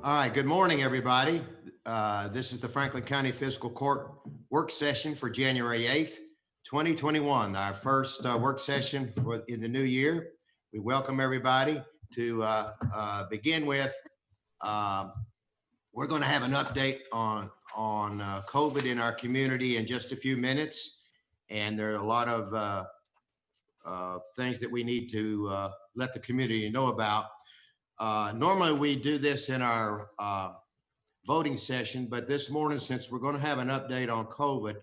All right, good morning, everybody. This is the Franklin County Fiscal Court work session for January 8th, 2021, our first work session in the new year. We welcome everybody to begin with. We're going to have an update on COVID in our community in just a few minutes. And there are a lot of things that we need to let the community know about. Normally we do this in our voting session, but this morning, since we're going to have an update on COVID,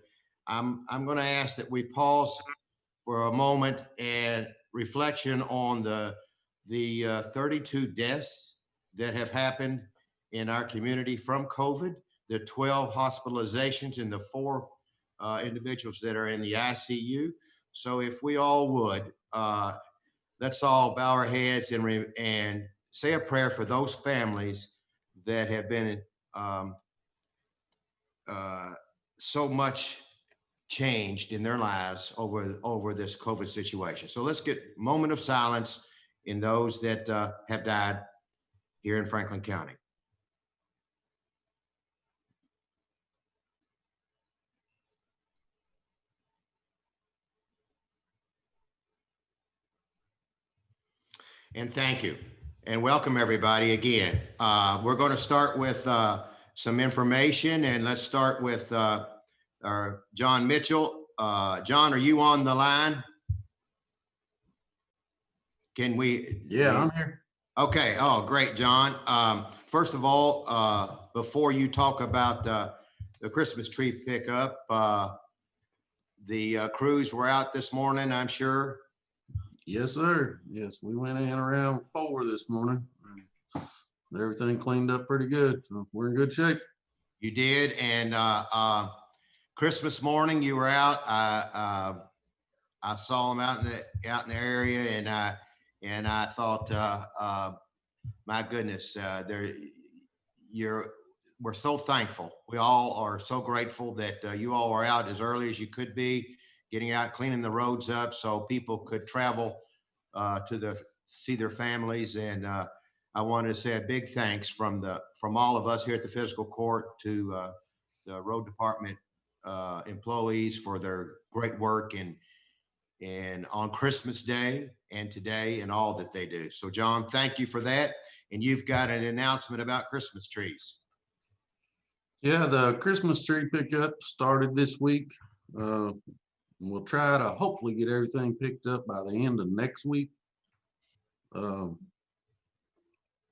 I'm going to ask that we pause for a moment and reflection on the 32 deaths that have happened in our community from COVID, the 12 hospitalizations, and the 4 individuals that are in the ICU. So if we all would, let's all bow our heads and say a prayer for those families that have been so much changed in their lives over this COVID situation. So let's get a moment of silence in those that have died here in Franklin County. And thank you. And welcome everybody again. We're going to start with some information, and let's start with our John Mitchell. John, are you on the line? Can we? Yeah, I'm here. Okay. Oh, great, John. First of all, before you talk about the Christmas tree pickup, the crews were out this morning, I'm sure. Yes, sir. Yes, we went in around 4 this morning. Everything cleaned up pretty good, so we're in good shape. You did, and Christmas morning you were out. I saw them out in the area, and I thought, my goodness, we're so thankful. We all are so grateful that you all were out as early as you could be, getting out, cleaning the roads up so people could travel to see their families. And I want to say a big thanks from all of us here at the Fiscal Court to the road department employees for their great work and on Christmas Day and today and all that they do. So John, thank you for that. And you've got an announcement about Christmas trees. Yeah, the Christmas tree pickup started this week. We'll try to hopefully get everything picked up by the end of next week.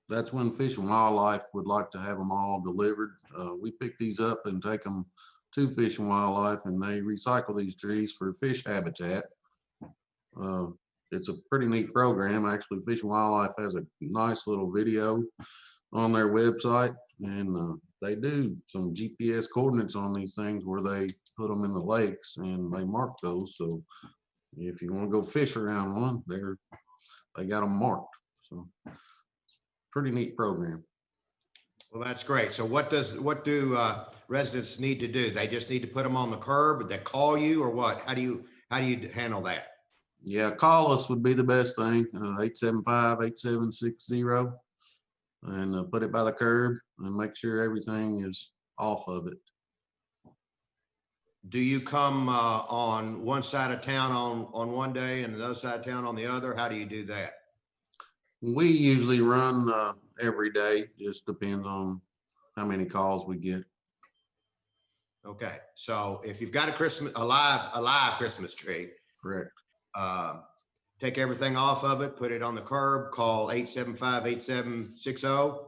That's when Fish and Wildlife would like to have them all delivered. We pick these up and take them to Fish and Wildlife, and they recycle these trees for fish habitat. It's a pretty neat program. Actually, Fish and Wildlife has a nice little video on their website, and they do some GPS coordinates on these things where they put them in the lakes and they mark those. So if you want to go fish around one, they got them marked. So pretty neat program. Well, that's great. So what do residents need to do? They just need to put them on the curb. They call you, or what? How do you handle that? Yeah, call us would be the best thing. 875-8760, and put it by the curb and make sure everything is off of it. Do you come on one side of town on one day and the other side of town on the other? How do you do that? We usually run every day. Just depends on how many calls we get. Okay, so if you've got a live Christmas tree, correct. Take everything off of it, put it on the curb, call 875-8760.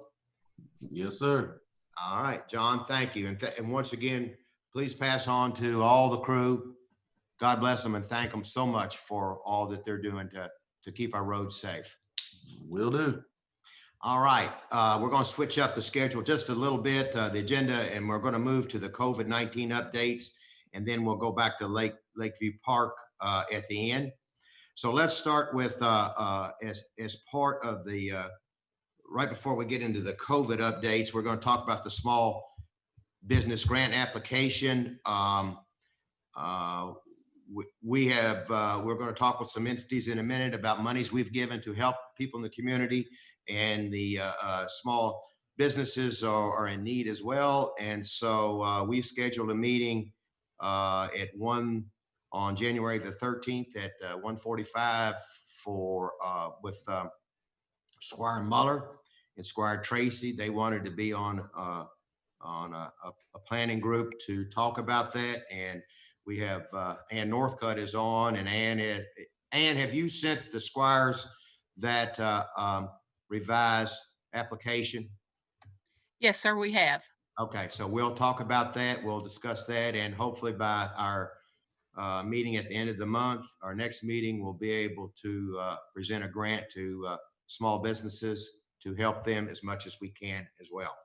Yes, sir. All right, John, thank you. And once again, please pass on to all the crew. God bless them and thank them so much for all that they're doing to keep our roads safe. Will do. All right, we're going to switch up the schedule just a little bit, the agenda, and we're going to move to the COVID-19 updates, and then we'll go back to Lakeview Park at the end. So let's start with, as part of the, right before we get into the COVID updates, we're going to talk about the small business grant application. We're going to talk with some entities in a minute about monies we've given to help people in the community and the small businesses are in need as well. And so we've scheduled a meeting at 1 on January the 13th at 1:45 for with Squire Muller and Squire Tracy. They wanted to be on a planning group to talk about that. And we have Ann Northcutt is on, and Ann, have you sent the Squires that revised application? Yes, sir, we have. Okay, so we'll talk about that. We'll discuss that, and hopefully by our meeting at the end of the month, our next meeting, we'll be able to present a grant to small businesses to help them as much as we can as well.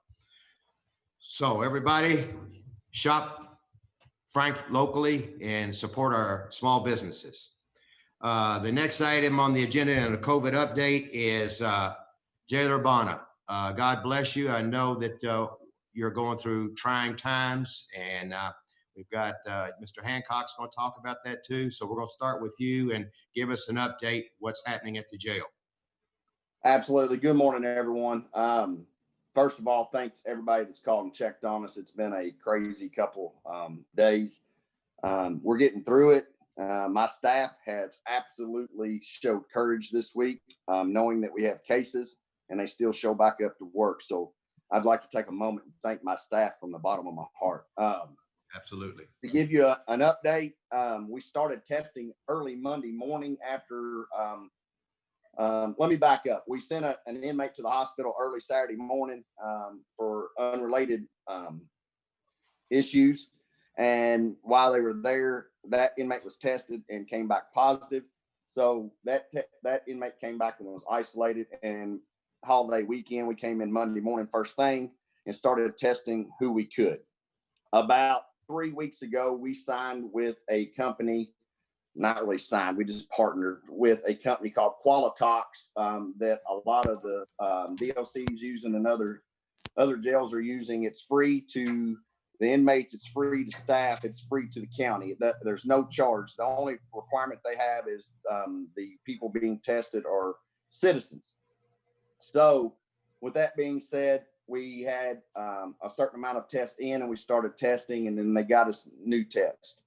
So everybody, shop Frank locally and support our small businesses. The next item on the agenda and a COVID update is Jailer Bonner. God bless you. I know that you're going through trying times, and we've got Mr. Hancock's going to talk about that too. So we're going to start with you and give us an update what's happening at the jail. Absolutely. Good morning, everyone. First of all, thanks everybody that's called and checked on us. It's been a crazy couple days. We're getting through it. My staff has absolutely showed courage this week, knowing that we have cases, and they still show back up to work. So I'd like to take a moment and thank my staff from the bottom of my heart. Absolutely. To give you an update, we started testing early Monday morning after, let me back up. We sent an inmate to the hospital early Saturday morning for unrelated issues. And while they were there, that inmate was tested and came back positive. So that inmate came back and was isolated. And holiday weekend, we came in Monday morning first thing and started testing who we could. About 3 weeks ago, we signed with a company, not really signed, we just partnered with a company called Qualitox that a lot of the DLCs using and other jails are using. It's free to the inmates, it's free to staff, it's free to the county. There's no charge. The only requirement they have is the people being tested are citizens. So with that being said, we had a certain amount of tests in, and we started testing, and then they got us new tests.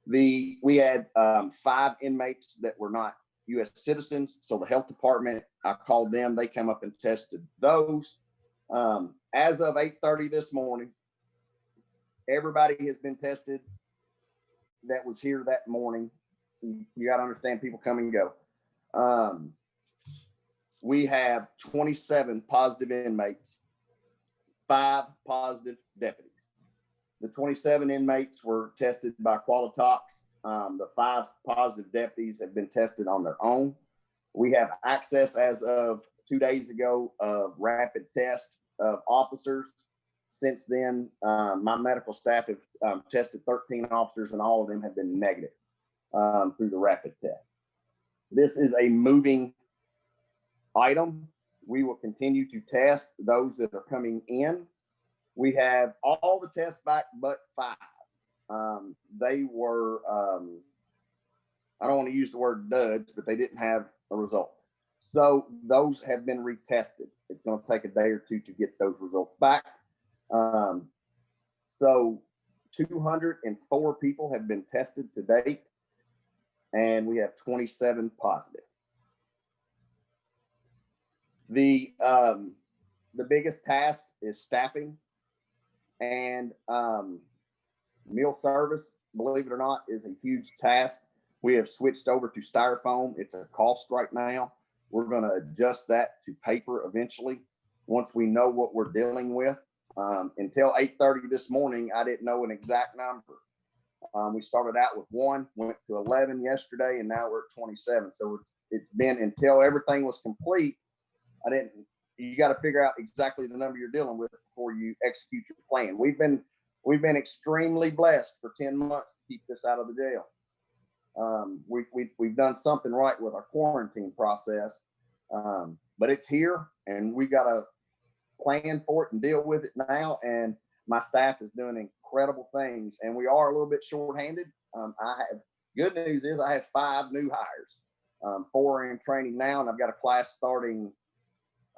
We had 5 inmates that were not U.S. citizens. So the health department, I called them, they came up and tested those. As of 8:30 this morning, everybody has been tested that was here that morning. You got to understand, people come and go. We have 27 positive inmates, 5 positive deputies. The 27 inmates were tested by Qualitox. The 5 positive deputies have been tested on their own. We have access as of 2 days ago of rapid test of officers. Since then, my medical staff have tested 13 officers, and all of them have been negative through the rapid test. This is a moving item. We will continue to test those that are coming in. We have all the tests back but 5. They were, I don't want to use the word duds, but they didn't have a result. So those have been retested. It's going to take a day or 2 to get those results back. So 204 people have been tested to date, and we have 27 positive. The biggest task is staffing, and meal service, believe it or not, is a huge task. We have switched over to styrofoam. It's a cost right now. We're going to adjust that to paper eventually once we know what we're dealing with. Until 8:30 this morning, I didn't know an exact number. We started out with 1, went to 11 yesterday, and now we're at 27. So it's been, until everything was complete, you got to figure out exactly the number you're dealing with before you execute your plan. We've been extremely blessed for 10 months to keep this out of the jail. We've done something right with our quarantine process, but it's here, and we got to plan for it and deal with it now. And my staff is doing incredible things, and we are a little bit shorthanded. Good news is I have 5 new hires. 4 are in training now, and I've got a class starting,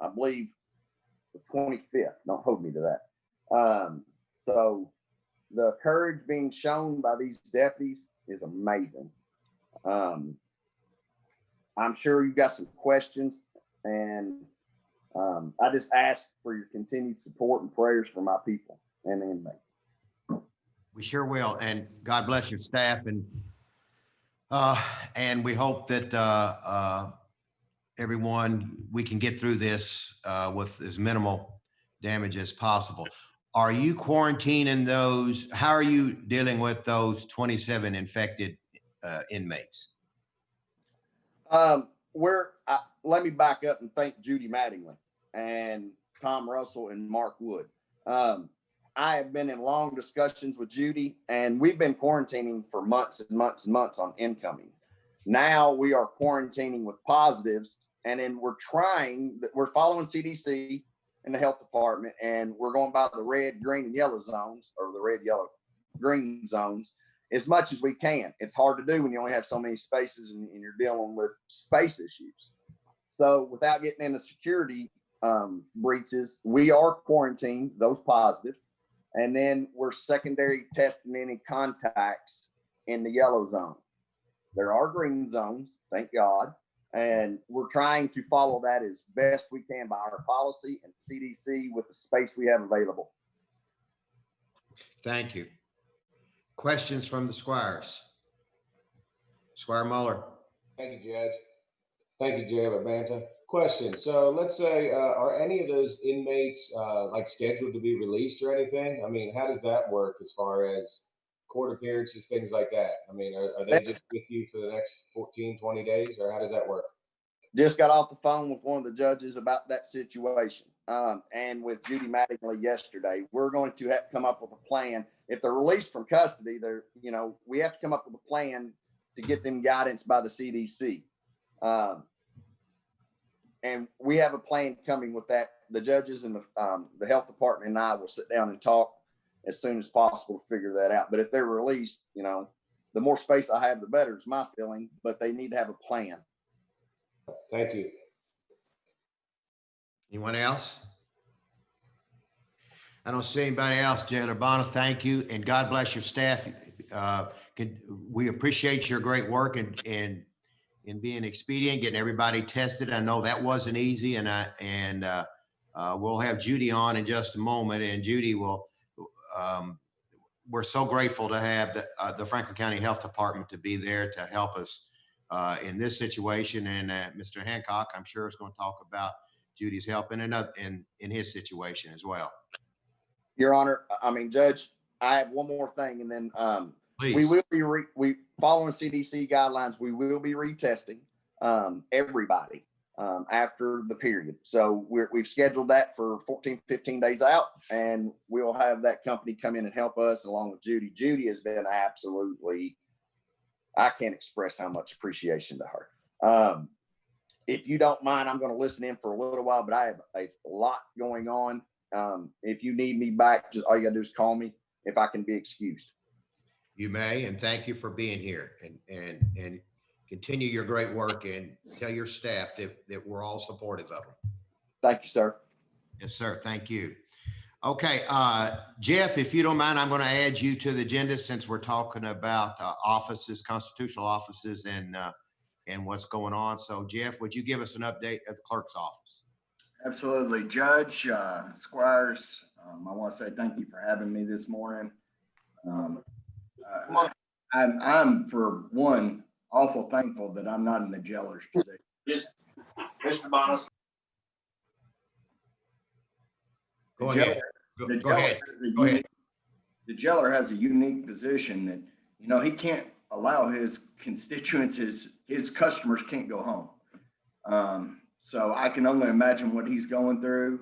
I believe, the 25th. Don't hold me to that. So the courage being shown by these deputies is amazing. I'm sure you got some questions, and I just ask for your continued support and prayers for my people and the inmates. We sure will. And God bless your staff. And we hope that everyone, we can get through this with as minimal damage as possible. Are you quarantining those? How are you dealing with those 27 infected inmates? Let me back up and thank Judy Mattingly and Tom Russell and Mark Wood. I have been in long discussions with Judy, and we've been quarantining for months and months and months on incoming. Now we are quarantining with positives, and then we're following CDC and the health department, and we're going by the red, green, and yellow zones, or the red, yellow, green zones, as much as we can. It's hard to do when you only have so many spaces and you're dealing with space issues. So without getting into security breaches, we are quarantining those positives. And then we're secondary testing any contacts in the yellow zone. There are green zones, thank God. And we're trying to follow that as best we can by our policy and CDC with the space we have available. Thank you. Questions from the squires? Squire Muller. Thank you, Judge. Thank you, Judge Banta. Question. So let's say, are any of those inmates like scheduled to be released or anything? I mean, how does that work as far as court appearances, things like that? I mean, are they just with you for the next 14, 20 days, or how does that work? Just got off the phone with one of the judges about that situation, and with Judy Mattingly yesterday. We're going to have to come up with a plan. If they're released from custody, we have to come up with a plan to get them guidance by the CDC. And we have a plan coming with that. The judges and the health department and I will sit down and talk as soon as possible to figure that out. But if they're released, the more space I have, the better is my feeling, but they need to have a plan. Thank you. Anyone else? I don't see anybody else. Jailer Bonner, thank you. And God bless your staff. We appreciate your great work in being expedient, getting everybody tested. I know that wasn't easy, and we'll have Judy on in just a moment. And Judy will. We're so grateful to have the Franklin County Health Department to be there to help us in this situation. And Mr. Hancock, I'm sure, is going to talk about Judy's help in his situation as well. Your Honor, Judge, I have one more thing, and then Please. We will be following CDC guidelines. We will be retesting everybody after the period. So we've scheduled that for 14, 15 days out, and we'll have that company come in and help us along with Judy. Judy has been absolutely, I can't express how much appreciation to her. If you don't mind, I'm going to listen in for a little while, but I have a lot going on. If you need me back, just all you gotta do is call me if I can be excused. You may, and thank you for being here, and continue your great work, and tell your staff that we're all supportive of them. Thank you, sir. Yes, sir. Thank you. Okay, Jeff, if you don't mind, I'm going to add you to the agenda since we're talking about offices, constitutional offices, and what's going on. So, Jeff, would you give us an update at the clerk's office? Absolutely, Judge, Squires. I want to say thank you for having me this morning. I'm for one awful thankful that I'm not in the jailer's position. Just, Mr. Bonus. Go ahead. Go ahead. The jailer has a unique position that, he can't allow his constituents, his customers can't go home. So I can only imagine what he's going through.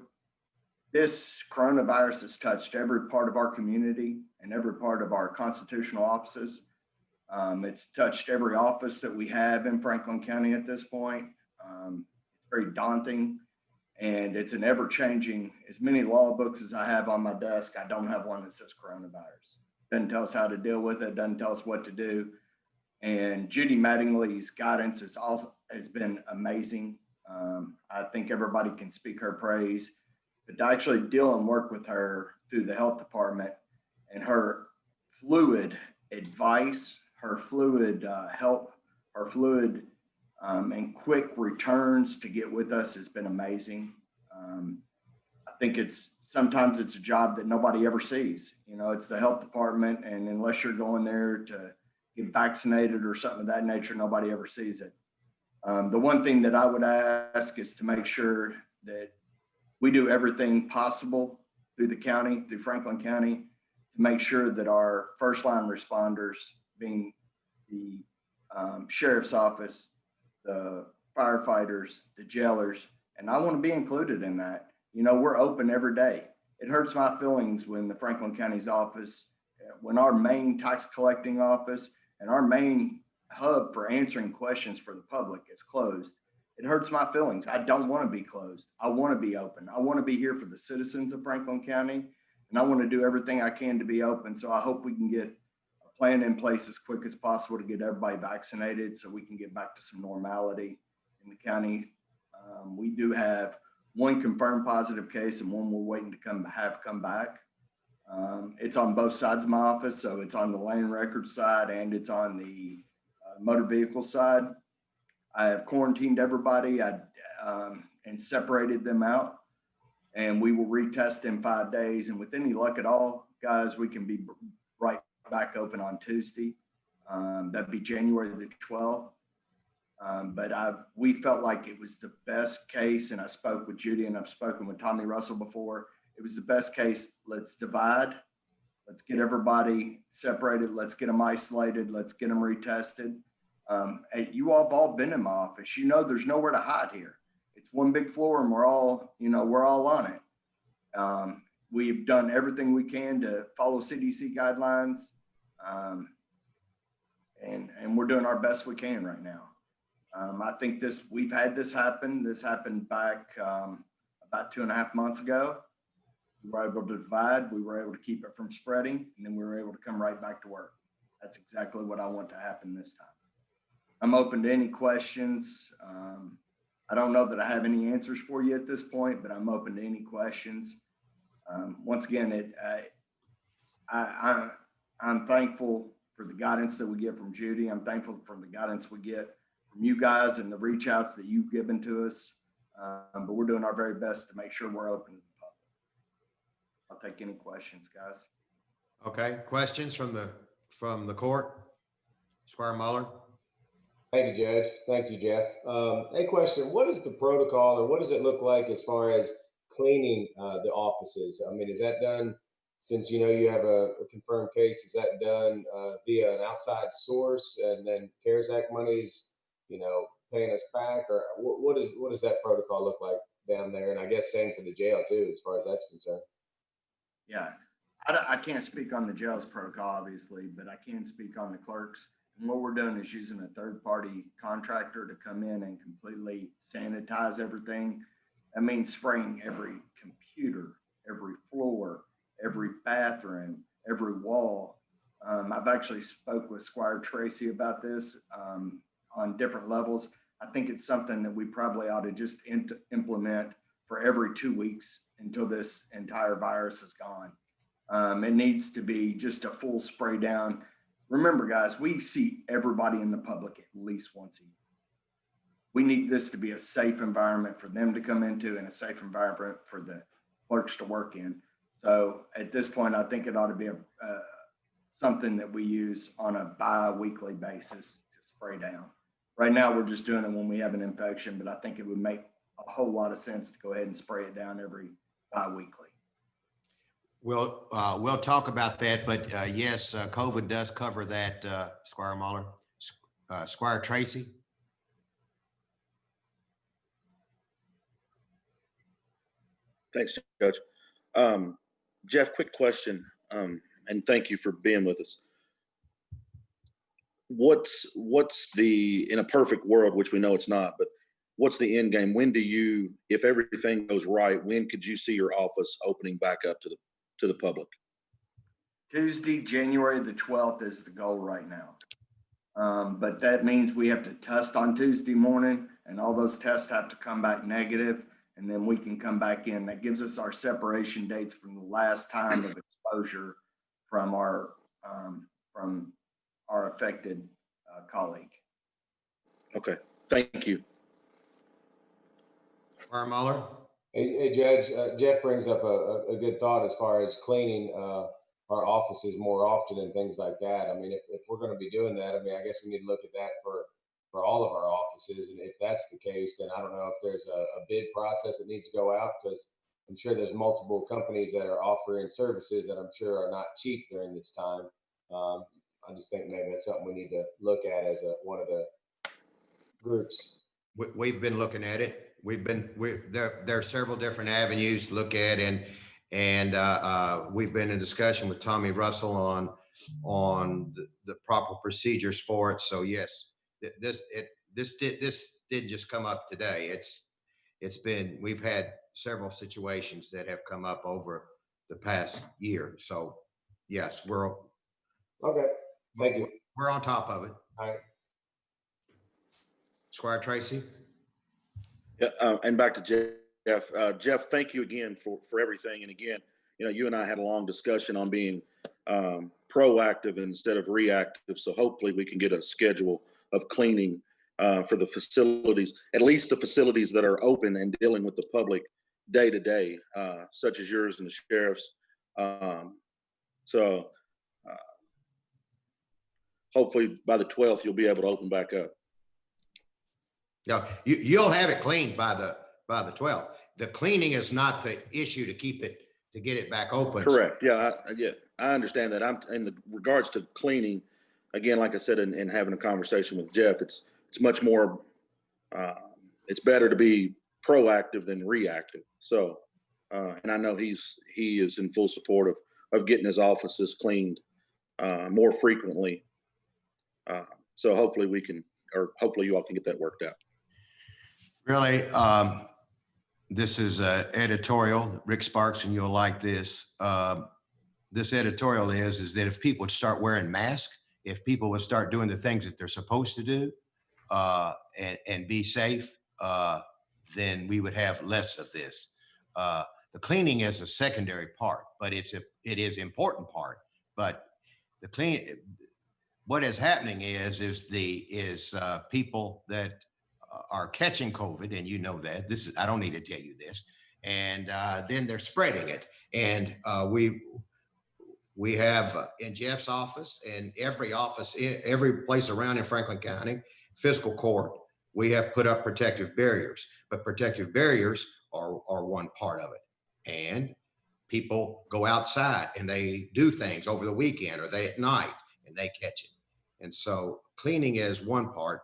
This coronavirus has touched every part of our community and every part of our constitutional offices. It's touched every office that we have in Franklin County at this point. It's very daunting, and it's an ever-changing. As many law books as I have on my desk, I don't have one that says coronavirus. Doesn't tell us how to deal with it, doesn't tell us what to do. And Judy Mattingly's guidance has been amazing. I think everybody can speak her praise. but to actually deal and work with her through the health department and her fluid advice, her fluid help, her fluid and quick returns to get with us has been amazing. I think sometimes it's a job that nobody ever sees. You know, it's the health department, and unless you're going there to get vaccinated or something of that nature, nobody ever sees it. The one thing that I would ask is to make sure that we do everything possible through the county, through Franklin County, to make sure that our first line responders, being the sheriff's office, the firefighters, the jailers, and I want to be included in that. You know, we're open every day. It hurts my feelings when the Franklin County's office, when our main tax collecting office and our main hub for answering questions for the public is closed. It hurts my feelings. I don't want to be closed. I want to be open. I want to be here for the citizens of Franklin County, and I want to do everything I can to be open. So I hope we can get a plan in place as quick as possible to get everybody vaccinated so we can get back to some normality in the county. We do have one confirmed positive case and one we're waiting to come back. It's on both sides of my office. So it's on the land record side and it's on the motor vehicle side. I have quarantined everybody and separated them out, and we will retest in 5 days. And with any luck at all, guys, we can be right back open on Tuesday. That'd be January the 12th. But we felt like it was the best case, and I spoke with Judy and I've spoken with Tommy Russell before. It was the best case. Let's divide. Let's get everybody separated. Let's get them isolated. Let's get them retested. You all have all been in my office. You know, there's nowhere to hide here. It's one big floor and we're all on it. We've done everything we can to follow CDC guidelines. And we're doing our best we can right now. I think we've had this happen. This happened back about 2.5 months ago. We were able to divide. We were able to keep it from spreading, and then we were able to come right back to work. That's exactly what I want to happen this time. I'm open to any questions. I don't know that I have any answers for you at this point, but I'm open to any questions. Once again, I'm thankful for the guidance that we get from Judy. I'm thankful for the guidance we get from you guys and the reach outs that you've given to us. But we're doing our very best to make sure we're open to the public. I'll take any questions, guys. Okay, questions from the court? Squire Muller? Thank you, Judge. Thank you, Jeff. A question, what is the protocol or what does it look like as far as cleaning the offices? I mean, is that done, since you know you have a confirmed case, is that done via an outside source and then CARES Act monies, paying us back? Or what does that protocol look like down there? And I guess same for the jail too, as far as that's concerned. Yeah, I can't speak on the jail's protocol, obviously, but I can speak on the clerks. And what we're doing is using a third-party contractor to come in and completely sanitize everything. That means spraying every computer, every floor, every bathroom, every wall. I've actually spoke with Squire Tracy about this on different levels. I think it's something that we probably ought to just implement for every 2 weeks until this entire virus is gone. It needs to be just a full spray down. Remember, guys, we see everybody in the public at least once a year. We need this to be a safe environment for them to come into and a safe environment for the clerks to work in. So at this point, I think it ought to be something that we use on a bi-weekly basis to spray down. Right now, we're just doing it when we have an infection, but I think it would make a whole lot of sense to go ahead and spray it down every bi-weekly. We'll talk about that, but yes, COVID does cover that, Squire Muller. Squire Tracy? Thanks, Judge. Jeff, quick question, and thank you for being with us. What's in a perfect world, which we know it's not, but what's the end game? When do you, if everything goes right, when could you see your office opening back up to the public? Tuesday, January the 12th is the goal right now. But that means we have to test on Tuesday morning, and all those tests have to come back negative. and then we can come back in. That gives us our separation dates from the last time of exposure from our affected colleague. Okay, thank you. Muller? Hey, Judge, Jeff brings up a good thought as far as cleaning our offices more often and things like that. I mean, if we're going to be doing that, I mean, I guess we need to look at that for all of our offices. And if that's the case, then I don't know if there's a bid process that needs to go out, because I'm sure there's multiple companies that are offering services that I'm sure are not cheap during this time. I just think maybe that's something we need to look at as one of the groups. We've been looking at it. There are several different avenues to look at, and we've been in discussion with Tommy Russell on the proper procedures for it. So yes, this didn't just come up today. We've had several situations that have come up over the past year. So yes, Okay, thank you. we're on top of it. All right. Squire Tracy? Yeah, and back to Jeff. Jeff, thank you again for everything. And again, you and I had a long discussion on being proactive instead of reactive. So hopefully we can get a schedule of cleaning for the facilities, at least the facilities that are open and dealing with the public day to day, such as yours and the sheriff's. So hopefully by the 12th, you'll be able to open back up. No, you'll have it cleaned by the 12th. The cleaning is not the issue to get it back open. Correct. Yeah, I understand that. I'm in the regards to cleaning. Again, like I said, and having a conversation with Jeff, it's much more. It's better to be proactive than reactive. So, and I know he is in full support of getting his offices cleaned more frequently. So hopefully hopefully you all can get that worked out. Really, this is editorial, Rick Sparks, and you'll like this. This editorial is that if people would start wearing masks, if people would start doing the things that they're supposed to do, and be safe, then we would have less of this. The cleaning is a secondary part, but it is important part. But what is happening is people that are catching COVID, and you know that. I don't need to tell you this, and then they're spreading it. And we have in Jeff's office and every office, every place around in Franklin County, fiscal court, we have put up protective barriers. But protective barriers are one part of it. And people go outside and they do things over the weekend or they at night and they catch it. And so cleaning is one part,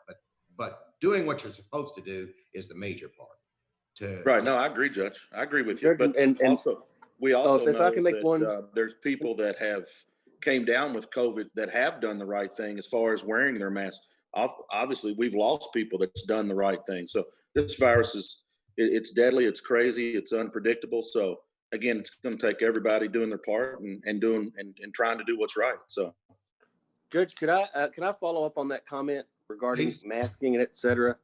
but doing what you're supposed to do is the major part. Right. No, I agree, Judge. I agree with you. Judge, But we also if know I can make that one- there's people that have came down with COVID that have done the right thing as far as wearing their mask. Obviously, we've lost people that's done the right thing. So this virus it's deadly, it's crazy, it's unpredictable. So again, it's going to take everybody doing their part and trying to do what's right. So, Judge, can I follow up on that comment regarding Please. masking and et cetera?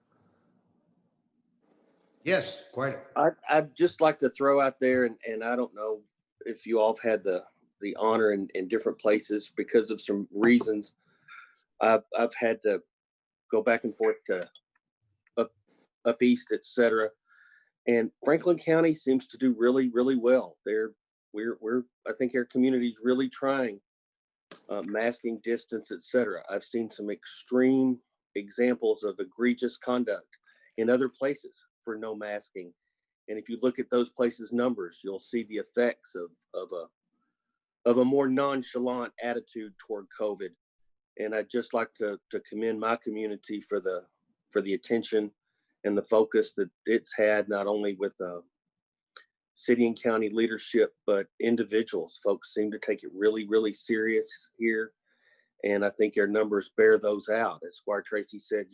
Yes, quite. I'd just like to throw out there, and I don't know if you all have had the honor in different places because of some reasons. I've had to go back and forth to up east, et cetera. And Franklin County seems to do really, really well. I think our community's really trying masking, distance, et cetera. I've seen some extreme examples of egregious conduct in other places for no masking. And if you look at those places' numbers, you'll see the effects of a more nonchalant attitude toward COVID. And I'd just like to commend my community for the attention and the focus that it's had, not only with city and county leadership, but individuals. Folks seem to take it really, really serious here. And I think our numbers bear those out. As Squire Tracy said,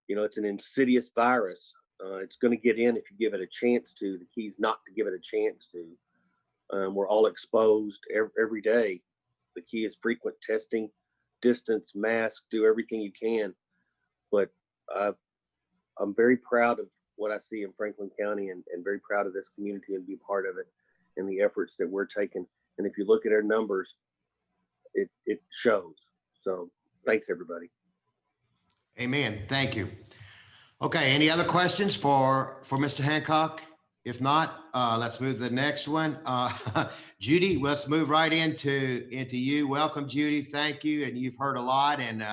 you know, it's an insidious virus. It's going to get in if you give it a chance to. The key is not to give it a chance to. We're all exposed every day. The key is frequent testing, distance, mask, do everything you can. But I'm very proud of what I see in Franklin County, and very proud of this community and be part of it and the efforts that we're taking. And if you look at our numbers, it shows. So thanks, everybody. Amen. Thank you. Okay, any other questions for Mr. Hancock? If not, let's move to the next one. Judy, let's move right into you. Welcome, Judy. Thank you. And you've heard a lot, and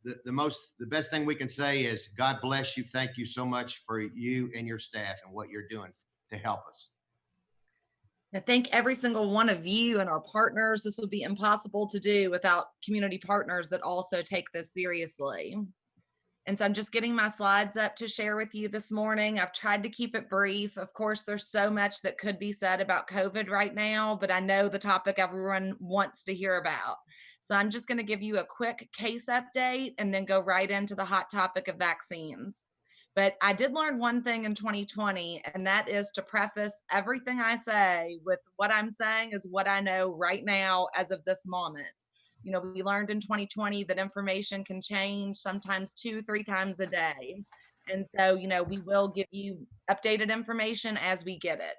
the best thing we can say is God bless you. Thank you so much for you and your staff and what you're doing to help us. I thank every single one of you and our partners. This would be impossible to do without community partners that also take this seriously. And so I'm just getting my slides up to share with you this morning. I've tried to keep it brief. Of course, there's so much that could be said about COVID right now, but I know the topic everyone wants to hear about. So I'm just going to give you a quick case update and then go right into the hot topic of vaccines. But I did learn one thing in 2020, and that is to preface everything I say with what I'm saying is what I know right now as of this moment. You know, we learned in 2020 that information can change sometimes 2-3 times a day. And so, you know, we will give you updated information as we get it.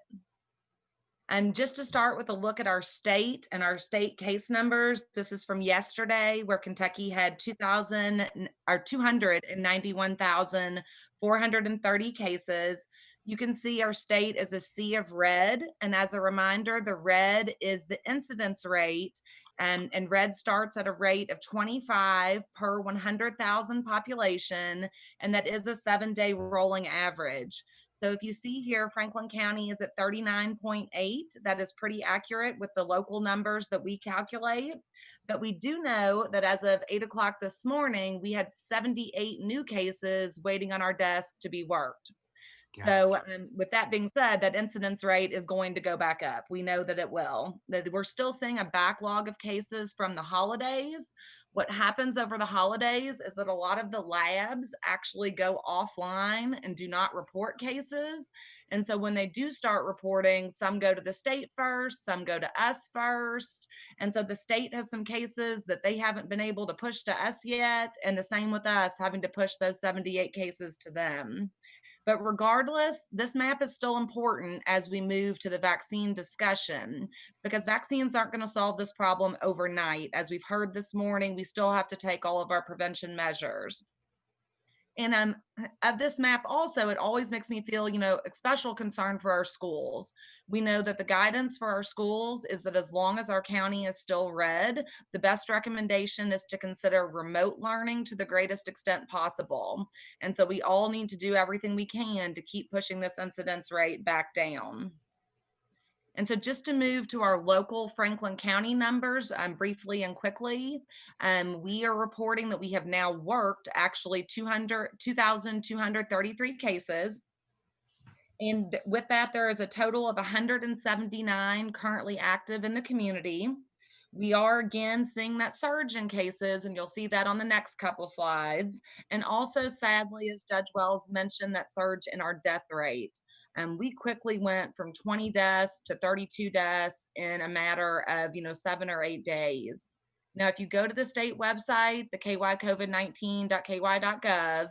And just to start with a look at our state and our state case numbers, this is from yesterday, where Kentucky had 291,430 cases. You can see our state is a sea of red. And as a reminder, the red is the incidence rate, and red starts at a rate of 25 per 100,000 population, and that is a 7-day rolling average. So if you see here, Franklin County is at 39.8. That is pretty accurate with the local numbers that we calculate. But we do know that as of 8 o'clock this morning, we had 78 new cases waiting on our desk to be worked. So with that being said, that incidence rate is going to go back up. We know that it will. That we're still seeing a backlog of cases from the holidays. What happens over the holidays is that a lot of the labs actually go offline and do not report cases. And so when they do start reporting, some go to the state first, some go to us first. And so the state has some cases that they haven't been able to push to us yet. And the same with us having to push those 78 cases to them. But regardless, this map is still important as we move to the vaccine discussion, because vaccines aren't going to solve this problem overnight. As we've heard this morning, we still have to take all of our prevention measures. And of this map also, it always makes me feel, you know, a special concern for our schools. We know that the guidance for our schools is that as long as our county is still red, the best recommendation is to consider remote learning to the greatest extent possible. And so we all need to do everything we can to keep pushing this incidence rate back down. And so just to move to our local Franklin County numbers briefly and quickly, we are reporting that we have now worked actually 2,233 cases. And with that, there is a total of 179 currently active in the community. We are again seeing that surge in cases, and you'll see that on the next couple slides. And also, sadly, as Judge Wells mentioned, that surge in our death rate. We quickly went from 20 deaths to 32 deaths in a matter of, 7 or 8 days. Now, if you go to the state website, the kycovid19.ky.gov,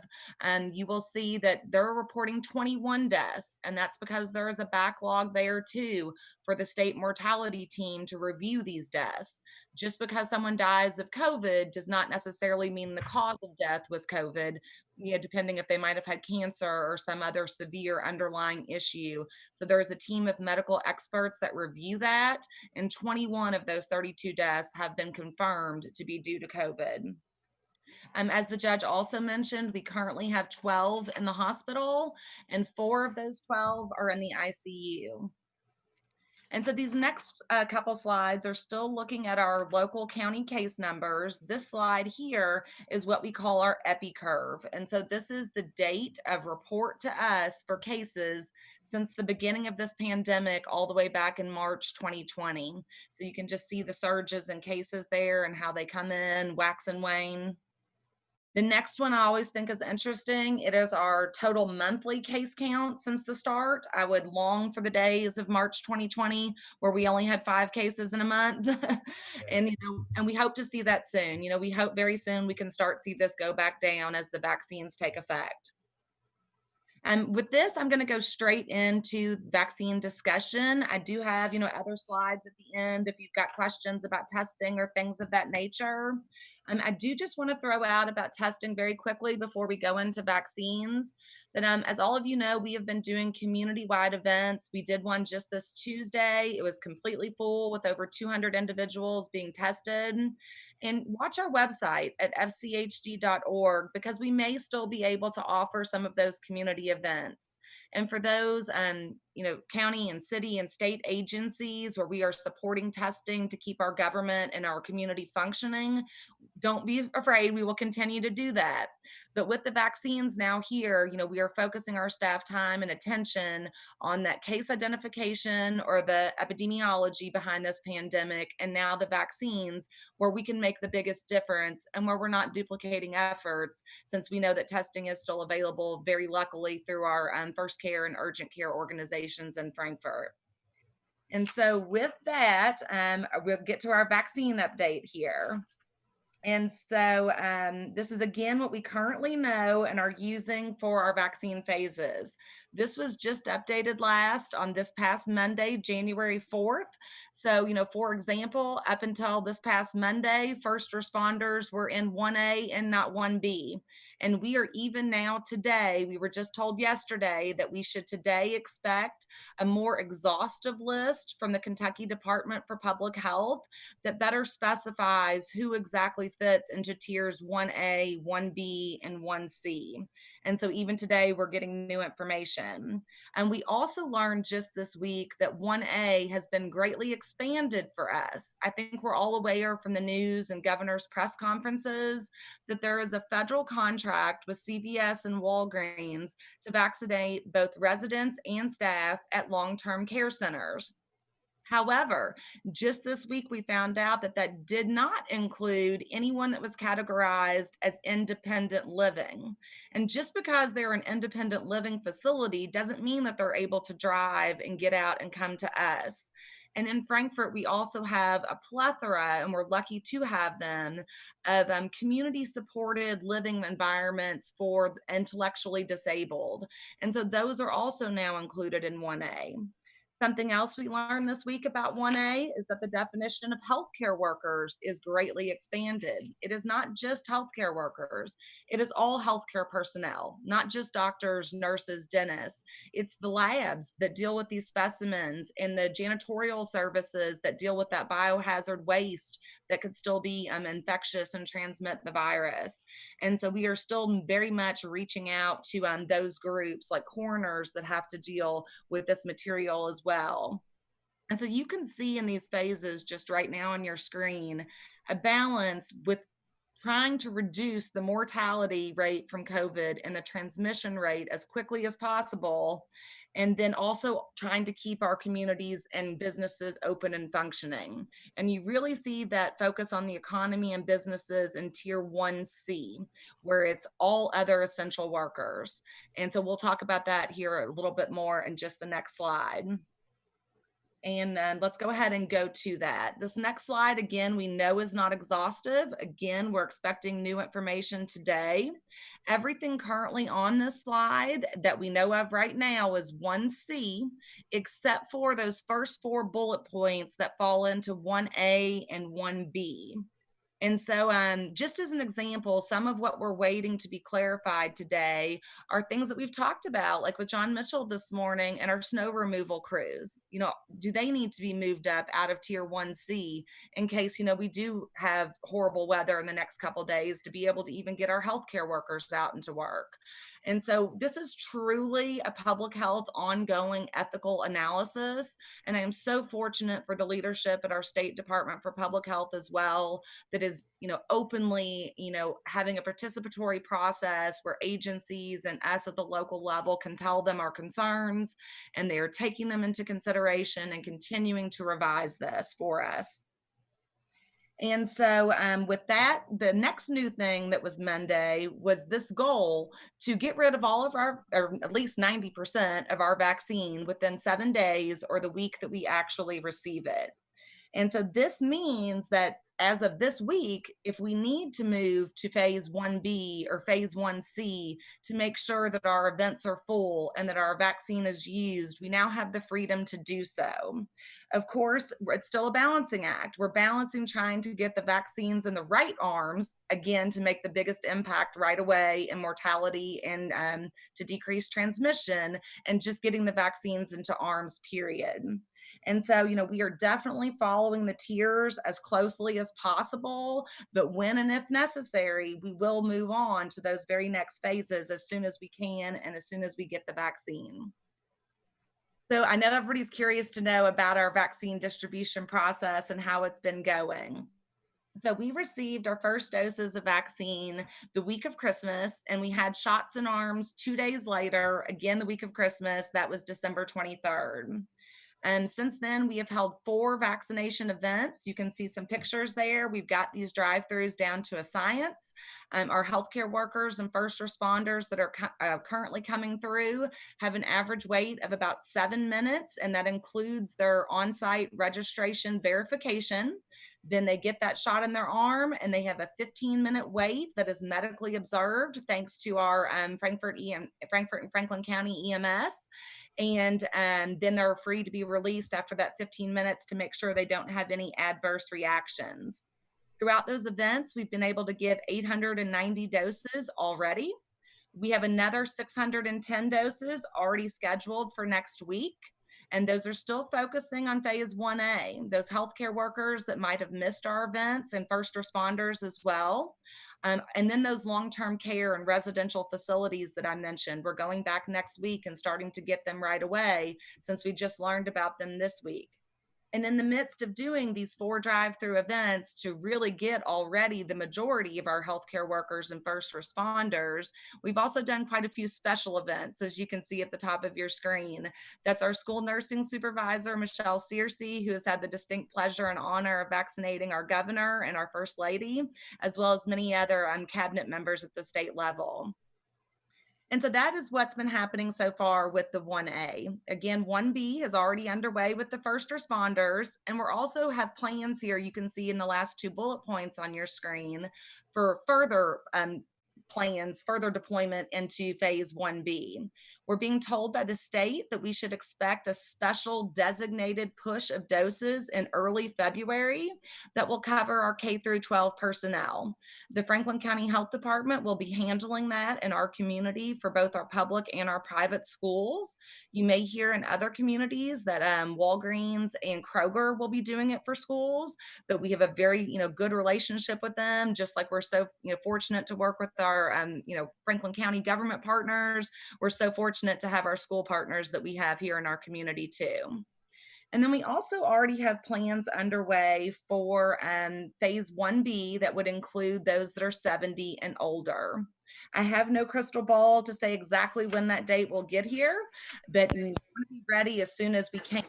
you will see that they're reporting 21 deaths, and that's because there is a backlog there too for the state mortality team to review these deaths. Just because someone dies of COVID does not necessarily mean the cause of death was COVID, depending if they might have had cancer or some other severe underlying issue. So there is a team of medical experts that review that, and 21 of those 32 deaths have been confirmed to be due to COVID. As the judge also mentioned, we currently have 12 in the hospital, and 4 of those 12 are in the ICU. And so these next couple slides are still looking at our local county case numbers. This slide here is what we call our epi curve. And so this is the date of report to us for cases since the beginning of this pandemic all the way back in March 2020. So you can just see the surges in cases there and how they come in, wax and wane. The next one I always think is interesting. It is our total monthly case count since the start. I would long for the days of March 2020 where we only had 5 cases in a month. And we hope to see that soon. We hope very soon we can see this go back down as the vaccines take effect. With this, I'm going to go straight into vaccine discussion. I do have, other slides at the end if you've got questions about testing or things of that nature. I do just want to throw out about testing very quickly before we go into vaccines. That as all of you know, we have been doing community-wide events. We did one just this Tuesday. It was completely full with over 200 individuals being tested. And watch our website at fchd.org because we may still be able to offer some of those community events. And for those, county and city and state agencies where we are supporting testing to keep our government and our community functioning, don't be afraid. We will continue to do that. But with the vaccines now here, we are focusing our staff time and attention on that case identification or the epidemiology behind this pandemic, and now the vaccines, where we can make the biggest difference and where we're not duplicating efforts, since we know that testing is still available, very luckily, through our first care and urgent care organizations in Frankfurt. And so with that, we'll get to our vaccine update here. And so this is again what we currently know and are using for our vaccine phases. This was just updated last on this past Monday, January 4th. So, for example, up until this past Monday, first responders were in 1A and not 1B. And we are even now today, we were just told yesterday that we should today expect a more exhaustive list from the Kentucky Department for Public Health that better specifies who exactly fits into tiers 1A, 1B, and 1C. And so even today, we're getting new information. And we also learned just this week that 1A has been greatly expanded for us. I think we're all aware from the news and governor's press conferences that there is a federal contract with CVS and Walgreens to vaccinate both residents and staff at long-term care centers. However, just this week, we found out that that did not include anyone that was categorized as independent living. And just because they're an independent living facility doesn't mean that they're able to drive and get out and come to us. And in Frankfurt, we also have a plethora, and we're lucky to have them, of community supported living environments for intellectually disabled. And so those are also now included in 1A. Something else we learned this week about 1A is that the definition of healthcare workers is greatly expanded. It is not just healthcare workers. It is all healthcare personnel, not just doctors, nurses, dentists. It's the labs that deal with these specimens and the janitorial services that deal with that biohazard waste that could still be infectious and transmit the virus. And so we are still very much reaching out to those groups like coroners that have to deal with this material as well. And so you can see in these phases just right now on your screen a balance with trying to reduce the mortality rate from COVID and the transmission rate as quickly as possible, and then also trying to keep our communities and businesses open and functioning. And you really see that focus on the economy and businesses in tier 1C, where it's all other essential workers. And so we'll talk about that here a little bit more in just the next slide. And let's go ahead and go to that. This next slide, again, we know is not exhaustive. Again, we're expecting new information today. Everything currently on this slide that we know of right now is 1C, except for those first 4 bullet points that fall into 1A and 1B. And so just as an example, some of what we're waiting to be clarified today are things that we've talked about, like with John Mitchell this morning and our snow removal crews. Do they need to be moved up out of tier 1C in case, we do have horrible weather in the next couple of days to be able to even get our healthcare workers out into work? And so this is truly a public health ongoing ethical analysis. And I am so fortunate for the leadership at our State Department for Public Health as well, that is, openly, having a participatory process where agencies and us at the local level can tell them our concerns, and they are taking them into consideration and continuing to revise this for us. And so with that, the next new thing that was Monday was this goal to get rid of all of our, or at least 90% of our vaccine within 7 days or the week that we actually receive it. And so this means that as of this week, if we need to move to phase 1B or phase 1C to make sure that our events are full and that our vaccine is used, we now have the freedom to do so. Of course, it's still a balancing act. We're balancing trying to get the vaccines in the right arms, again, to make the biggest impact right away in mortality and to decrease transmission, and just getting the vaccines into arms, period. And so, we are definitely following the tiers as closely as possible, but when and if necessary, we will move on to those very next phases as soon as we can and as soon as we get the vaccine. So I know everybody's curious to know about our vaccine distribution process and how it's been going. So we received our first doses of vaccine the week of Christmas, and we had shots in arms 2 days later, again, the week of Christmas, that was December 23rd. And since then, we have held 4 vaccination events. You can see some pictures there. We've got these drive-throughs down to a science. Our healthcare workers and first responders that are currently coming through have an average wait of about 7 minutes, and that includes their on-site registration verification. Then they get that shot in their arm, and they have a 15-minute wait that is medically observed thanks to our Frankfort and Franklin County EMS. And then they're free to be released after that 15 minutes to make sure they don't have any adverse reactions. Throughout those events, we've been able to give 890 doses already. We have another 610 doses already scheduled for next week. And those are still focusing on phase 1A, those healthcare workers that might have missed our events and first responders as well. And then those long-term care and residential facilities that I mentioned, we're going back next week and starting to get them right away since we just learned about them this week. And in the midst of doing these 4 drive-through events to really get already the majority of our healthcare workers and first responders, we've also done quite a few special events, as you can see at the top of your screen. That's our school nursing supervisor, Michelle Searcy, who has had the distinct pleasure and honor of vaccinating our governor and our first lady, as well as many other cabinet members at the state level. And so that is what's been happening so far with the 1A. Again, 1B is already underway with the first responders. And we're also have plans here, you can see in the last 2 bullet points on your screen, for further plans, further deployment into phase 1B. We're being told by the state that we should expect a special designated push of doses in early February that will cover our K through 12 personnel. The Franklin County Health Department will be handling that in our community for both our public and our private schools. You may hear in other communities that Walgreens and Kroger will be doing it for schools, but we have a very good relationship with them, just like we're so fortunate to work with our Franklin County government partners. We're so fortunate to have our school partners that we have here in our community too. And then we also already have plans underway for phase 1B that would include those that are 70 and older. I have no crystal ball to say exactly when that date will get here, but we want to be ready as soon as we can.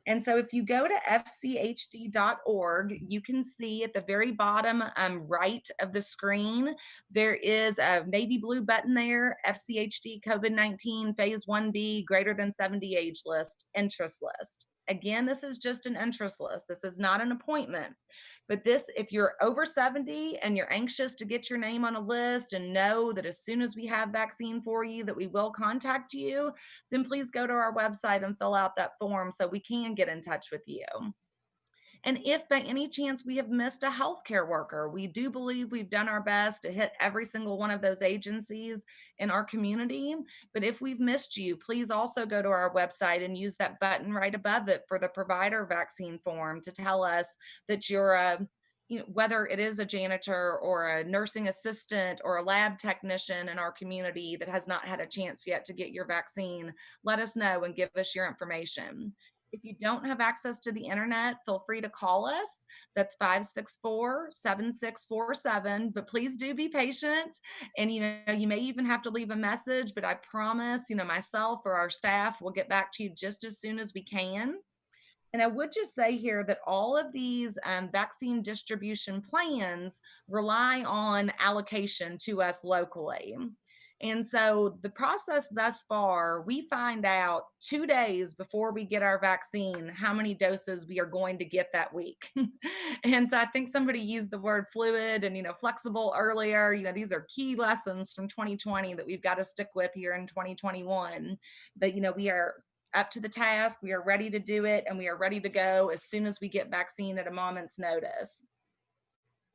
And so if you go to fchd.org, you can see at the very bottom right of the screen, there is a navy blue button there, FCHD COVID-19 phase 1B greater than 70 age list, interest list. Again, this is just an interest list. This is not an appointment. But this, if you're over 70 and you're anxious to get your name on a list and know that as soon as we have vaccine for you, that we will contact you, then please go to our website and fill out that form so we can get in touch with you. And if by any chance we have missed a healthcare worker, we do believe we've done our best to hit every single one of those agencies in our community. But if we've missed you, please also go to our website and use that button right above it for the provider vaccine form to tell us that you're whether it is a janitor or a nursing assistant or a lab technician in our community that has not had a chance yet to get your vaccine, let us know and give us your information. If you don't have access to the internet, feel free to call us. That's 564-7647, but please do be patient. And, you may even have to leave a message, but I promise, myself or our staff will get back to you just as soon as we can. And I would just say here that all of these vaccine distribution plans rely on allocation to us locally. And so the process thus far, we find out 2 days before we get our vaccine how many doses we are going to get that week. And so I think somebody used the word fluid and, flexible earlier. These are key lessons from 2020 that we've got to stick with here in 2021. But, we are up to the task. We are ready to do it, and we are ready to go as soon as we get vaccine at a moment's notice.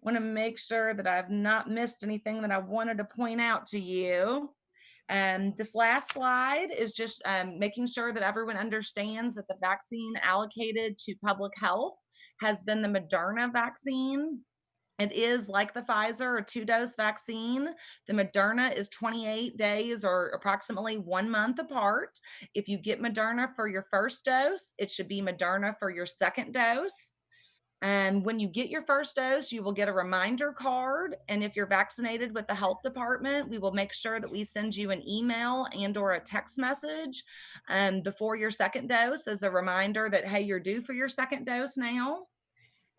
Want to make sure that I've not missed anything that I wanted to point out to you. This last slide is just making sure that everyone understands that the vaccine allocated to public health has been the Moderna vaccine. It is like the Pfizer or 2-dose vaccine. The Moderna is 28 days or approximately 1 month apart. If you get Moderna for your first dose, it should be Moderna for your second dose. And when you get your first dose, you will get a reminder card. And if you're vaccinated with the health department, we will make sure that we send you an email and or a text message before your second dose as a reminder that, hey, you're due for your second dose now.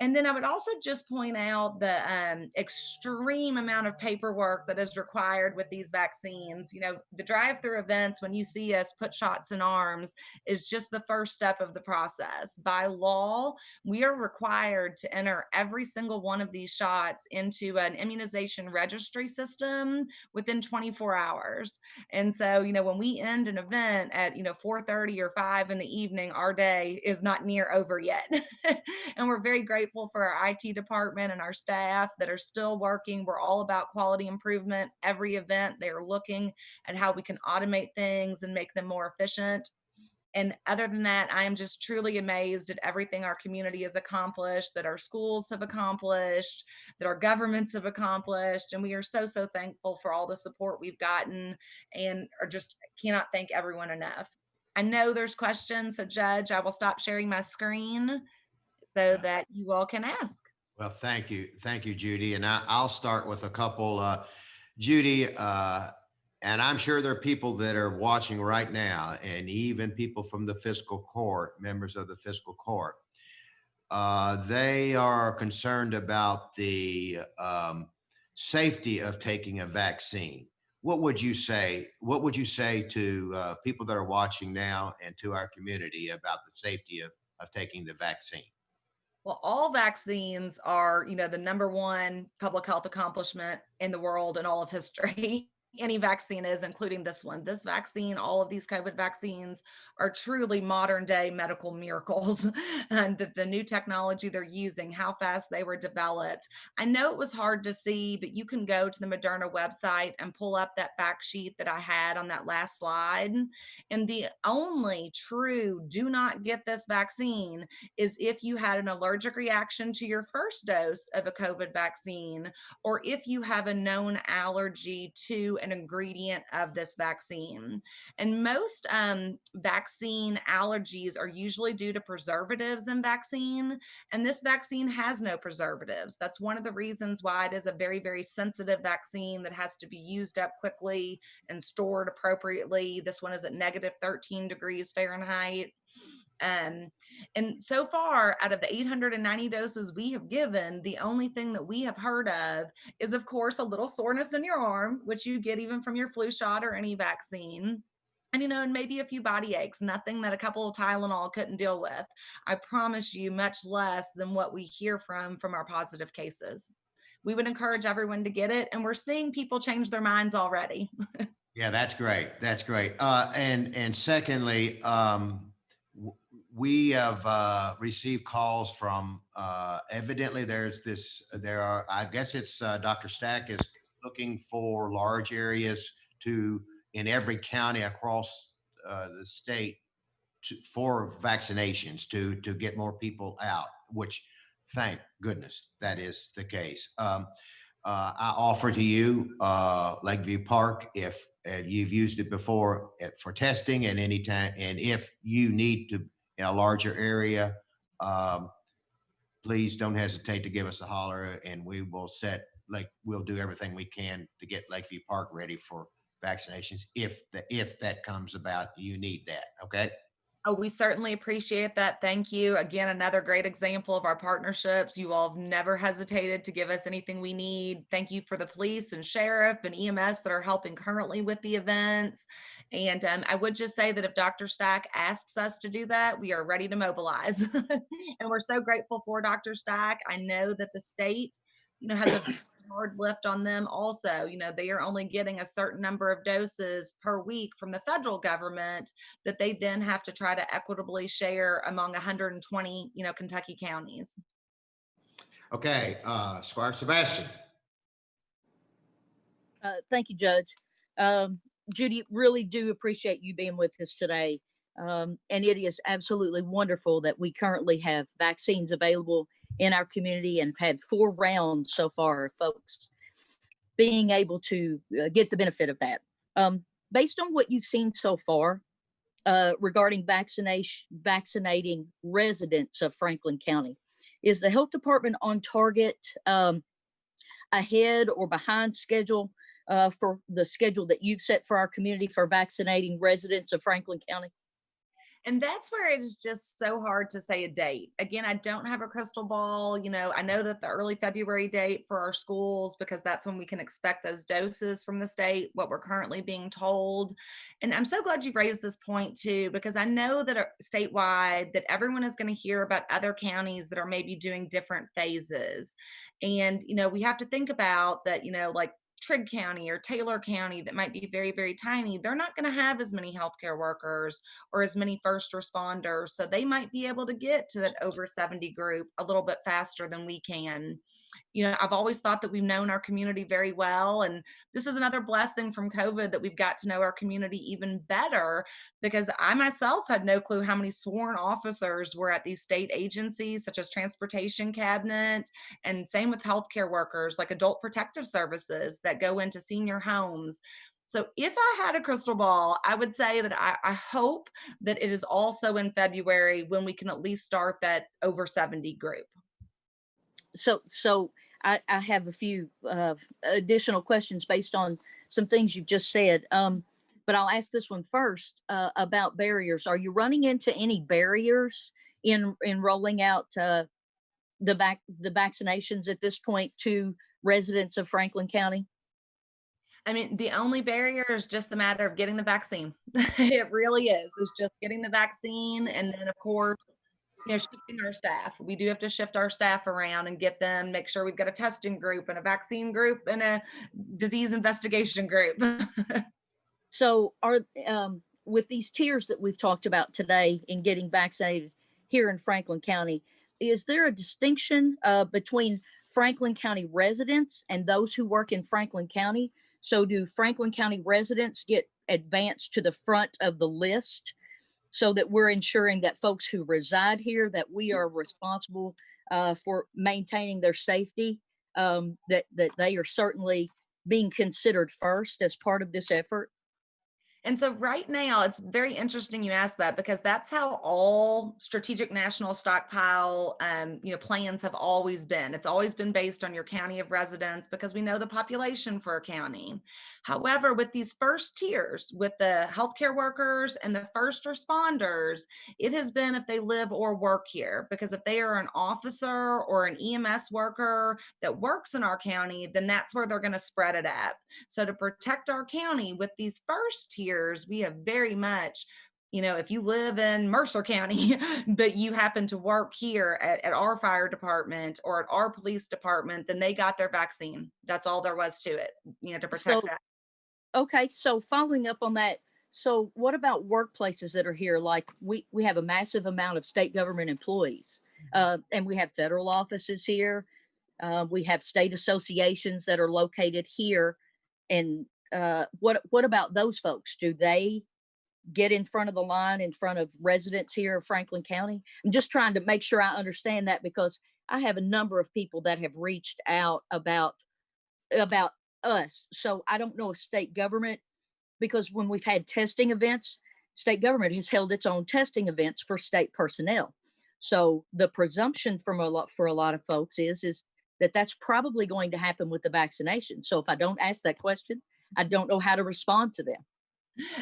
And then I would also just point out the extreme amount of paperwork that is required with these vaccines. The drive-through events, when you see us put shots in arms, is just the first step of the process. By law, we are required to enter every single one of these shots into an immunization registry system within 24 hours. And so, when we end an event at, 4:30 or 5 in the evening, our day is not near over yet. And we're very grateful for our IT department and our staff that are still working. We're all about quality improvement. Every event, they're looking at how we can automate things and make them more efficient. And other than that, I am just truly amazed at everything our community has accomplished, that our schools have accomplished, that our governments have accomplished. And we are so, so thankful for all the support we've gotten, and are just cannot thank everyone enough. I know there's questions, so Judge, I will stop sharing my screen so that you all can ask. Well, thank you. Thank you, Judy. And I'll start with a couple. Judy, and I'm sure there are people that are watching right now, and even people from the fiscal court, members of the fiscal court. They are concerned about the safety of taking a vaccine. What would you say? What would you say to people that are watching now and to our community about the safety of taking the vaccine? Well, all vaccines are, the number one public health accomplishment in the world in all of history. Any vaccine is, including this one. This vaccine, all of these COVID vaccines are truly modern day medical miracles. And the new technology they're using, how fast they were developed. I know it was hard to see, but you can go to the Moderna website and pull up that fact sheet that I had on that last slide. And the only true do not get this vaccine is if you had an allergic reaction to your first dose of a COVID vaccine, or if you have a known allergy to an ingredient of this vaccine. And most vaccine allergies are usually due to preservatives in vaccine, and this vaccine has no preservatives. That's one of the reasons why it is a very, very sensitive vaccine that has to be used up quickly and stored appropriately. This one is at -13 degrees Fahrenheit. And so far, out of the 890 doses we have given, the only thing that we have heard of is, of course, a little soreness in your arm, which you get even from your flu shot or any vaccine. And maybe a few body aches, nothing that a couple of Tylenol couldn't deal with. I promise you, much less than what we hear from our positive cases. We would encourage everyone to get it, and we're seeing people change their minds already. Yeah, that's great. That's great. And secondly, we have received calls from evidently there are, I guess it's Dr. Stack is looking for large areas in every county across the state for vaccinations to get more people out, which thank goodness that is the case. I offer to you Lakeview Park if you've used it before for testing and anytime, and if you need to in a larger area, please don't hesitate to give us a holler, and we will we'll do everything we can to get Lakeview Park ready for vaccinations if that comes about. You need that, okay? Oh, we certainly appreciate that. Thank you. Again, another great example of our partnerships. You all have never hesitated to give us anything we need. Thank you for the police and sheriff and EMS that are helping currently with the events. And I would just say that if Dr. Stack asks us to do that, we are ready to mobilize. And we're so grateful for Dr. Stack. I know that the state, has a hard lift on them also. They are only getting a certain number of doses per week from the federal government that they then have to try to equitably share among 120, Kentucky counties. Okay, Squire Sebastian. Thank you, Judge. Judy, really do appreciate you being with us today. And it is absolutely wonderful that we currently have vaccines available in our community and have had 4 rounds so far, folks being able to get the benefit of that. Based on what you've seen so far regarding vaccinating residents of Franklin County, is the health department on target, ahead or behind schedule for the schedule that you've set for our community for vaccinating residents of Franklin County? And that's where it is just so hard to say a date. Again, I don't have a crystal ball. I know that the early February date for our schools, because that's when we can expect those doses from the state, what we're currently being told. And I'm so glad you raised this point too, because I know that statewide that everyone is going to hear about other counties that are maybe doing different phases. And, we have to think about that, like Trigg County or Taylor County that might be very, very tiny, they're not going to have as many healthcare workers or as many first responders. So they might be able to get to that over 70 group a little bit faster than we can. I've always thought that we've known our community very well. And this is another blessing from COVID that we've got to know our community even better, because I myself had no clue how many sworn officers were at these state agencies, such as Transportation Cabinet, and same with healthcare workers like Adult Protective Services that go into senior homes. So if I had a crystal ball, I would say that I hope that it is also in February when we can at least start that over 70 group. So I have a few additional questions based on some things you've just said. But I'll ask this one first about barriers. Are you running into any barriers in rolling out the vaccinations at this point to residents of Franklin County? I mean, the only barrier is just the matter of getting the vaccine. It really is. It's just getting the vaccine. And then, of course, shifting our staff. We do have to shift our staff around and get them, make sure we've got a testing group and a vaccine group and a disease investigation group. So with these tiers that we've talked about today in getting vaccinated here in Franklin County, is there a distinction between Franklin County residents and those who work in Franklin County? So do Franklin County residents get advanced to the front of the list so that we're ensuring that folks who reside here, that we are responsible for maintaining their safety, that they are certainly being considered first as part of this effort? And so right now, it's very interesting you asked that, because that's how all strategic national stockpile plans have always been. It's always been based on your county of residence, because we know the population for a county. However, with these first tiers, with the healthcare workers and the first responders, it has been if they live or work here, because if they are an officer or an EMS worker that works in our county, then that's where they're going to spread it at. So to protect our county with these first tiers, we have very much, if you live in Mercer County, but you happen to work here at our fire department or at our police department, then they got their vaccine. That's all there was to it, to protect that. Okay, so following up on that, so what about workplaces that are here? Like we have a massive amount of state government employees, and we have federal offices here. We have state associations that are located here. And what about those folks? Do they get in front of the line in front of residents here of Franklin County? I'm just trying to make sure I understand that, because I have a number of people that have reached out about us. So I don't know if state government, because when we've had testing events, state government has held its own testing events for state personnel. So the presumption for a lot of folks is that that's probably going to happen with the vaccination. So if I don't ask that question, I don't know how to respond to them.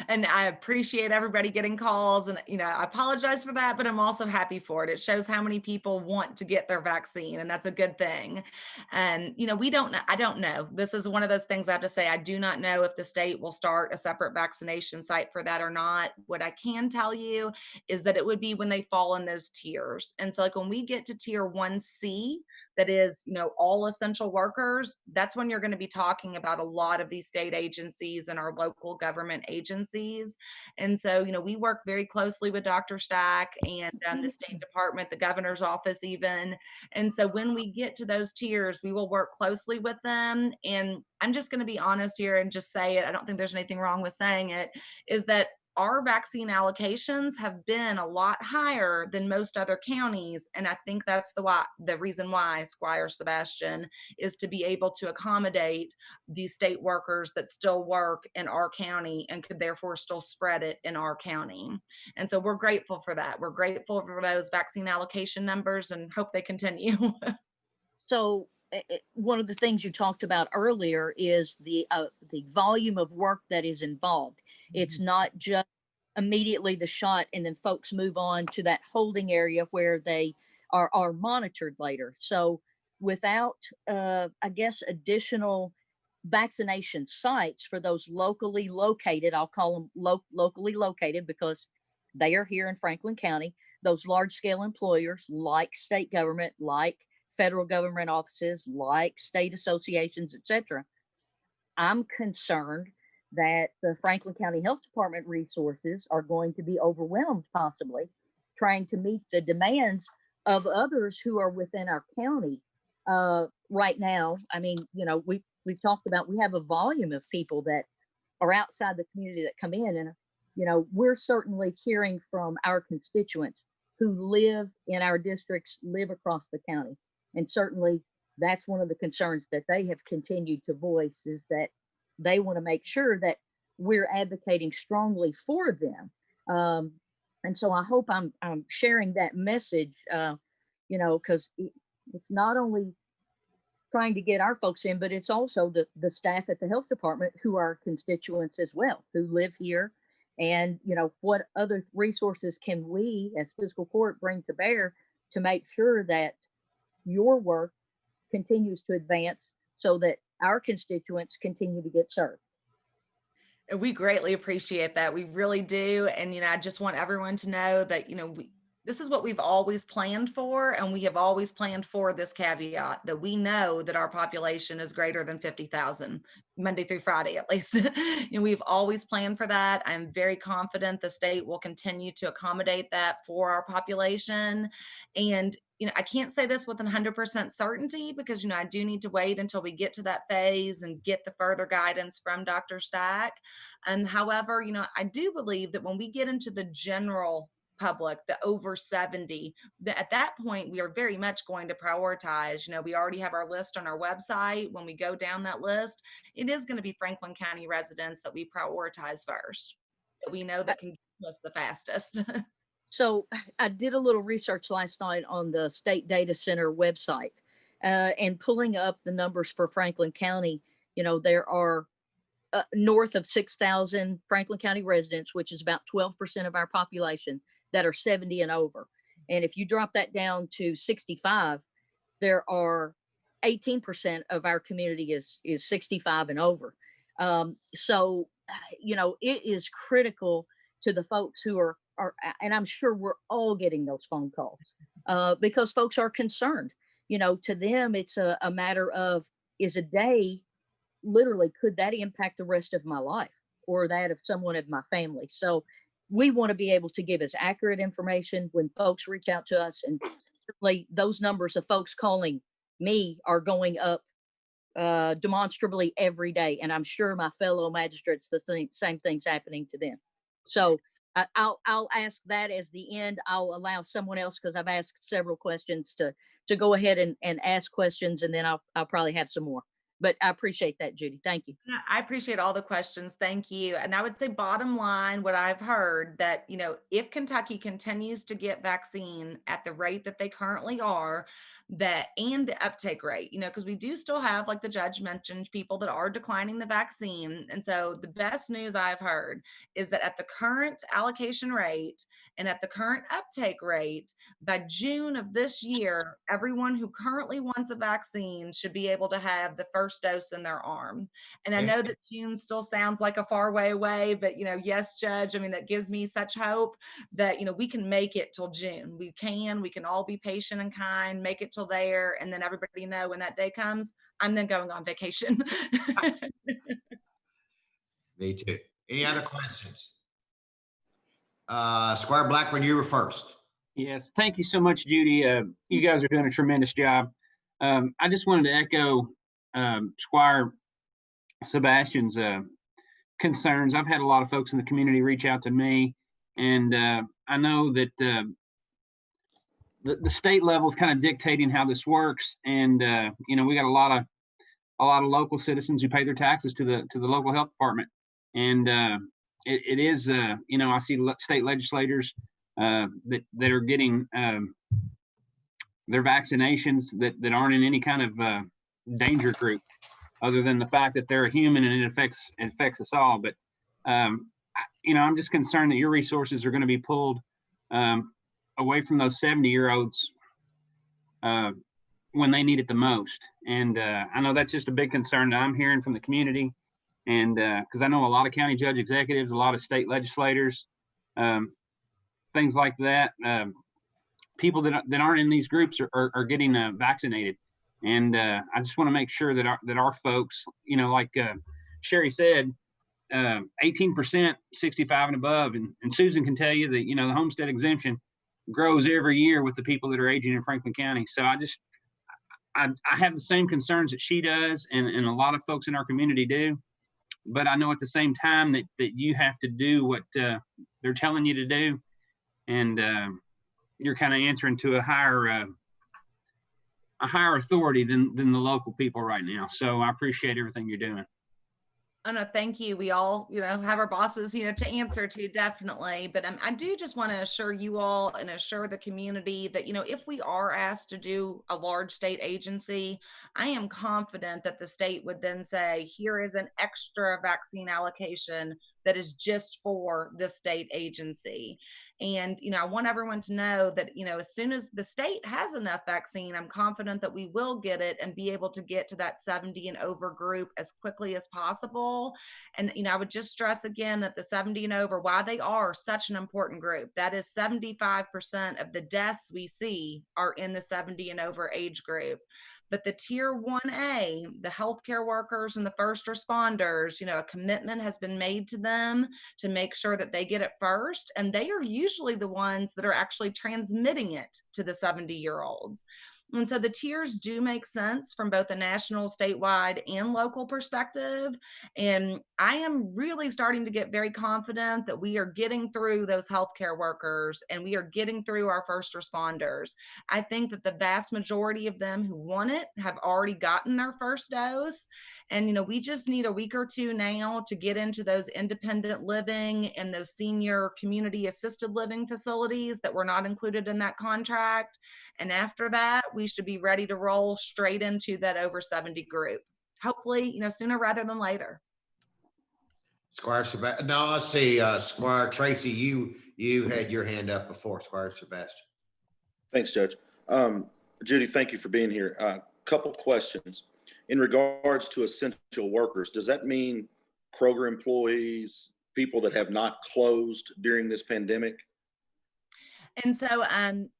And I appreciate everybody getting calls, and I apologize for that, but I'm also happy for it. It shows how many people want to get their vaccine, and that's a good thing. And we don't know. I don't know. This is one of those things I have to say. I do not know if the state will start a separate vaccination site for that or not. What I can tell you is that it would be when they fall in those tiers. And so, like, when we get to tier 1C, that is, all essential workers, that's when you're going to be talking about a lot of these state agencies and our local government agencies. And so, we work very closely with Dr. Stack and the State Department, the governor's office, even. And so, when we get to those tiers, we will work closely with them. And I'm just going to be honest here and just say it. I don't think there's anything wrong with saying it, is that our vaccine allocations have been a lot higher than most other counties. And I think that's the reason why, Squire Sebastian, is to be able to accommodate these state workers that still work in our county and could therefore still spread it in our county. And so we're grateful for that. We're grateful for those vaccine allocation numbers and hope they continue. So one of the things you talked about earlier is the volume of work that is involved. It's not just immediately the shot and then folks move on to that holding area where they are monitored later. So without, I guess, additional vaccination sites for those locally located, I'll call them locally located because they are here in Franklin County, those large scale employers like state government, like federal government offices, like state associations, etc. I'm concerned that the Franklin County Health Department resources are going to be overwhelmed, possibly trying to meet the demands of others who are within our county right now. I mean, we've talked about, we have a volume of people that are outside the community that come in, and we're certainly hearing from our constituents who live in our districts, live across the county, and certainly that's one of the concerns that they have continued to voice, is that they want to make sure that we're advocating strongly for them. And so I hope I'm sharing that message, because it's not only trying to get our folks in, but it's also the staff at the health department who are constituents as well, who live here. And, what other resources can we as fiscal court bring to bear to make sure that your work continues to advance so that our constituents continue to get served. And we greatly appreciate that. We really do. And, I just want everyone to know that, this is what we've always planned for. And we have always planned for this caveat that we know that our population is greater than 50,000, Monday through Friday, at least. We've always planned for that. I'm very confident the state will continue to accommodate that for our population. And I can't say this with 100% certainty because, I do need to wait until we get to that phase and get the further guidance from Dr. Stack. And however, I do believe that when we get into the general public, the over 70, at that point, we are very much going to prioritize. We already have our list on our website. When we go down that list, it is going to be Franklin County residents that we prioritize first, that we know that can get us the fastest. So I did a little research last night on the State Data Center website and pulling up the numbers for Franklin County. There are north of 6,000 Franklin County residents, which is about 12% of our population that are 70 and over. And if you drop that down to 65, there are 18% of our community is 65 and over. So, it is critical to the folks who are, and I'm sure we're all getting those phone calls because folks are concerned. To them, it's a matter of, is a day literally, could that impact the rest of my life or that of someone of my family? So we want to be able to give as accurate information when folks reach out to us. And certainly those numbers of folks calling me are going up demonstrably every day. And I'm sure my fellow magistrates, same thing's happening to them. So I'll ask that as the end. I'll allow someone else, because I've asked several questions, to go ahead and ask questions, and then I'll probably have some more. But I appreciate that, Judy. Thank you. I appreciate all the questions. Thank you. And I would say bottom line, what I've heard that, if Kentucky continues to get vaccine at the rate that they currently are, that, and the uptake rate, because we do still have, like the judge mentioned, people that are declining the vaccine. And so the best news I've heard is that at the current allocation rate and at the current uptake rate, by June of this year, everyone who currently wants a vaccine should be able to have the first dose in their arm. And I know that June still sounds like a far way away, but yes, Judge, I mean, that gives me such hope that, we can make it till June. We can all be patient and kind, make it till there. And then everybody know when that day comes, I'm then going on vacation. Me too. Any other questions? Squire Blackburn, you were first. Yes, thank you so much, Judy. You guys are doing a tremendous job. I just wanted to echo Squire Sebastian's concerns. I've had a lot of folks in the community reach out to me, and I know that the state level is kind of dictating how this works. And we got a lot of local citizens who pay their taxes to the local health department, and it is I see state legislators that are getting their vaccinations that aren't in any kind of danger group, other than the fact that they're a human and it affects us all. But I'm just concerned that your resources are going to be pulled away from those 70-year-olds when they need it the most. And I know that's just a big concern that I'm hearing from the community. And because I know a lot of county judge executives, a lot of state legislators, things like that, people that aren't in these groups are getting vaccinated. And I just want to make sure that our folks, like Sherry said, 18%, 65 and above. And Susan can tell you that, the homestead exemption grows every year with the people that are aging in Franklin County. So I have the same concerns that she does, and a lot of folks in our community do. But I know at the same time that you have to do what they're telling you to do. And you're kind of answering to a higher authority than the local people right now. So I appreciate everything you're doing. Oh, no, thank you. We all, have our bosses, to answer to, definitely. But I do just want to assure you all and assure the community that, if we are asked to do a large state agency, I am confident that the state would then say, here is an extra vaccine allocation that is just for the state agency. And, I want everyone to know that, as soon as the state has enough vaccine, I'm confident that we will get it and be able to get to that 70 and over group as quickly as possible. And, I would just stress again that the 70 and over, why they are such an important group, that is 75% of the deaths we see are in the 70 and over age group. But the tier 1A, the healthcare workers and the first responders, a commitment has been made to them to make sure that they get it first. And they are usually the ones that are actually transmitting it to the 70-year-olds. And so the tiers do make sense from both a national, statewide, and local perspective. And I am really starting to get very confident that we are getting through those healthcare workers and we are getting through our first responders. I think that the vast majority of them who want it have already gotten their first dose. And, we just need a week or two now to get into those independent living and those senior community assisted living facilities that were not included in that contract. And after that, we should be ready to roll straight into that over 70 group. Hopefully, sooner rather than later. Squire Sebastian. No, let's see. Squire Tracy, you had your hand up before, Squire Sebastian. Thanks, Judge. Judy, thank you for being here. Couple questions. In regards to essential workers, does that mean Kroger employees, people that have not closed during this pandemic? And so,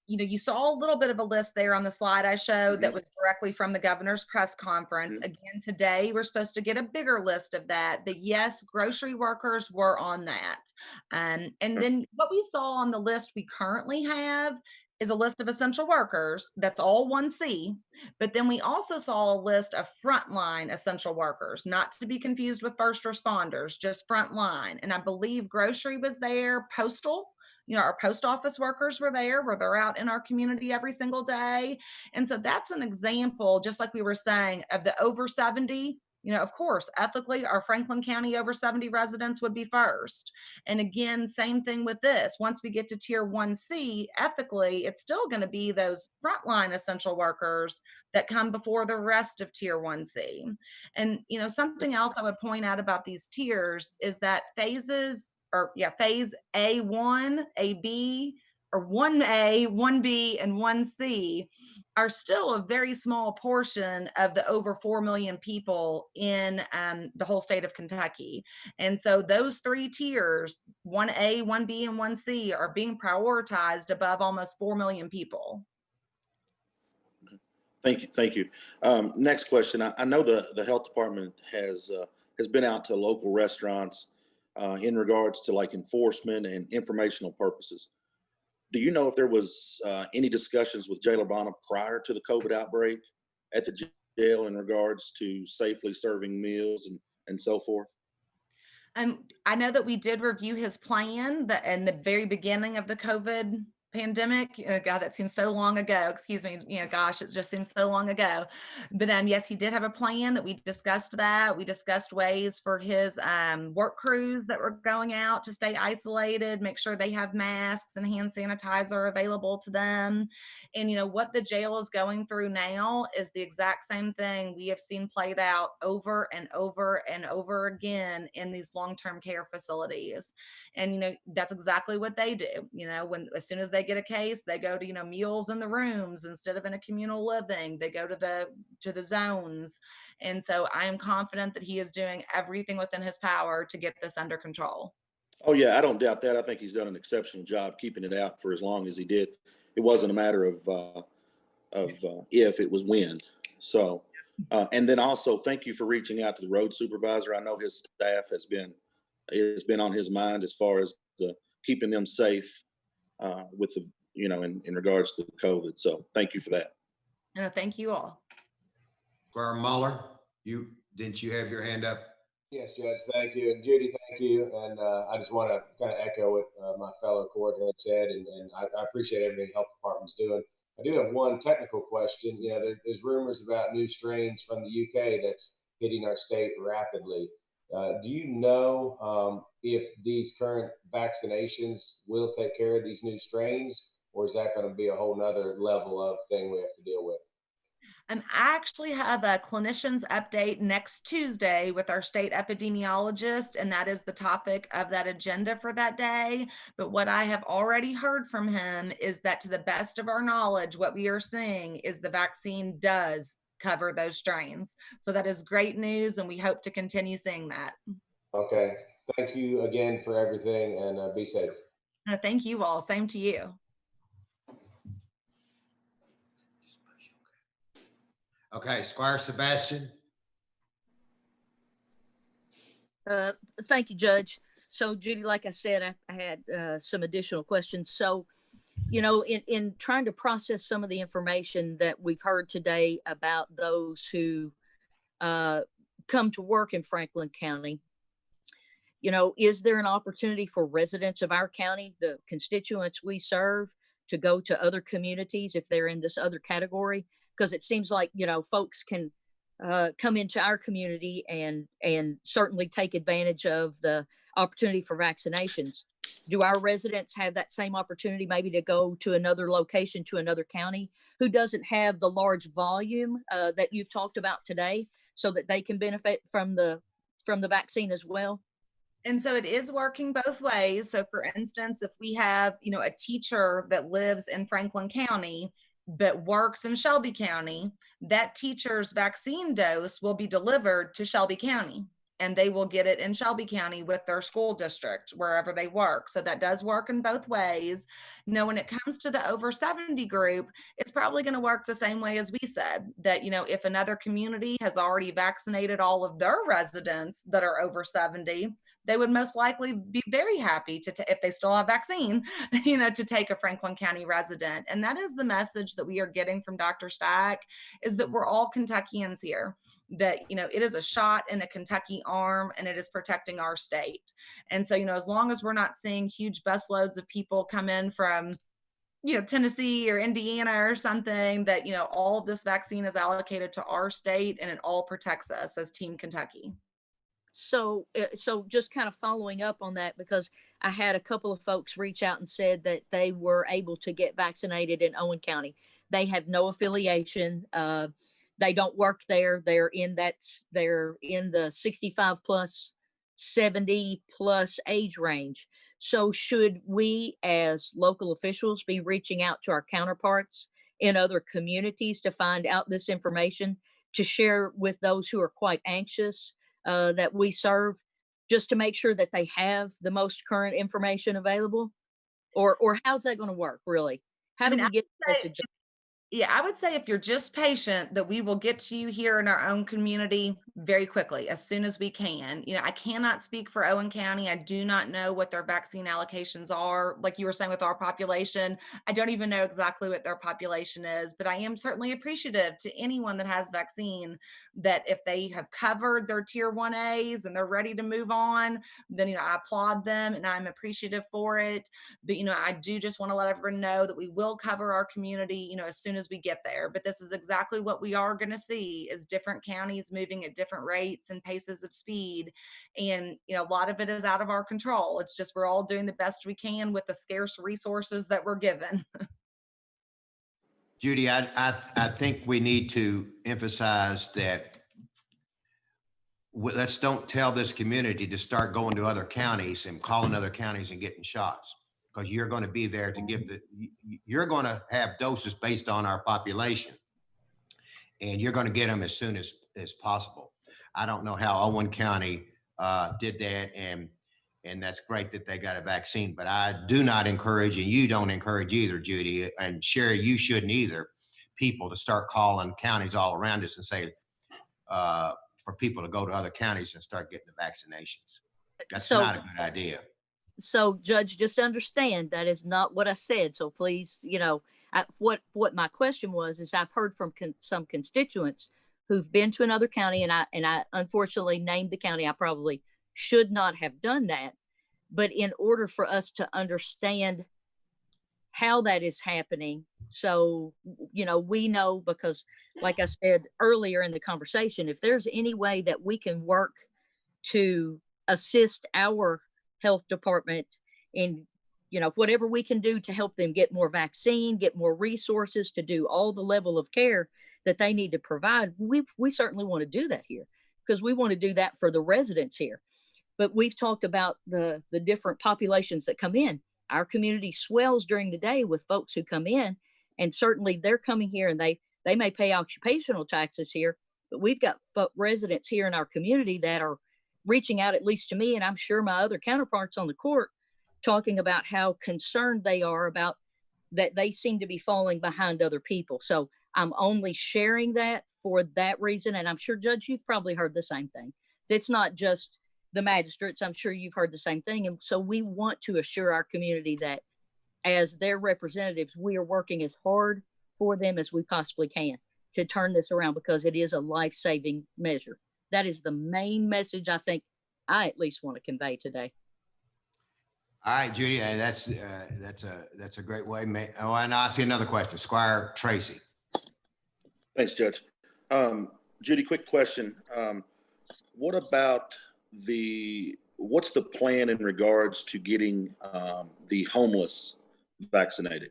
you saw a little bit of a list there on the slide I showed that was directly from the governor's press conference. Again, today we're supposed to get a bigger list of that, but yes, grocery workers were on that. And then what we saw on the list we currently have is a list of essential workers. That's all 1C. But then we also saw a list of frontline essential workers, not to be confused with first responders, just frontline. And I believe grocery was there, postal. Our post office workers were there, where they're out in our community every single day. And so that's an example, just like we were saying, of the over 70 Of course, ethically, our Franklin County over 70 residents would be first. And again, same thing with this. Once we get to tier 1C, ethically, it's still going to be those frontline essential workers that come before the rest of tier 1C. And, something else I would point out about these tiers is that phase A1, AB, or 1A, 1B, and 1C are still a very small portion of the over 4 million people in the whole state of Kentucky. And so those three tiers, 1A, 1B, and 1C, are being prioritized above almost 4 million people. Thank you. Thank you. Next question. I know the health department has been out to local restaurants in regards to like enforcement and informational purposes. Do you know if there was any discussions with Jailer Bonham prior to the COVID outbreak at the jail in regards to safely serving meals and so forth? I know that we did review his plan in the very beginning of the COVID pandemic. God, that seems so long ago. Excuse me. Gosh, it just seems so long ago. But yes, he did have a plan that we discussed that. We discussed ways for his work crews that were going out to stay isolated, make sure they have masks and hand sanitizer available to them. And what the jail is going through now is the exact same thing we have seen played out over and over and over again in these long-term care facilities. And that's exactly what they do. As soon as they get a case, they go to meals in the rooms instead of in a communal living. They go to the zones. And so I am confident that he is doing everything within his power to get this under control. Oh yeah, I don't doubt that. I think he's done an exceptional job keeping it out for as long as he did. It wasn't a matter of if, it was when. So, and then also thank you for reaching out to the road supervisor. I know his staff has been on his mind as far as keeping them safe with the, in regards to COVID. So thank you for that. No, thank you all. Squire Muller, didn't you have your hand up? Yes, Judge, thank you. And Judy, thank you. And I just want to kind of echo what my fellow coordinator said, and I appreciate everything the health department's doing. I do have one technical question. There's rumors about new strains from the UK that's hitting our state rapidly. Do you know if these current vaccinations will take care of these new strains, or is that going to be a whole nother level of thing we have to deal with? I actually have a clinician's update next Tuesday with our state epidemiologist, and that is the topic of that agenda for that day. But what I have already heard from him is that, to the best of our knowledge, what we are seeing is the vaccine does cover those strains. So that is great news, and we hope to continue seeing that. Okay. Thank you again for everything, and be safe. No, thank you all. Same to you. Okay, Squire Sebastian. Thank you, Judge. So, Judy, like I said, I had some additional questions. So, in trying to process some of the information that we've heard today about those who come to work in Franklin County, is there an opportunity for residents of our county, the constituents we serve, to go to other communities if they're in this other category? Because it seems like, folks can come into our community and certainly take advantage of the opportunity for vaccinations. Do our residents have that same opportunity maybe to go to another location, to another county, who doesn't have the large volume that you've talked about today, so that they can benefit from the vaccine as well? And so it is working both ways. So for instance, if we have, a teacher that lives in Franklin County but works in Shelby County, that teacher's vaccine dose will be delivered to Shelby County, and they will get it in Shelby County with their school district, wherever they work. So that does work in both ways. When it comes to the over 70 group, it's probably going to work the same way as we said, that, if another community has already vaccinated all of their residents that are over 70, they would most likely be very happy if they still have vaccine, to take a Franklin County resident. And that is the message that we are getting from Dr. Stack, is that we're all Kentuckians here, that, it is a shot in a Kentucky arm, and it is protecting our state. And so, as long as we're not seeing huge busloads of people come in from Tennessee or Indiana or something, that, all of this vaccine is allocated to our state and it all protects us as Team Kentucky. So just kind of following up on that, because I had a couple of folks reach out and said that they were able to get vaccinated in Owen County. They have no affiliation. They don't work there. They're in the 65 plus, 70 plus age range. So should we as local officials be reaching out to our counterparts in other communities to find out this information, to share with those who are quite anxious that we serve, just to make sure that they have the most current information available? Or how's that going to work, really? How do we get the message? Yeah, I would say if you're just patient, that we will get to you here in our own community very quickly, as soon as we can. I cannot speak for Owen County. I do not know what their vaccine allocations are. Like you were saying with our population, I don't even know exactly what their population is, but I am certainly appreciative to anyone that has vaccine, that if they have covered their tier 1As and they're ready to move on, then, I applaud them and I'm appreciative for it. But, I do just want to let everyone know that we will cover our community, as soon as we get there. But this is exactly what we are going to see, is different counties moving at different rates and paces of speed. And, a lot of it is out of our control. It's just, we're all doing the best we can with the scarce resources that we're given. Judy, I think we need to emphasize that let's don't tell this community to start going to other counties and calling other counties and getting shots, because you're going to be there to give you're going to have doses based on our population, and you're going to get them as soon as possible. I don't know how Owen County did that, and that's great that they got a vaccine, but I do not encourage, and you don't encourage either, Judy, and Sherry, you shouldn't either, people to start calling counties all around us and say, for people to go to other counties and start getting the vaccinations. That's not a good idea. So, Judge, just understand that is not what I said. So please, what my question was is, I've heard from some constituents who've been to another county, and I unfortunately named the county. I probably should not have done that, but in order for us to understand how that is happening, so we know, because like I said earlier in the conversation, if there's any way that we can work to assist our health department in whatever we can do to help them get more vaccine, get more resources to do all the level of care that they need to provide, we certainly want to do that here, because we want to do that for the residents here. But we've talked about the different populations that come in. Our community swells during the day with folks who come in, and certainly they're coming here, and they may pay occupational taxes here, but we've got residents here in our community that are reaching out, at least to me, and I'm sure my other counterparts on the court, talking about how concerned they are about that they seem to be falling behind other people. So I'm only sharing that for that reason. And I'm sure, Judge, you've probably heard the same thing. It's not just the magistrates. I'm sure you've heard the same thing. And so we want to assure our community that as their representatives, we are working as hard for them as we possibly can to turn this around, because it is a life-saving measure. That is the main message I think I at least want to convey today. All right, Judy, that's a great way. Oh, and I see another question, Squire Tracy. Thanks, Judge. Judy, quick question. What about what's the plan in regards to getting the homeless vaccinated?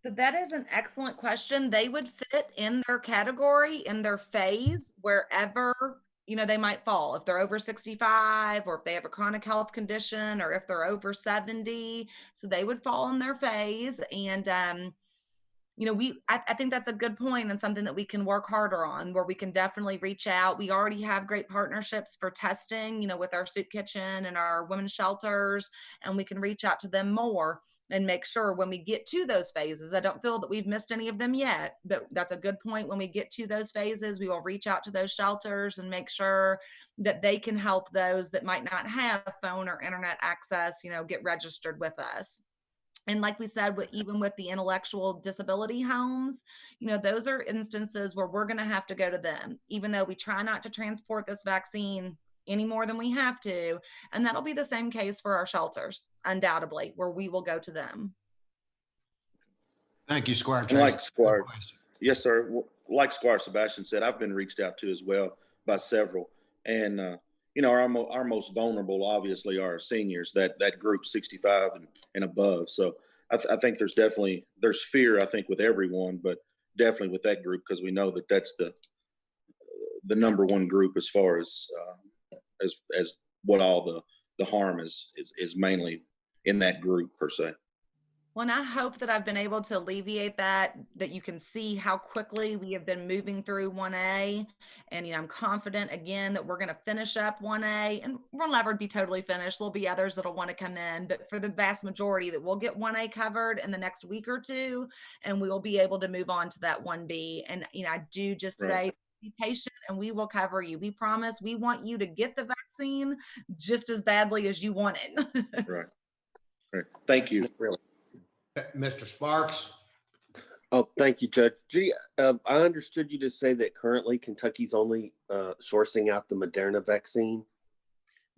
So that is an excellent question. They would fit in their category, in their phase, wherever they might fall. If they're over 65, or if they have a chronic health condition, or if they're over 70, so they would fall in their phase. And I think that's a good point, and something that we can work harder on, where we can definitely reach out. We already have great partnerships for testing, with our soup kitchen and our women's shelters, and we can reach out to them more and make sure when we get to those phases. I don't feel that we've missed any of them yet, but that's a good point. When we get to those phases, we will reach out to those shelters and make sure that they can help those that might not have phone or internet access, get registered with us. And like we said, even with the intellectual disability homes, those are instances where we're going to have to go to them, even though we try not to transport this vaccine any more than we have to. And that'll be the same case for our shelters, undoubtedly, where we will go to them. Thank you, Squire And Tracy. like Squire, Good question. yes, sir. Like Squire Sebastian said, I've been reached out to as well by several. And, our most vulnerable, obviously, are seniors, that group 65 and above. So I think there's fear, I think, with everyone, but definitely with that group, because we know that that's the number one group as far as what all the harm is mainly in that group per se. Well, and I hope that I've been able to alleviate that you can see how quickly we have been moving through 1A. And, I'm confident again that we're going to finish up 1A, and we'll never be totally finished. There'll be others that'll want to come in, but for the vast majority that we'll get 1A covered in the next week or two, and we will be able to move on to that 1B. And, I do just Right. say, be patient and we will cover you. We promise. We want you to get the vaccine just as badly as you want it. Right. Right. Thank you. Really. Mr. Sparks? Oh, thank you, Judge. Gee, I understood you to say that currently Kentucky's only sourcing out the Moderna vaccine.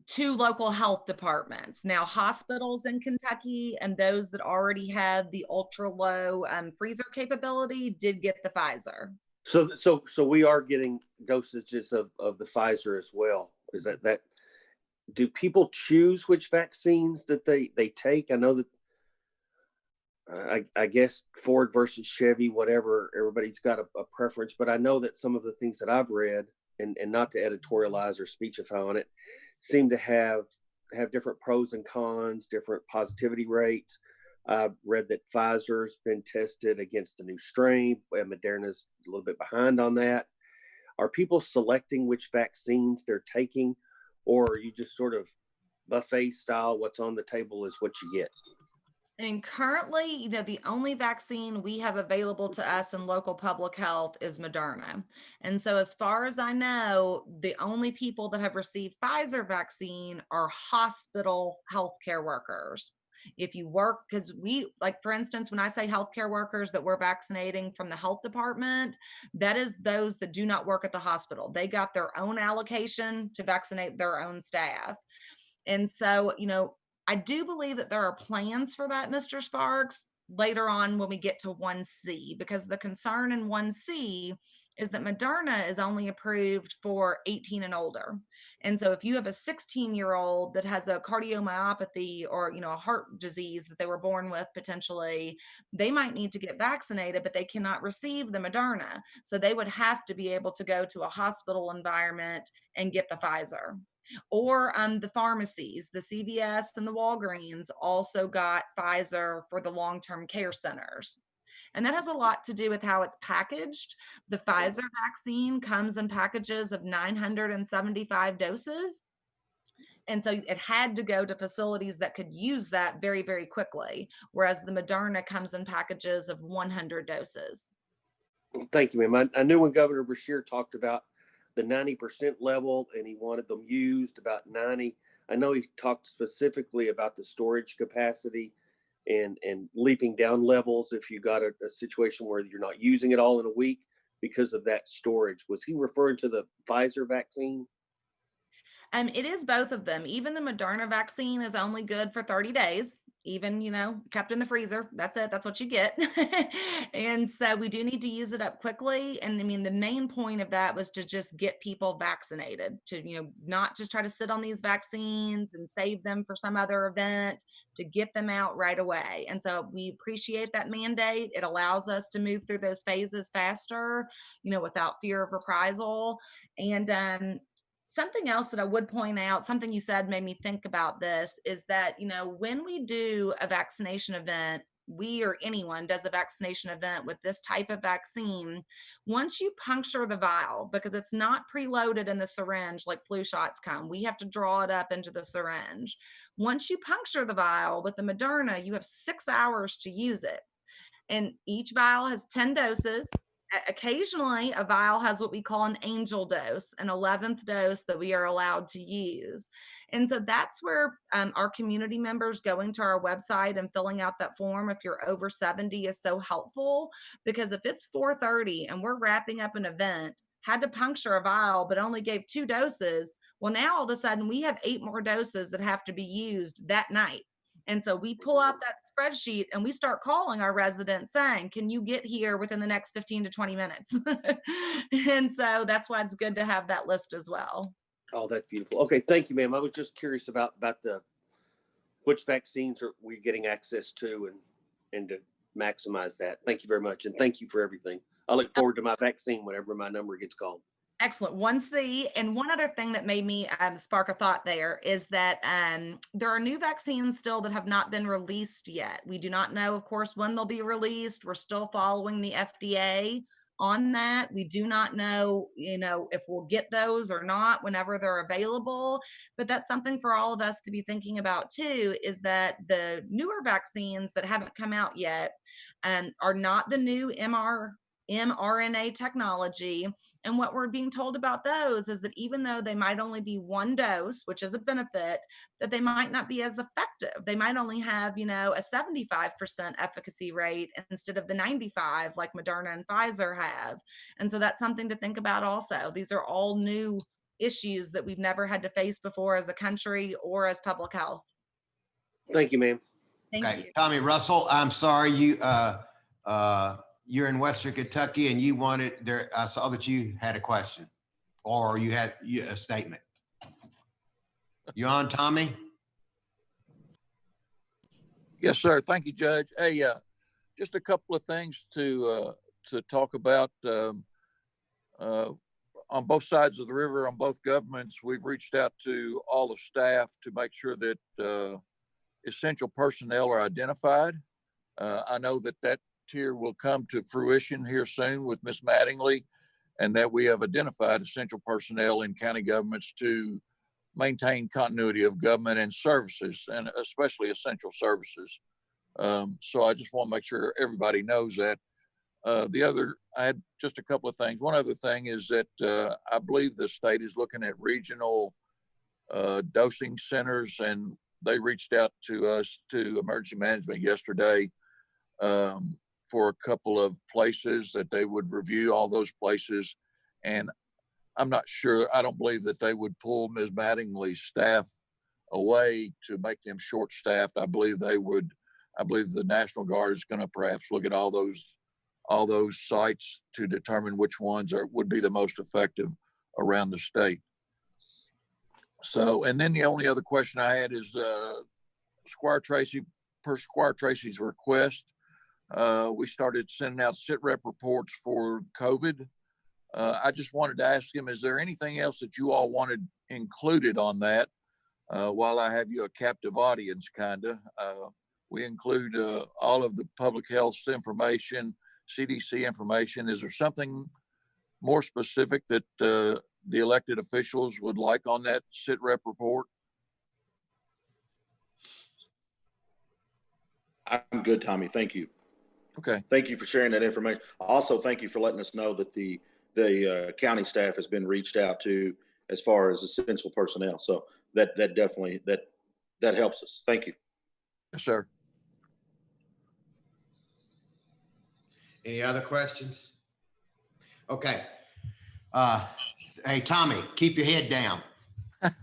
To local health departments. Now, hospitals in Kentucky and those that already had the ultra low freezer capability did get the Pfizer. So we are getting dosages of the Pfizer as well. Is that do people choose which vaccines that they take? I know that I guess Ford versus Chevy, whatever, everybody's got a preference, but I know that some of the things that I've read, and not to editorialize or speechify on it, seem to have different pros and cons, different positivity rates. I've read that Pfizer's been tested against a new strain, and Moderna's a little bit behind on that. Are people selecting which vaccines they're taking, or are you just sort of buffet style, what's on the table is what you get? And currently, the only vaccine we have available to us in local public health is Moderna. And so, as far as I know, the only people that have received Pfizer vaccine are hospital healthcare workers. If you work, because like, for instance, when I say healthcare workers that we're vaccinating from the health department, that is those that do not work at the hospital. They got their own allocation to vaccinate their own staff. And so, I do believe that there are plans for that, Mr. Sparks, later on when we get to 1C, because the concern in 1C is that Moderna is only approved for 18 and older. And so if you have a 16-year-old that has a cardiomyopathy or, a heart disease that they were born with potentially, they might need to get vaccinated, but they cannot receive the Moderna. So they would have to be able to go to a hospital environment and get the Pfizer. Or the pharmacies, the CVS and the Walgreens also got Pfizer for the long-term care centers. And that has a lot to do with how it's packaged. The Pfizer vaccine comes in packages of 975 doses. And so it had to go to facilities that could use that very, very quickly, whereas the Moderna comes in packages of 100 doses. Thank you, ma'am. I knew when Governor Beshear talked about the 90% level and he wanted them used about 90. I know he talked specifically about the storage capacity and leaping down levels if you got a situation where you're not using it all in a week because of that storage. Was he referring to the Pfizer vaccine? It is both of them. Even the Moderna vaccine is only good for 30 days, even, kept in the freezer. That's it. That's what you get. And so we do need to use it up quickly. And I mean, the main point of that was to just get people vaccinated, to, not just try to sit on these vaccines and save them for some other event, to get them out right away. And so we appreciate that mandate. It allows us to move through those phases faster, without fear of reprisal. And, something else that I would point out, something you said made me think about this, is that, when we do a vaccination event, we or anyone does a vaccination event with this type of vaccine, once you puncture the vial, because it's not preloaded in the syringe like flu shots come, we have to draw it up into the syringe. Once you puncture the vial with the Moderna, you have 6 hours to use it. And each vial has 10 doses. Occasionally, a vial has what we call an angel dose, an 11th dose that we are allowed to use. And so that's where our community members going to our website and filling out that form if you're over 70 is so helpful, because if it's 4:30 and we're wrapping up an event, had to puncture a vial, but only gave 2 doses, well, now all of a sudden we have 8 more doses that have to be used that night. And so we pull out that spreadsheet and we start calling our residents saying, can you get here within the next 15 to 20 minutes? And so that's why it's good to have that list as well. Oh, that's beautiful. Okay, thank you, ma'am. I was just curious about which vaccines are we getting access to and to maximize that. Thank you very much. And thank you for everything. I look forward to my vaccine whenever my number gets called. Excellent. 1C. And one other thing that made me spark a thought there is that there are new vaccines still that have not been released yet. We do not know, of course, when they'll be released. We're still following the FDA on that. We do not know, if we'll get those or not whenever they're available. But that's something for all of us to be thinking about too, is that the newer vaccines that haven't come out yet are not the new mRNA technology. And what we're being told about those is that even though they might only be one dose, which is a benefit, that they might not be as effective. They might only have, a 75% efficacy rate instead of the 95 like Moderna and Pfizer have. And so that's something to think about also. These are all new issues that we've never had to face before as a country or as public health. Thank you, ma'am. Thank Okay, you. Tommy Russell, I'm sorry, you're in Western Kentucky and you wanted there. I saw that you had a question or you had a statement. You on, Tommy? Yes, sir. Thank you, Judge. Hey, just a couple of things to talk about on both sides of the river, on both governments. We've reached out to all the staff to make sure that essential personnel are identified. I know that tier will come to fruition here soon with Ms. Mattingly, and that we have identified essential personnel in county governments to maintain continuity of government and services, and especially essential services. So I just want to make sure everybody knows that. I had just a couple of things. One other thing is that I believe the state is looking at regional dosing centers, and they reached out to us, to emergency management yesterday, for a couple of places that they would review all those places. And I'm not sure, I don't believe that they would pull Ms. Mattingly's staff away to make them short staffed. I believe the National Guard is going to perhaps look at all those sites to determine which ones would be the most effective around the state. So, and then the only other question I had is Squire Tracy's request, we started sending out sit rep reports for COVID. I just wanted to ask him, is there anything else that you all wanted included on that? While I have you a captive audience, we include all of the public health information, CDC information. Is there something more specific that the elected officials would like on that sit rep report? I'm good, Tommy. Thank you. Okay. Thank you for sharing that information. Also, thank you for letting us know that the county staff has been reached out to as far as essential personnel. So that definitely that helps us. Thank you. Yes, sir. Any other questions? Okay. Hey, Tommy, keep your head down. All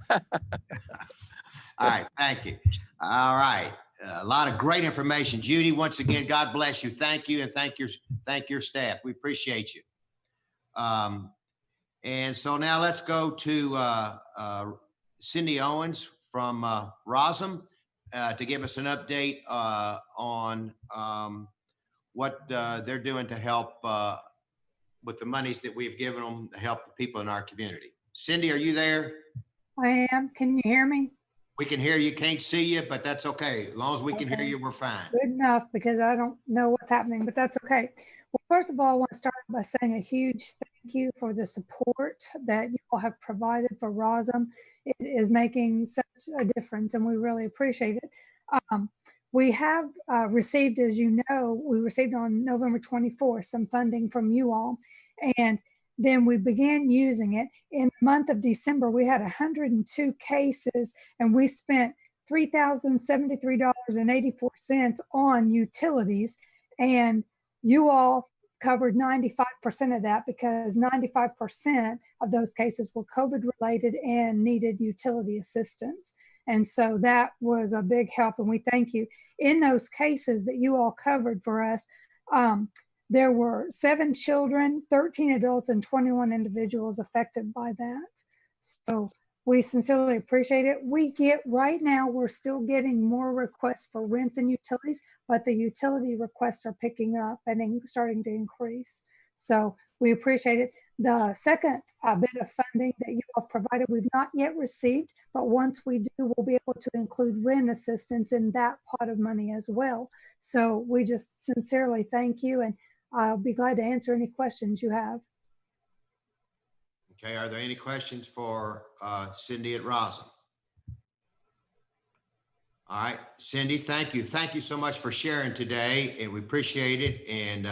right. Thank you. All right. A lot of great information. Judy, once again, God bless you. Thank you. And thank your staff. We appreciate you. And so now let's go to Cindy Owens from ROSM to give us an update on what they're doing to help with the monies that we've given them to help the people in our community. Cindy, are you there? I am. Can you hear me? We can hear you, can't see you, but that's okay. As long as we can hear Okay. you, we're fine. Good enough, because I don't know what's happening, but that's okay. Well, first of all, I want to start by saying a huge thank you for the support that you all have provided for ROSM. It is making such a difference, and we really appreciate it. We have received, as you know, we received on November 24th some funding from you all, and then we began using it. In the month of December, we had 102 cases, and we spent $3,073.84 on utilities, and you all covered 95% of that, because 95% of those cases were COVID related and needed utility assistance. And so that was a big help, and we thank you. In those cases that you all covered for us, there were 7 children, 13 adults, and 21 individuals affected by that. So we sincerely appreciate it. Right now, we're still getting more requests for rent and utilities, but the utility requests are picking up and starting to increase. So we appreciate it. The second bit of funding that you have provided, we've not yet received, but once we do, we'll be able to include rent assistance in that pot of money as well. So we just sincerely thank you, and I'll be glad to answer any questions you have. Okay, are there any questions for Cindy at Roslyn? All right, Cindy, thank you. Thank you so much for sharing today, and we appreciate it. And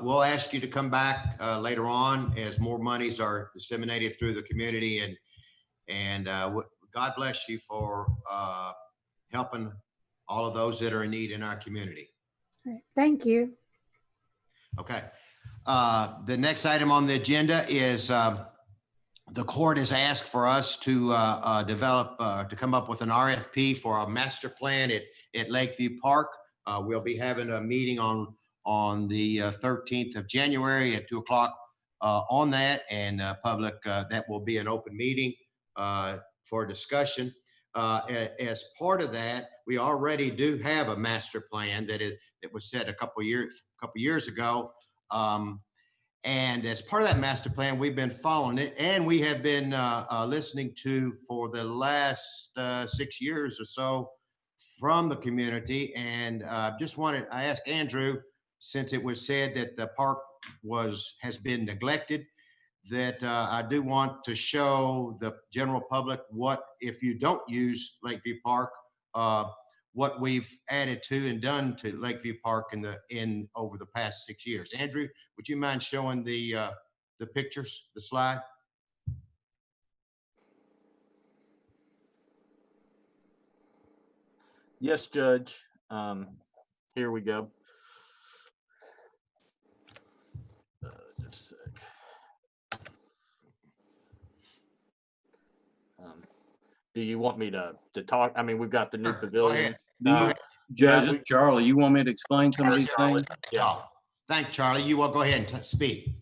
we'll ask you to come back later on as more monies are disseminated through the community. And God bless you for helping all of those that are in need in our community. All right, thank you. Okay. The next item on the agenda is the court has asked for us to to come up with an RFP for a master plan at Lakeview Park. We'll be having a meeting on the 13th of January at 2 o'clock on that, and public, that will be an open meeting for discussion. As part of that, we already do have a master plan that was set a couple years ago. And as part of that master plan, we've been following it, and we have been listening to for the last 6 years or so from the community. And I asked Andrew, since it was said that the park has been neglected, that I do want to show the general public what, if you don't use Lakeview Park, what we've added to and done to Lakeview Park over the past 6 years. Andrew, would you mind showing the pictures, the slide? Yes, Judge. Here we go. Just a sec. Do you want me to talk? I mean, we've got the new pavilion. Judge, this is Charlie, you want me to explain some of these things? Yeah. Thank Charlie. You will go ahead and speak.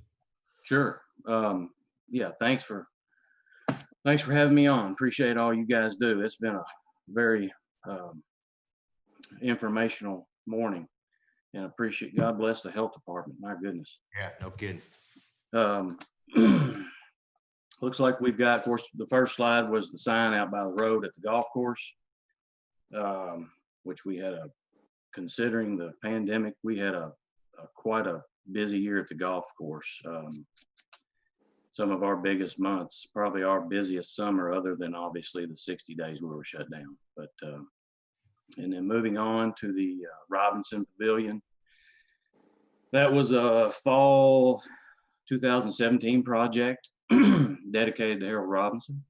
Sure. Yeah, thanks for having me on. Appreciate all you guys do. It's been a very informational morning, and appreciate, God bless the health department. My goodness. Yeah, no kidding. Looks like we've got, of course, the first slide was the sign out by the road at the golf course, which we had considering the pandemic, we had quite a busy year at the golf course. Some of our biggest months, probably our busiest summer, other than obviously the 60 days we were shut down. But and then moving on to the Robinson Pavilion, that was a fall 2017 project dedicated to Harold Robinson.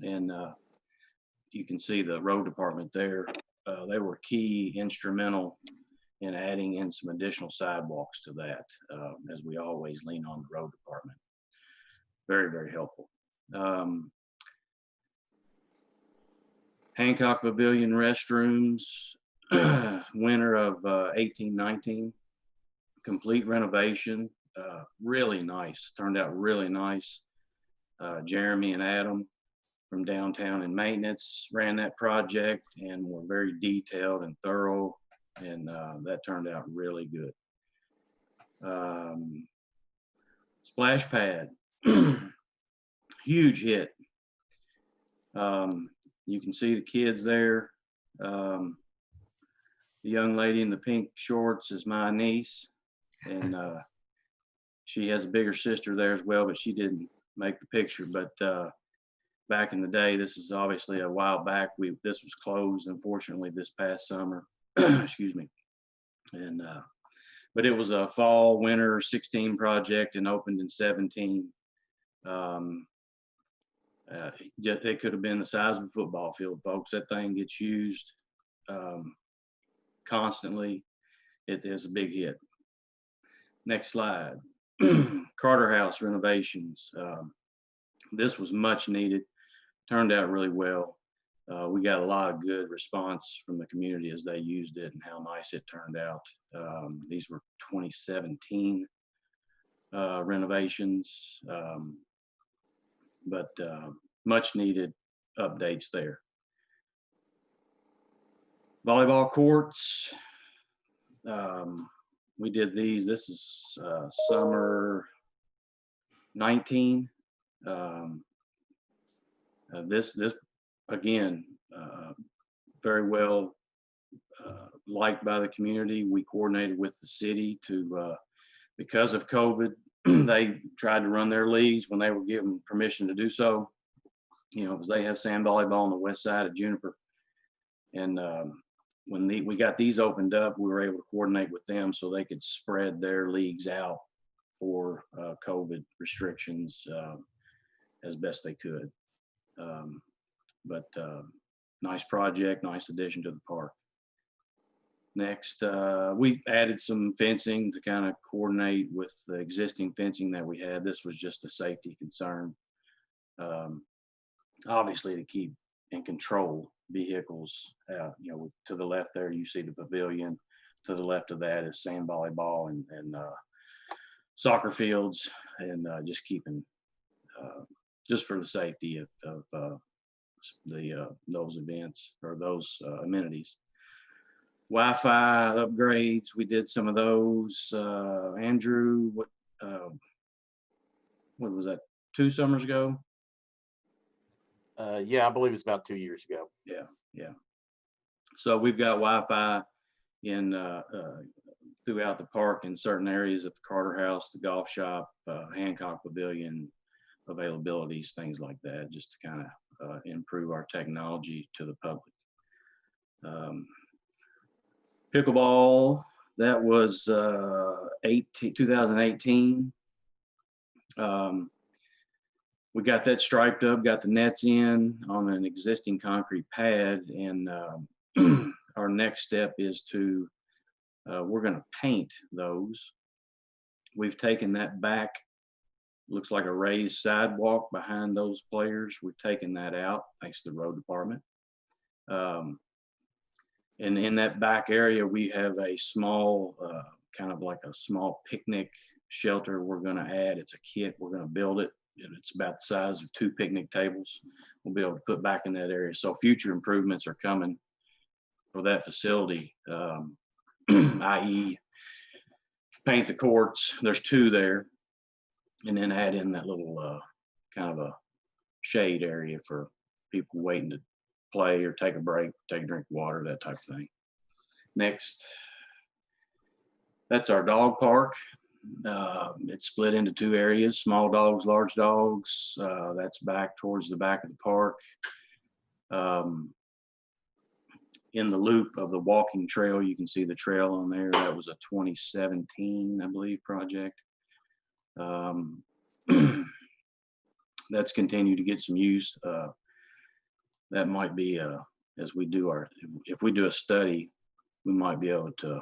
And you can see the road department there. They were instrumental in adding in some additional sidewalks to that, as we always lean on the road department. Very, very helpful. Hancock Pavilion restrooms, winter of 18-19, complete renovation, really nice, turned out really nice. Jeremy and Adam from downtown and maintenance ran that project and were very detailed and thorough, and that turned out really good. Splash pad, huge hit. You can see the kids there. The young lady in the pink shorts is my niece, and she has a bigger sister there as well, but she didn't make the picture. But back in the day, this is obviously a while back. This was closed, unfortunately, this past summer. Excuse me. And but it was a fall winter 16 project and opened in 17. It could have been the size of a football field, folks. That thing gets used constantly. It is a big hit. Next slide. Carter House renovations. This was much needed. Turned out really well. we got a lot of good response from the community as they used it and how nice it turned out. These were 2017 renovations, but much needed updates there. Volleyball courts, we did these. This is summer 19. This again, very well liked by the community. We coordinated with the city to, because of COVID, they tried to run their leagues when they were given permission to do so. You know, because they have sand volleyball on the west side of Juniper. And when we got these opened up, we were able to coordinate with them so they could spread their leagues out for COVID restrictions as best they could. But nice project, nice addition to the park. Next, we added some fencing to kind of coordinate with the existing fencing that we had. This was just a safety concern. Obviously to keep and control vehicles. You know, to the left there, you see the pavilion. To the left of that is sand volleyball and soccer fields, and just keeping, just for the safety of those events or those amenities. Wi-Fi upgrades, we did some of those. Andrew, what was that, 2 summers ago? Yeah, I believe it's about 2 years ago. Yeah. So we've got Wi-Fi in throughout the park in certain areas at the Carter House, the golf shop, Hancock Pavilion, availabilities, things like that, just to kind of improve our technology to the public. Pickleball, that was 2018. We got that striped up, got the nets in on an existing concrete pad, and our next step is to, we're going to paint those. We've taken that back, looks like a raised sidewalk behind those players. We've taken that out, thanks to the road department. And in that back area, we have a small, kind of like a small picnic shelter we're going to add. It's a kit, we're going to build it. And it's about the size of 2 picnic tables. We'll be able to put back in that area. So future improvements are coming for that facility, i.e. paint the courts. There's 2 there, and then add in that little kind of a shade area for people waiting to play or take a break, take a drink of water, that type of thing. Next, that's our dog park. It's split into 2 areas, small dogs, large dogs. That's back towards the back of the park. In the loop of the walking trail, you can see the trail on there. That was a 2017, I believe, project. That's continued to get some use. That might be, as we do if we do a study, we might be able to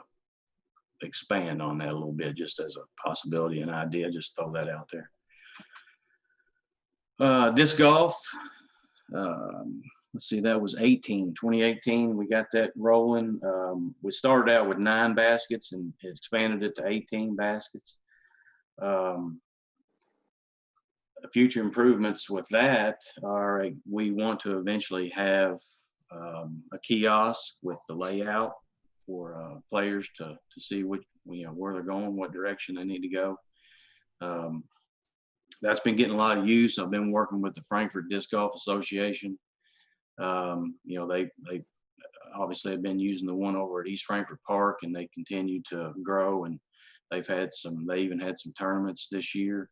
expand on that a little bit, just as a possibility, an idea, just throw that out there. Disc golf, let's see, that was 2018. We got that rolling. We started out with 9 baskets and expanded it to 18 baskets. Future improvements with that are we want to eventually have a kiosk with the layout for players to see which, where they're going, what direction they need to go. That's been getting a lot of use. I've been working with the Frankfurt Disc Golf Association. They obviously have been using the one over at East Frankfurt Park, and they continue to grow, and they even had some tournaments this year.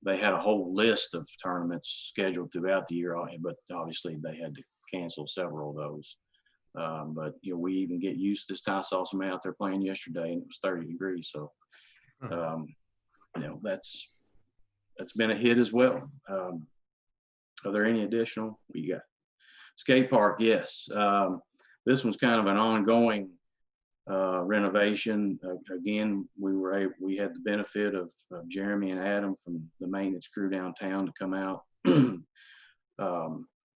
They had a whole list of tournaments scheduled throughout the year, but obviously they had to cancel several of those. But we even get used to this time. I saw somebody out there playing yesterday, and it was 30 degrees. So, that's been a hit as well. Are there any additional? What you got? Skate park, yes. This one's kind of an ongoing renovation. Again, we had the benefit of Jeremy and Adam from the maintenance crew downtown to come out.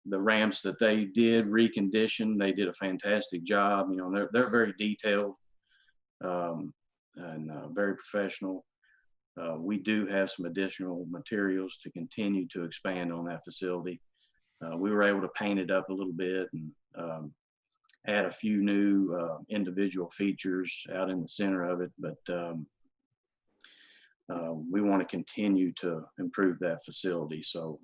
the ramps that they did recondition, they did a fantastic job. You know, they're very detailed and very professional. We do have some additional materials to continue to expand on that facility. We were able to paint it up a little bit and add a few new individual features out in the center of it, but we want to continue to improve that facility. So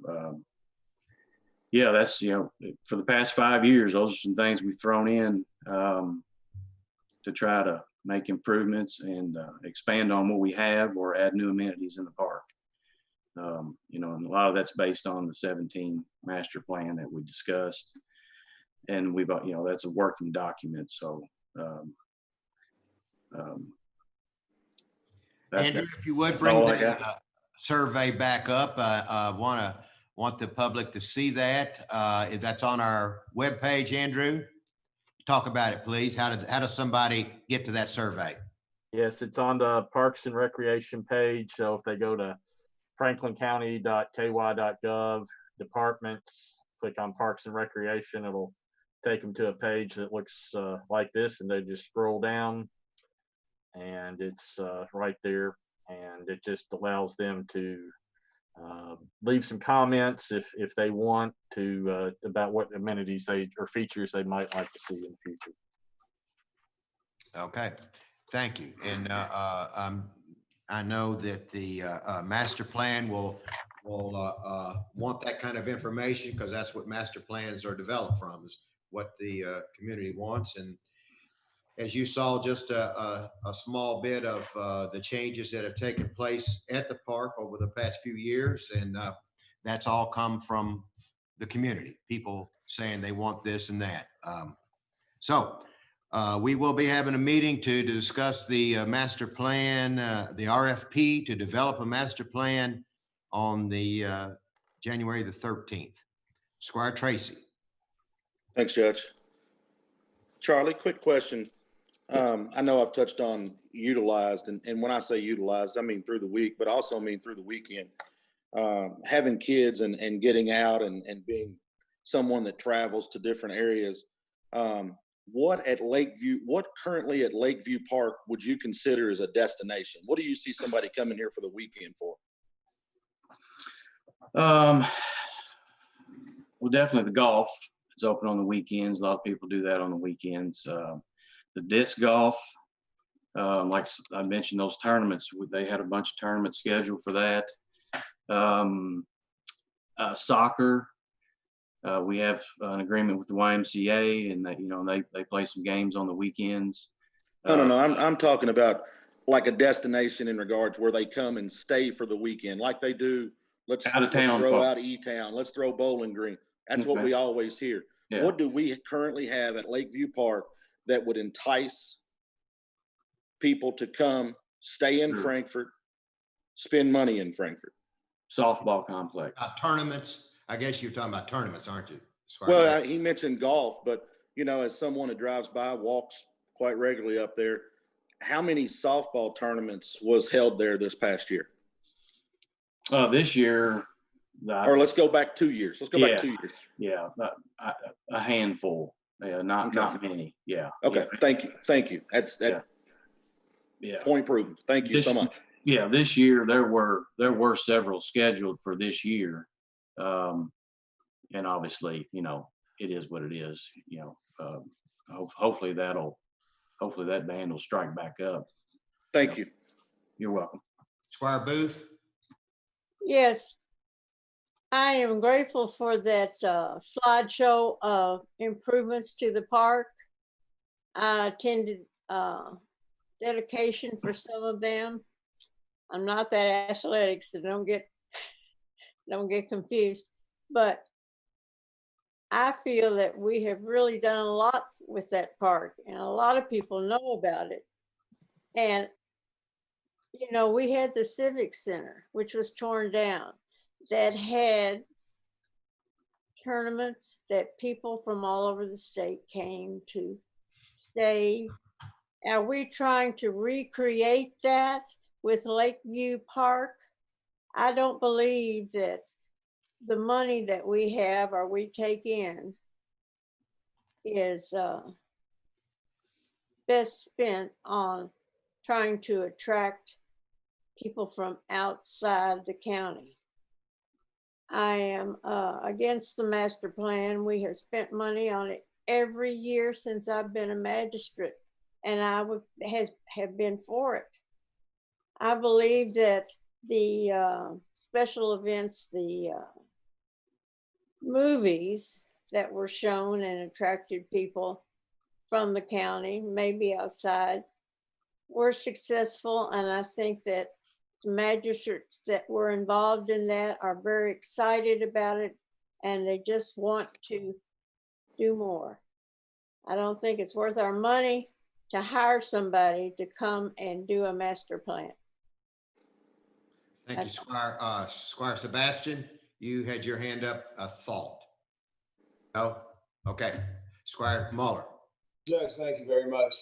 yeah, that's, you know, for the past 5 years, those are some things we've thrown in to try to make improvements and expand on what we have or add new amenities in the park. You know, and a lot of that's based on the 17 master plan that we discussed. And we've, you know, that's a working document. So, Andrew, if you would bring the survey back up, want the public to see that. If that's on our webpage, Andrew, talk about it, please. How does somebody get to that survey? Yes, it's on the Parks and Recreation page. So if they go to franklincounty.ky.gov, departments, click on Parks and Recreation, it'll take them to a page that looks like this, and they just scroll down and it's right there, and it just allows them to leave some comments if they want to about what amenities or features they might like to see in the future. Okay, thank you. And I know that the master plan will want that kind of information, because that's what master plans are developed from, is what the community wants. And as you saw, just a small bit of the changes that have taken place at the park over the past few years. And that's all come from the community, people saying they want this and that. So we will be having a meeting to discuss the master plan, the RFP to develop a master plan on the January the 13th. Squire Tracy. Thanks, Judge. Charlie, quick question. I know I've touched on utilized, and when I say utilized, I mean through the week, but also mean through the weekend. Having kids and getting out and being someone that travels to different areas. What currently at Lakeview Park would you consider as a destination? What do you see somebody coming here for the weekend for? Well, definitely the golf. It's open on the weekends. A lot of people do that on the weekends. The disc golf, like I mentioned, those tournaments, they had a bunch of tournaments scheduled for that. Soccer, we have an agreement with the YMCA, and that, you know, they play some games on the weekends. No. I'm talking about like a destination in regards where they come and stay for the weekend, like they do. Let's throw out E-Town. Let's throw Bowling Green. That's what we always hear. Yeah. What do we currently have at Lakeview Park that would entice people to come, stay in Frankfort, spend money in Frankfort? Softball complex. Tournaments. I guess you're talking about tournaments, aren't you? Well, he mentioned golf, but you know, as someone that drives by, walks quite regularly up there, how many softball tournaments was held there this past year? This year, or let's go back 2 years. Let's go back 2 years. Yeah, a handful. Yeah, not many. Yeah. Okay. Yeah. Thank you. That's point proven. Thank you so much. Yeah, this year there were several scheduled for this year, and obviously, you know, it is what it is. You know, hopefully that band will strike back up. Thank you. You're welcome. Squire Booth. Yes, I am grateful for that slideshow of improvements to the park. I attended dedication for some of them. I'm not that athletic, so don't get confused. But I feel that we have really done a lot with that park, and a lot of people know about it. And you know, we had the Civic Center, which was torn down, that had tournaments that people from all over the state came to stay. Are we trying to recreate that with Lakeview Park? I don't believe that the money that we have or we take in is best spent on trying to attract people from outside the county. I am against the master plan. We have spent money on it every year since I've been a magistrate, and I have been for it. I believe that the special events, the movies that were shown and attracted people from the county, maybe outside, were successful. And I think that the magistrates that were involved in that are very excited about it, and they just want to do more. I don't think it's worth our money to hire somebody to come and do a master plan. Thank you, Squire. Squire Sebastian, you had your hand up, a thought. No? Okay. Squire Muller. Judge, thank you very much.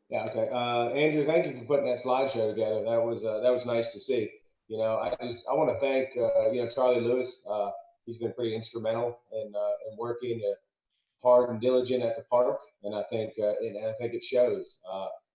Yeah, okay. Andrew, thank you for putting that slideshow together. That was nice to see. You know, I want to thank Charlie Lewis. He's been pretty instrumental in working hard and diligent at the park, and I think it shows.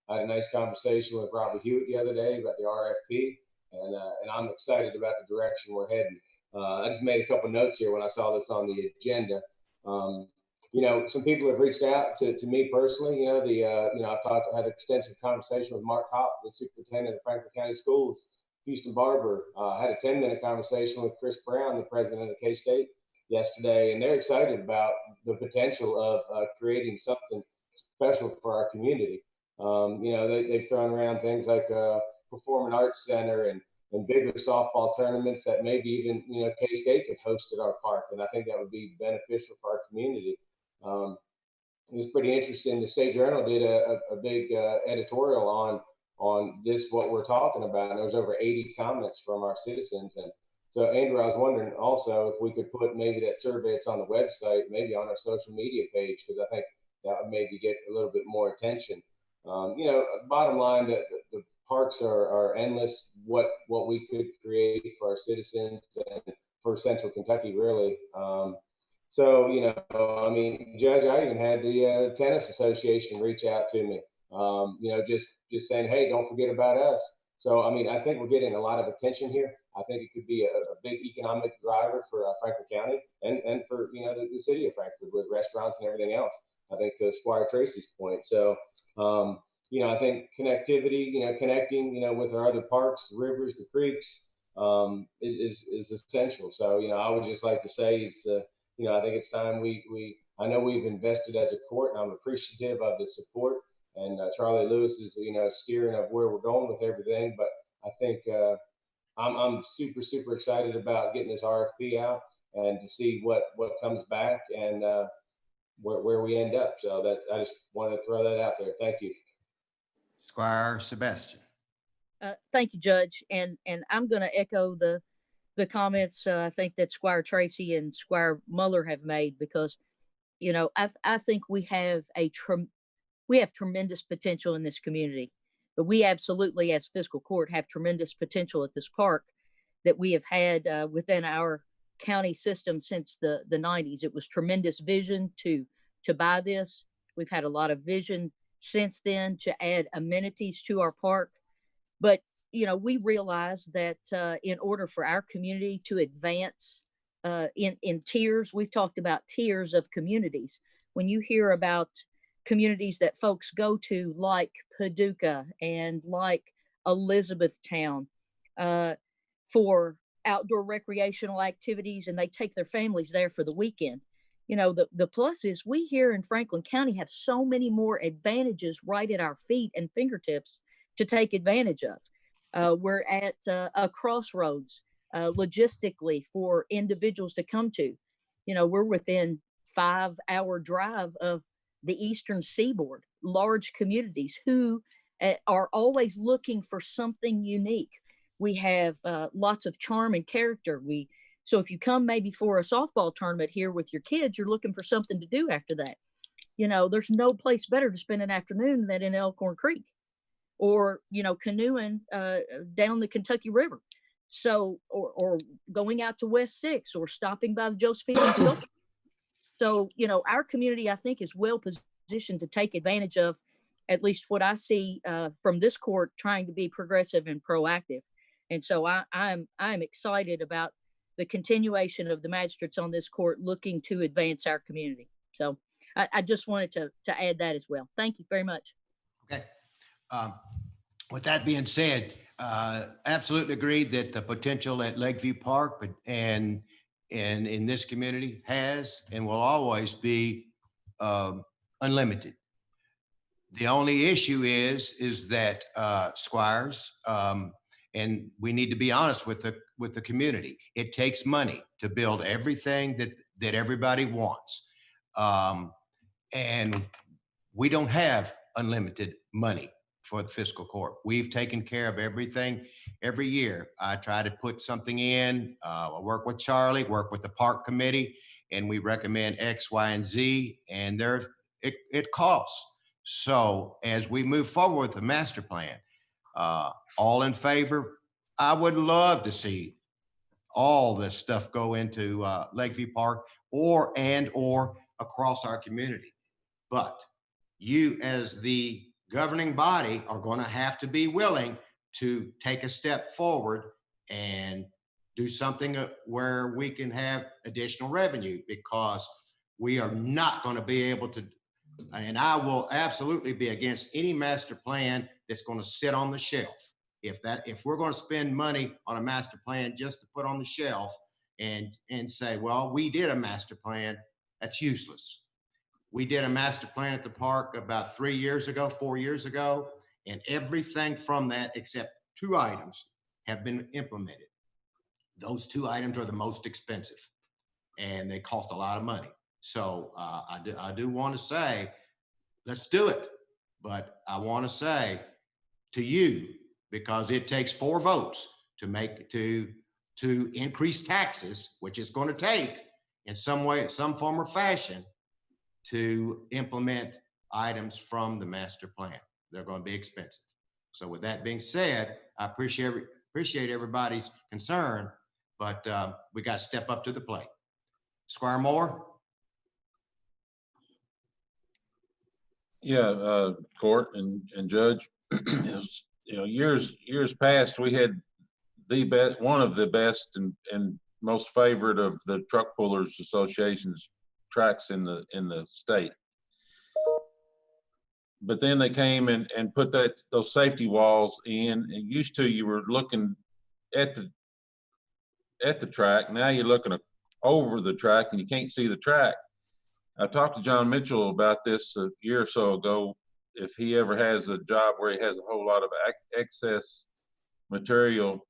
I had a nice conversation with Robert Hewitt the other day about the RFP, and I'm excited about the direction we're heading. I just made a couple notes here when I saw this on the agenda. Some people have reached out to me personally. I've had an extensive conversation with Mark Hopp, the superintendent of Franklin County Schools. Houston Barber had a 10-minute conversation with Chris Brown, the president of K-State, yesterday, and they're excited about the potential of creating something special for our community. They've thrown around things like a performing arts center and bigger softball tournaments that maybe even K-State could host at our park, and I think that would be beneficial for our community. It was pretty interesting. The State Journal did a big editorial on this, what we're talking about, and there was over 80 comments from our citizens. And so, Andrew, I was wondering also if we could put maybe that survey that's on the website, maybe on our social media page, because I think that would maybe get a little bit more attention. Bottom line, the parks are endless. What we could create for our citizens and for Central Kentucky, really. Judge, I even had the tennis association reach out to me, just saying, hey, don't forget about us. So, I think we're getting a lot of attention here. I think it could be a big economic driver for Franklin County and for, the city of Frankfort with restaurants and everything else, I think, to Squire Tracy's point. So, I think connectivity, connecting, with our other parks, the rivers, the creeks, is essential. So, I would just like to say it's, I think it's time I know we've invested as a court, and I'm appreciative of the support. And Charlie Lewis is, steering of where we're going with everything. But I think I'm super, super excited about getting this RFP out and to see what comes back and where we end up. So I just wanted to throw that out there. Thank you. Squire Sebastian. Thank you, Judge. And I'm going to echo the comments I think that Squire Tracy and Squire Muller have made, because, I think we have tremendous potential in this community, but we absolutely, as fiscal court, have tremendous potential at this park that we have had within our county system since the 90s. It was tremendous vision to buy this. We've had a lot of vision since then to add amenities to our park. But, we realize that in order for our community to advance in tiers, we've talked about tiers of communities. When you hear about communities that folks go to, like Paducah and like Elizabethtown, for outdoor recreational activities, and they take their families there for the weekend. The plus is we here in Franklin County have so many more advantages right at our feet and fingertips to take advantage of. We're at a crossroads logistically for individuals to come to. We're within 5-hour drive of the Eastern Seaboard, large communities who are always looking for something unique. We have lots of charm and character. So if you come maybe for a softball tournament here with your kids, you're looking for something to do after that. There's no place better to spend an afternoon than in Elkhorn Creek or, canoeing down the Kentucky River. So, or going out to West Six or stopping by the Josephine Sculpture. So, you know, our community, I think, is well positioned to take advantage of at least what I see from this court trying to be progressive and proactive. And so I'm excited about the continuation of the magistrates on this court looking to advance our community. So I just wanted to add that as well. Thank you very much. Okay. With that being said, absolutely agreed that the potential at Lakeview Park, but and in this community has and will always be unlimited. The only issue is that Squires, and we need to be honest with the community. It takes money to build everything that everybody wants, and we don't have unlimited money for the fiscal court. We've taken care of everything every year. I try to put something in, I work with Charlie, work with the park committee, and we recommend X, Y, and Z, and it costs. So as we move forward with the master plan, all in favor? I would love to see all this stuff go into Lakeview Park or across our community. But you as the governing body are going to have to be willing to take a step forward and do something where we can have additional revenue, because we are not going to be able to, and I will absolutely be against any master plan that's going to sit on the shelf. If we're going to spend money on a master plan just to put on the shelf and say, well, we did a master plan, that's useless. We did a master plan at the park about 4 years ago, and everything from that except 2 items have been implemented. Those 2 items are the most expensive and they cost a lot of money. So I do want to say, let's do it. But I want to say to you, because it takes 4 votes to increase taxes, which it's going to take in some way, some form or fashion, to implement items from the master plan. They're going to be expensive. So with that being said, I appreciate everybody's concern, but we got to step up to the plate. Squire Moore? Yeah, court and judge, you know, years past, we had the best, one of the best and most favorite of the truck pullers associations tracks in the state. But then they came and put those safety walls in, and used to, you were looking at the track. Now you're looking over the track and you can't see the track. I talked to John Mitchell about this a year or so ago. If he ever has a job where he has a whole lot of excess material,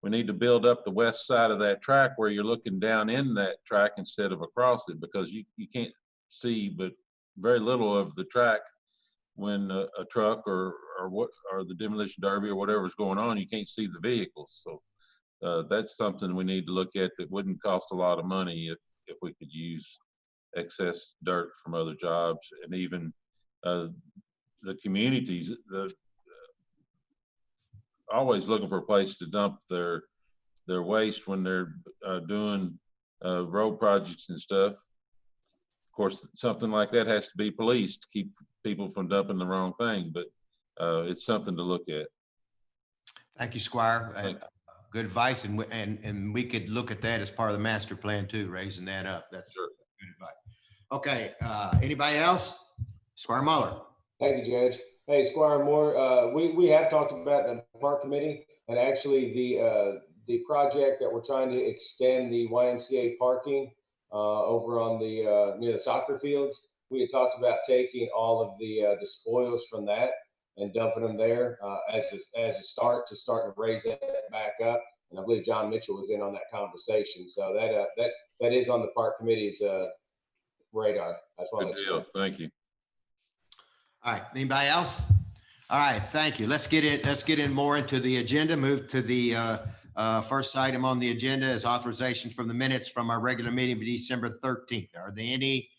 we need to build up the west side of that track where you're looking down in that track instead of across it, because you can't see but very little of the track when a truck or the demolition derby or whatever's going on. You can't see the vehicles. So that's something we need to look at that wouldn't cost a lot of money if we could use excess dirt from other jobs. And even the communities, always looking for a place to dump their waste when they're doing road projects and stuff. Of course, something like that has to be policed to keep people from dumping the wrong thing, but it's something to look at. Thank you, Squire. Good advice, and we could look at that as part of the master plan too, raising that up. That's good advice. Okay, anybody else? Squire Muller. Thank you, Judge. Hey, Squire Moore, we have talked about the park committee, and actually the project that we're trying to extend the YMCA parking over on the near the soccer fields. We had talked about taking all of the spoils from that and dumping them there as a start to raise that back up. And I believe John Mitchell was in on that conversation. So that is on the park committee's radar. That's why. Good deal. Thank you. All right. Anybody else? All right. Thank you. Let's get in more into the agenda. Move to the first item on the agenda is authorization from the minutes from our regular meeting of December 13th. Are there any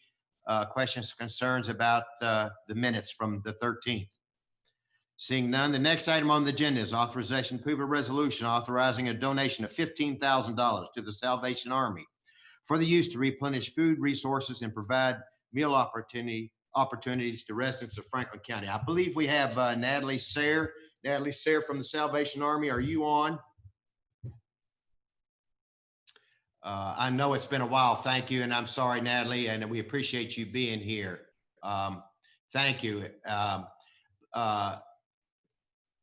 questions or concerns about the minutes from the 13th? Seeing none, the next item on the agenda is authorization to approve a resolution authorizing a donation of $15,000 to the Salvation Army for the use to replenish food resources and provide meal opportunities to residents of Franklin County. I believe we have Natalie Sayre. Natalie Sayre from the Salvation Army. Are you on? I know it's been a while. Thank you. And I'm sorry, Natalie, and we appreciate you being here. Thank you.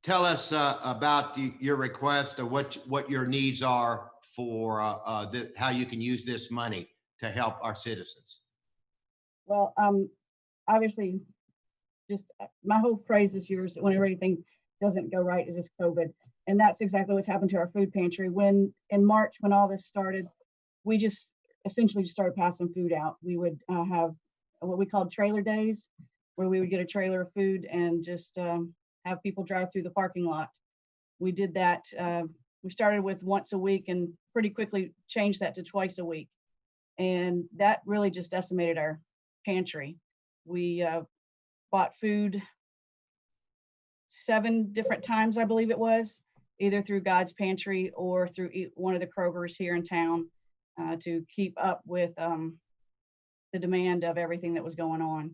Tell us about your request or what your needs are for how you can use this money to help our citizens. Well, obviously, just my whole phrase this year is that whenever anything doesn't go right is just COVID. And that's exactly what's happened to our food pantry. When in March, when all this started, we just essentially just started passing food out. We would have what we called trailer days, where we would get a trailer of food and just have people drive through the parking lot. We did that. We started with once a week and pretty quickly changed that to twice a week. And that really just decimated our pantry. We bought food 7 different times, I believe it was, either through God's Pantry or through one of the Krogers here in town to keep up with the demand of everything that was going on.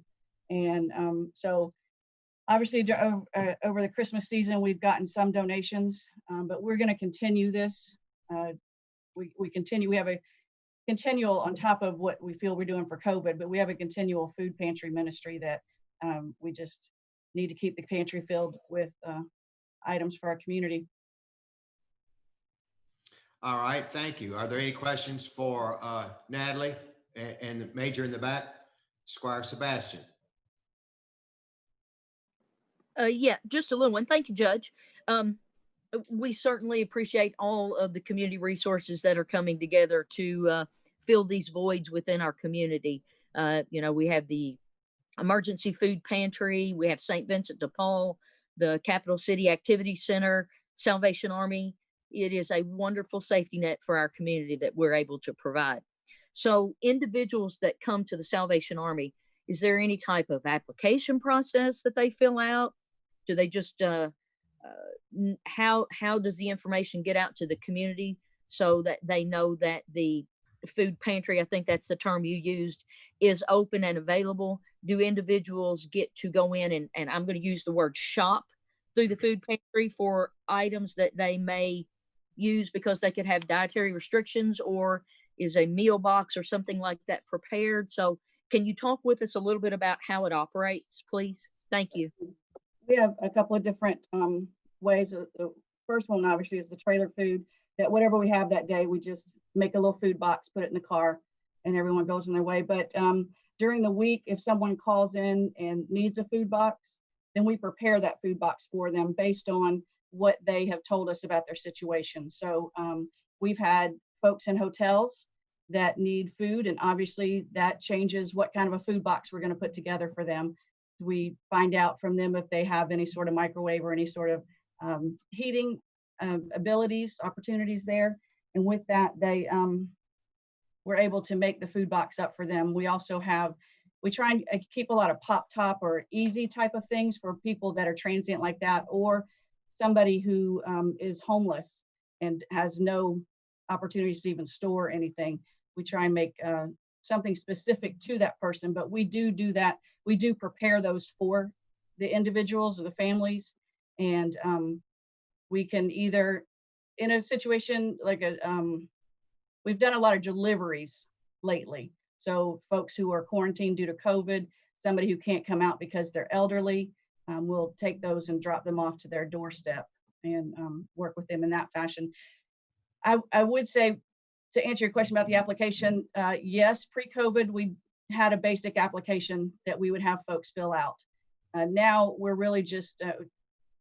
And so obviously over the Christmas season, we've gotten some donations, but we're going to continue this. We have a continual on top of what we feel we're doing for COVID, but we have a continual food pantry ministry that we just need to keep the pantry filled with items for our community. All right, thank you. Are there any questions for Natalie and the major in the back, Squire Sebastian? Yeah, just a little one. Thank you, Judge. We certainly appreciate all of the community resources that are coming together to fill these voids within our community. We have the Emergency Food Pantry, we have St. Vincent de Paul, the Capital City Activity Center, Salvation Army. It is a wonderful safety net for our community that we're able to provide. So individuals that come to the Salvation Army, is there any type of application process that they fill out? Do they just, how does the information get out to the community so that they know that the food pantry, I think that's the term you used, is open and available? Do individuals get to go in and I'm going to use the word shop through the food pantry for items that they may use because they could have dietary restrictions, or is a meal box or something like that prepared? So can you talk with us a little bit about how it operates, please? Thank you. We have a couple of different ways. The first one obviously is the trailer food, that whatever we have that day, we just make a little food box, put it in the car, and everyone goes on their way. But during the week, if someone calls in and needs a food box, then we prepare that food box for them based on what they have told us about their situation. So we've had folks in hotels that need food, and obviously that changes what kind of a food box we're going to put together for them. We find out from them if they have any sort of microwave or any sort of heating opportunities there. And with that, we're able to make the food box up for them. We also we try and keep a lot of pop top or easy type of things for people that are transient like that, or somebody who is homeless and has no opportunities to even store anything. We try and make something specific to that person, but we do that. We do prepare those for the individuals or the families. And we can either, in a situation like we've done a lot of deliveries lately. So folks who are quarantined due to COVID, somebody who can't come out because they're elderly, we'll take those and drop them off to their doorstep and work with them in that fashion. I would say, to answer your question about the application, yes, pre-COVID, we had a basic application that we would have folks fill out. Now we're really just,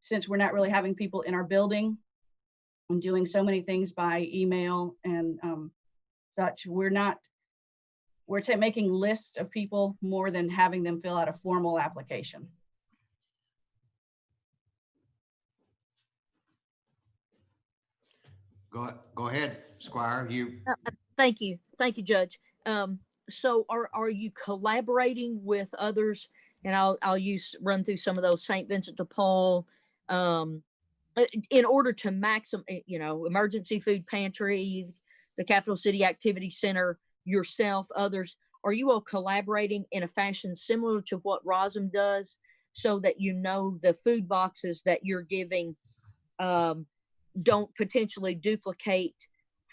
since we're not really having people in our building and doing so many things by email and such, we're making lists of people more than having them fill out a formal application. Go ahead, Squire. Thank you, Judge. So are you collaborating with others? And I'll run through some of those: St. Vincent de Paul, in order to maximum, emergency food pantry, the Capital City Activity Center, yourself, others, are you all collaborating in a fashion similar to what ROSM does so that the food boxes that you're giving don't potentially duplicate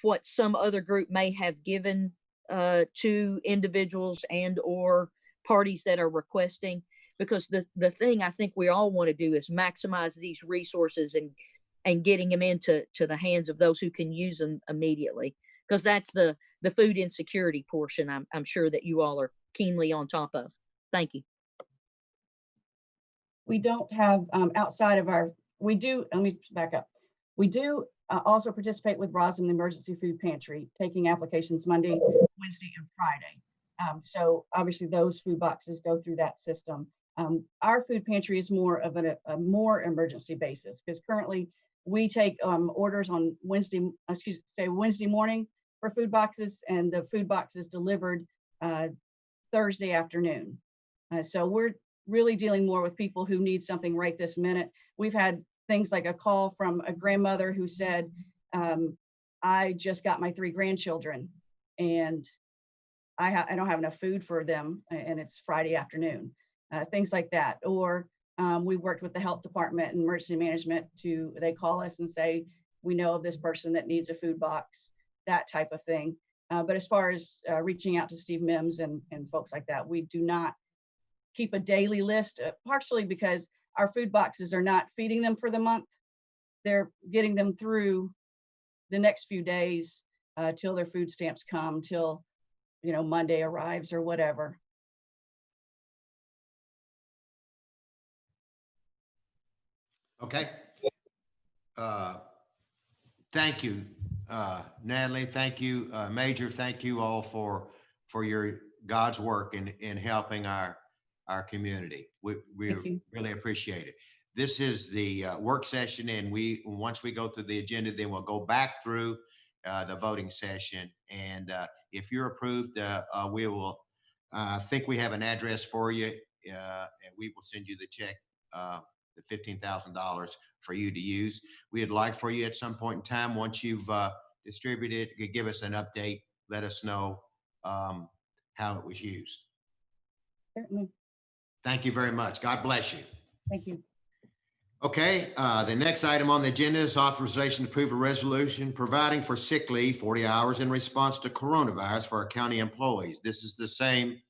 what some other group may have given to individuals and or parties that are requesting? Because the thing I think we all want to do is maximize these resources and getting them into the hands of those who can use them immediately. Because that's the food insecurity portion I'm sure that you all are keenly on top of. Thank you. We don't have outside of we do, let me back up. We do also participate with ROSM, the Emergency Food Pantry, taking applications Monday, Wednesday, and Friday. So obviously those food boxes go through that system. Our food pantry is more of a more emergency basis, because currently we take orders on Wednesday morning for food boxes, and the food box is delivered Thursday afternoon. So we're really dealing more with people who need something right this minute. We've had things like a call from a grandmother who said, I just got my 3 grandchildren and I don't have enough food for them, and it's Friday afternoon. Things like that. Or we've worked with the health department and emergency management they call us and say, we know of this person that needs a food box, that type of thing. But as far as reaching out to Steve Mims and folks like that, we do not keep a daily list, partially because our food boxes are not feeding them for the month. They're getting them through the next few days till their food stamps come, till Monday arrives or whatever. Okay. Thank you, Natalie. Thank you, Major. Thank you all for your God's work in helping our community. We really appreciate it. This is the work session, and once we go through the agenda, then we'll go back through the voting session. And if you're approved, we will. I think we have an address for you, and we will send you the check. The $15,000 for you to use. We'd like for you at some point in time, once you've distributed, give us an update. Let us know how it was used. Certainly. Thank you very much. God bless you. Thank you. Okay, the next item on the agenda is authorization to approve a resolution providing for sick leave 40 hours in response to coronavirus for our county employees. This is the same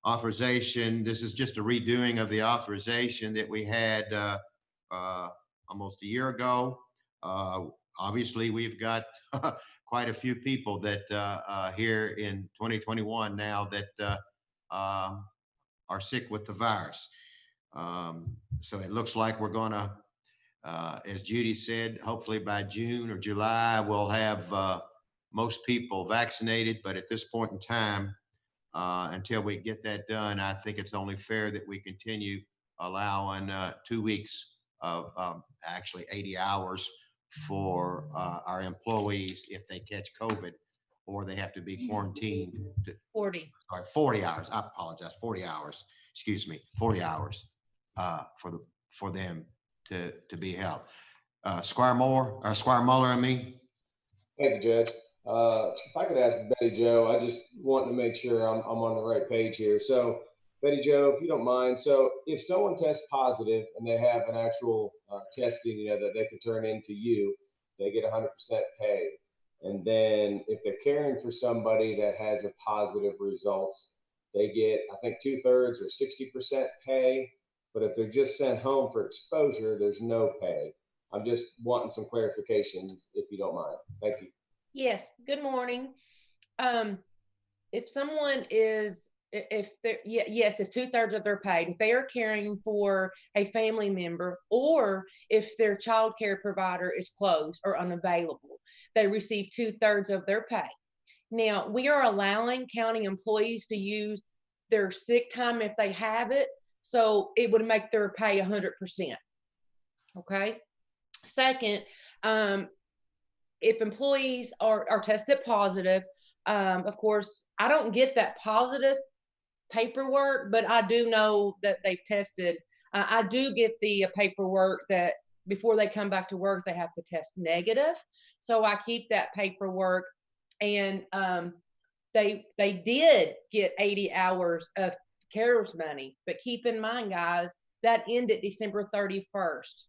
authorization. This is just a redoing of the authorization that we had almost a year ago. Obviously, we've got quite a few people that here in 2021 now that are sick with the virus. So it looks like we're going to, as Judy said, hopefully by June or July, we'll have most people vaccinated. But at this point in time, until we get that done, I think it's only fair that we continue allowing 2 weeks of actually 80 hours for our employees if they catch COVID or they have to be quarantined. 40 hours. I apologize. 40 hours. Excuse me. 40 hours for them to be held. Squire Muller, I mean. Thank you, Judge. If I could ask Betty Jo, I just want to make sure I'm on the right page here. So, Betty Jo, if you don't mind, so if someone tests positive and they have an actual testing, that they can turn into you, they get 100% pay. And then if they're caring for somebody that has a positive results, they get, I think, 2/3 or 60% pay. But if they're just sent home for exposure, there's no pay. I'm just wanting some clarifications, if you don't mind. Thank you. Yes, good morning. If someone is, if they're, yes, it's 2/3 of their pay. If they are caring for a family member, or if their child care provider is closed or unavailable, they receive 2/3 of their pay. Now, we are allowing county employees to use their sick time if they have it, so it would make their pay 100%. Okay. Second, if employees are tested positive, of course, I don't get that positive paperwork, but I do know that they've tested I do get the paperwork that before they come back to work, they have to test negative. So I keep that paperwork, and they did get 80 hours of CARES money. But keep in mind, guys, that ended December 31st.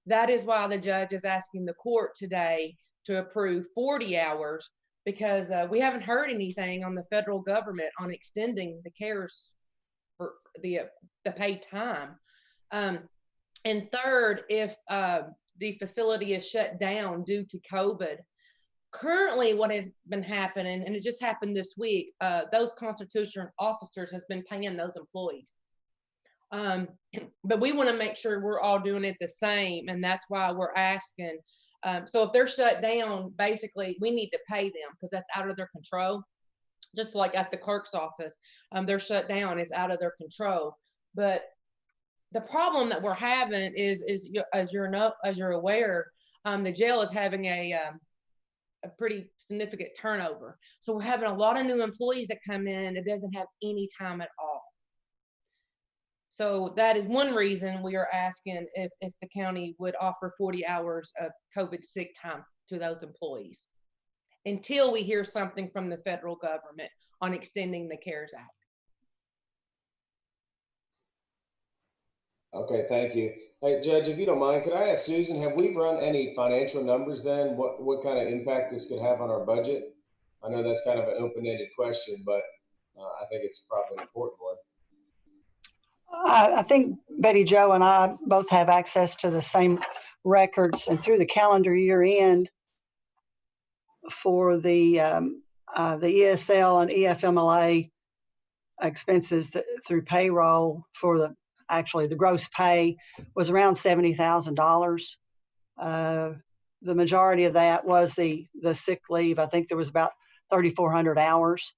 That is why the judge is asking the court today to approve 40 hours, because we haven't heard anything on the federal government on extending the CARES for the paid time. And third, if the facility is shut down due to COVID, currently what has been happening, and it just happened this week, those constitutional officers has been paying those employees. But we want to make sure we're all doing it the same, and that's why we're asking. So if they're shut down, basically we need to pay them because that's out of their control. Just like at the clerk's office, they're shut down, it's out of their control. But the problem that we're having is as you're aware, the jail is having a pretty significant turnover. So we're having a lot of new employees that come in that doesn't have any time at all. So that is one reason we are asking if the county would offer 40 hours of COVID sick time to those employees until we hear something from the federal government on extending the CARES Act. Okay, thank you. Hey, Judge, if you don't mind, could I ask Susan, have we run any financial numbers then? What kind of impact this could have on our budget? I know that's kind of an open-ended question, but I think it's probably an important one. I think Betty Jo and I both have access to the same records, and through the calendar year end for the ESL and EFMLA expenses through payroll for the gross pay was around $70,000. The majority of that was the sick leave. I think there was about 3,400 hours,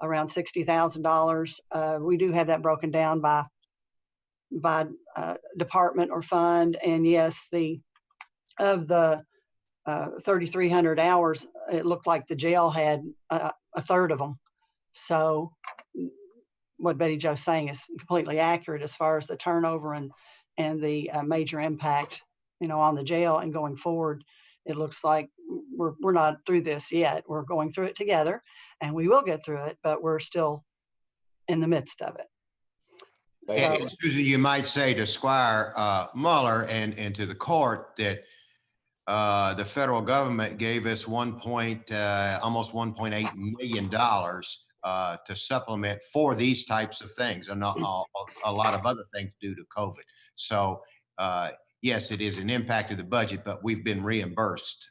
around $60,000. We do have that broken down by department or fund, and yes, of the 3,300 hours, it looked like the jail had a third of them. So what Betty Jo's saying is completely accurate as far as the turnover and the major impact, on the jail. And going forward, it looks like we're not through this yet. We're going through it together, and we will get through it, but we're still in the midst of it. And Susan, you might say to Squire Muller and to the court that the federal government gave us almost $1.8 million to supplement for these types of things, and a lot of other things due to COVID. So yes, it is an impact of the budget, but we've been reimbursed.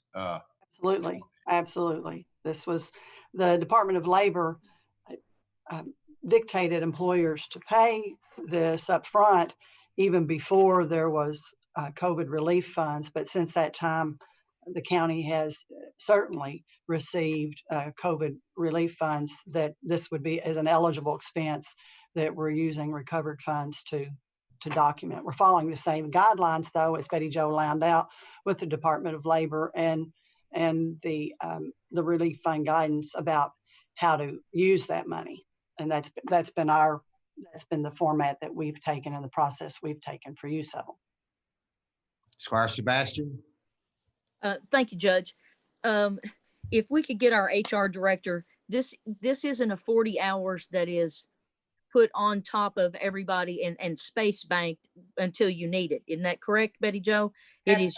Absolutely. This was the Department of Labor dictated employers to pay this up front even before there was COVID relief funds. But since that time, the county has certainly received COVID relief funds that this would be as an eligible expense that we're using recovered funds to document. We're following the same guidelines, though, as Betty Jo laid out with the Department of Labor and the relief fund guidance about how to use that money. And that's been the format that we've taken and the process we've taken for use of them. Squire Sebastian. Thank you, Judge. If we could get our HR director, this isn't a 40 hours that is put on top of everybody and space banked until you need it. Isn't that correct, Betty Jo? It is.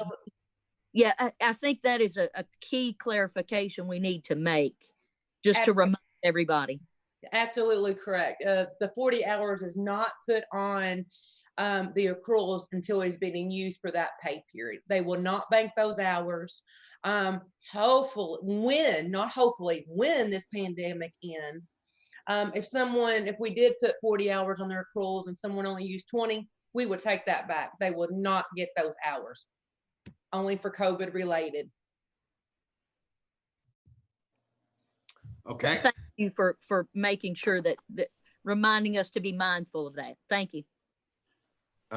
Yeah, I think that is a key clarification we need to make, just to remind everybody. Absolutely correct. The 40 hours is not put on the accruals until it's being used for that pay period. They will not bank those hours. Hopefully, when this pandemic ends, if we did put 40 hours on their accruals and someone only used 20, we would take that back. They would not get those hours, only for COVID related. Okay. Thank you for making sure that reminding us to be mindful of that. Thank you.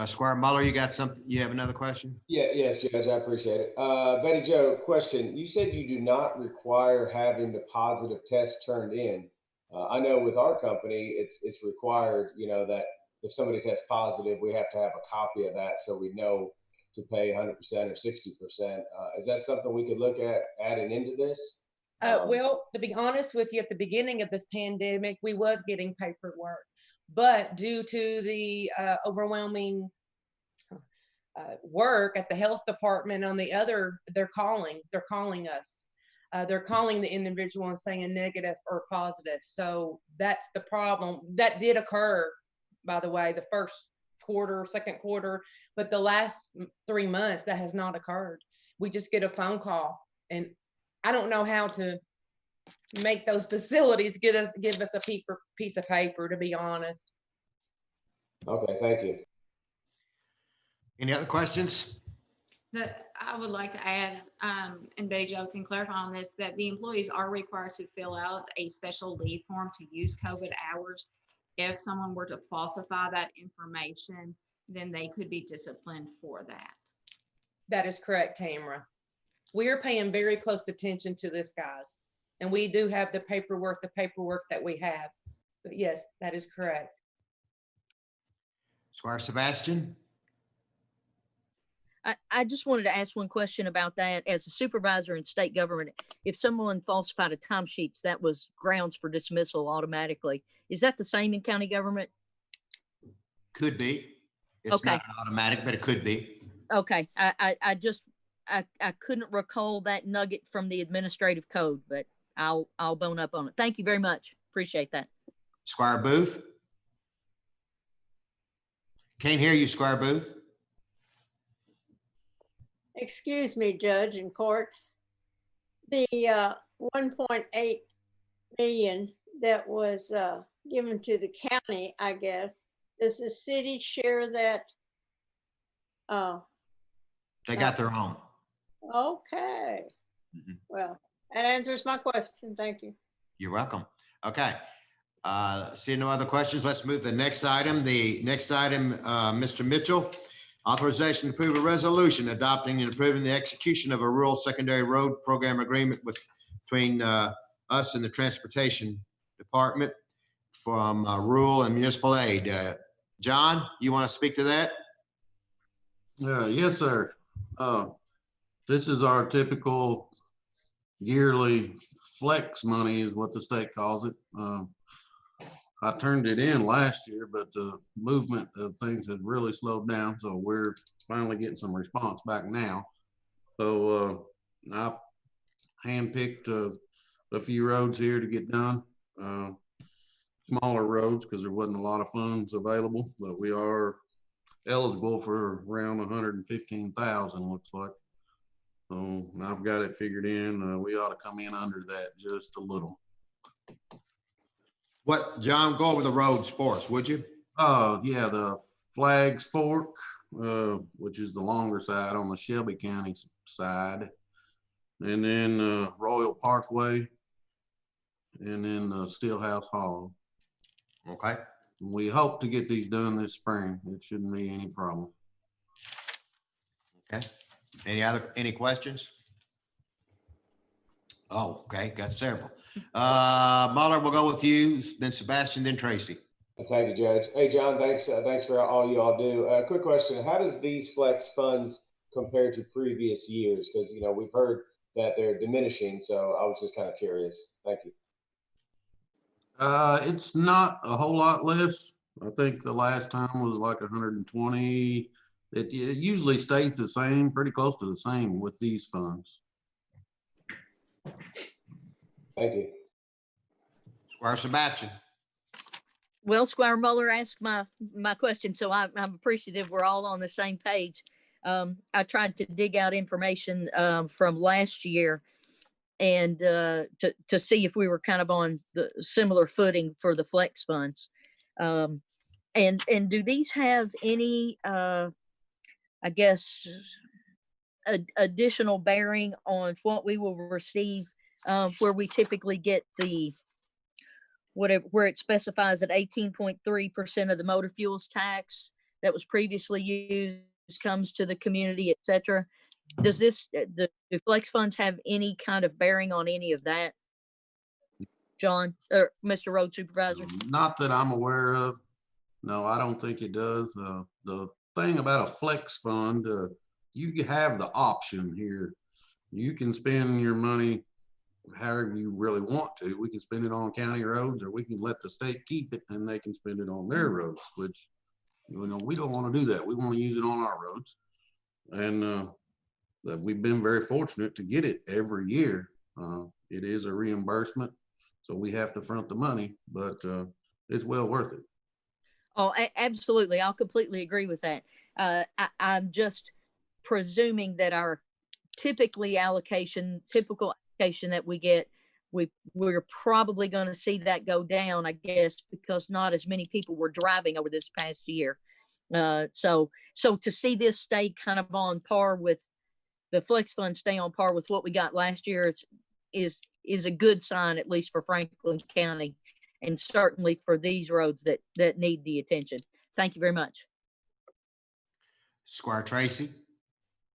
Squire Muller, you have another question? Yes, Judge, I appreciate it. Betty Jo, question. You said you do not require having the positive test turned in. I know with our company, it's required, that if somebody tests positive, we have to have a copy of that so we know to pay 100% or 60%. Is that something we could look at adding into this? Well, to be honest with you, at the beginning of this pandemic, we was getting paperwork, but due to the overwhelming work at the health department on the other, they're calling us. They're calling the individual and saying negative or positive. So that's the problem. That did occur, by the way, the first quarter, second quarter, but the last 3 months that has not occurred. We just get a phone call, and I don't know how to make those facilities give us a piece of paper, to be honest. Okay, thank you. Any other questions? That I would like to add, and Betty Jo can clarify on this, that the employees are required to fill out a special leave form to use COVID hours. If someone were to falsify that information, then they could be disciplined for that. That is correct, Tamara. We are paying very close attention to this, guys. And we do have the paperwork that we have. But yes, that is correct. Squire Sebastian? I just wanted to ask one question about that. As a supervisor in state government, if someone falsified a timesheets, that was grounds for dismissal automatically. Is that the same in county government? Could be. It's Okay. not automatic, but it could be. Okay, I couldn't recall that nugget from the administrative code, but I'll bone up on it. Thank you very much. Appreciate that. Squire Booth? Can't hear you, Squire Booth. Excuse me, Judge and Court. The 1.8 million that was given to the county, I guess, does the city share that? They got their own. Okay. Well, that answers my question. Thank you. You're welcome. Okay. See no other questions. Let's move to the next item. The next item, Mr. Mitchell, authorization to approve a resolution adopting and approving the execution of a rural secondary road program agreement between us and the Transportation Department from rural and municipal aid. John, you want to speak to that? Yes, sir. This is our typical yearly flex money is what the state calls it. I turned it in last year, but the movement of things had really slowed down. So we're finally getting some response back now. So I handpicked a few roads here to get done. Smaller roads because there wasn't a lot of funds available, but we are eligible for around 115,000, looks like. So I've got it figured in. We ought to come in under that just a little. What, John, go over the roads for us, would you? Yeah, the Flags Fork, which is the longer side on the Shelby County side. And then Royal Parkway. And then Steelhouse Hall. Okay. We hope to get these done this spring. It shouldn't be any problem. Okay. Any questions? Oh, okay, got several. Muller, we'll go with you, then Sebastian, then Tracy. Thank you, Judge. Hey, John, thanks for all you all do. Quick question: how does these flex funds compare to previous years? Because we've heard that they're diminishing, so I was just kind of curious. Thank you. It's not a whole lot less. I think the last time was like 120. It usually stays the same, pretty close to the same with these funds. Thank you. Squire Sebastian. Well, Squire Muller asked my question, so I'm appreciative we're all on the same page. I tried to dig out information from last year and to see if we were kind of on the similar footing for the flex funds. And do these have any, I guess, additional bearing on what we will receive, where we typically get the where it specifies that 18.3% of the motor fuels tax that was previously used comes to the community, et cetera. Does do flex funds have any kind of bearing on any of that, John or Mr. Road Supervisor? Not that I'm aware of. No, I don't think it does. The thing about a flex fund, you have the option here. You can spend your money however you really want to. We can spend it on county roads, or we can let the state keep it and they can spend it on their roads, which, you know, we don't want to do that. We want to use it on our roads. And we've been very fortunate to get it every year. It is a reimbursement, so we have to front the money, but it's well worth it. Oh, absolutely. I'll completely agree with that. I'm just presuming that our typical allocation that we get, we're probably going to see that go down, I guess, because not as many people were driving over this past year. So to see this stay kind of on par with the flex fund, stay on par with what we got last year, is a good sign, at least for Franklin County, and certainly for these roads that need the attention. Thank you very much. Squire Tracy.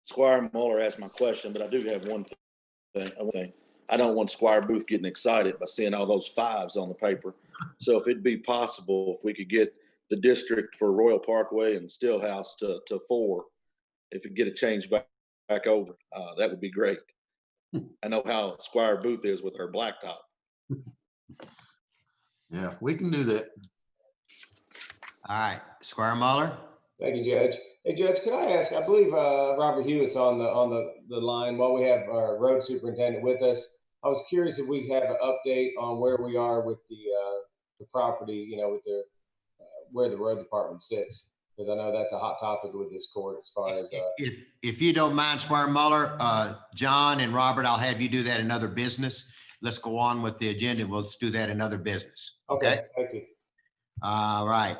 Squire Muller asked my question, but I do have one thing. I don't want Squire Booth getting excited by seeing all those fives on the paper. So if it'd be possible, if we could get the district for Royal Parkway and Stillhouse to 4, if we get a change back over, that would be great. I know how Squire Booth is with her blacktop. Yeah, we can do that. All right, Squire Muller. Thank you, Judge. Hey, Judge, can I ask, I believe Robert Hewitt's on the line while we have our road superintendent with us. I was curious if we have an update on where we are with the property, you know, with the where the road department sits, because I know that's a hot topic with this court as far as. If you don't mind, Squire Muller, John and Robert, I'll have you do that in other business. Let's go on with the agenda. We'll do that in other business. Okay. Thank you. All right.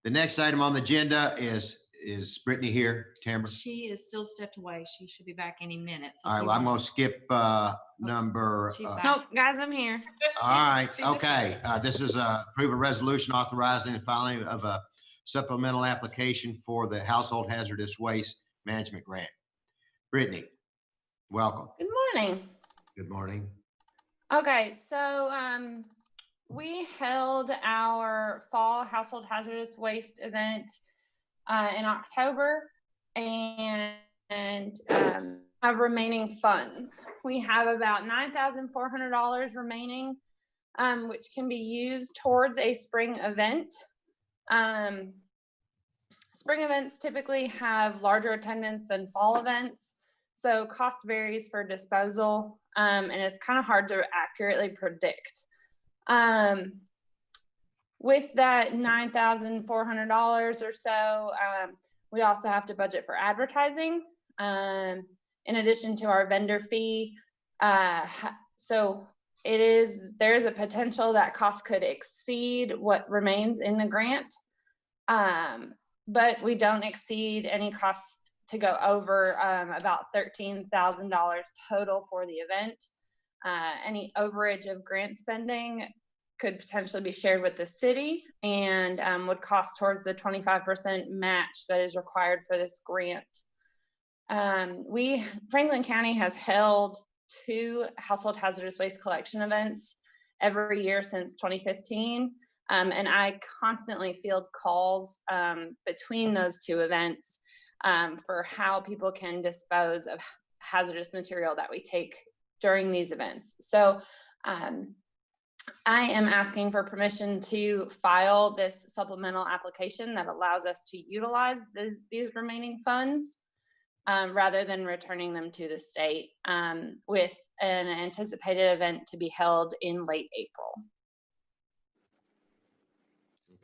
The next item on the agenda is Brittany here, Tamara? She is still stepped away. She should be back any minute. So All right, well, I'm going to skip number. Nope, guys, I'm here. All right, okay. This is approve a resolution authorizing the filing of a supplemental application for the Household Hazardous Waste Management Grant. Brittany, welcome. Good morning. Good morning. Okay, so we held our fall household hazardous waste event in October, and have remaining funds. We have about $9,400 remaining, which can be used towards a spring event. Spring events typically have larger attendance than fall events, so cost varies for disposal, and it's kind of hard to accurately predict. With that $9,400 or so, we also have to budget for advertising, in addition to our vendor fee. So there is a potential that cost could exceed what remains in the grant, but we don't exceed any costs to go over about $13,000 total for the event. Any overage of grant spending could potentially be shared with the city and would cost towards the 25% match that is required for this grant. Franklin County has held 2 household hazardous waste collection events every year since 2015. And I constantly field calls between those 2 events for how people can dispose of hazardous material that we take during these events. So I am asking for permission to file this supplemental application that allows us to utilize these remaining funds rather than returning them to the state, with an anticipated event to be held in late April.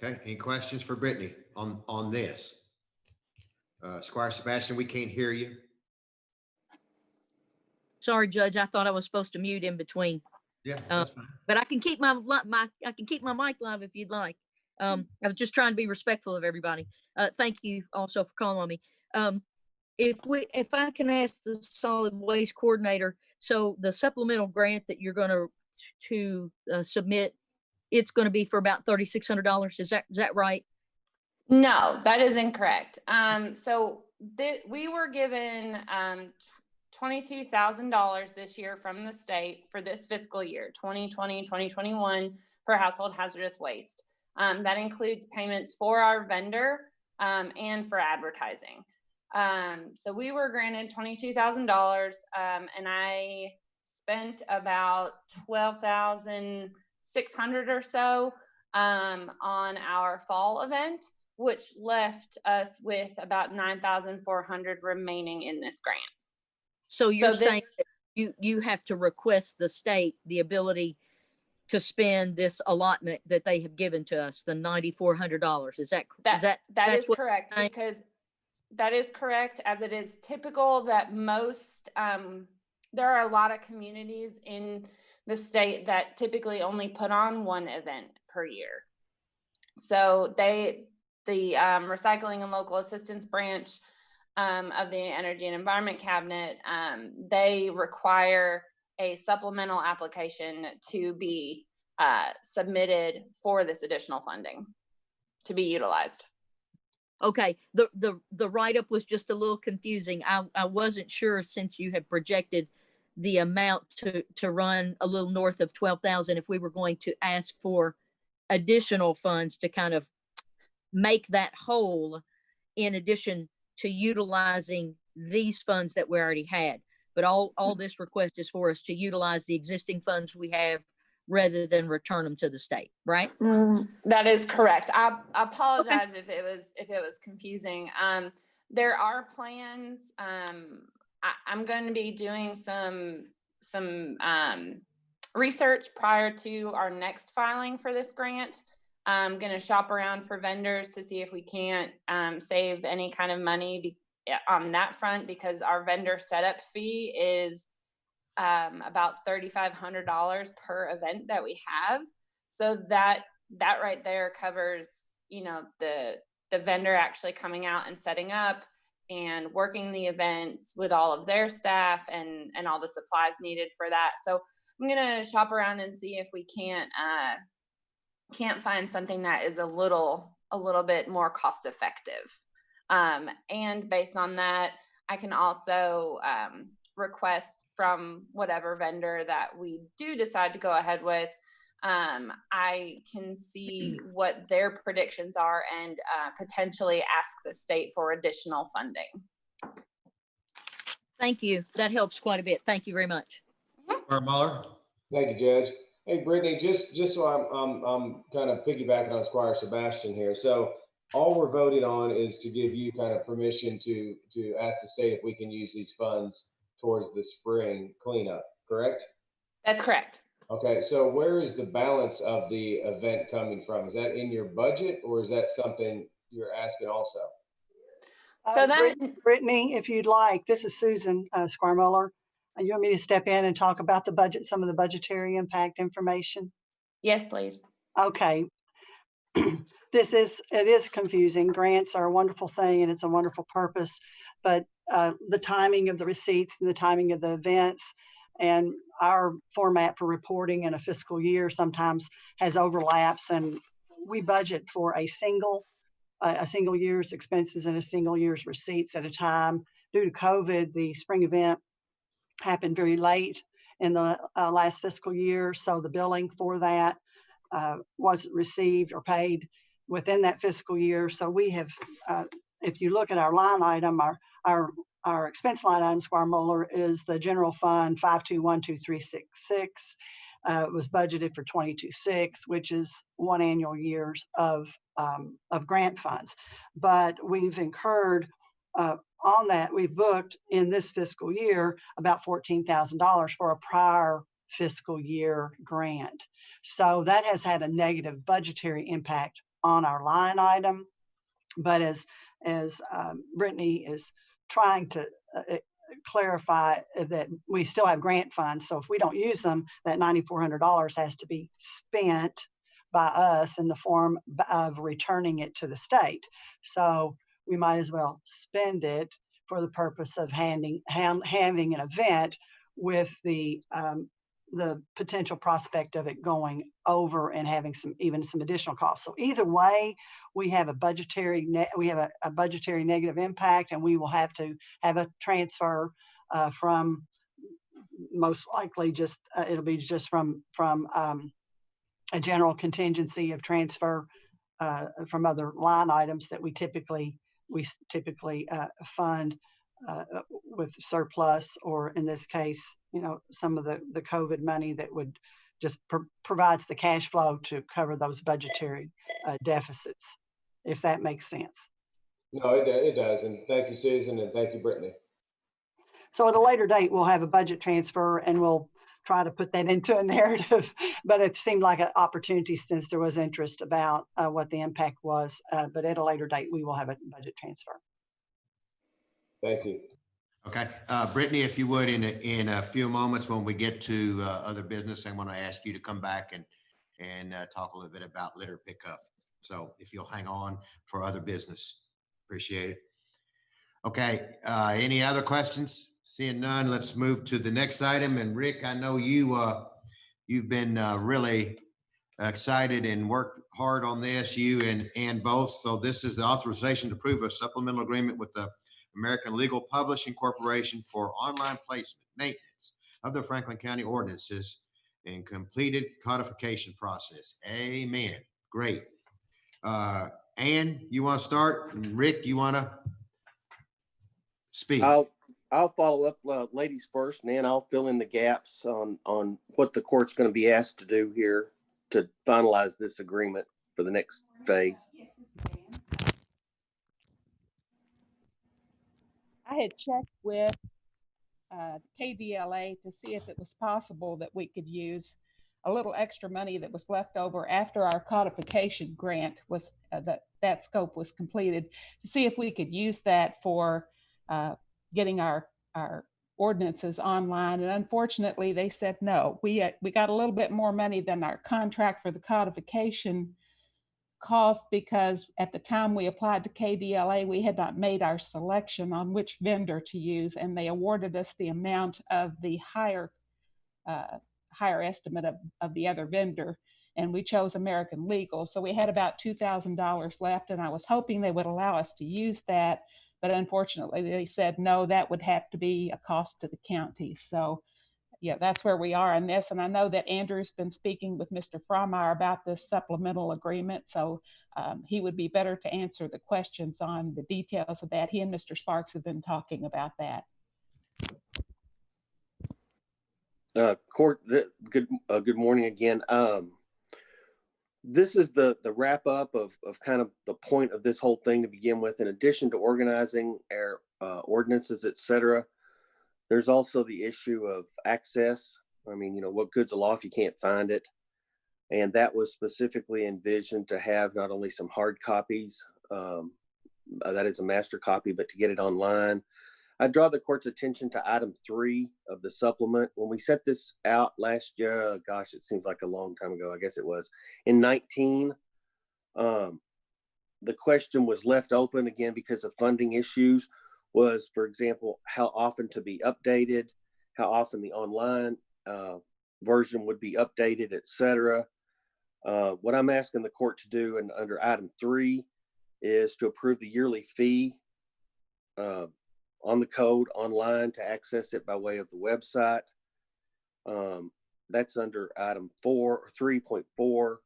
Okay, any questions for Brittany on this? Squire Sebastian, we can't hear you. Sorry, Judge. I thought I was supposed to mute in between. Yeah, that's fine. But I can keep my mic live if you'd like. I was just trying to be respectful of everybody. Thank you also for calling on me. If I can ask the solid waste coordinator, so the supplemental grant that you're going to submit, it's going to be for about $3,600. Is that right? No, that is incorrect. So we were given $22,000 this year from the state for this fiscal year, 2020, 2021, for household hazardous waste. That includes payments for our vendor and for advertising. So we were granted $22,000, and I spent about $12,600 or so on our fall event, which left us with about $9,400 remaining in this grant. So you're saying this, that you have to request the state the ability to spend this allotment that they have given to us, the $9,400. Is that that is correct? Because that is correct, as it is typical that most there are a lot of communities in the state that typically only put on one event per year. So the Recycling and Local Assistance Branch of the Energy and Environment Cabinet, they require a supplemental application to be submitted for this additional funding to be utilized. Okay, the write-up was just a little confusing. I wasn't sure, since you had projected the amount to run a little north of 12,000, if we were going to ask for additional funds to kind of make that whole, in addition to utilizing these funds that we already had. But all this request is for us to utilize the existing funds we have rather than return them to the state, right? That is correct. I apologize if it was confusing. There are plans. I'm going to be doing some research prior to our next filing for this grant. I'm going to shop around for vendors to see if we can't save any kind of money on that front, because our vendor setup fee is about $3,500 per event that we have. So that right there covers, the vendor actually coming out and setting up and working the events with all of their staff and all the supplies needed for that. So I'm gonna shop around and see if we can't find something that is a little bit more cost effective. And based on that, I can also request from whatever vendor that we do decide to go ahead with. I can see what their predictions are and potentially ask the state for additional funding. Thank you. That helps quite a bit. Thank you very much. Muller. Thank you, Judge. Hey, Brittany, just so I'm kind of piggybacking on Squire Sebastian here. So all we're voting on is to give you kind of permission to ask the state if we can use these funds towards the spring cleanup, correct? That's correct. Okay, so where is the balance of the event coming from? Is that in your budget, or is that something you're asking also? So Brittany, if you'd like, this is Susan Squire Muller. You want me to step in and talk about the budget, some of the budgetary impact information? Yes, please. Okay. It is confusing. Grants are a wonderful thing and it's a wonderful purpose, but the timing of the receipts and the timing of the events and our format for reporting in a fiscal year sometimes has overlaps, and we budget for a single year's expenses and a single year's receipts at a time. Due to COVID, the spring event happened very late in the last fiscal year, so the billing for that wasn't received or paid within that fiscal year. So we have, if you look at our line item, our expense line item, Squire Muller, is the general fund 5212366. It was budgeted for 22.6, which is one annual years of grant funds. But we've incurred on that, we've booked in this fiscal year about $14,000 for a prior fiscal year grant. So that has had a negative budgetary impact on our line item. But as Brittany is trying to clarify, that we still have grant funds. So if we don't use them, that $9,400 has to be spent by us in the form of returning it to the state. So we might as well spend it for the purpose of having an event with the potential prospect of it going over and having some additional costs. So either way, we have a budgetary negative impact, and we will have to have a transfer from, most likely it'll be just from a general contingency of transfer from other line items that we typically fund with surplus, or in this case, some of the COVID money that would just provides the cash flow to cover those budgetary deficits, if that makes sense. No, it does. And thank you, Susan, and thank you, Brittany. So at a later date, we'll have a budget transfer and we'll try to put that into a narrative, but it seemed like an opportunity since there was interest about what the impact was. But at a later date, we will have a budget transfer. Thank you. Okay, Brittany, if you would, in a few moments when we get to other business, I want to ask you to come back and talk a little bit about litter pickup. So if you'll hang on for other business, appreciate it. Okay, any other questions? Seeing none, let's move to the next item. And Rick, I know you've been really excited and worked hard on this, you and both. So this is the authorization to approve a supplemental agreement with the American Legal Publishing Corporation for online placement, maintenance of the Franklin County ordinances and completed codification process. Amen. Great. Ann, you want to start? Rick, you want to speak? I'll follow up, ladies first, and then I'll fill in the gaps on what the court's going to be asked to do here to finalize this agreement for the next phase. I had checked with KDLA to see if it was possible that we could use a little extra money that was left over after our codification grant was that scope was completed, to see if we could use that for getting our ordinances online. And unfortunately, they said no. We got a little bit more money than our contract for the codification cost, because at the time we applied to KDLA, we had not made our selection on which vendor to use, and they awarded us the amount of the higher estimate of the other vendor, and we chose American Legal. So we had about $2,000 left, and I was hoping they would allow us to use that, but unfortunately they said no, that would have to be a cost to the county. So yeah, that's where we are on this. And I know that Andrew's been speaking with Mr. Frommeyer about this supplemental agreement. So he would be better to answer the questions on the details of that. He and Mr. Sparks have been talking about that. Court, good morning again. This is the wrap up of kind of the point of this whole thing to begin with. In addition to organizing our ordinances, et cetera, there's also the issue of access. I mean, what good's a law if you can't find it? And that was specifically envisioned to have not only some hard copies, that is a master copy, but to get it online. I draw the court's attention to item 3 of the supplement. When we set this out last year, gosh, it seems like a long time ago. I guess it was in 19. The question was left open again because of funding issues. Was, for example, how often to be updated, how often the online version would be updated, et cetera. What I'm asking the court to do, and under item 3, is to approve the yearly fee on the code online to access it by way of the website. That's under item 4 or 3.4.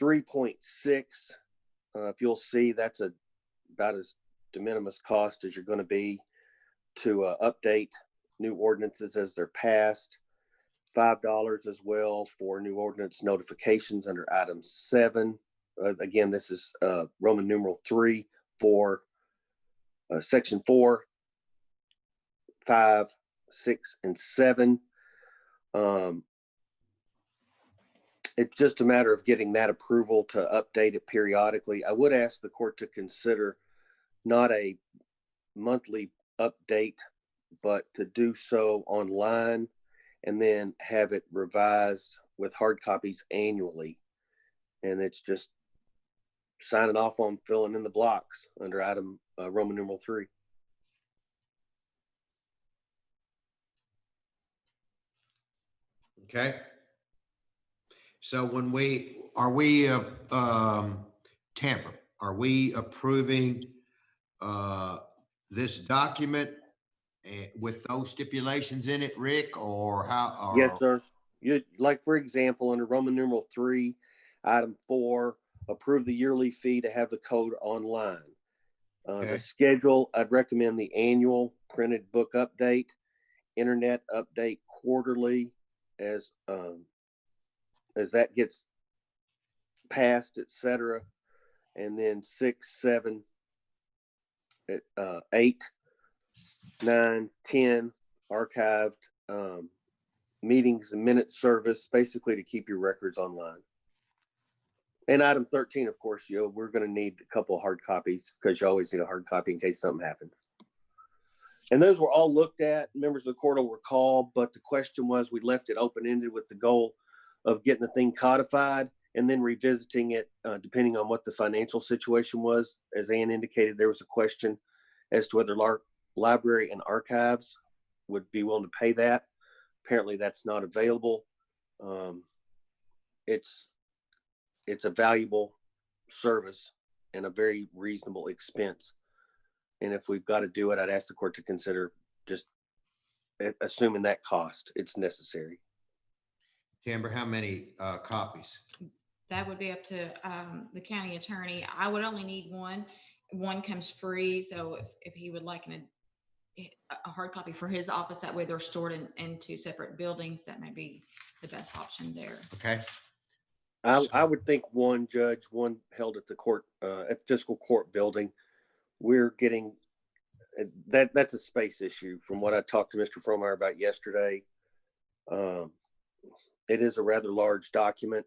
3.6, if you'll see, that's about as de minimis cost as you're going to be to update new ordinances as they're passed. $5 as well for new ordinance notifications under item 7. Again, this is Roman numeral 3 for section 4, 5, 6, and 7. It's just a matter of getting that approval to update it periodically. I would ask the court to consider not a monthly update, but to do so online and then have it revised with hard copies annually. And it's just signing off on filling in the blocks under item Roman numeral 3. Okay. So when Tampa, are we approving this document with those stipulations in it, Rick, or how? Or... Yes, sir. You, like, for example, under Roman numeral 3, item 4, approve the yearly fee to have the code online. Okay. The schedule, I'd recommend the annual printed book update, internet update quarterly as that gets passed, etc. And then 6, 7, 8, 9, 10 archived meetings and minutes service, basically to keep your records online. And item 13, of course, we're going to need a couple of hard copies because you always need a hard copy in case something happens. And those were all looked at. Members of the court will recall, but the question was, we left it open-ended with the goal of getting the thing codified and then revisiting it depending on what the financial situation was. As Ann indicated, there was a question as to whether library and archives would be willing to pay that. Apparently that's not available. It's a valuable service and a very reasonable expense. And if we've got to do it, I'd ask the court to consider just assuming that cost, it's necessary. Amber, how many copies? That would be up to the county attorney. I would only need one. One comes free. So if he would like a hard copy for his office, that way they're stored in two separate buildings, that may be the best option there. Okay. I would think one judge, one held at the court, at the fiscal court building. We're getting that's a space issue from what I talked to Mr. Fromeyer about yesterday. It is a rather large document.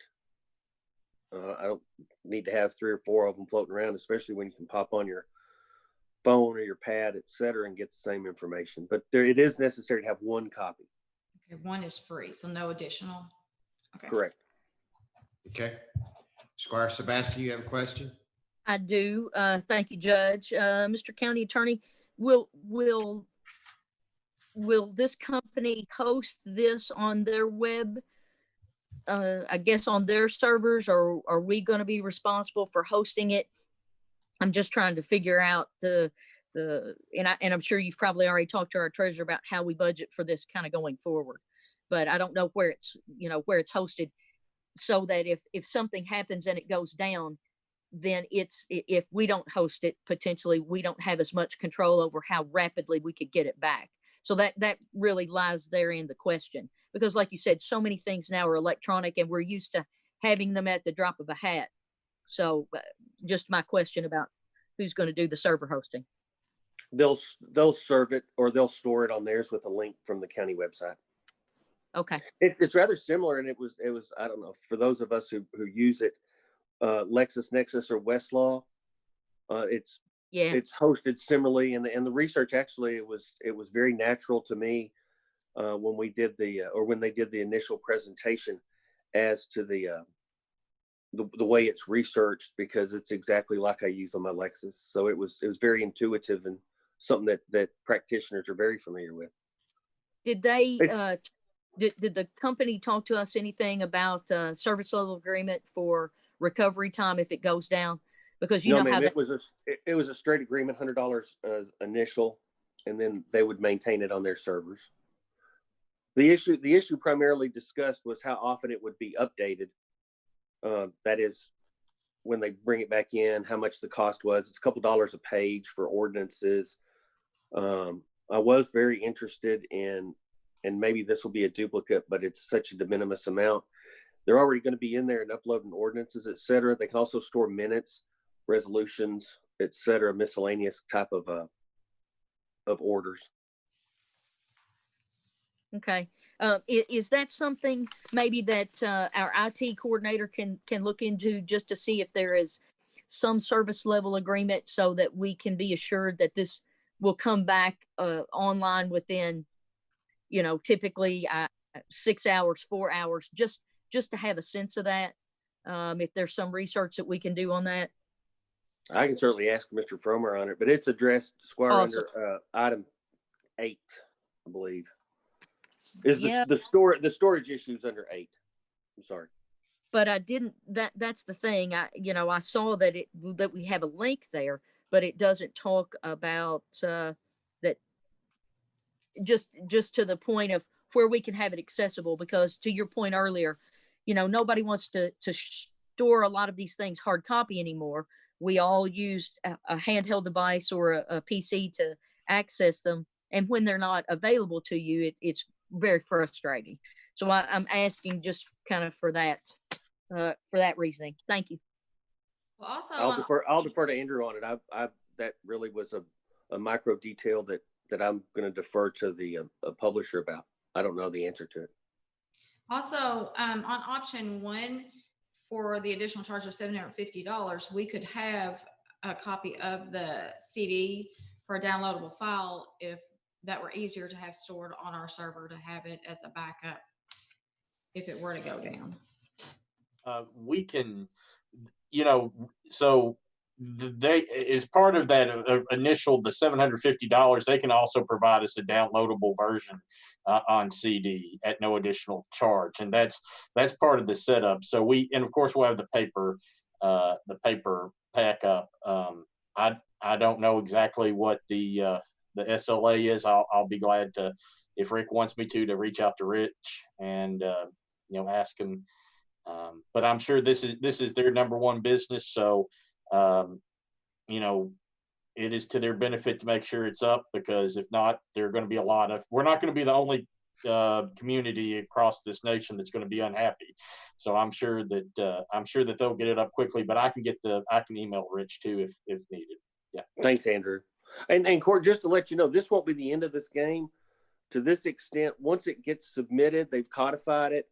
I don't need to have 3 or 4 of them floating around, especially when you can pop on your phone or your pad, etc., and get the same information. But it is necessary to have one copy. Okay, one is free, so no additional. Okay. Correct. Okay. Squire Sebastian, you have a question? I do. Thank you, Judge. Mr. County Attorney, will this company host this on their web? I guess on their servers, or are we going to be responsible for hosting it? I'm just trying to figure out and I'm sure you've probably already talked to our treasurer about how we budget for this kind of going forward, but I don't know where it's hosted, so that if something happens and it goes down, then if we don't host it, potentially we don't have as much control over how rapidly we could get it back. So that really lies there in the question, because like you said, so many things now are electronic and we're used to having them at the drop of a hat. So just my question about who's going to do the server hosting. They'll serve it, or they'll store it on theirs with a link from the county website. Okay. It's rather similar, and it was I don't know, for those of us who use it, LexisNexis or Westlaw, it's hosted similarly, and the research actually it was very natural to me when we did when they did the initial presentation as to the way it's researched, because it's exactly like I use on my Lexus. So it was very intuitive and something that practitioners are very familiar with. Did they did the company talk to us anything about service level agreement for recovery time if it goes down? Because you know how it was a straight agreement, $100 as initial, and then they would maintain it on their servers. The issue primarily discussed was how often it would be updated. That is, when they bring it back in, how much the cost was. It's a couple dollars a page for ordinances. I was very interested in, and maybe this will be a duplicate, but it's such a de minimis amount. They're already going to be in there and uploading ordinances, et cetera. They can also store minutes, resolutions, et cetera, miscellaneous type of orders. Okay. Is that something maybe that our IT coordinator can look into, just to see if there is some service level agreement, so that we can be assured that this will come back online within, typically 6 hours, 4 hours, just to have a sense of that. If there's some research that we can do on that. I can certainly ask Mr. Fromer on it, but it's addressed, Squire, Awesome. under item 8, I believe. Is the storage issues under 8? I'm sorry. But I didn't. That's the thing. I saw that we have a link there, but it doesn't talk about that. Just to the point of where we can have it accessible, because to your point earlier, nobody wants to store a lot of these things hard copy anymore. We all used a handheld device or a PC to access them. And when they're not available to you, it's very frustrating. So I'm asking just kind of for that reasoning. Thank you. Well, also, I'll defer to Andrew on it. I that really was a micro detail that I'm going to defer to the publisher about. I don't know the answer to it. also on option 1, for the additional charge of $750, we could have a copy of the CD for a downloadable file if that were easier to have stored on our server, to have it as a backup if it were to go down. We can, so they, as part of that initial, the $750, they can also provide us a downloadable version on CD at no additional charge, and that's part of the setup. So and of course we'll have the paper backup. I don't know exactly what the SLA is. I'll be glad to, if Rick wants me to reach out to Rich and ask him. But I'm sure this is their number one business. So, it is to their benefit to make sure it's up, because if not, we're not going to be the only community across this nation that's going to be unhappy. So I'm sure that they'll get it up quickly, but I can email Rich too if needed. Yeah. Thanks, Andrew. And Court, just to let you know, this won't be the end of this game. To this extent, once it gets submitted, they've codified it.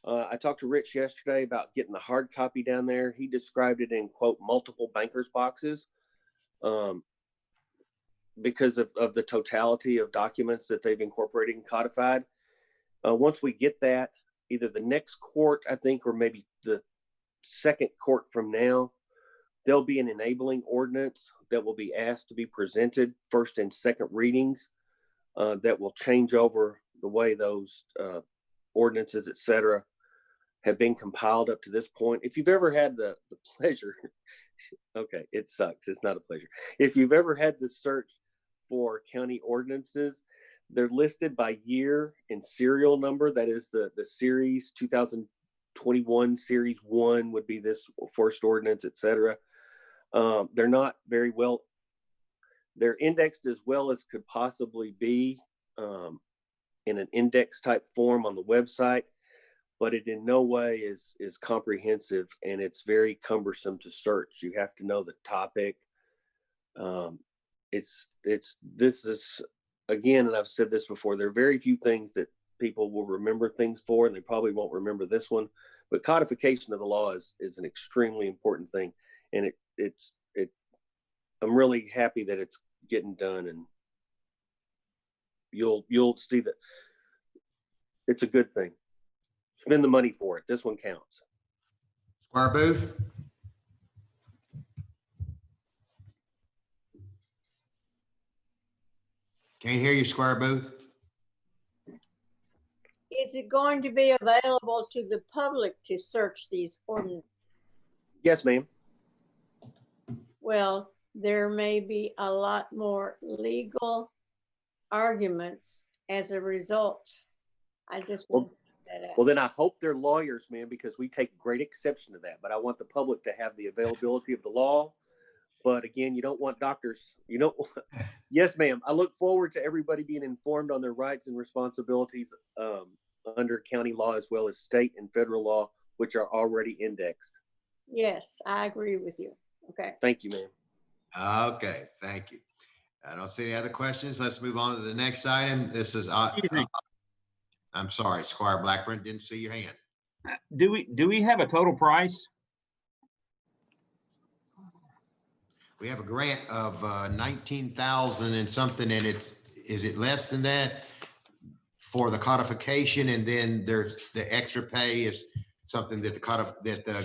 I talked to Rich yesterday about getting the hard copy down there. He described it in, quote, multiple bankers boxes because of the totality of documents that they've incorporated and codified. Once we get that, either the next court, I think, or maybe the second court from now, there'll be an enabling ordinance that will be asked to be presented first and second readings that will change over the way those ordinances, et cetera, have been compiled up to this point. If you've ever had the pleasure, okay, it sucks. It's not a pleasure. If you've ever had to search for county ordinances, they're listed by year and serial number. That is the series 2021 series 1 would be this first ordinance, et cetera. They're not very well, they're indexed as well as could possibly be in an index type form on the website, but it in no way is comprehensive, and it's very cumbersome to search. You have to know the topic. This is, again, and I've said this before, there are very few things that people will remember things for, and they probably won't remember this one, but codification of the law is an extremely important thing. And I'm really happy that it's getting done, and you'll see that it's a good thing. Spend the money for it. This one counts. Squire Booth. Can't hear you, Squire Booth. Is it going to be available to the public to search these ordinances? Yes, ma'am. Well, there may be a lot more legal arguments as a result. I just want to put that out. Well, then I hope they're lawyers, man, because we take great exception to that. But I want the public to have the availability of the law. But again, you don't want doctors. Yes, ma'am. I look forward to everybody being informed on their rights and responsibilities under county law as well as state and federal law, which are already indexed. Yes, I agree with you. Okay. Thank you, ma'am. Okay, thank you. I don't see any other questions. Let's move on to the next item. This is, I'm sorry, Squire Blackburn, didn't see your hand. Do we have a total price? We have a grant of 19,000 and something, and is it less than that for the codification? And then there's the extra pay is something that the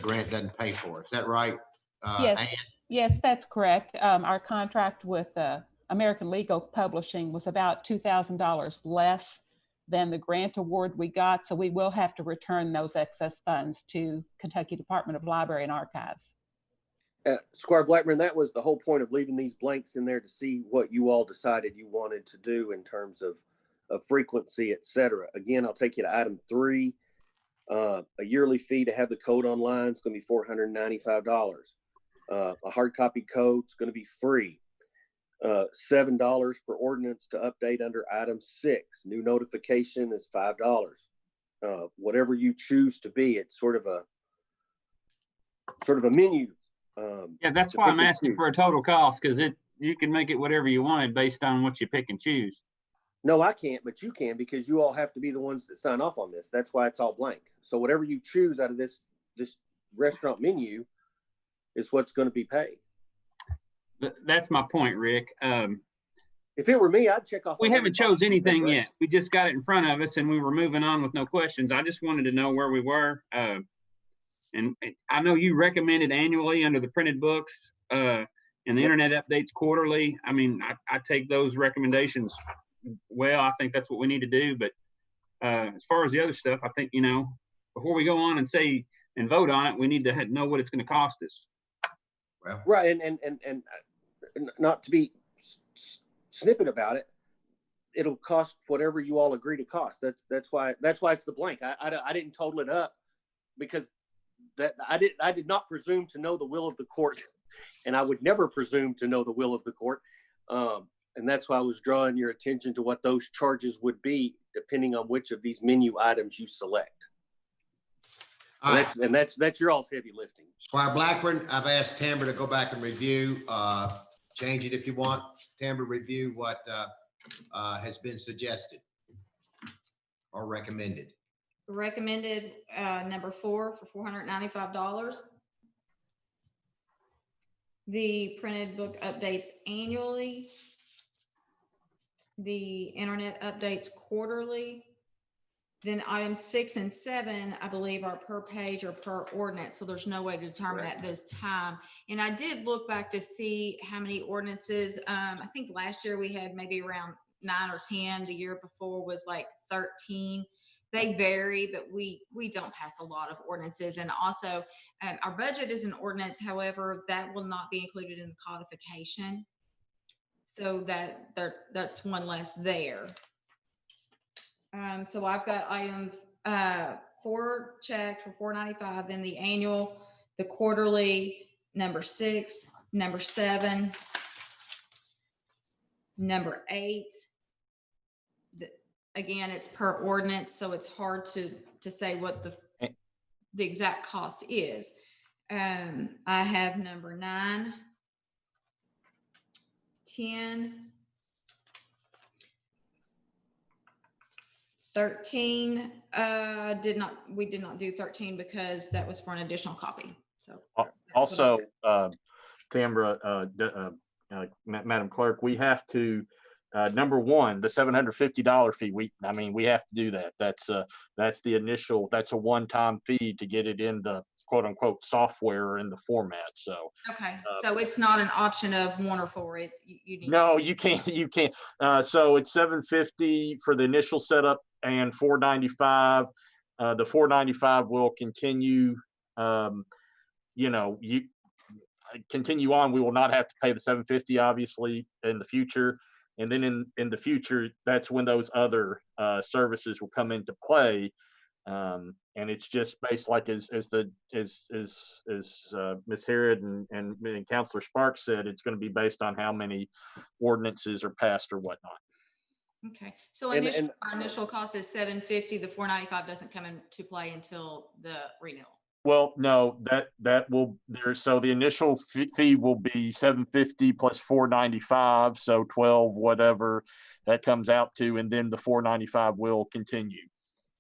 grant doesn't pay for. Is that right? Yes, that's correct. Our contract with American Legal Publishing was about $2,000 less than the grant award we got. So we will have to return those excess funds to Kentucky Department of Library and Archives. Squire Blackburn, that was the whole point of leaving these blanks in there, to see what you all decided you wanted to do in terms of frequency, et cetera. Again, I'll take you to item 3. A yearly fee to have the code online is going to be $495. A hard copy code is going to be free. $7 per ordinance to update under item 6. New notification is $5. Whatever you choose to be, it's sort of a menu. Yeah, that's why I'm asking for a total cost, because you can make it whatever you wanted based on what you pick and choose. No, I can't, but you can, because you all have to be the ones that sign off on this. That's why it's all blank. So whatever you choose out of this restaurant menu is what's going to be paid. That's my point, Rick. If it were me, I'd check off. We haven't chose anything yet. We just got it in front of us and we were moving on with no questions. I just wanted to know where we were. And I know you recommended annually under the printed books, and the internet updates quarterly. I mean, I take those recommendations well. I think that's what we need to do. But as far as the other stuff, I think, before we go on and say and vote on it, we need to know what it's going to cost us. Well, right, and not to be snippet about it, it'll cost whatever you all agree to cost. That's why it's the blank. I didn't total it up because that I did not presume to know the will of the court, and I would never presume to know the will of the court. And that's why I was drawing your attention to what those charges would be depending on which of these menu items you select. And that's your all's heavy lifting. Squire Blackburn, I've asked Tamber to go back and review, change it if you want. Tamber, review what has been suggested or recommended. Recommended number 4 for $495. The printed book updates annually. The internet updates quarterly. Then items 6 and 7, I believe, are per page or per ordinance. So there's no way to determine at this time. And I did look back to see how many ordinances. I think last year we had maybe around 9 or 10. The year before was like 13. They vary, but we don't pass a lot of ordinances. And also our budget is an ordinance. However, that will not be included in the codification. So that's one less there. So I've got items 4 checked for $495, then the annual, the quarterly, number 6, number 7, number 8. Again, it's per ordinance, so it's hard to say what the exact cost is. I have number 9, 10, 13. We did not do 13 because that was for an additional copy. So also, Tamara, Madam Clerk, we have to number 1, the $750 fee. We have to do that. That's the initial. That's a one-time fee to get it in the quote unquote software or in the format. So okay, so it's not an option of 1 or 4. You need. No, you can't. So it's $750 for the initial setup and $495. The $495 will continue. You continue on. We will not have to pay the $750 obviously in the future. And then in the future, that's when those other services will come into play. And it's just based like as Ms. Harrod and Councilor Sparks said, it's going to be based on how many ordinances are passed or whatnot. Okay, so our initial cost is $750. The $495 doesn't come into play until the renewal. Well, no, that will there. So the initial fee will be $750 plus $495, so 12 whatever that comes out to, and then the $495 will continue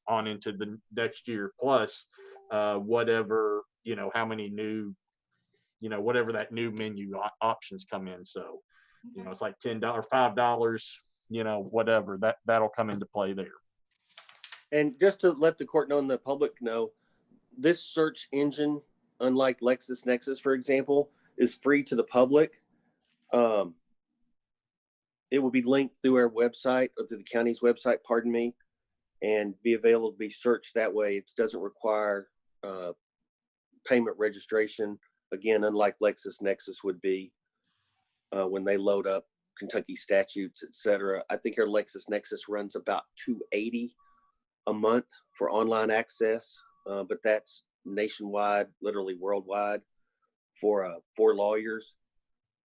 on into the next year, plus whatever, how many new, whatever that new menu options come in. So, it's like $10, $5, whatever that'll come into play there. And just to let the court know and the public know, this search engine, unlike LexisNexis, for example, is free to the public. It will be linked through our website or through the county's website, pardon me, and be available to be searched that way. It doesn't require payment registration. Again, unlike LexisNexis would be when they load up Kentucky statutes, etc. I think our LexisNexis runs about $280 a month for online access. but that's nationwide, literally worldwide for lawyers.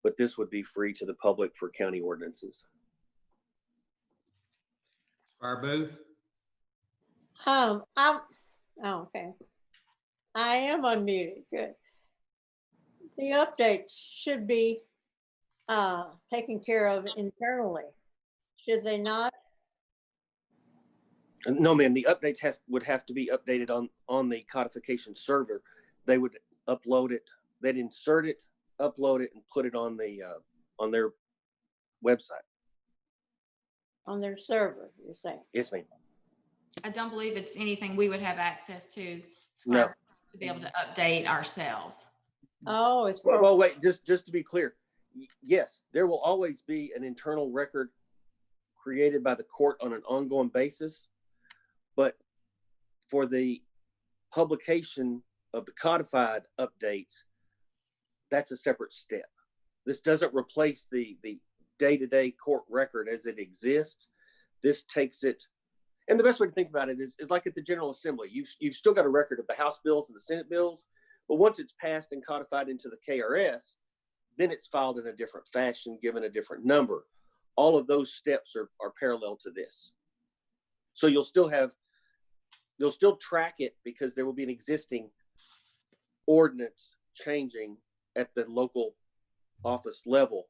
But this would be free to the public for county ordinances. Squire Booth? Okay. I am unmuted. Good. The updates should be taken care of internally, should they not? No, ma'am. The updates would have to be updated on the codification server. They would upload it. They'd insert it, upload it, and put it on their website. On their server, you're saying? Yes, ma'am. I don't believe it's anything we would have access to, No. to be able to update ourselves. Oh, it's well, wait. Just to be clear, yes, there will always be an internal record created by the court on an ongoing basis, but for the publication of the codified updates, that's a separate step. This doesn't replace the day-to-day court record as it exists. This takes it, and the best way to think about it is like at the General Assembly. You've still got a record of the House bills and the Senate bills, but once it's passed and codified into the KRS, then it's filed in a different fashion, given a different number. All of those steps are parallel to this. So you'll still track it because there will be an existing ordinance changing at the local office level.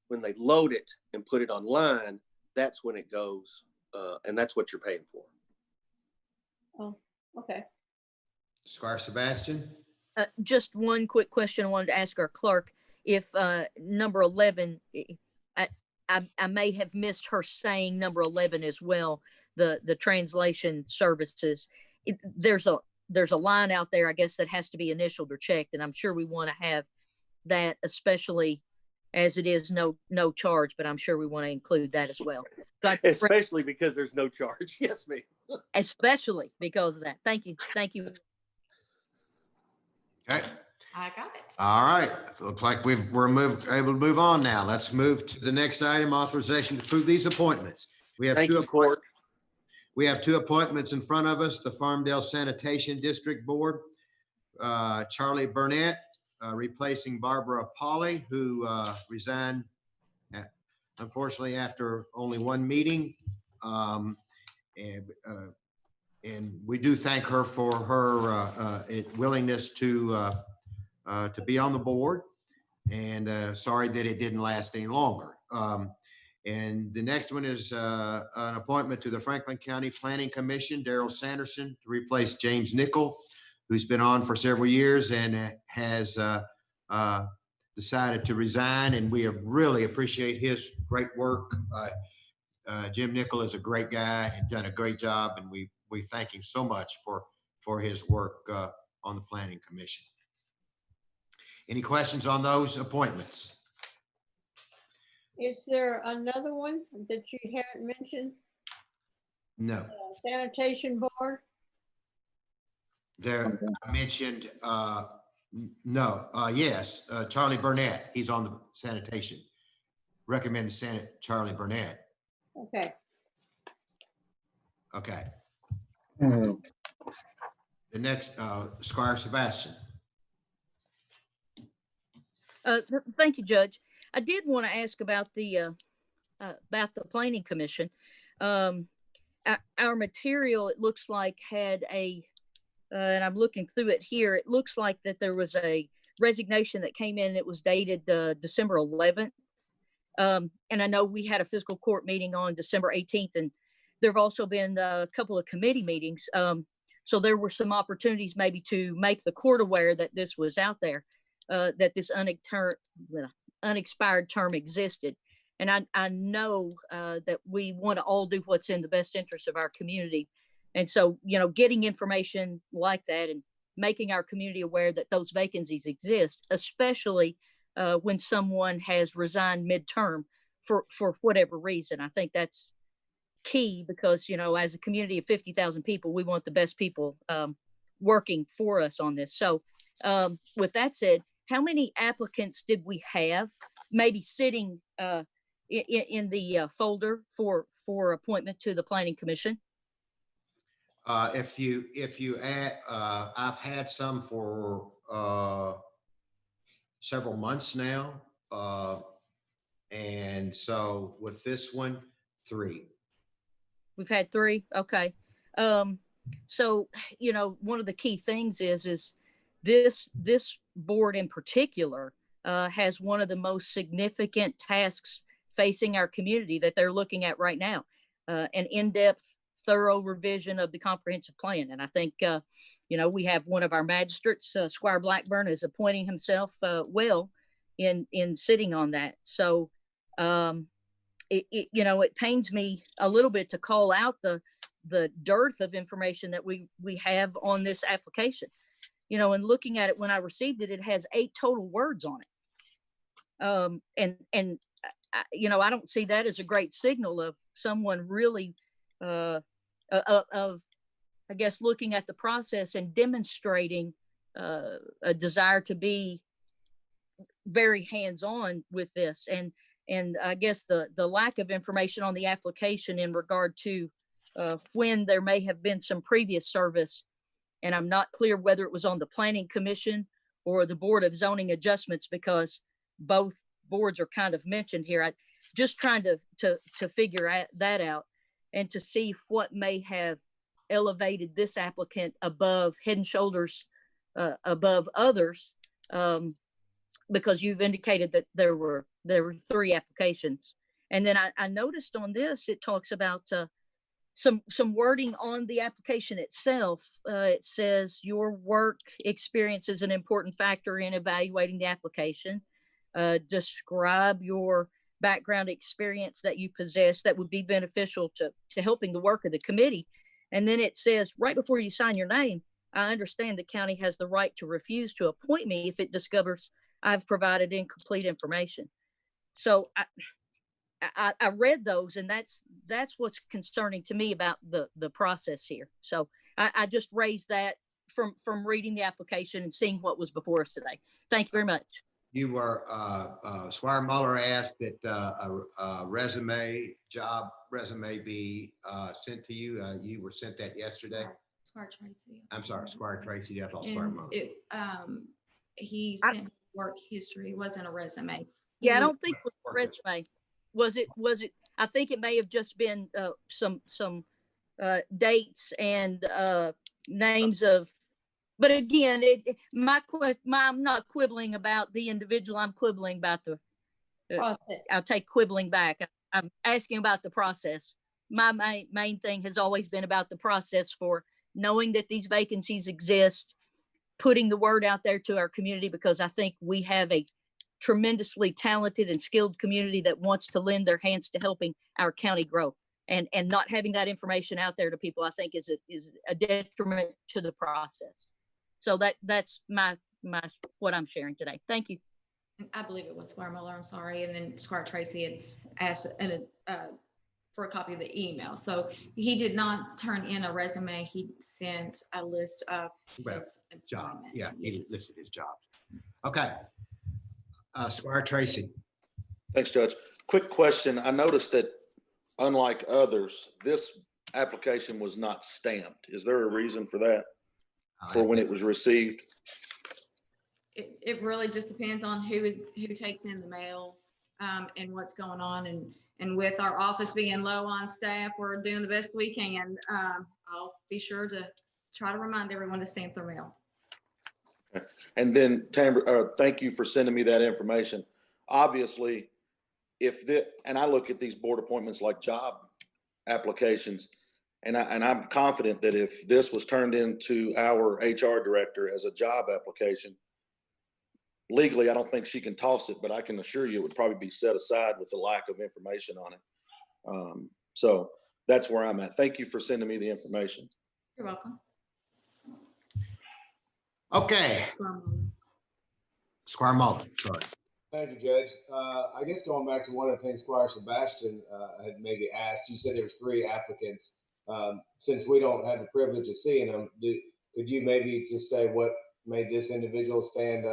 When they load it and put it online, that's when it goes, and that's what you're paying for. Oh, okay. Squire Sebastian? Just one quick question I wanted to ask our clerk. If number 11, I may have missed her saying number 11 as well, the translation services. There's a line out there, I guess, that has to be initialed or checked, and I'm sure we want to have that, especially as it is no charge, but I'm sure we want to include that as well. But especially because there's no charge. Yes, ma'am. Especially because of that. Thank you. Thank you. Okay. I got it. All right. Looks like we're able to move on now. Let's move to the next item, authorization to approve these appointments. We have We have two appointments in front of us, the Farmdale Sanitation District Board. Charlie Burnett, replacing Barbara Pauley, who resigned, unfortunately, after only one meeting. And we do thank her for her willingness to be on the board, and sorry that it didn't last any longer. And the next one is an appointment to the Franklin County Planning Commission, Daryl Sanderson, to replace James Nickel, who's been on for several years and has decided to resign. And we really appreciate his great work. Jim Nickel is a great guy and done a great job, and we thank him so much for his work on the Planning Commission. Any questions on those appointments? Is there another one that you haven't mentioned? No. Sanitation Board? There, I mentioned, no, yes, Charlie Burnett, he's on the sanitation. Recommended Senate Charlie Burnett. Okay. Okay. The next, Squire Sebastian. Thank you, Judge. I did want to ask about the Planning Commission. Our material, it looks like, had and I'm looking through it here, it looks like that there was a resignation that came in. It was dated December 11th. And I know we had a fiscal court meeting on December 18th, and there have also been a couple of committee meetings. So there were some opportunities maybe to make the court aware that this was out there, that this unexpired term existed. And I know that we want to all do what's in the best interest of our community. And so, getting information like that and making our community aware that those vacancies exist, especially when someone has resigned midterm for whatever reason. I think that's key because, as a community of 50,000 people, we want the best people working for us on this. So with that said, how many applicants did we have maybe sitting in the folder for appointment to the Planning Commission? If you add, I've had some for several months now. And so with this one, 3. We've had 3. Okay. So, one of the key things is this board in particular has one of the most significant tasks facing our community that they're looking at right now, an in-depth, thorough revision of the comprehensive plan. And I think, we have one of our magistrates, Squire Blackburn, is appointing himself well in sitting on that. So, it pains me a little bit to call out the dearth of information that we have on this application. And looking at it, when I received it, it has 8 total words on it. I don't see that as a great signal of someone really I guess, looking at the process and demonstrating a desire to be very hands-on with this. And I guess the lack of information on the application in regard to when there may have been some previous service, and I'm not clear whether it was on the Planning Commission or the Board of Zoning Adjustments, because both boards are kind of mentioned here. I just trying to figure that out and to see what may have elevated this applicant above, head and shoulders above others, because you've indicated that there were 3 applications. And then I noticed on this, it talks about some wording on the application itself. It says your work experience is an important factor in evaluating the application. Describe your background experience that you possess that would be beneficial to helping the work of the committee. And then it says, right before you sign your name, I understand the county has the right to refuse to appoint me if it discovers I've provided incomplete information. So I read those, and that's what's concerning to me about the process here. So I just raised that from reading the application and seeing what was before us today. Thank you very much. You were, Squire Muller asked that a job resume be sent to you. You were sent that yesterday. Squire Tracy. I'm sorry, Squire Tracy. I thought Squire Muller. He sent work history. It wasn't a resume. Yeah, I don't think it was a resume. Was it? I think it may have just been some dates and names of. But again, I'm not quibbling about the individual. I'm quibbling about the process. I'll take quibbling back. I'm asking about the process. My main thing has always been about the process for knowing that these vacancies exist, putting the word out there to our community, because I think we have a tremendously talented and skilled community that wants to lend their hands to helping our county grow. And not having that information out there to people, I think is a detriment to the process. So that's my what I'm sharing today. Thank you. I believe it was Squire Muller. I'm sorry. And then Squire Tracy had asked for a copy of the email. So he did not turn in a resume. He sent a list of his job. employment. Yeah, he listed his jobs. Okay. Squire Tracy. Thanks, Judge. Quick question. I noticed that unlike others, this application was not stamped. Is there a reason for that? For when it was received? It really just depends on who takes in the mail and what's going on. And with our office being low on staff, we're doing the best we can. I'll be sure to try to remind everyone to stamp their mail. Okay. And then thank you for sending me that information. Obviously, and I look at these board appointments like job applications, and I'm confident that if this was turned into our HR director as a job application, legally, I don't think she can toss it, but I can assure you it would probably be set aside with the lack of information on it. So that's where I'm at. Thank you for sending me the information. You're welcome. Okay. Squire Muller, sorry. Thank you, Judge. I guess going back to one of the things Squire Sebastian had maybe asked, you said there was 3 applicants. Since we don't have the privilege of seeing them, could you maybe just say what made this individual stand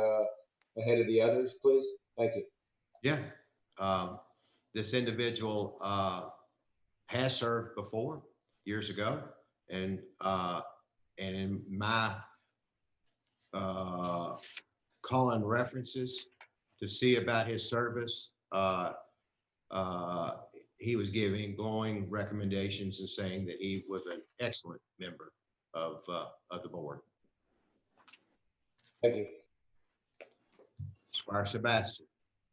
ahead of the others, please? Thank you. Yeah. This individual has served before years ago, and in my calling references to see about his service, he was giving glowing recommendations and saying that he was an excellent member of the board. Thank you. Squire Sebastian.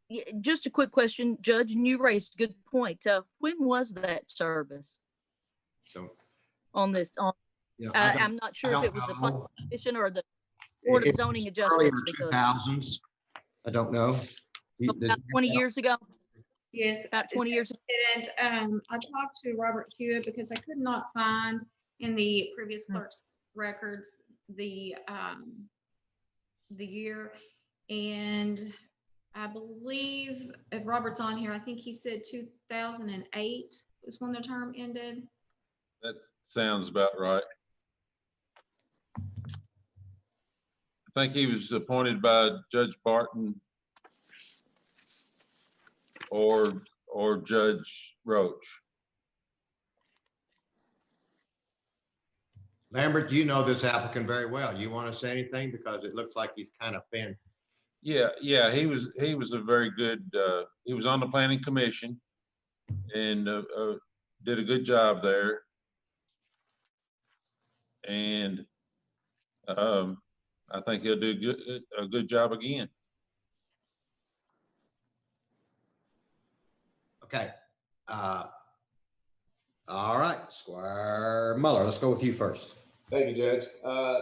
Yeah, just a quick question, Judge, and you raised a good point. When was that service So, on this? you know, I'm not sure if it was the planning know. commission or the Board of It Zoning was Adjustments, earlier because 2000s. I don't know. about 20 years ago. Yes, About 20 years ago. And I talked to Robert Hewitt because I could not find in the previous clerk's records the year, and I believe if Robert's on here, I think he said 2008 was when the term ended. That sounds about right. I think he was appointed by Judge Barton or Judge Roach. Lambert, you know this applicant very well. You want to say anything? Because it looks like he's kind of been. Yeah, he was a very good, he was on the planning commission and did a good job there. And I think he'll do a good job again. Okay. All right, Squire Muller, let's go with you first. Thank you, Judge.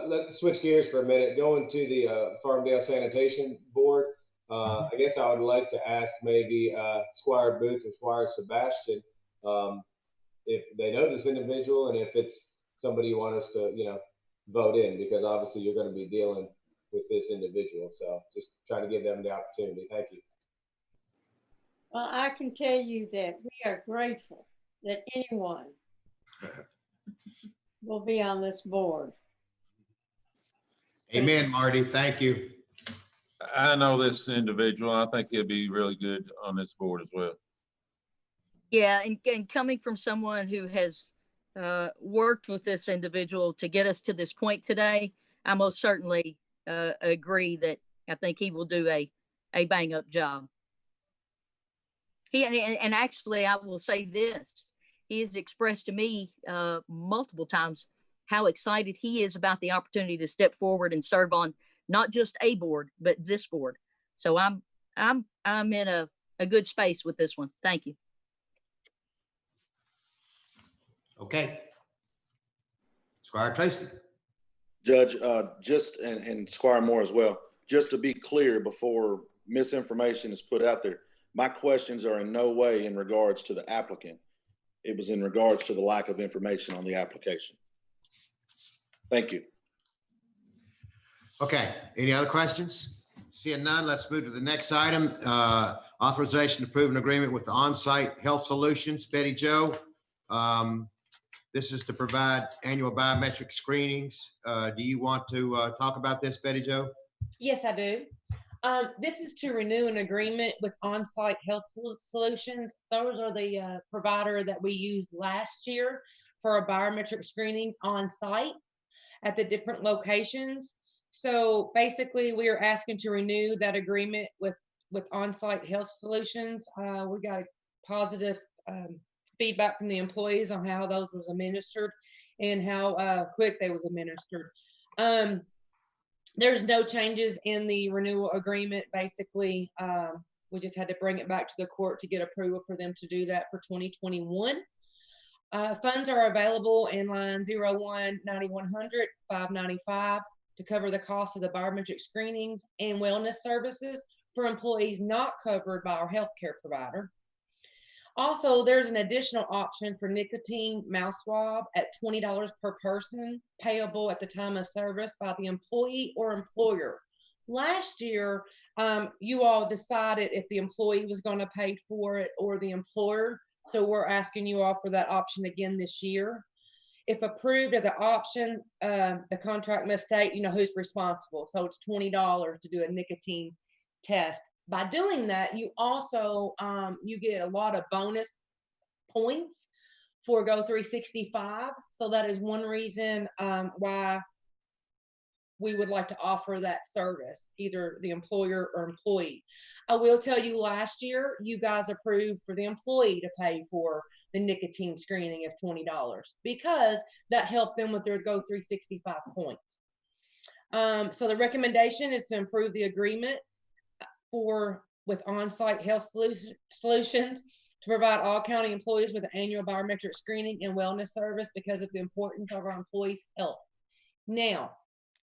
Let's switch gears for a minute. Going to the Farmdale Sanitation Board. I guess I would like to ask maybe Squire Booth or Squire Sebastian if they know this individual and if it's somebody you want us to, vote in, because obviously you're going to be dealing with this individual. So just trying to give them the opportunity. Thank you. Well, I can tell you that we are grateful that anyone will be on this board. Amen, Marty. Thank you. I know this individual. I think he'll be really good on this board as well. Yeah, and coming from someone who has worked with this individual to get us to this point today, I most certainly agree that I think he will do a bang up job. And actually, I will say this, he has expressed to me multiple times how excited he is about the opportunity to step forward and serve on not just a board, but this board. So I'm in a good space with this one. Thank you. Okay. Squire Tracy. Judge, and Squire Moore as well, just to be clear before misinformation is put out there, my questions are in no way in regards to the applicant. It was in regards to the lack of information on the application. Thank you. Okay, any other questions? Seeing none, let's move to the next item. Authorization to approve an agreement with the On-Site Health Solutions, Betty Jo. This is to provide annual biometric screenings. Do you want to talk about this, Betty Jo? Yes, I do. This is to renew an agreement with On-Site Health Solutions. Those are the provider that we used last year for our biometric screenings on site at the different locations. So basically, we are asking to renew that agreement with On-Site Health Solutions. We got a positive feedback from the employees on how those was administered and how quick they was administered. There's no changes in the renewal agreement. Basically, we just had to bring it back to the court to get approval for them to do that for 2021. Funds are available in line 01-9100-595 to cover the cost of the biometric screenings and wellness services for employees not covered by our healthcare provider. Also, there's an additional option for nicotine mouth swab at $20 per person, payable at the time of service by the employee or employer. Last year, you all decided if the employee was going to pay for it or the employer. So we're asking you all for that option again this year. If approved as an option, the contract must state, who's responsible. So it's $20 to do a nicotine test. By doing that, you also you get a lot of bonus points for Go 365. So that is one reason why we would like to offer that service, either the employer or employee. I will tell you, last year, you guys approved for the employee to pay for the nicotine screening of $20 because that helped them with their Go 365 points. So the recommendation is to improve the agreement with on-site health solutions to provide all county employees with an annual biometric screening and wellness service because of the importance of our employees' health. Now,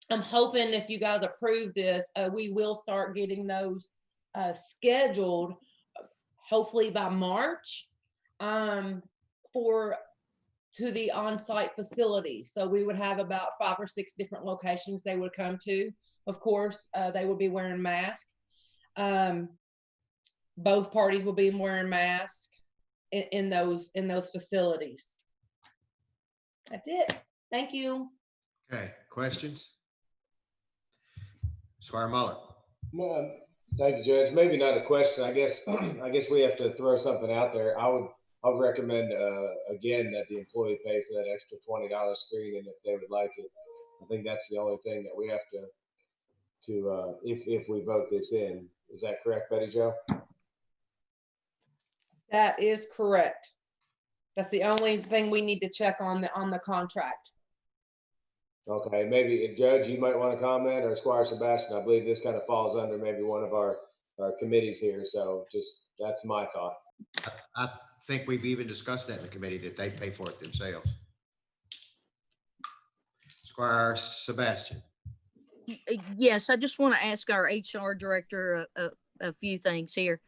I'm hoping if you guys approve this, we will start getting those scheduled, hopefully by March, to the on-site facility. So we would have about 5 or 6 different locations they would come to. Of course, they would be wearing masks. Both parties will be wearing masks in those facilities. That's it. Thank you. Okay, questions? Squire Mullet. No, thank you, Judge. Maybe not a question. I guess we have to throw something out there. I would recommend again that the employee pay for that extra $20 screening if they would like it. I think that's the only thing that we have to if we vote this in. Is that correct, Betty Jo? That is correct. That's the only thing we need to check on the contract. Okay, maybe Judge, you might want to comment, or Squire Sebastian. I believe this kind of falls under maybe one of our committees here. So just that's my thought. I think we've even discussed that in the committee that they pay for it themselves. Squire Sebastian. Yes, I just want to ask our HR director a few things here.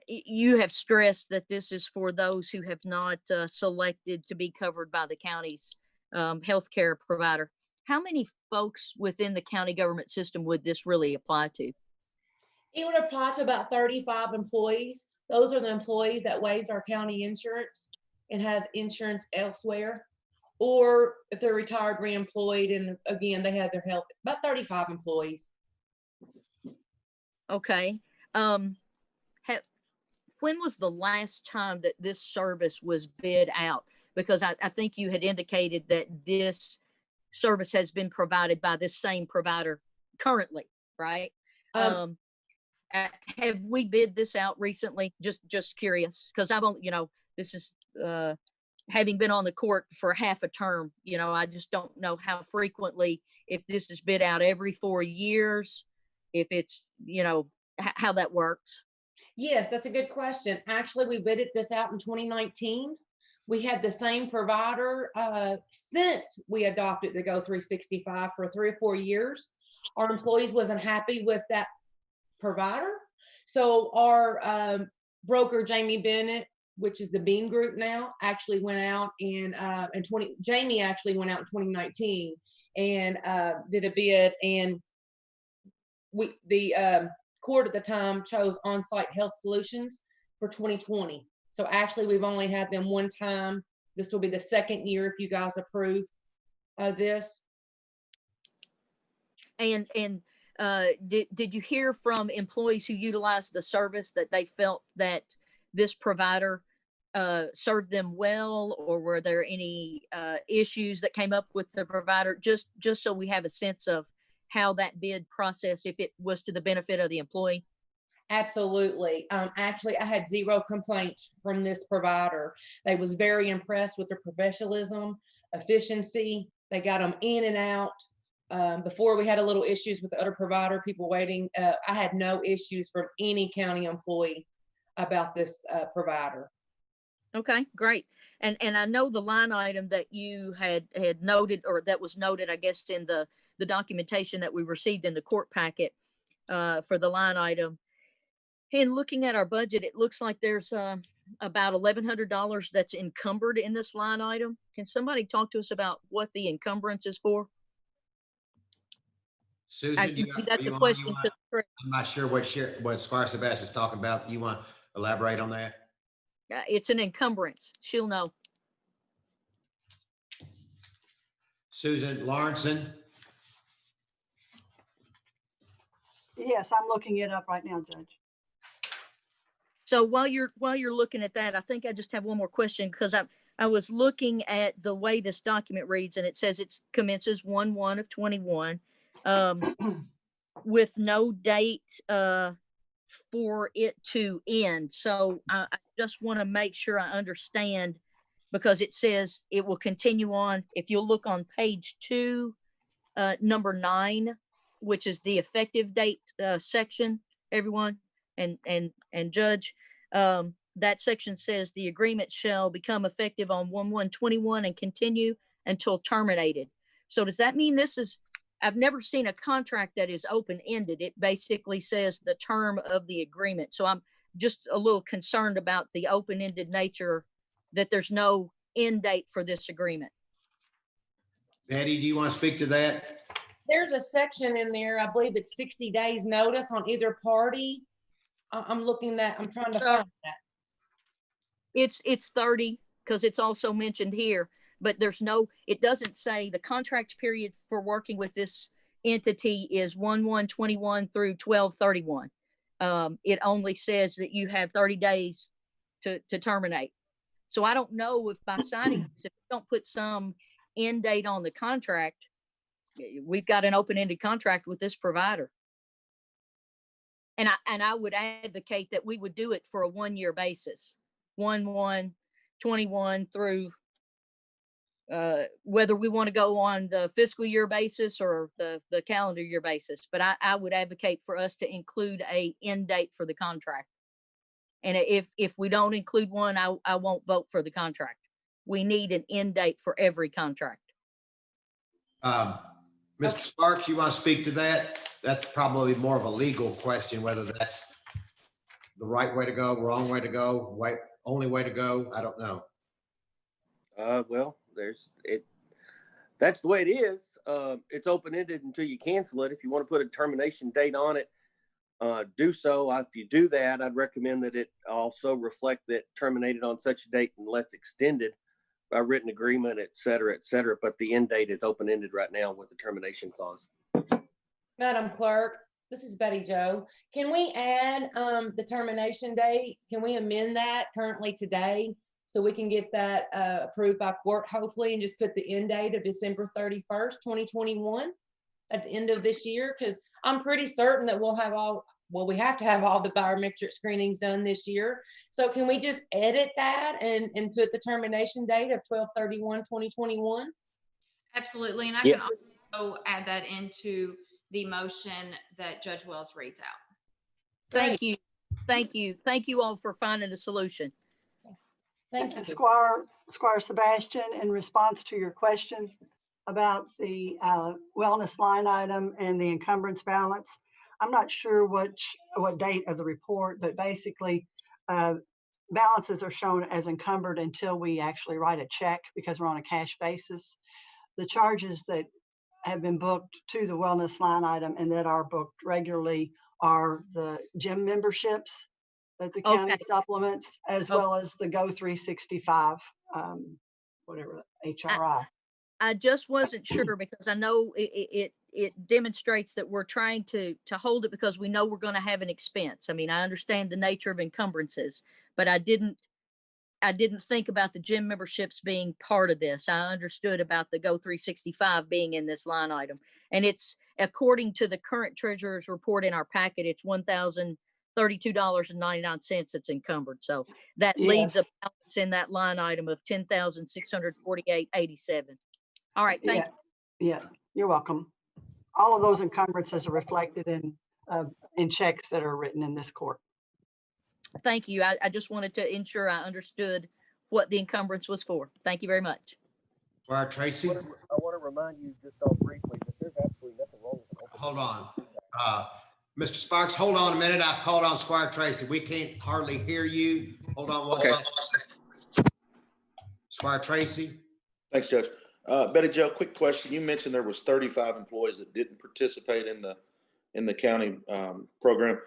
You have stressed that this is for those who have not selected to be covered by the county's healthcare provider. How many folks within the county government system would this really apply to? It would apply to about 35 employees. Those are the employees that waives our county insurance and has insurance elsewhere. Or if they're retired, reemployed, and again, they have their health, about 35 employees. Okay. When was the last time that this service was bid out? Because I think you had indicated that this service has been provided by this same provider currently, right? Have we bid this out recently? Just curious, because I've only, this is having been on the court for half a term. I just don't know how frequently, if this is bid out every 4 years, if it's, how that works. Yes, that's a good question. Actually, we bidded this out in 2019. We had the same provider since we adopted the Go 365 for 3 or 4 years. Our employees wasn't happy with that provider. So our broker, Jamie Bennett, which is the Beam Group now, actually went out Jamie actually went out in 2019 and did a bid, and the court at the time chose On-Site Health Solutions for 2020. So actually we've only had them one time. This will be the second year if you guys approve this. And did you hear from employees who utilized the service that they felt that this provider served them well, or were there any issues that came up with the provider? Just so we have a sense of how that bid process, if it was to the benefit of the employee. Absolutely. Actually, I had 0 complaints from this provider. They was very impressed with their professionalism, efficiency. They got them in and out. Before we had a little issues with the other provider, people waiting. I had no issues from any county employee about this provider. Okay, great. And I know the line item that you had noted, or that was noted, I guess, in the documentation that we received in the court packet for the line item. And looking at our budget, it looks like there's about $1,100 that's encumbered in this line item. Can somebody talk to us about what the encumbrance is for? Susan, I'm not sure what Squire Sebastian's talking about. You want to elaborate on that? It's an encumbrance. She'll know. Susan Lawrenson. Yes, I'm looking it up right now, Judge. So while you're looking at that, I think I just have one more question, because I was looking at the way this document reads, and it says it commences 1/1/21, with no date for it to end. So I just want to make sure I understand, because it says it will continue on. If you'll look on page 2, number 9, which is the effective date section, everyone and Judge, that section says the agreement shall become effective on 1/1/21 and continue until terminated. So does that mean I've never seen a contract that is open-ended. It basically says the term of the agreement. So I'm just a little concerned about the open-ended nature, that there's no end date for this agreement. Betty, do you want to speak to that? There's a section in there, I believe it's 60 days notice on either party. I'm trying to find that. It's 30, because it's also mentioned here, but it doesn't say the contract period for working with this entity is 1/1/21 through 12/31. It only says that you have 30 days to terminate. So I don't know if by signing this, if we don't put some end date on the contract, we've got an open-ended contract with this provider. And I would advocate that we would do it for a 1-year basis, 1/1/21 through, whether we want to go on the fiscal year basis or the calendar year basis. But I would advocate for us to include a end date for the contract. And if we don't include one, I won't vote for the contract. We need an end date for every contract. Mr. Sparks, you want to speak to that? That's probably more of a legal question, whether that's the right way to go, wrong way to go, only way to go. I don't know. Well, that's the way it is. It's open-ended until you cancel it. If you want to put a termination date on it, do so. If you do that, I'd recommend that it also reflect that terminated on such a date unless extended by written agreement, et cetera, et cetera. But the end date is open-ended right now with the termination clause. Madam Clerk, this is Betty Jo. Can we add the termination date? Can we amend that currently today so we can get that approved by court, hopefully, and just put the end date of December 31st, 2021 at the end of this year? Because I'm pretty certain that we have to have all the biometric screenings done this year. So can we just edit that and put the termination date of 12/31/2021? Absolutely. And I can also add that into the motion that Judge Wells reads out. Thank you. Thank you. Thank you all for finding a solution. Thank you. Squire Sebastian, in response to your question about the wellness line item and the encumbrance balance, I'm not sure what date of the report, but basically balances are shown as encumbered until we actually write a check, because we're on a cash basis. The charges that have been booked to the wellness line item and that are booked regularly are the gym memberships that the county supplements, as well as the Go 365, whatever, HRI. I just wasn't sure, because I know it demonstrates that we're trying to hold it because we know we're going to have an expense. I mean, I understand the nature of encumbrances, but I didn't think about the gym memberships being part of this. I understood about the Go 365 being in this line item. And it's, according to the current treasurer's report in our packet, it's $1,032.99 it's encumbered. So that leaves a balance in that line item of $10,648.87. All right, thank you. Yeah, you're welcome. All of those encumbrances are reflected in checks that are written in this court. Thank you. I just wanted to ensure I understood what the encumbrance was for. Thank you very much. Squire Tracy? I want to remind you just briefly that there's absolutely nothing wrong with it. Hold on. Mr. Sparks, hold on a minute. I've called on Squire Tracy. We can't hardly hear you. Hold on one second. Squire Tracy? Thanks, Judge. Betty Jo, quick question. You mentioned there was 35 employees that didn't participate in the county program.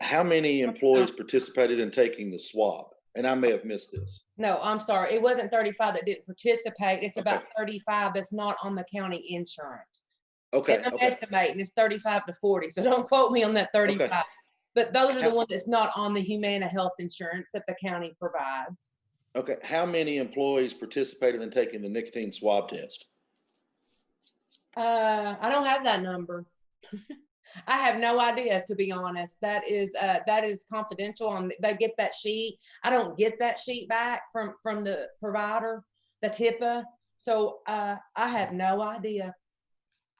How many employees participated in taking the swab? And I may have missed this. No, I'm sorry. It wasn't 35 that didn't participate. It's about 35 that's not on the county insurance. Okay. And I'm estimating it's 35 to 40. So don't quote me on that 35. But those are the ones that's not on the Humana health insurance that the county provides. Okay, how many employees participated in taking the nicotine swab test? I don't have that number. I have no idea, to be honest. That is confidential. They get that sheet. I don't get that sheet back from the provider, that's HIPAA. So I have no idea.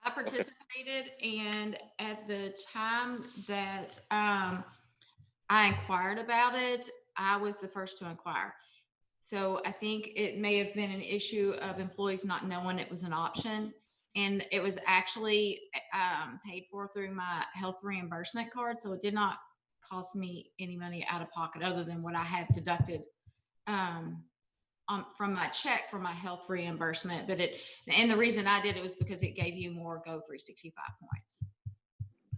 I participated, and at the time that I inquired about it, I was the first to inquire. So I think it may have been an issue of employees not knowing it was an option. And it was actually paid for through my health reimbursement card. So it did not cost me any money out of pocket other than what I had deducted from my check for my health reimbursement. And the reason I did it was because it gave you more Go 365 points.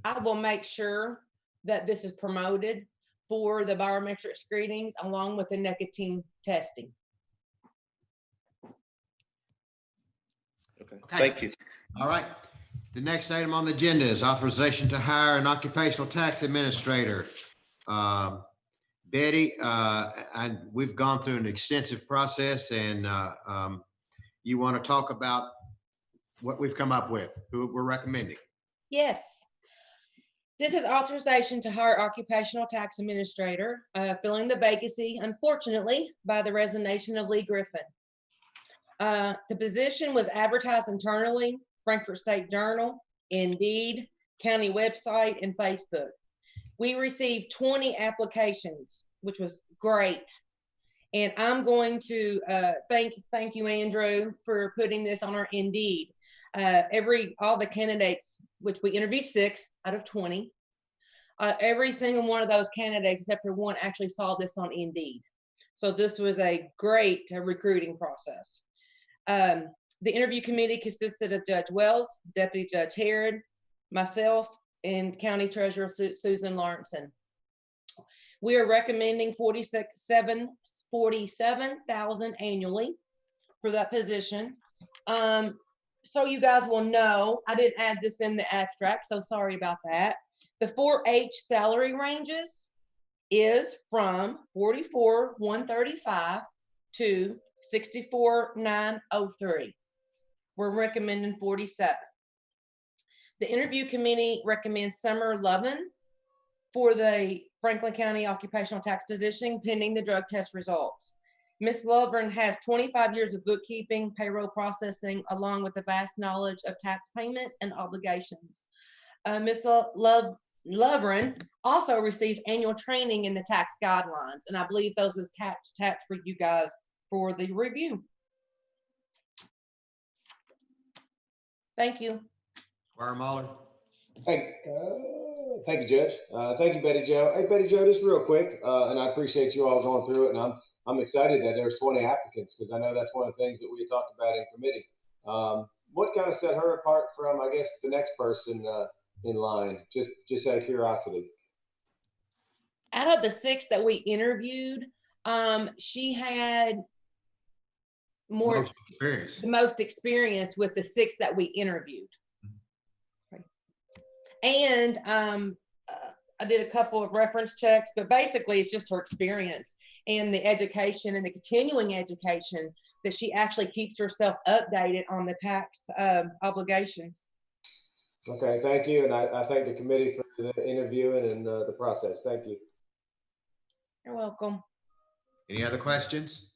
I will make sure that this is promoted for the biometric screenings along with the nicotine testing. Okay, thank you. All right. The next item on the agenda is authorization to hire an occupational tax administrator. Betty, and we've gone through an extensive process, and you want to talk about what we've come up with, who we're recommending. Yes. This is authorization to hire occupational tax administrator, filling the vacancy, unfortunately, by the resignation of Lee Griffin. The position was advertised internally, Frankfort State Journal, Indeed, county website, and Facebook. We received 20 applications, which was great. And I'm going to thank you, Andrew, for putting this on our Indeed. All the candidates, which we interviewed 6 out of 20, every single one of those candidates, except for one, actually saw this on Indeed. So this was a great recruiting process. The interview committee consisted of Judge Wells, Deputy Judge Herod, myself, and County Treasurer Susan Lawrenson. We are recommending $47,000 annually for that position. So you guys will know, I didn't add this in the abstract, so sorry about that. The 4H salary ranges is from $44,135 to $64,903. We're recommending 47. The interview committee recommends Summer Lovin for the Franklin County occupational tax position pending the drug test results. Ms. Lovren has 25 years of bookkeeping, payroll processing, along with a vast knowledge of tax payments and obligations. Ms. Lovren also received annual training in the tax guidelines, and I believe those was tapped for you guys for the review. Thank you. Squire Muller. Thank you, Judge. Thank you, Betty Jo. Hey, Betty Jo, just real quick, and I appreciate you all going through it, and I'm excited that there's 20 applicants, because I know that's one of the things that we talked about in committee. What kind of set her apart from, I guess, the next person in line, just out of curiosity? Out of the 6 that we interviewed, she had the most experience with the 6 that we interviewed. And I did a couple of reference checks, but basically it's just her experience and the education and the continuing education that she actually keeps herself updated on the tax obligations. Okay, thank you. And I thank the committee for the interviewing and the process. Thank you. You're welcome. Any other questions?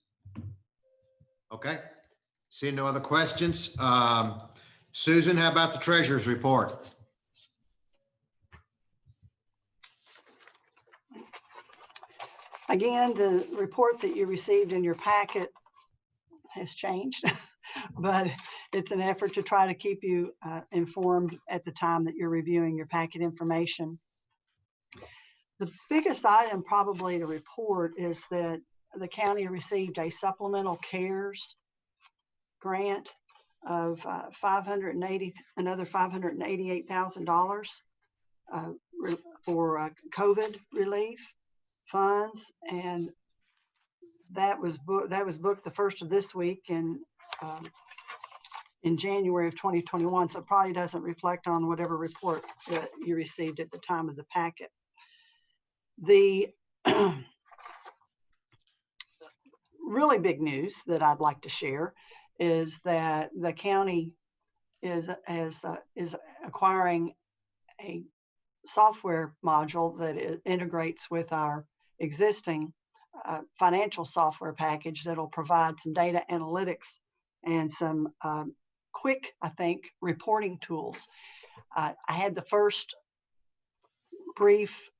Okay. Seeing no other questions. Susan, how about the treasurer's report? Again, the report that you received in your packet has changed, but it's an effort to try to keep you informed at the time that you're reviewing your packet information. The biggest item probably to report is that the county received a supplemental CARES grant of another $588,000 for COVID relief funds, and that was booked the first of this week in January of 2021. So it probably doesn't reflect on whatever report that you received at the time of the packet. The really big news that I'd like to share is that the county is acquiring a software module that integrates with our existing financial software package that'll provide some data analytics and some quick, I think, reporting tools. I had the first brief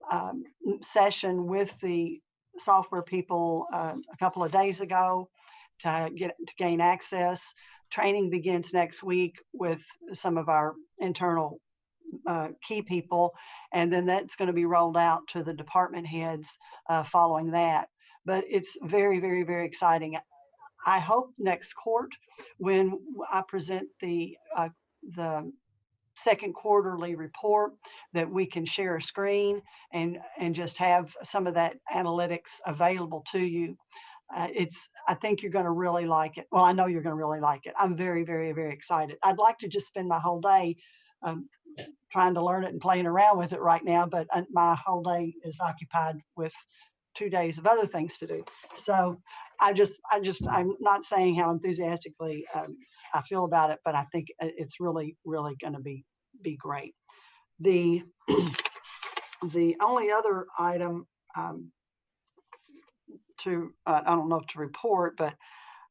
session with the software people a couple of days ago to gain access. Training begins next week with some of our internal key people, and then that's going to be rolled out to the department heads following that. But it's very, very, very exciting. I hope next court, when I present the second quarterly report, that we can share a screen and just have some of that analytics available to you. I think you're going to really like it. Well, I know you're going to really like it. I'm very, very, very excited. I'd like to just spend my whole day trying to learn it and playing around with it right now, but my whole day is occupied with 2 days of other things to do. So I'm not saying how enthusiastically I feel about it, but I think it's really, really going to be great. The only other item I don't know to report, but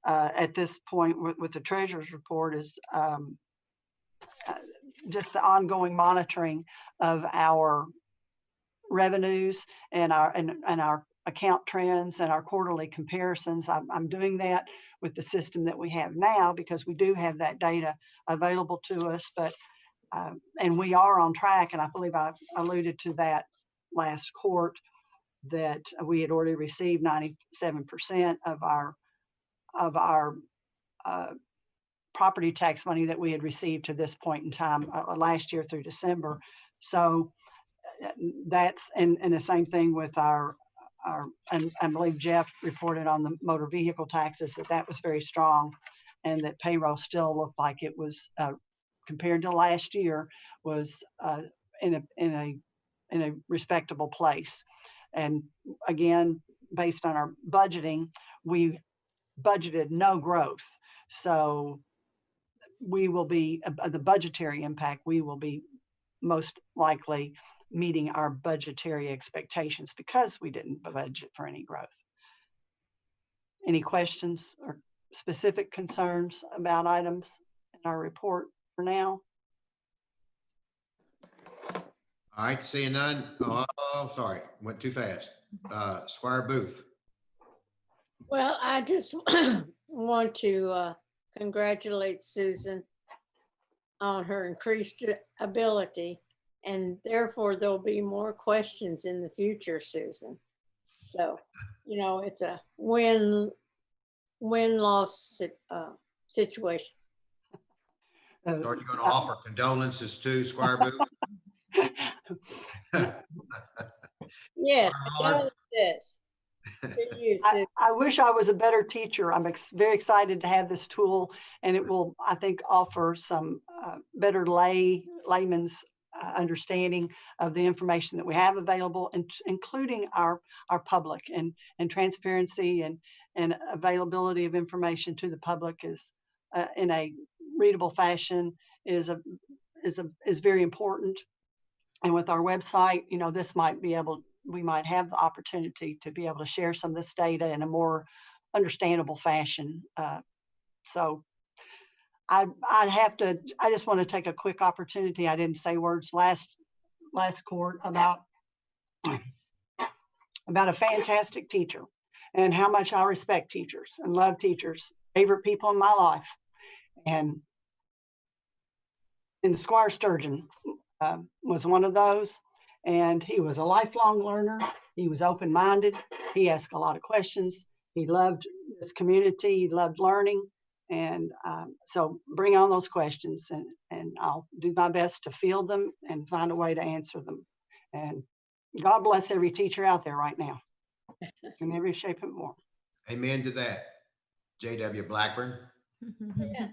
at this point with the treasurer's report is just the ongoing monitoring of our revenues and our account trends and our quarterly comparisons. I'm doing that with the system that we have now because we do have that data available to us, but and we are on track, and I believe I alluded to that last court that we had already received 97% of our property tax money that we had received to this point in time last year through December. So that's and the same thing with our and I believe Jeff reported on the motor vehicle taxes that was very strong, and that payroll still looked like it was compared to last year was in a respectable place. And again, based on our budgeting, we budgeted no growth. So we will be, the budgetary impact, we will be most likely meeting our budgetary expectations because we didn't budget for any growth. Any questions or specific concerns about items in our report for now? All right, seeing none. Oh, sorry, went too fast. Squire Booth. Well, I just want to congratulate Susan on her increased ability, and therefore there'll be more questions in the future, Susan. So, you know, it's a win-loss situation. So are you going to offer condolences to Squire Booth? Yes, I wish I was a better teacher. I'm very excited to have this tool, and it will, I think, offer some better layman's understanding of the information that we have available, and including our public, and transparency and availability of information to the public is in a readable fashion is very important. And with our website, you know, we might have the opportunity to be able to share some of this data in a more understandable fashion. So I just want to take a quick opportunity. I didn't say words last court about a fantastic teacher and how much I respect teachers and love teachers, favorite people in my life. And Squire Sturgeon was one of those, and he was a lifelong learner. He was open-minded. He asked a lot of questions. He loved this community. He loved learning. And so bring on those questions, and I'll do my best to field them and find a way to answer them. And God bless every teacher out there right now in every shape and form. Amen to that. J.W. Blackburn. Yeah.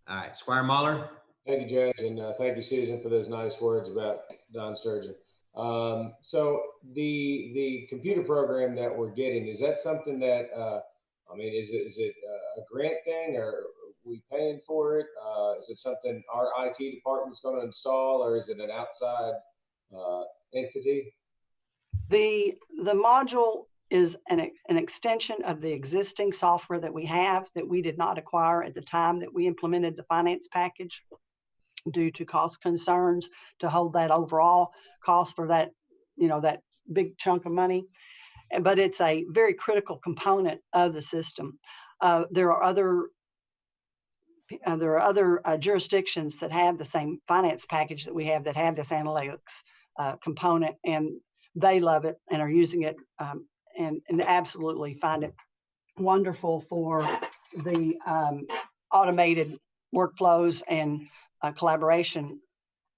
All right, Squire Muller. Thank you, Judge, and thank you, Susan, for those nice words about Don Sturgeon. So the computer program that we're getting, is that something that, I mean, is it a grant thing, or are we paying for it? Is it something our IT department's going to install, or is it an outside entity? The module is an extension of the existing software that we have that we did not acquire at the time that we implemented the finance package due to cost concerns to hold that overall cost for that, you know, that big chunk of money. But it's a very critical component of the system. There are other jurisdictions that have the same finance package that we have, that have this analytics component, and they love it and are using it, and absolutely find it wonderful for the automated workflows and collaboration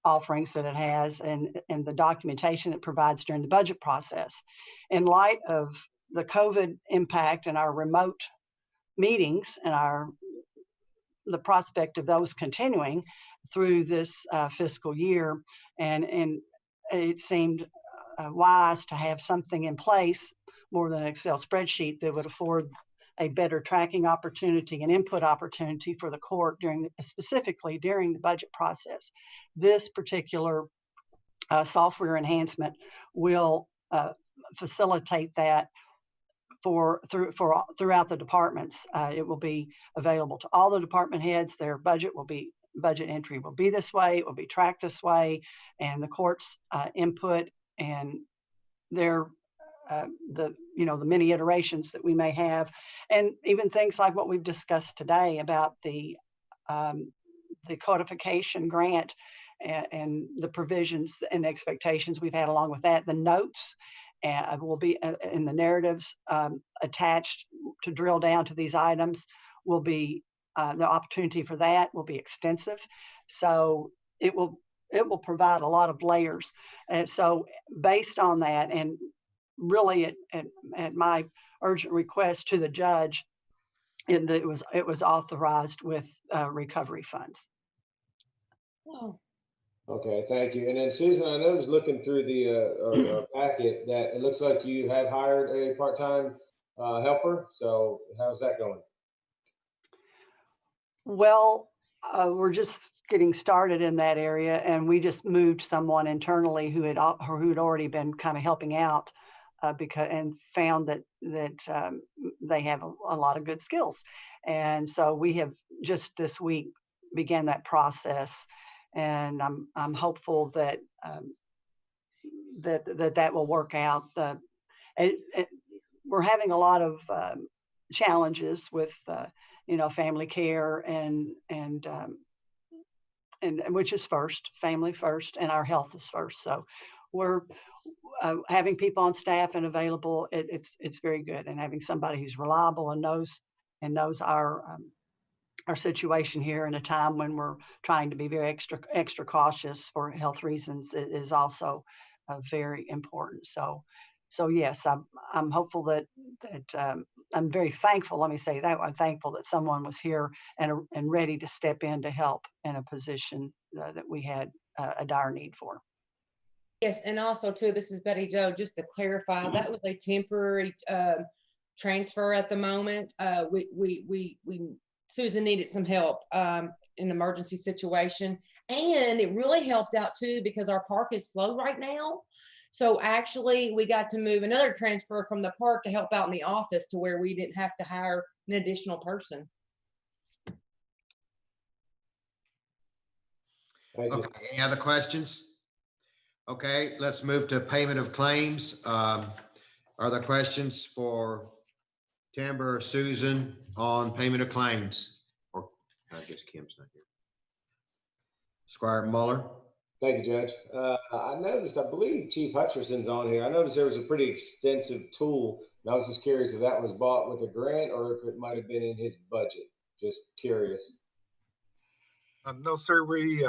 offerings that it has, and the documentation it provides during the budget process. In light of the COVID impact and our remote meetings and the prospect of those continuing through this fiscal year, and it seemed wise to have something in place more than an Excel spreadsheet that would afford a better tracking opportunity and input opportunity for the court specifically during the budget process. This particular software enhancement will facilitate that throughout the departments. It will be available to all the department heads. Their budget entry will be this way. It will be tracked this way, and the court's input and their the many iterations that we may have, and even things like what we've discussed today about the codification grant and the provisions and expectations we've had along with that. The notes will be in the narratives attached to drill down to these items. Will be the opportunity for that will be extensive, so it will provide a lot of layers. And so based on that, and really at my urgent request to the judge, it was authorized with recovery funds. Oh. Okay, thank you. And then Susan, I noticed looking through the our packet that it looks like you have hired a part-time helper. So how's that going? Well, we're just getting started in that area, and we just moved someone internally who had already been kind of helping out and found that they have a lot of good skills, and so we have just this week began that process, and I'm hopeful that that will work out. We're having a lot of challenges with family care and which is first, family first, and our health is first. So we're having people on staff and available. It's very good, and having somebody who's reliable and knows our situation here in a time when we're trying to be very extra cautious for health reasons is also very important. So yes, I'm hopeful that I'm very thankful. Let me say that I'm thankful that someone was here and ready to step in to help in a position that we had a dire need for. Yes, and also too, this is Betty Jo. Just to clarify, that was a temporary transfer at the moment. Susan needed some help in an emergency situation, and it really helped out too because our park is slow right now. So actually, we got to move another transfer from the park to help out in the office to where we didn't have to hire an additional person. Okay, any other questions? Okay, let's move to payment of claims. Are there questions for Timber or Susan on payment of claims? Or I guess Kim's not here. Squire Muller. Thank you, Judge. I noticed, I believe Chief Hutcherson's on here. I noticed there was a pretty extensive tool, and I was just curious if that was bought with a grant or if it might have been in his budget. Just curious. No, sir. We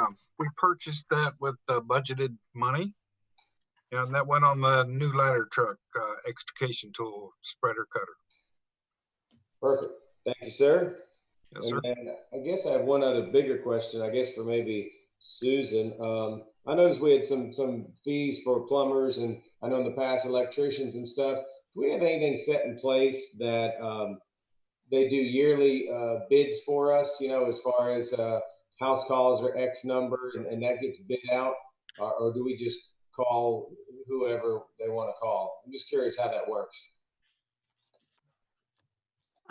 purchased that with budgeted money, and that went on the new ladder truck extrication tool spreader cutter. Perfect. Thank you, sir. Yes, sir. And I guess I have one other bigger question, I guess for maybe Susan. I noticed we had some fees for plumbers, and I know in the past electricians and stuff. Do we have anything set in place that they do yearly bids for us? You know, as far as house calls are X number, and that gets bid out, or do we just call whoever they want to call? I'm just curious how that works.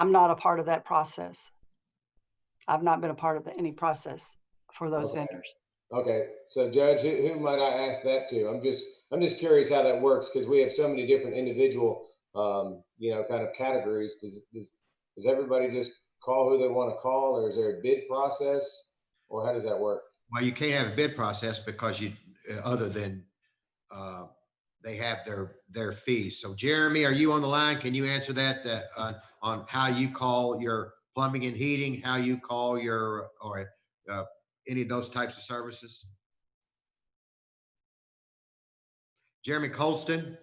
I'm not a part of that process. I've not been a part of any process for those vendors. Okay, so Judge, who might I ask that to? I'm just curious how that works, because we have so many different individual, you know, kind of categories. Does everybody just call who they want to call, or is there a bid process, or how does that work? Well, you can't have a bid process because you, other than they have their fees. So Jeremy, are you on the line? Can you answer that on how you call your plumbing and heating, how you call your, or any of those types of services? Jeremy Colston?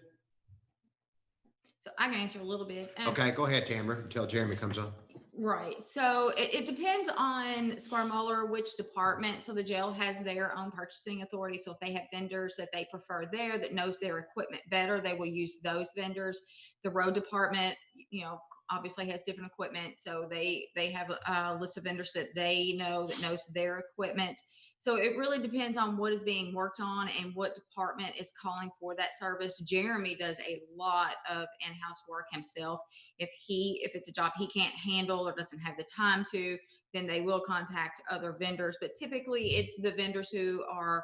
So I can answer a little bit. Okay, go ahead, Tamara, until Jeremy comes on. Right. So it depends on Squire Muller, which department. So the jail has their own purchasing authority. So if they have vendors that they prefer there that knows their equipment better, they will use those vendors. The road department, you know, obviously has different equipment. So they have a list of vendors that they know that knows their equipment. So it really depends on what is being worked on and what department is calling for that service. Jeremy does a lot of in-house work himself. If it's a job he can't handle or doesn't have the time to, then they will contact other vendors. But typically it's the vendors who are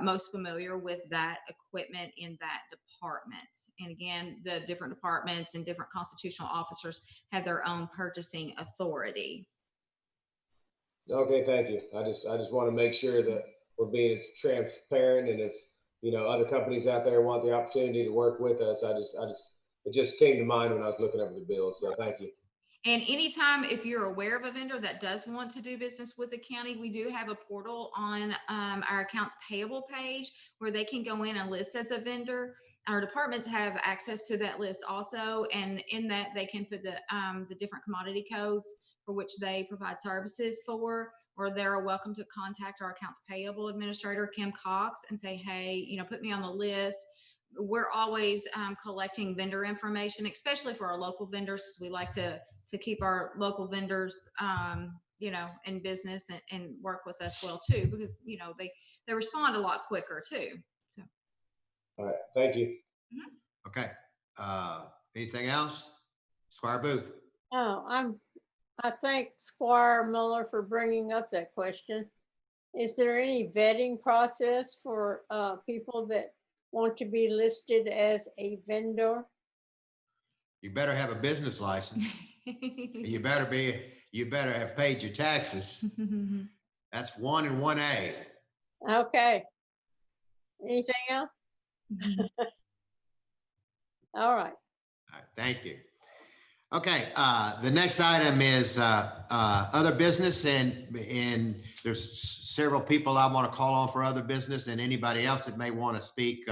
most familiar with that equipment in that department. And again, the different departments and different constitutional officers have their own purchasing authority. Okay, thank you. I just want to make sure that we're being transparent, and if you know other companies out there want the opportunity to work with us, it just came to mind when I was looking over the bill. So thank you. And anytime, if you're aware of a vendor that does want to do business with the county, we do have a portal on our accounts payable page where they can go in and list as a vendor. Our departments have access to that list also, and in that they can put the different commodity codes for which they provide services for, or they're welcome to contact our accounts payable administrator, Kim Cox, and say, hey, you know, put me on the list. We're always collecting vendor information, especially for our local vendors, because we like to keep our local vendors, you know, in business and work with us well too, because, you know, they respond a lot quicker too. So. All right, thank you. Mm-hmm. Okay. Anything else? Squire Booth. Oh, I thank Squire Muller for bringing up that question. Is there any vetting process for people that want to be listed as a vendor? You better have a business license. You better have paid your taxes. That's 1 and 1A. Okay. Anything else? All right. All right, thank you. Okay, the next item is other business, and there's several people I want to call on for other business, and anybody else that may want to speak,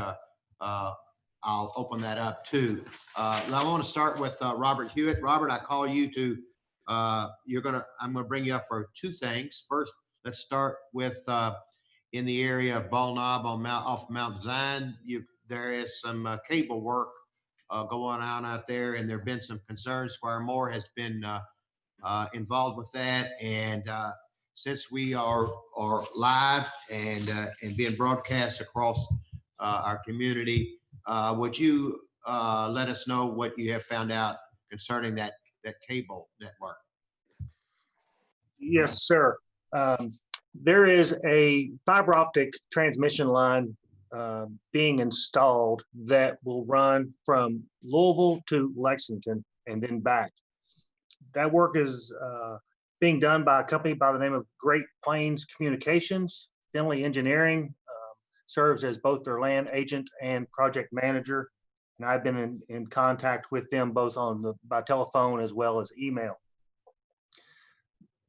I'll open that up too. I want to start with Robert Hewitt. Robert, I call you to, I'm gonna bring you up for two things. First, let's start with in the area of Ball Knob off Mount Zion. There is some cable work going on out there, and there have been some concerns. Squire Moore has been involved with that, and since we are live and being broadcast across our community, would you let us know what you have found out concerning that cable network? Yes, sir. There is a fiber optic transmission line being installed that will run from Louisville to Lexington and then back. That work is being done by a company by the name of Great Plains Communications. Finley Engineering serves as both their land agent and project manager, and I've been in contact with them both by telephone as well as email.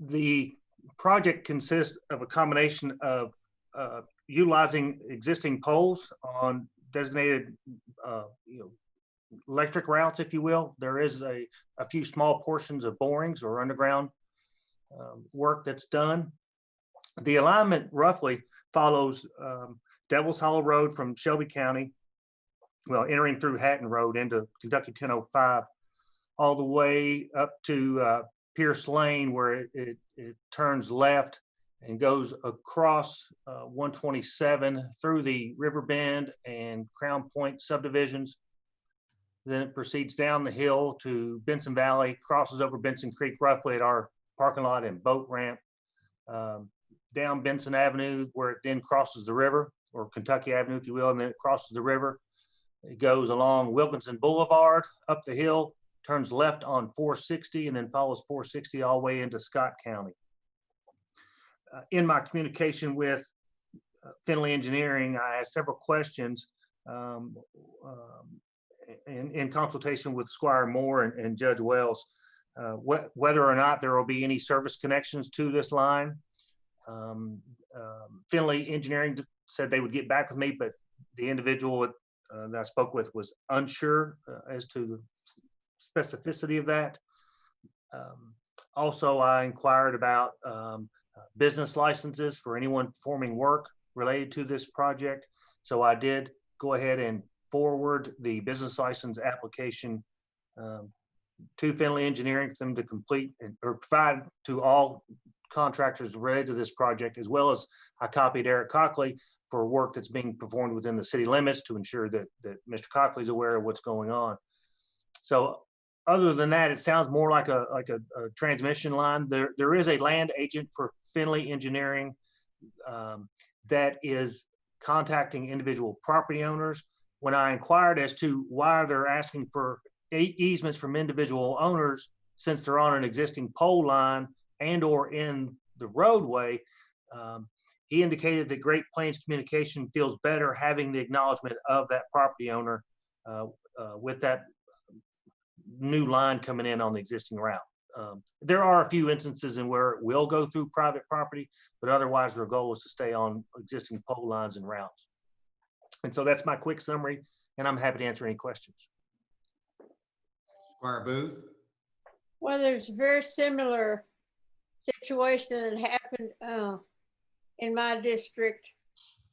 The project consists of a combination of utilizing existing poles on designated electric routes, if you will. There is a few small portions of borings or underground work that's done. The alignment roughly follows Devil's Hollow Road from Shelby County, well, entering through Hatton Road into Kentucky 1005, all the way up to Pierce Lane, where it turns left and goes across 127 through the River Bend and Crown Point subdivisions. Then it proceeds down the hill to Benson Valley, crosses over Benson Creek roughly at our parking lot and boat ramp, down Benson Avenue, where it then crosses the river, or Kentucky Avenue, if you will, and then it crosses the river. It goes along Wilkinson Boulevard, up the hill, turns left on 460, and then follows 460 all the way into Scott County. In my communication with Finley Engineering, I asked several questions in consultation with Squire Moore and Judge Wells, whether or not there will be any service connections to this line. Finley Engineering said they would get back with me, but the individual that I spoke with was unsure as to the specificity of that. Also, I inquired about business licenses for anyone performing work related to this project. So I did go ahead and forward the business license application to Finley Engineering for them to complete or provide to all contractors related to this project, as well as I copied Eric Cockley for work that's being performed within the city limits to ensure that Mr. Cockley is aware of what's going on. So other than that, it sounds more like a transmission line. There is a land agent for Finley Engineering that is contacting individual property owners. When I inquired as to why they're asking for easements from individual owners, since they're on an existing pole line and or in the roadway, he indicated that Great Plains Communication feels better having the acknowledgement of that property owner with that new line coming in on the existing route. There are a few instances in where it will go through private property, but otherwise their goal is to stay on existing pole lines and routes. And so that's my quick summary, and I'm happy to answer any questions. Squire Booth. Well, there's a very similar situation that happened in my district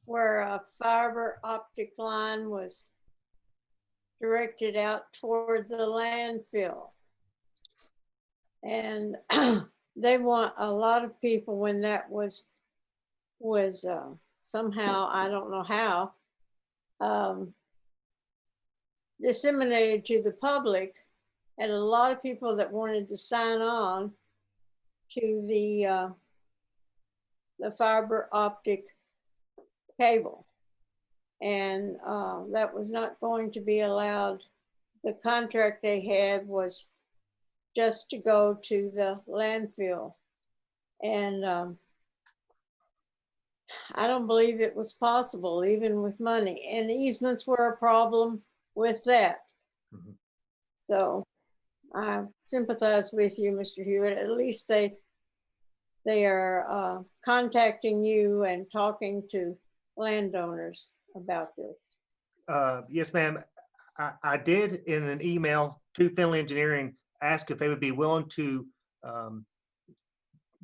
where a fiber optic line was directed out toward the landfill. And they want a lot of people, when that was somehow, I don't know how, disseminated to the public, and a lot of people that wanted to sign on to the fiber optic cable. And that was not going to be allowed. The contract they had was just to go to the landfill. And I don't believe it was possible, even with money. And easements were a problem with that. Mm-hmm. So I sympathize with you, Mr. Hewitt. At least they are contacting you and talking to landowners about this. Yes, ma'am. I did in an email to Finley Engineering ask if they would be willing to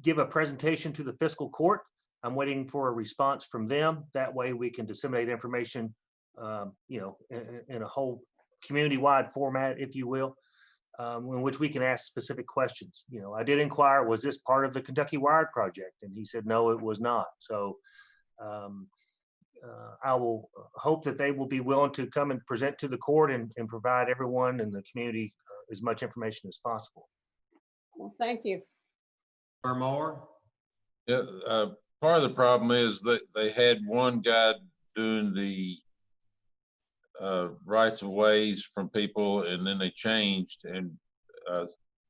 give a presentation to the fiscal court. I'm waiting for a response from them. That way we can disseminate information, in a whole community-wide format, if you will, in which we can ask specific questions. I did inquire, was this part of the Kentucky Wired project? And he said, no, it was not. So I will hope that they will be willing to come and present to the court and provide everyone in the community as much information as possible. Well, thank you. Or more? Yeah, part of the problem is that they had one guy doing the rights of ways from people, and then they changed, and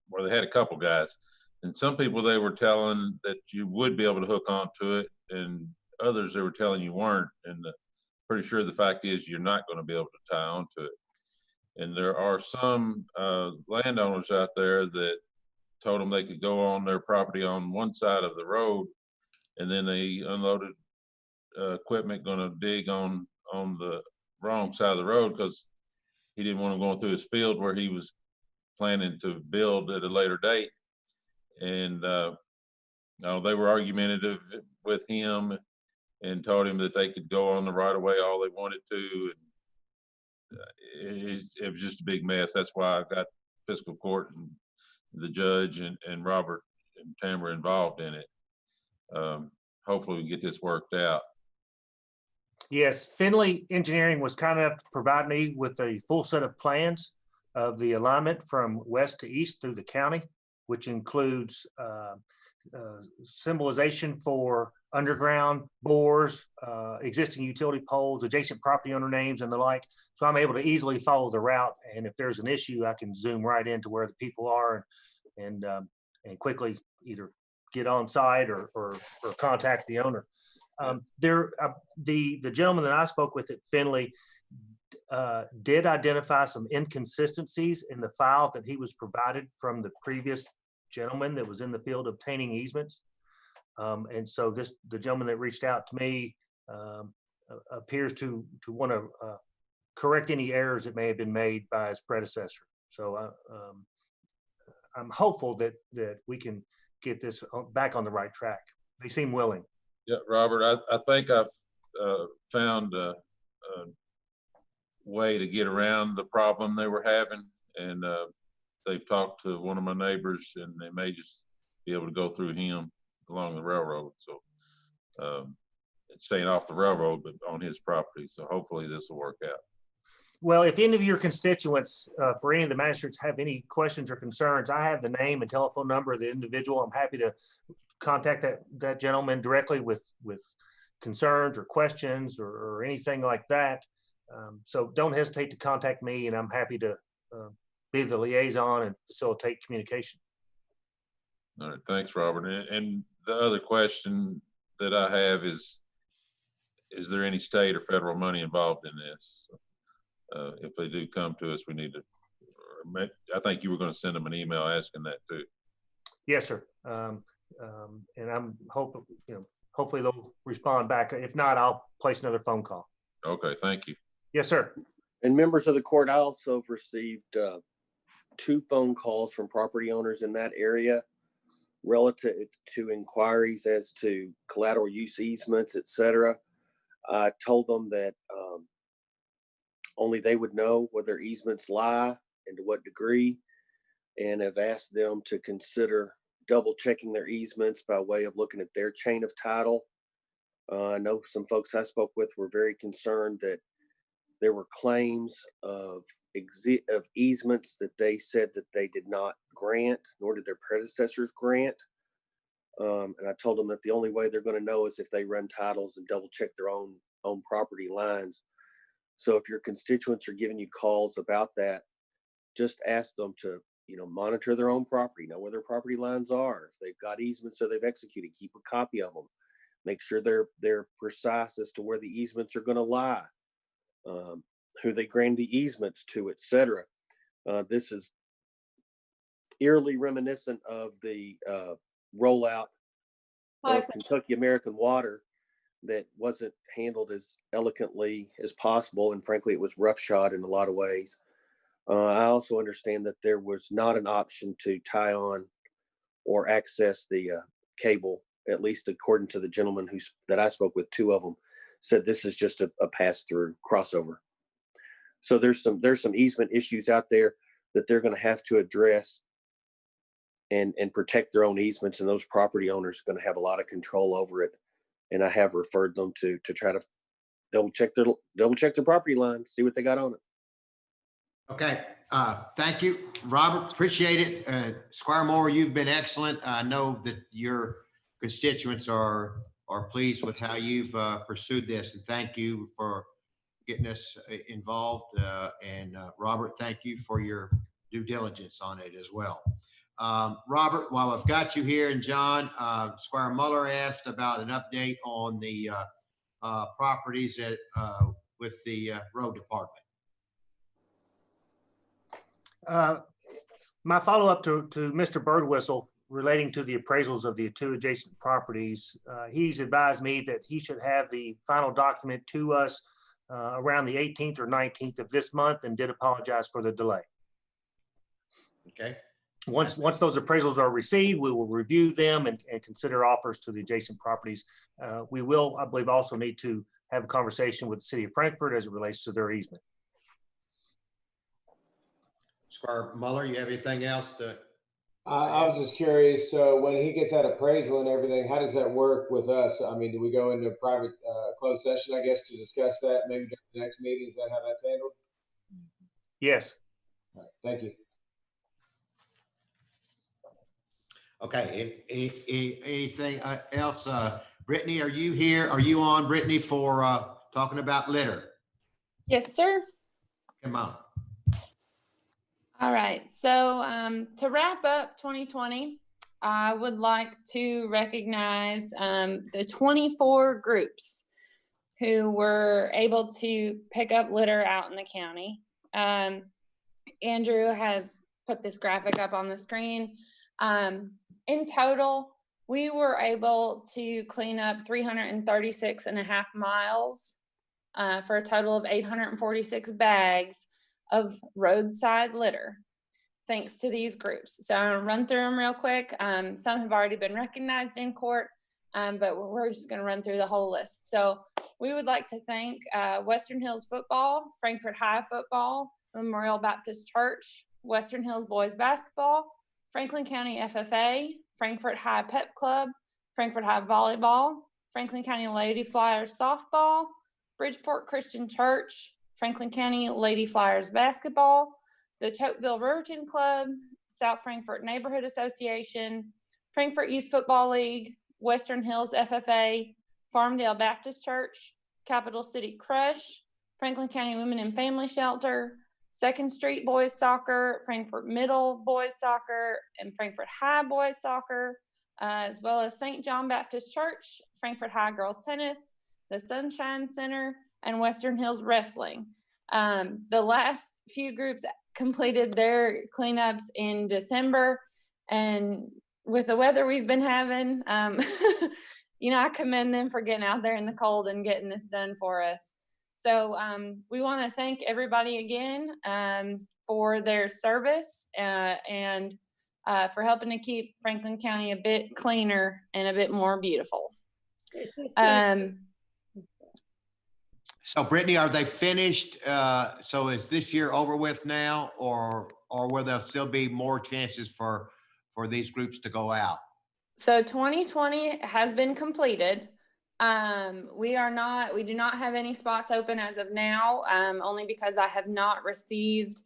where they had a couple guys, and some people they were telling that you would be able to hook onto it, and others they were telling you weren't. And pretty sure the fact is you're not going to be able to tie onto it. And there are some landowners out there that told them they could go on their property on one side of the road, and then they unloaded equipment going to dig on the wrong side of the road because he didn't want to go through his field where he was planning to build at a later date. And No, they were argumentative with him and told him that they could go on the right of way all they wanted to. And it was just a big mess. That's why I got fiscal court and the judge and Robert and Tamara involved in it. Hopefully we can get this worked out. Yes, Finley Engineering was kind enough to provide me with a full set of plans of the alignment from west to east through the county, which includes symbolization for underground bores, existing utility poles, adjacent property owner names and the like. So I'm able to easily follow the route. And if there's an issue, I can zoom right into where the people are and quickly either get on site or contact the owner. The gentleman that I spoke with at Finley did identify some inconsistencies in the file that he was provided from the previous gentleman that was in the field obtaining easements. And so the gentleman that reached out to me appears to want to correct any errors that may have been made by his predecessor. So I'm hopeful that we can get this back on the right track. They seem willing. Yeah, Robert, I think I've found a way to get around the problem they were having, and they've talked to one of my neighbors, and they may just be able to go through him along the railroad. So it's staying off the railroad, but on his property. So hopefully this will work out. Well, if any of your constituents for any of the magistrates have any questions or concerns, I have the name and telephone number of the individual. I'm happy to contact that gentleman directly with concerns or questions or anything like that. So don't hesitate to contact me, and I'm happy to be the liaison and facilitate communication. All right, thanks, Robert. And the other question that I have is there any state or federal money involved in this? If they do come to us, we need to, I think you were going to send them an email asking that too. Yes, sir. And I'm hopefully they'll respond back. If not, I'll place another phone call. Okay, thank you. Yes, sir. And members of the court, I also received 2 phone calls from property owners in that area relative to inquiries as to collateral use easements, et cetera. I told them that only they would know where their easements lie and to what degree, and have asked them to consider double checking their easements by way of looking at their chain of title. I know some folks I spoke with were very concerned that there were claims of easements that they said that they did not grant, nor did their predecessors grant. And I told them that the only way they're going to know is if they run titles and double check their own property lines. So if your constituents are giving you calls about that, just ask them to, monitor their own property, know where their property lines are. If they've got easements or they've executed, keep a copy of them. Make sure they're precise as to where the easements are going to lie, who they grant the easements to, et cetera. This is eerily reminiscent of the rollout of Kentucky American Water that wasn't handled as eloquently as possible. And frankly, it was roughshod in a lot of ways. I also understand that there was not an option to tie on or access the cable, at least according to the gentleman that I spoke with. 2 of them said this is just a pass-through crossover. So there's some easement issues out there that they're going to have to address and protect their own easements, and those property owners are going to have a lot of control over it. And I have referred them to try to double check their property lines, see what they got on it. Okay, thank you, Robert. Appreciate it. Squire Moore, you've been excellent. I know that your constituents are pleased with how you've pursued this, and thank you for getting us involved. And Robert, thank you for your due diligence on it as well. Robert, while I've got you here, and John, Squire Muller asked about an update on the properties with the road department. My follow-up to Mr. Birdwhistle relating to the appraisals of the 2 adjacent properties, he's advised me that he should have the final document to us around the 18th or 19th of this month, and did apologize for the delay. Okay. Once those appraisals are received, we will review them and consider offers to the adjacent properties. We will, I believe, also need to have a conversation with the city of Frankfurt as it relates to their easement. Squire Muller, you have anything else to? I was just curious. So when he gets that appraisal and everything, how does that work with us? I mean, do we go into a private closed session, I guess, to discuss that maybe during the next meeting? Is that how that's handled? Yes. All right, thank you. Okay, anything else? Brittany, are you here? Are you on, Brittany, for talking about litter? Yes, sir. Come on. All right. So to wrap up 2020, I would like to recognize the 24 groups who were able to pick up litter out in the county. Andrew has put this graphic up on the screen. In total, we were able to clean up 336.5 miles for a total of 846 bags of roadside litter, thanks to these groups. So I'm gonna run through them real quick. Some have already been recognized in court, but we're just gonna run through the whole list. So we would like to thank Western Hills Football, Frankfurt High Football, Memorial Baptist Church, Western Hills Boys Basketball, Franklin County FFA, Frankfurt High Pep Club, Frankfurt High Volleyball, Franklin County Lady Flyers Softball, Bridgeport Christian Church, Franklin County Lady Flyers Basketball, the Tocqueville Riverton Club, South Frankfurt Neighborhood Association, Frankfurt Youth Football League, Western Hills FFA, Farmdale Baptist Church, Capital City Crush, Franklin County Women and Family Shelter, 2nd Street Boys Soccer, Frankfurt Middle Boys Soccer, and Frankfurt High Boys Soccer, as well as St. John Baptist Church, Frankfurt High Girls Tennis, the Sunshine Center, and Western Hills Wrestling. The last few groups completed their cleanups in December, and with the weather we've been having, you know, I commend them for getting out there in the cold and getting this done for us. So we want to thank everybody again for their service and for helping to keep Franklin County a bit cleaner and a bit more beautiful. So Brittany, are they finished? So is this year over with now, or will there still be more chances for these groups to go out? So 2020 has been completed. We do not have any spots open as of now, only because I have not received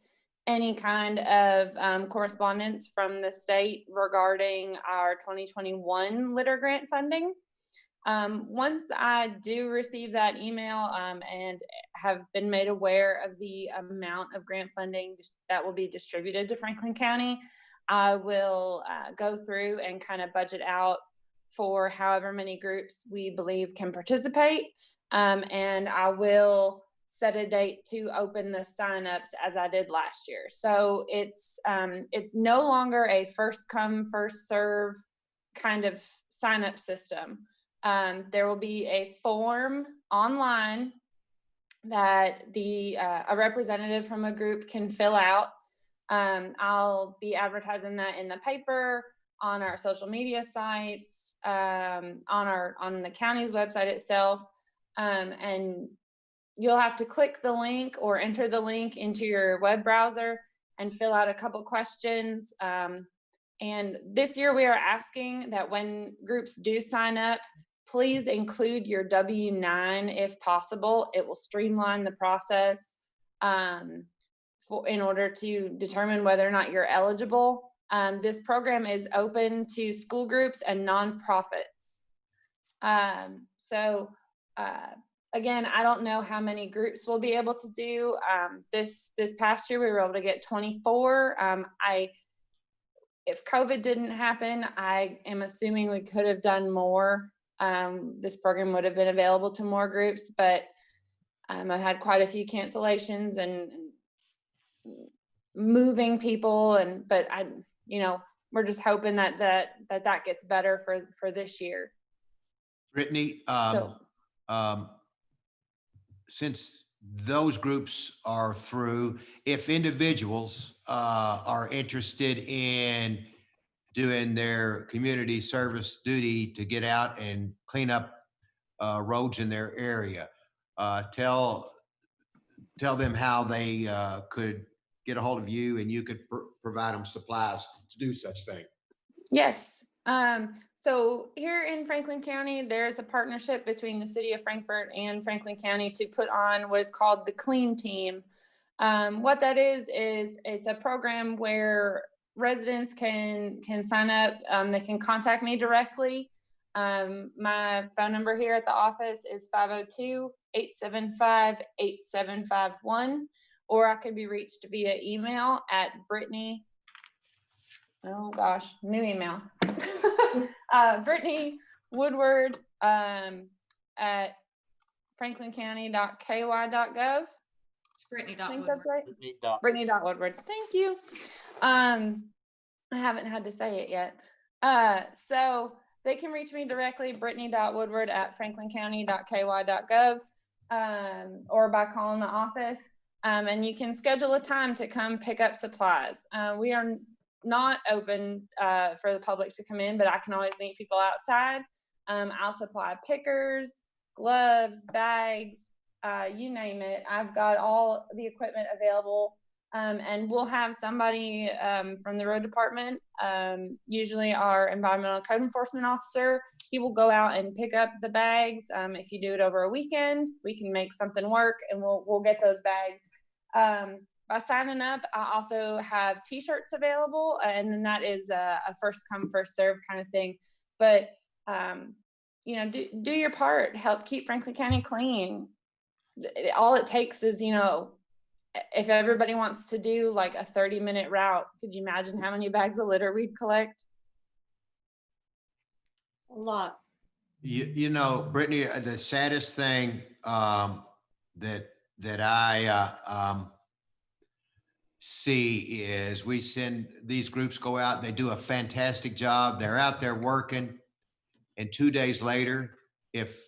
any kind of correspondence from the state regarding our 2021 litter grant funding. Once I do receive that email and have been made aware of the amount of grant funding that will be distributed to Franklin County, I will go through and kind of budget out for however many groups we believe can participate. And I will set a date to open the signups as I did last year. So it's no longer a first come, first serve kind of sign up system. There will be a form online that a representative from a group can fill out. I'll be advertising that in the paper, on our social media sites, on the county's website itself, and you'll have to click the link or enter the link into your web browser and fill out a couple questions. And this year we are asking that when groups do sign up, please include your W-9 if possible. It will streamline the process in order to determine whether or not you're eligible. This program is open to school groups and nonprofits. Again, I don't know how many groups we'll be able to do. This past year, we were able to get 24. If COVID didn't happen, I am assuming we could have done more. This program would have been available to more groups, but I've had quite a few cancellations and moving people, but we're just hoping that gets better for this year. Brittany, since those groups are through. If individuals are interested in doing their community service duty to get out and clean up roads in their area, tell them how they could get a hold of you and you could provide them supplies to do such thing. Yes. So here in Franklin County, there's a partnership between the city of Frankfort and Franklin County to put on what is called the Clean Team. What that is it's a program where residents can sign up. They can contact me directly. My phone number here at the office is 502-875-8751, or I can be reached via email at Brittany. Oh gosh, new email. Brittany Woodward at franklincounty.ky.gov. It's Brittany. I think that's right. Brittany.Woodward. Thank you. I haven't had to say it yet. So they can reach me directly, Brittany.Woodward at franklincounty.ky.gov, or by calling the office. And you can schedule a time to come pick up supplies. We are not open for the public to come in, but I can always meet people outside. I'll supply pickers, gloves, bags, you name it. I've got all the equipment available, and we'll have somebody from the road department, usually our environmental code enforcement officer. He will go out and pick up the bags. If you do it over a weekend, we can make something work, and we'll get those bags. By signing up, I also have t-shirts available, and then that is a first come, first serve kind of thing. But, you know, do your part, help keep Franklin County clean. All it takes is, you know, if everybody wants to do like a 30-minute route, could you imagine how many bags of litter we'd collect? A lot. You know, Brittany, the saddest thing that I see is we send these groups go out, they do a fantastic job. They're out there working, and 2 days later, if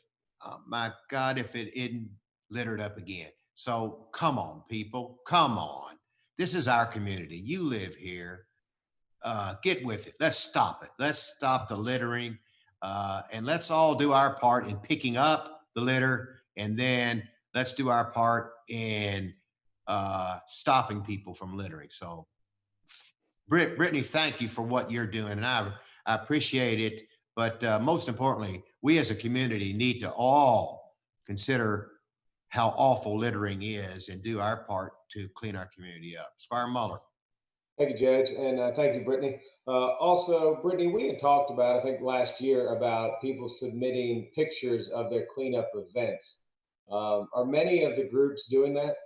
my God, if it isn't littered up again. So come on, people, come on. This is our community. You live here. Get with it. Let's stop it. Let's stop the littering, and let's all do our part in picking up the litter, and then let's do our part in stopping people from littering. So Brittany, thank you for what you're doing, and I appreciate it. But most importantly, we as a community need to all consider how awful littering is and do our part to clean our community up. Squire Muller. Thank you, Judge, and thank you, Brittany. Also, Brittany, we had talked about, I think last year, about people submitting pictures of their cleanup events. Are many of the groups doing that?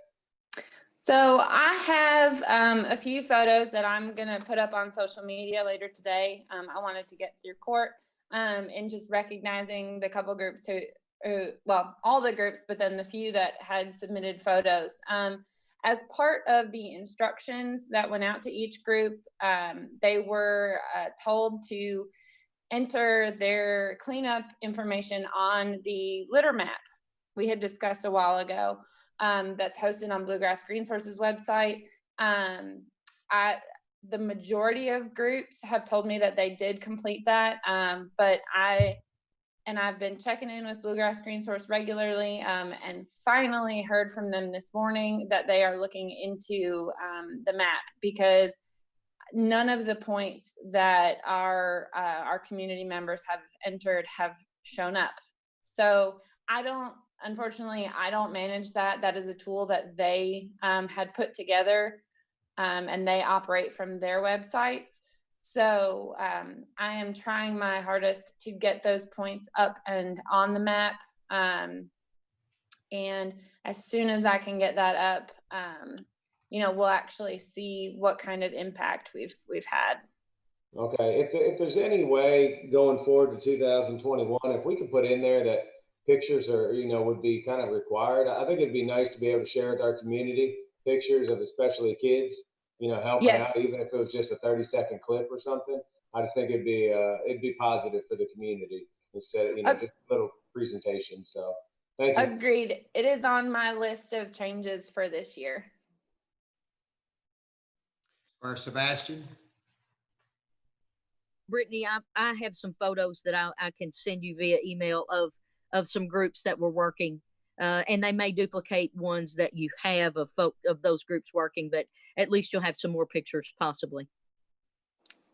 So I have a few photos that I'm going to put up on social media later today. I wanted to get through court and just recognizing the couple groups who, well, all the groups, but then the few that had submitted photos. As part of the instructions that went out to each group, they were told to enter their cleanup information on the litter map we had discussed a while ago. That's hosted on Bluegrass Green Source's website. The majority of groups have told me that they did complete that, but I've been checking in with Bluegrass Green Source regularly, and finally heard from them this morning that they are looking into the map, because none of the points that our community members have entered have shown up. So unfortunately, I don't manage that. That is a tool that they had put together, and they operate from their websites. So I am trying my hardest to get those points up and on the map. And as soon as I can get that up, we'll actually see what kind of impact we've had. Okay, if there's any way going forward to 2021, if we could put in there that pictures are, would be kind of required. I think it'd be nice to be able to share with our community pictures of especially kids, helping out, even if it was just a 30-second clip or something. I just think it'd be positive for the community instead of, just a little presentation. So Thank you. Agreed. It is on my list of changes for this year. Or Sebastian? Brittany, I have some photos that I can send you via email of some groups that were working, and they may duplicate ones that you have of those groups working, but at least you'll have some more pictures possibly.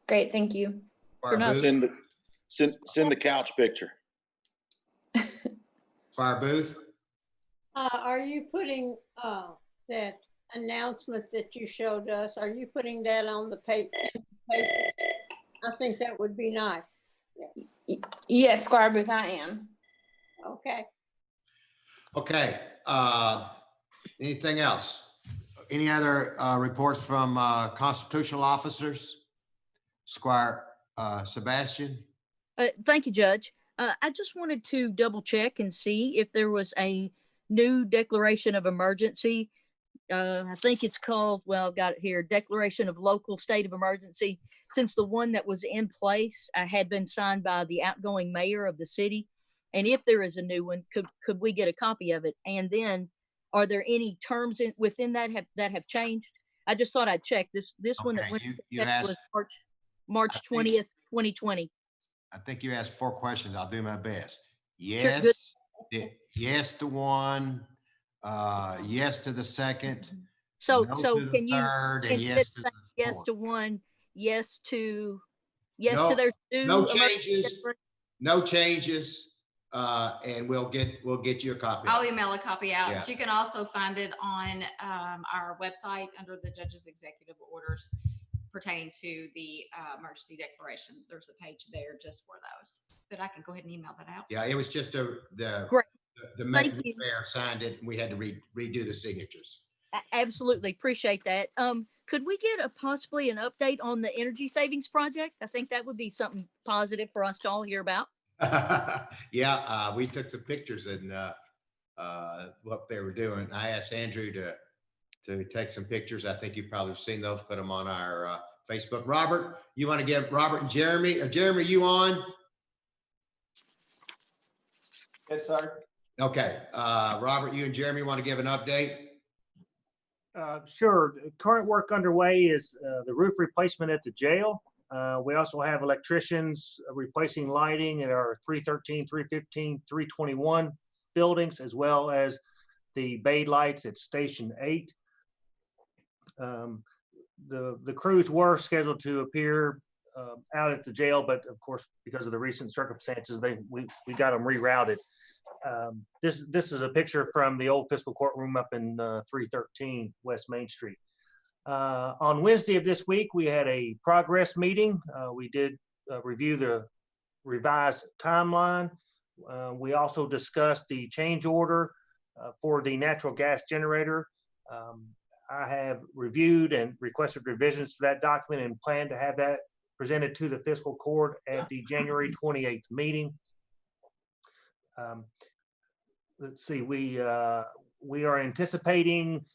Great, thank you. Send the couch picture. Fire Booth? Are you putting that announcement that you showed us, are you putting that on the paper? I think that would be nice. Yeah. Yes, Squire Booth, I am. Okay. Okay, anything else? Any other reports from constitutional officers? Squire Sebastian? Thank you, Judge. I just wanted to double check and see if there was a new declaration of emergency. I think it's called, well, I've got it here, Declaration of Local State of Emergency. Since the one that was in place had been signed by the outgoing mayor of the city. And if there is a new one, could we get a copy of it? And then are there any terms within that have changed? I just thought I'd check this one that went was March 20th, 2020. I think you asked 4 questions. I'll do my best. Sure, Yes, yes to one, yes to the second. So no so to the can you third, and instead yes of to saying the yes fourth. to one, yes to No, there's new no emergency changes. declaration? No changes, and we'll get you a copy. I'll email a copy out. Yeah. But you can also find it on our website under the judge's executive orders pertaining to the emergency declaration. There's a page there just for those. But I can go ahead and email that out. Yeah, it was just the Thank you. mayor signed it, and we had to redo the signatures. Absolutely appreciate that. Could we get possibly an update on the energy savings project? I think that would be something positive for us to all hear about. Yeah, we took some pictures and what they were doing. I asked Andrew to take some pictures. I think you've probably seen those, put them on our Facebook. Robert, you want to give Robert and Jeremy, Jeremy, you on? Yes, sir. Okay, Robert, you and Jeremy want to give an update? Sure. Current work underway is the roof replacement at the jail. We also have electricians replacing lighting at our 313, 315, 321 buildings, as well as the bay lights at Station 8. The crews were scheduled to appear out at the jail, but of course, because of the recent circumstances, we got them rerouted. This is a picture from the old fiscal courtroom up in 313 West Main Street. On Wednesday of this week, we had a progress meeting. We did review the revised timeline. We also discussed the change order for the natural gas generator. I have reviewed and requested revisions to that document and plan to have that presented to the fiscal court at the January 28th meeting. Let's see, we are anticipating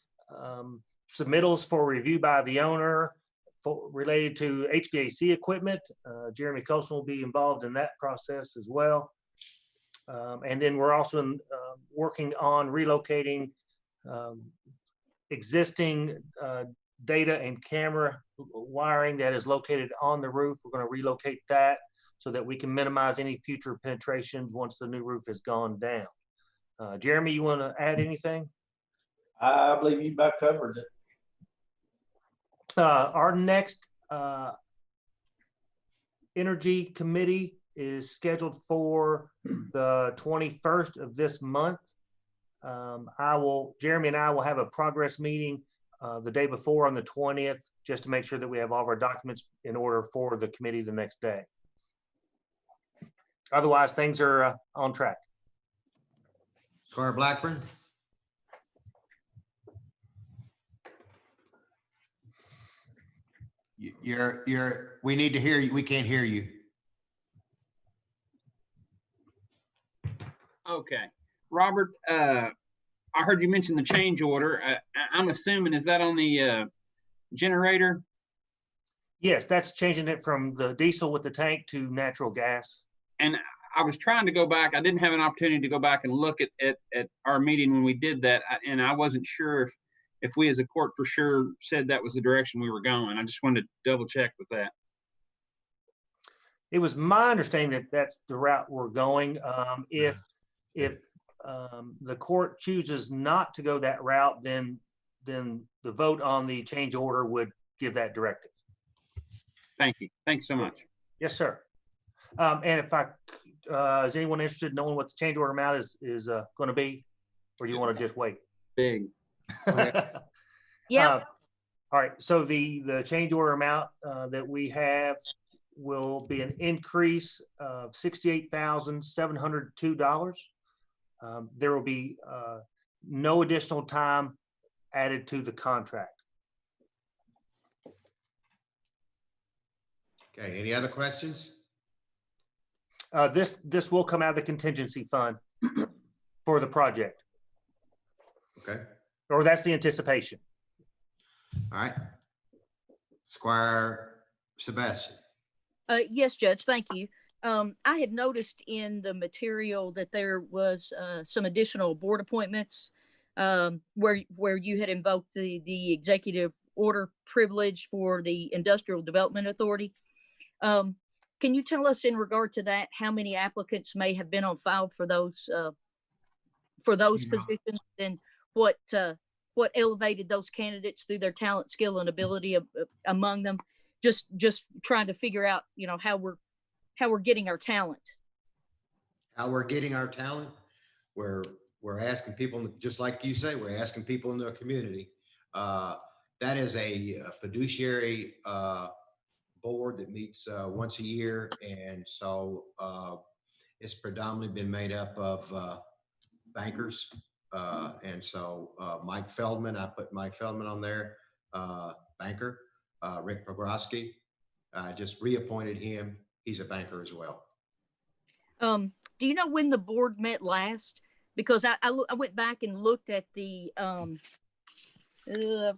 submittals for review by the owner related to HVAC equipment. Jeremy Colson will be involved in that process as well. And then we're also working on relocating existing data and camera wiring that is located on the roof. We're going to relocate that so that we can minimize any future penetrations once the new roof has gone down. Jeremy, you want to add anything? I believe you about covered it. Our next energy committee is scheduled for the 21st of this month. Jeremy and I will have a progress meeting the day before on the 20th, just to make sure that we have all of our documents in order for the committee the next day. Otherwise, things are on track. Squire Blackburn? We need to hear you. We can't hear you. Okay. Robert, I heard you mention the change order. I'm assuming, is that on the generator? Yes, that's changing it from the diesel with the tank to natural gas. And I was trying to go back. I didn't have an opportunity to go back and look at our meeting when we did that. And I wasn't sure if we as a court for sure said that was the direction we were going. I just wanted to double check with that. It was my understanding that that's the route we're going. If the court chooses not to go that route, then the vote on the change order would give that directive. Thank you. Thanks so much. Yes, sir. And if is anyone interested in knowing what the change order amount is going to be, or do you want to just wait? Big. Yeah. All right. So the change order amount that we have will be an increase of $68,702. There will be no additional time added to the contract. Okay, any other questions? This will come out of the contingency fund for the project. Okay. Or that's the anticipation. All right. Squire Sebastian. Yes, Judge, thank you. I had noticed in the material that there was some additional board appointments where you had invoked the executive order privilege for the Industrial Development Authority. Can you tell us in regard to that, how many applicants may have been on file for those positions, and what elevated those candidates through their talent, skill, and ability among them? Just trying to figure out, how we're getting our talent. How we're getting our talent? We're asking people, just like you say, we're asking people in the community. That is a fiduciary board that meets once a year, and so it's predominantly been made up of bankers, and so Mike Feldman, I put Mike Feldman on there, banker. Rick Pogroski, just reappointed him. He's a banker as well. Do you know when the board met last? Because I went back and looked at the I've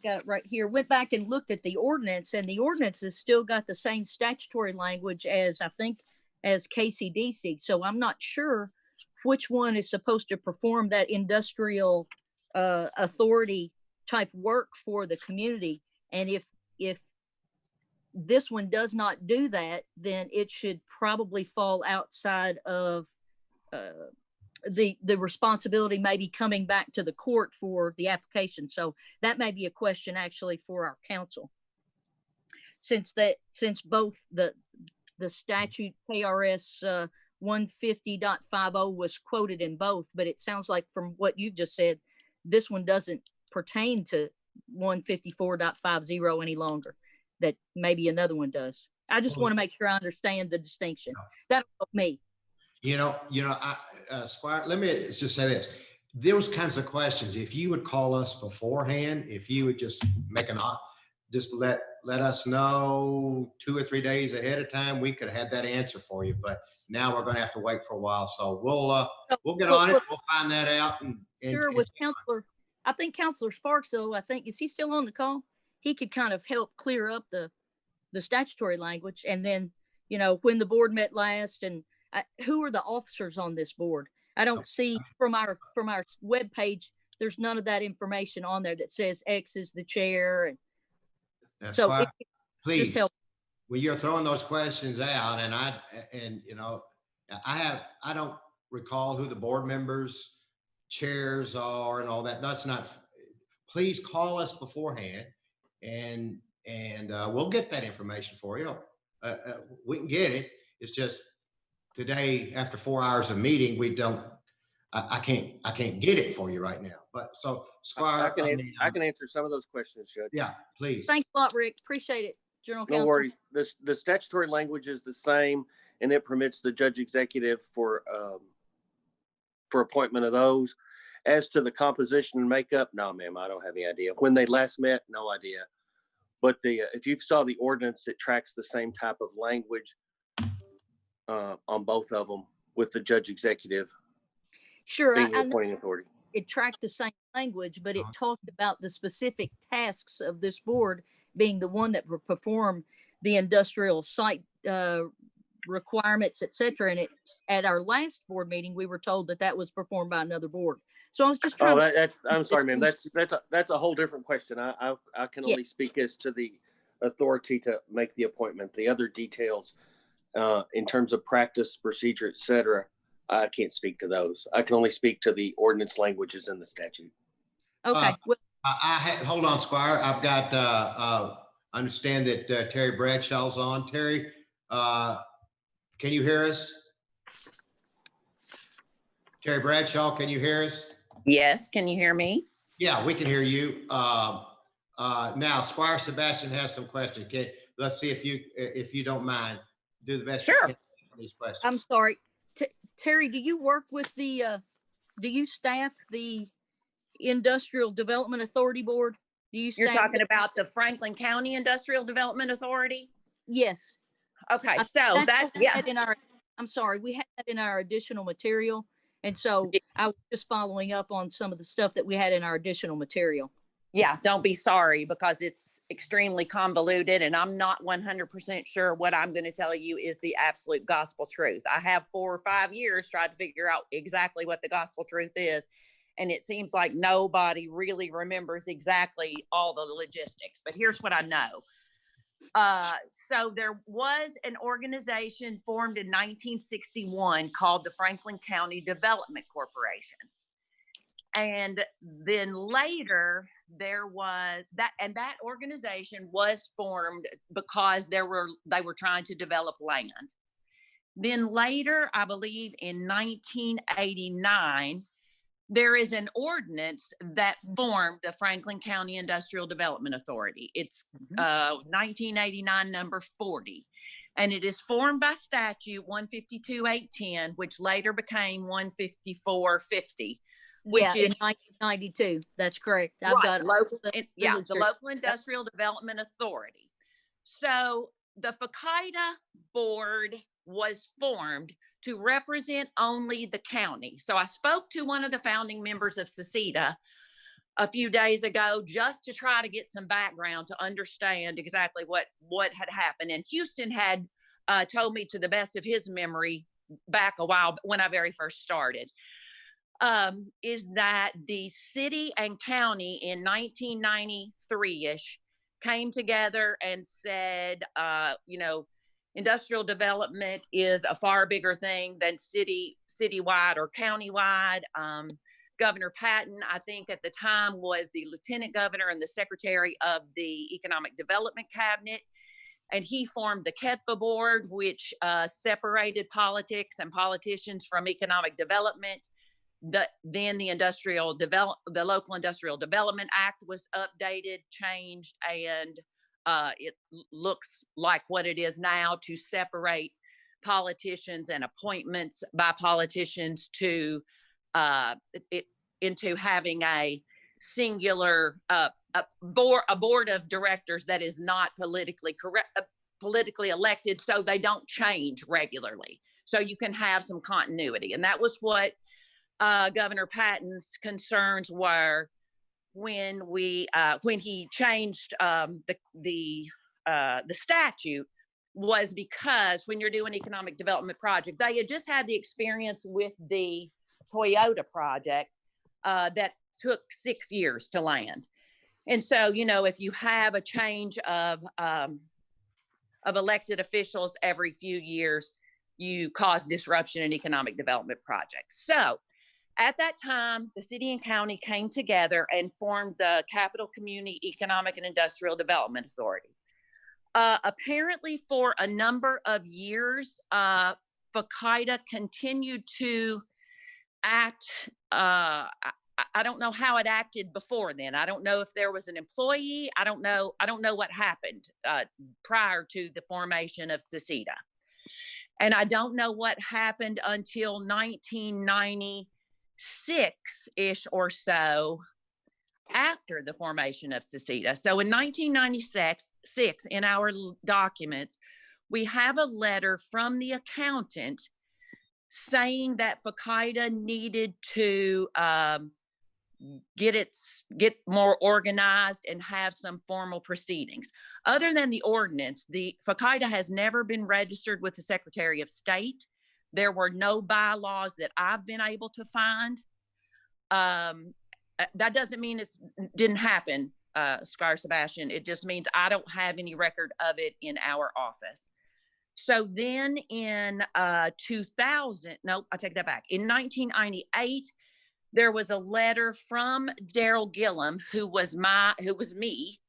got it right here. Went back and looked at the ordinance, and the ordinance has still got the same statutory language as KCDC. So I'm not sure which one is supposed to perform that industrial authority type work for the community. And if this one does not do that, then it should probably fall outside of the responsibility, maybe coming back to the court for the application. So that may be a question actually for our council, since both the statute KRS 150.50 was quoted in both, but it sounds like from what you've just said, this one doesn't pertain to 154.50 any longer, that maybe another one does. I just want to make sure I understand the distinction. That'll help me. Squire, let me just say this. Those kinds of questions, if you would call us beforehand, if you would just just let us know 2 or 3 days ahead of time, we could have had that answer for you. But now we're going to have to wait for a while. So we'll get on it. We'll find that out. Sure, with Counselor, I think Counselor Sparks, though, is he still on the call? He could kind of help clear up the statutory language. And then, when the board met last, and who are the officers on this board? I don't see from our webpage, there's none of that information on there that says X is the chair. And so please, when you're throwing those questions out, and I don't recall who the board members, chairs are and all that. That's not, please call us beforehand, and we'll get that information for you. We can get it. It's just today, after 4 hours of meeting, I can't get it for you right now. But so Squire, I can answer some of those questions, Judge. Yeah, please. Thanks a lot, Rick. Appreciate it. General Counsel. No worries. The statutory language is the same, and it permits the judge executive for appointment of those. As to the composition and makeup, no, ma'am, I don't have any idea. When they last met, no idea. But if you saw the ordinance, it tracks the same type of language on both of them, with the judge executive sure being the appointing authority. It tracked the same language, but it talked about the specific tasks of this board being the one that would perform the industrial site requirements, et cetera. And it's at our last board meeting, we were told that that was performed by another board. So I was just trying. Oh, I'm sorry, ma'am. That's a whole different question. I can Yeah. only speak as to the authority to make the appointment. The other details, in terms of practice, procedure, et cetera, I can't speak to those. I can only speak to the ordinance languages in the statute. Okay. Hold on, Squire. I've got, understand that Terry Bradshaw's on. Terry, can you hear us? Terry Bradshaw, can you hear us? Yes, can you hear me? Yeah, we can hear you. Now, Squire Sebastian has some questions. Let's see if you don't mind. Do the best you can on these questions. I'm sorry. Terry, do you work with do you staff the Industrial Development Authority Board? You're talking about the Franklin County Industrial Development Authority? Yes. Okay, so yeah. I'm sorry, we had that in our additional material. And so I was just following up on some of the stuff that we had in our additional material. Yeah, don't be sorry, because it's extremely convoluted and I'm not 100% sure what I'm going to tell you is the absolute gospel truth. I have 4 or 5 years tried to figure out exactly what the gospel truth is. And it seems like nobody really remembers exactly all the logistics, but here's what I know. So there was an organization formed in 1961 called the Franklin County Development Corporation. And then later there was that organization was formed because they were trying to develop land. Then later, I believe in 1989, there is an ordinance that formed the Franklin County Industrial Development Authority. It's 1989 number 40. And it is formed by statute 152-810, which later became 154-50. Which is in 1992. That's correct. I've got it's the Local Industrial Development Authority. So the FCIDA board was formed to represent only the county. So I spoke to one of the founding members of SECEDA a few days ago just to try to get some background to understand exactly what had happened. And Houston had told me, to the best of his memory, back a while when I very first started, is that the city and county in 1993-ish came together and said, industrial development is a far bigger thing than citywide or countywide. Governor Patton, I think at the time, was the lieutenant governor and the secretary of the Economic Development Cabinet. And he formed the KEDFA board, which separated politics and politicians from economic development. Then the Local Industrial Development Act was updated, changed, and it looks like what it is now, to separate politicians and appointments by politicians to into having a singular a board of directors that is not politically elected, so they don't change regularly. So you can have some continuity, and that was what Governor Patton's concerns were when he changed the statute, was because when you're doing economic development project, they had just had the experience with the Toyota project that took 6 years to land. And so, if you have a change of elected officials every few years, you cause disruption in economic development projects. So at that time, the city and county came together and formed the Capital Community Economic and Industrial Development Authority. Apparently, for a number of years, FCIDA continued to act. I don't know how it acted before then. I don't know if there was an employee. I don't know what happened prior to the formation of SECEDA. And I don't know what happened until 1996-ish or so, after the formation of SECEDA. So in 1996, in our documents, we have a letter from the accountant saying that FCIDA needed to get more organized and have some formal proceedings. Other than the ordinance, the FCIDA has never been registered with the Secretary of State. There were no bylaws that I've been able to find. That doesn't mean it didn't happen, Scar Sebastian. It just means I don't have any record of it in our office. So then in 2000, no, I take that back. In 1998, there was a letter from Daryl Gillum, who was me,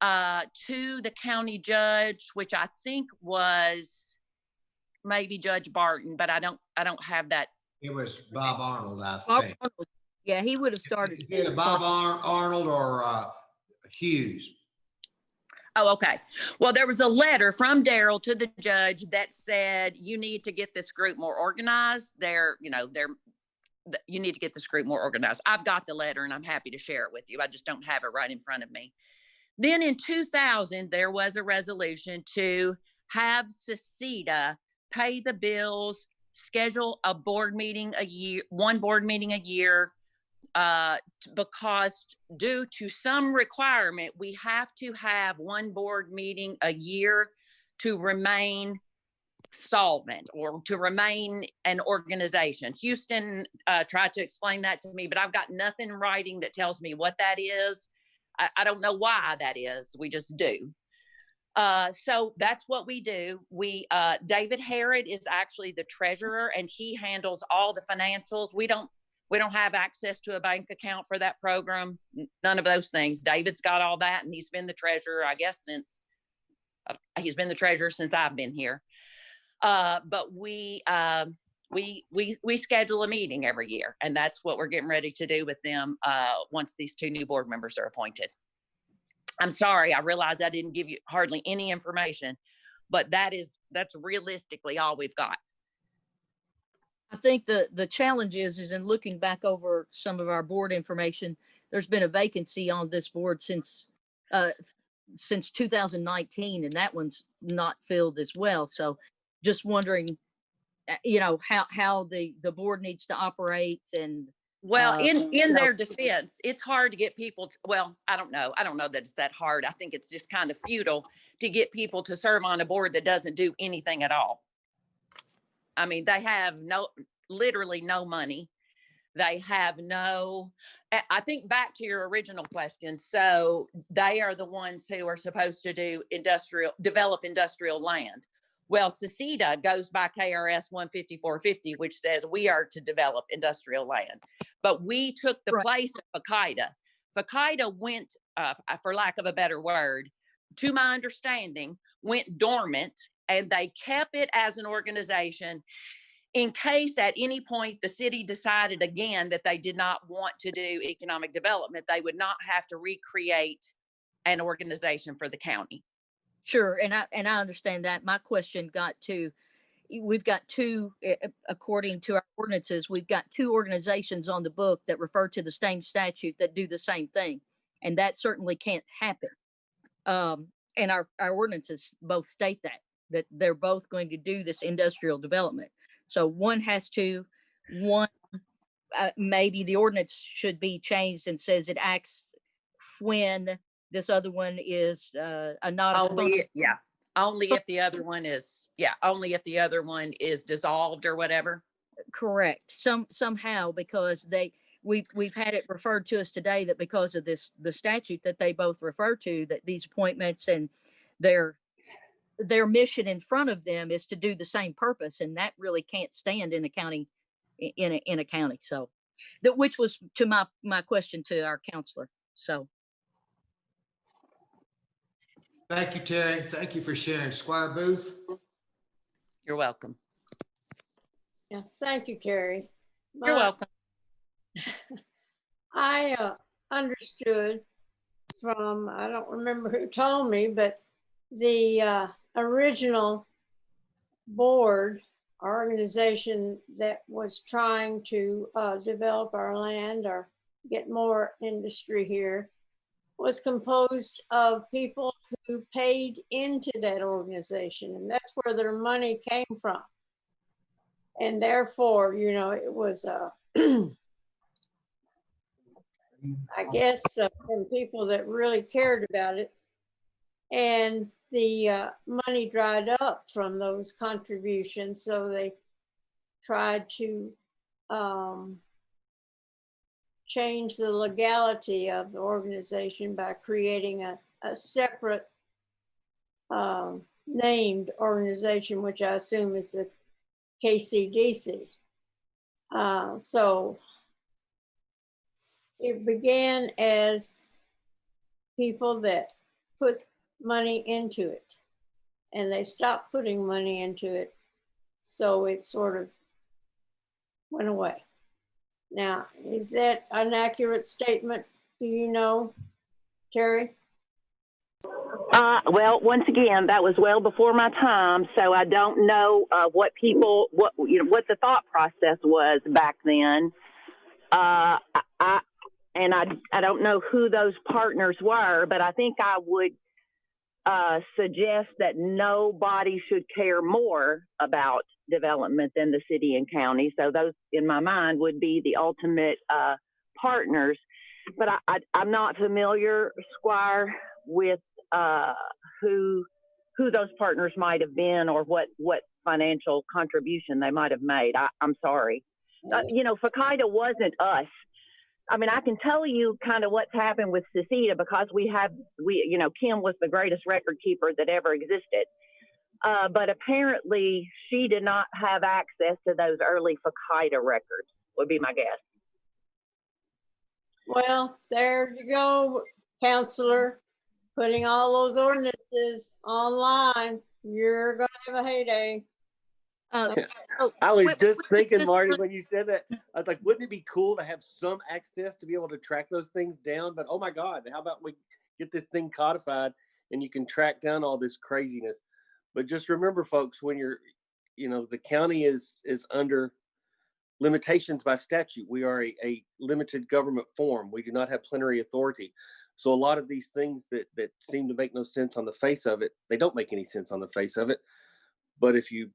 to the county judge, which I think was maybe Judge Barton, but I don't have that. It was Bob Arnold, I Bob think. Arnold. Yeah, he would have started. Either his Bob part. Arnold or Hughes. Oh, okay. Well, there was a letter from Daryl to the judge that said, you need to get this group more organized. You need to get this group more organized. I've got the letter and I'm happy to share it with you. I just don't have it right in front of me. Then in 2000, there was a resolution to have SECEDA pay the bills, schedule a board meeting a year, one board meeting a year, because due to some requirement, we have to have one board meeting a year to remain solvent or to remain an organization. Houston tried to explain that to me, but I've got nothing in writing that tells me what that is. I don't know why that is. We just do. So that's what we do. David Harrod is actually the treasurer and he handles all the financials. We don't have access to a bank account for that program. None of those things. David's got all that and he's been the treasurer, I guess, since I've been here. But we schedule a meeting every year, and that's what we're getting ready to do with them once these two new board members are appointed. I'm sorry, I realize I didn't give you hardly any information, but that's realistically all we've got. I think the challenge is in looking back over some of our board information, there's been a vacancy on this board since 2019, and that one's not filled as well. So just wondering, how the board needs to operate. And well, in their defense, it's hard to get people I don't know that it's that hard. I think it's just kind of futile to get people to serve on a board that doesn't do anything at all. I mean, they have literally no money. They have I think back to your original question. So they are the ones who are supposed to develop industrial land. Well, SECEDA goes by KRS 15450, which says we are to develop industrial land. But we took the place of FCIDA. FCIDA went, for lack of a better word, to my understanding, went dormant, and they kept it as an organization in case at any point the city decided again that they did not want to do economic development. They would not have to recreate an organization for the county. Sure, and I understand that. My question got to, we've got two, according to our ordinances, we've got two organizations on the book that refer to the same statute that do the same thing, and that certainly can't happen. And our ordinances both state that they're both going to do this industrial development. So one has to, maybe the ordinance should be changed and says it acts when this other one is not only if the other one is dissolved or whatever. Correct. Somehow, because we've had it referred to us today that because of the statute that they both refer to, that these appointments and their mission in front of them is to do the same purpose, and that really can't stand in a county. In a county, so which was to my question to our counselor. So. Thank you, Terry. Thank you for sharing. Squire Booth. You're welcome. Yes, thank you, Terry. You're welcome. I understood from, I don't remember who told me, but the original board organization that was trying to develop our land or get more industry here was composed of people who paid into that organization, and that's where their money came from. And therefore, it was I guess, from people that really cared about it. And the money dried up from those contributions, so they tried to change the legality of the organization by creating a separate named organization, which I assume is the KCDC. So it began as people that put money into it, and they stopped putting money into it. So it sort of went away. Now, is that an accurate statement? Do you know, Terry? Well, once again, that was well before my time, so I don't know what the thought process was back then. I don't know who those partners were, but I think I would suggest that nobody should care more about development than the city and county. So those, in my mind, would be the ultimate partners. But I'm not familiar, Squire, with who those partners might have been or what financial contribution they might have made. I'm sorry. FCIDA wasn't us. I mean, I can tell you kind of what's happened with CECITA because Kim was the greatest record keeper that ever existed. But apparently she did not have access to those early FCIDA records, would be my guess. Well, there you go, counselor, putting all those ordinances online. You're going to have a heyday. I was just thinking, Marty, when you said that, I was like, wouldn't it be cool to have some access to be able to track those things down? But oh my God, how about we get this thing codified and you can track down all this craziness? But just remember, folks, when the county is under limitations by statute. We are a limited government form. We do not have plenary authority. So a lot of these things that seem to make no sense on the face of it, they don't make any sense on the face of it. But if you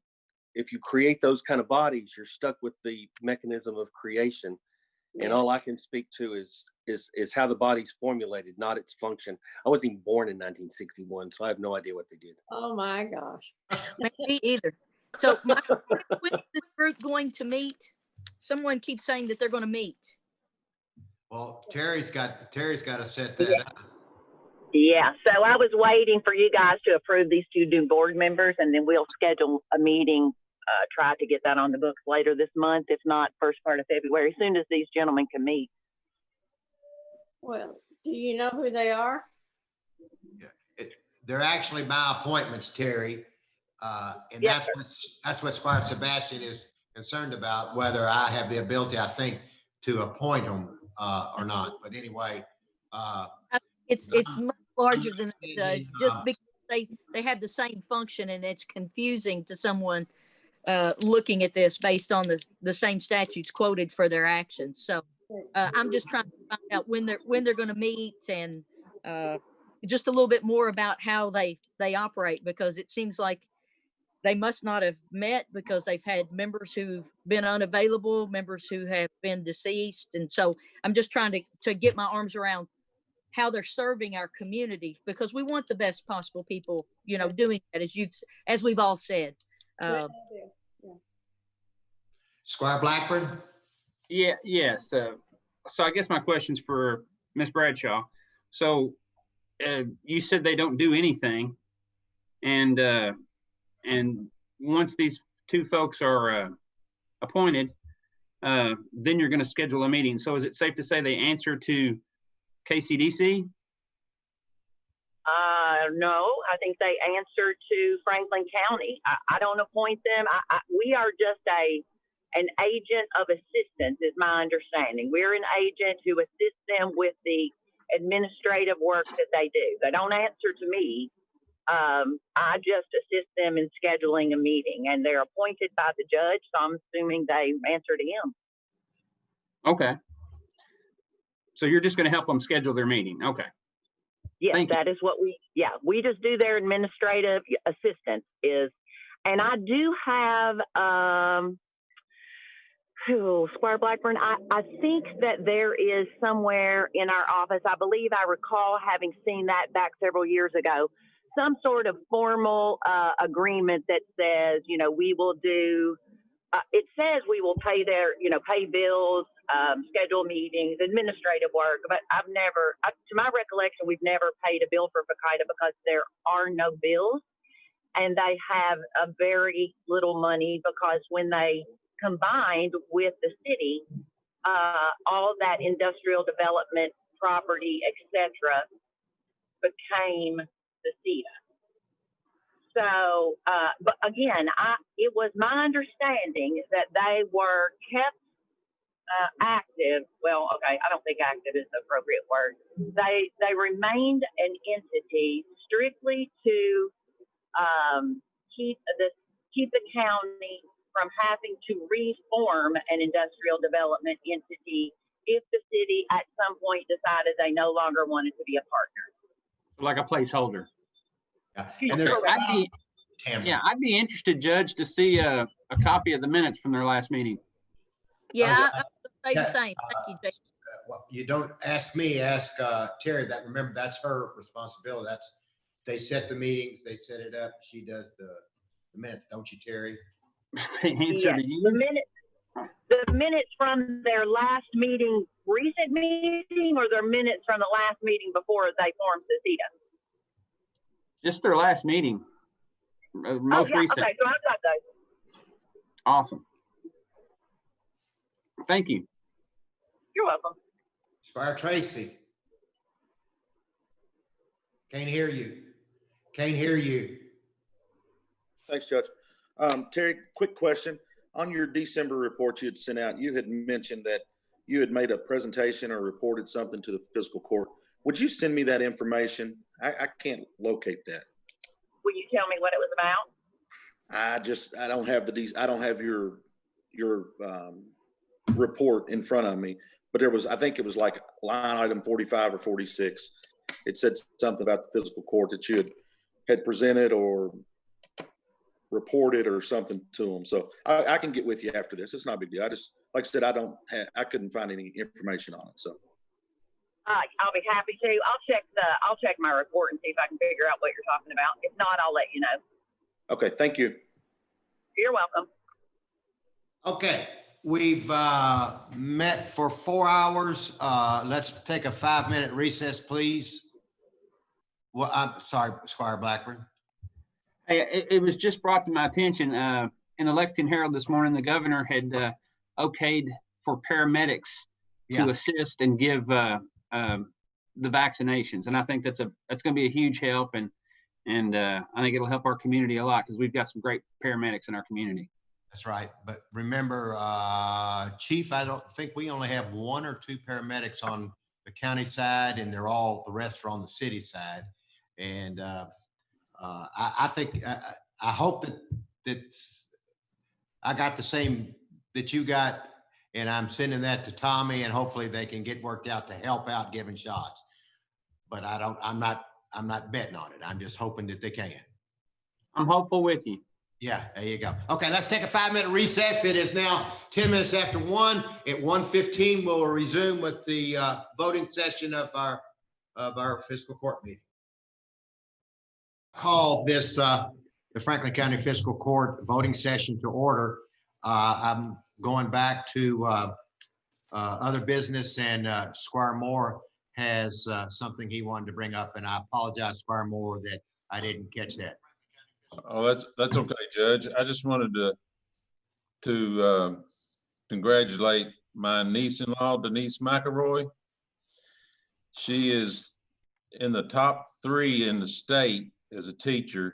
create those kind of bodies, you're stuck with the mechanism of creation. And all I can speak to is how the body's formulated, not its function. I wasn't even born in 1961, so I have no idea what they did. Oh my gosh. Me either. So when is this group going to meet? Someone keeps saying that they're going to meet. Well, Terry's got to set that up. Yeah, so I was waiting for you guys to approve these two new board members, and then we'll schedule a meeting, try to get that on the books later this month, if not first part of February, as soon as these gentlemen can meet. Well, do you know who they are? Yeah, they're actually my appointments, Terry. And that's what Squire Sebastian is concerned about, whether I have the ability, I think, to appoint them or not. But anyway, it's much larger than that, Judge, just because they have the same function, and it's confusing to someone looking at this based on the same statutes quoted for their actions. So I'm just trying to find out when they're going to meet, and just a little bit more about how they operate, because it seems like they must not have met because they've had members who've been unavailable, members who have been deceased. And so I'm just trying to get my arms around how they're serving our community, because we want the best possible people, doing that, as we've all said. Squire Blackburn? Yes. So I guess my question's for Ms. Bradshaw. So you said they don't do anything, and once these two folks are appointed, then you're going to schedule a meeting. So is it safe to say they answer to KCDC? No, I think they answer to Franklin County. I don't appoint them. We are just an agent of assistance, is my understanding. We're an agent who assists them with the administrative work that they do. They don't answer to me. I just assist them in scheduling a meeting, and they're appointed by the judge, so I'm assuming they answer to him. Okay. So you're just going to help them schedule their meeting. Okay. Yes, that is what we just do their administrative assistance and I do have, Squire Blackburn, I think that there is somewhere in our office, I believe I recall having seen that back several years ago, some sort of formal agreement that says, we will do, it says we will pay pay bills, schedule meetings, administrative work, but I've never, to my recollection, we've never paid a bill for FACITA because there are no bills and they have a very little money because when they combined with the city, all that industrial development property, etc., became the CETA. So, but again, it was my understanding that they were kept active. Well, okay, I don't think active is the appropriate word. They remained an entity strictly to keep the county from having to reform an industrial development entity if the city at some point decided they no longer wanted to be a partner. Like a placeholder. Yeah. And there's I'd be interested, Judge, to see a copy of the minutes from their last meeting. Yeah, I would say the same. Thank you, Jake. Well, you don't ask me, ask Terry. Remember, that's her responsibility. They set the meetings, they set it up. She does the minutes, don't you, Terry? Yes. The minutes from their last meeting, recent meeting, or their minutes from the last meeting before they formed the CETA? Just their last meeting, most recent. Okay, so I've got those. Awesome. Thank you. You're welcome. Squire Tracy. Can't hear you. Can't hear you. Thanks, Judge. Terry, quick question. On your December report you had sent out, you had mentioned that you had made a presentation or reported something to the fiscal court. Would you send me that information? I can't locate that. Will you tell me what it was about? I don't have I don't have your report in front of me, but I think it was like line item 45 or 46. It said something about the fiscal court that you had presented or reported or something to them. So I can get with you after this. It's not a big deal. I just, like I said, I couldn't find any information on it. So I'll be happy to. I'll check my report and see if I can figure out what you're talking about. If not, I'll let you know. Okay, thank you. You're welcome. Okay, we've met for 4 hours. Let's take a 5-minute recess, please. Well, I'm sorry, Squire Blackburn. Hey, it was just brought to my attention in the Lexington Herald this morning, the governor had okayed for paramedics to assist and give the vaccinations. And I think that's going to be a huge help. And I think it'll help our community a lot because we've got some great paramedics in our community. That's right. But remember, Chief, I don't think we only have 1 or 2 paramedics on the county side, and the rest are on the city side. And I think, I hope that I got the same that you got, and I'm sending that to Tommy, and hopefully they can get worked out to help out giving shots. But I'm not betting on it. I'm just hoping that they can. I'm hopeful with you. Yeah, there you go. Okay, let's take a 5-minute recess. It is now 10 minutes after 1. At 1:15, we'll resume with the voting session of our fiscal court meeting. Call this the Franklin County Fiscal Court voting session to order. I'm going back to other business, and Squire Moore has something he wanted to bring up, and I apologize, Squire Moore, that I didn't catch that. Oh, that's okay, Judge. I just wanted to congratulate my niece-in-law, Denise McElroy. She is in the top 3 in the state as a teacher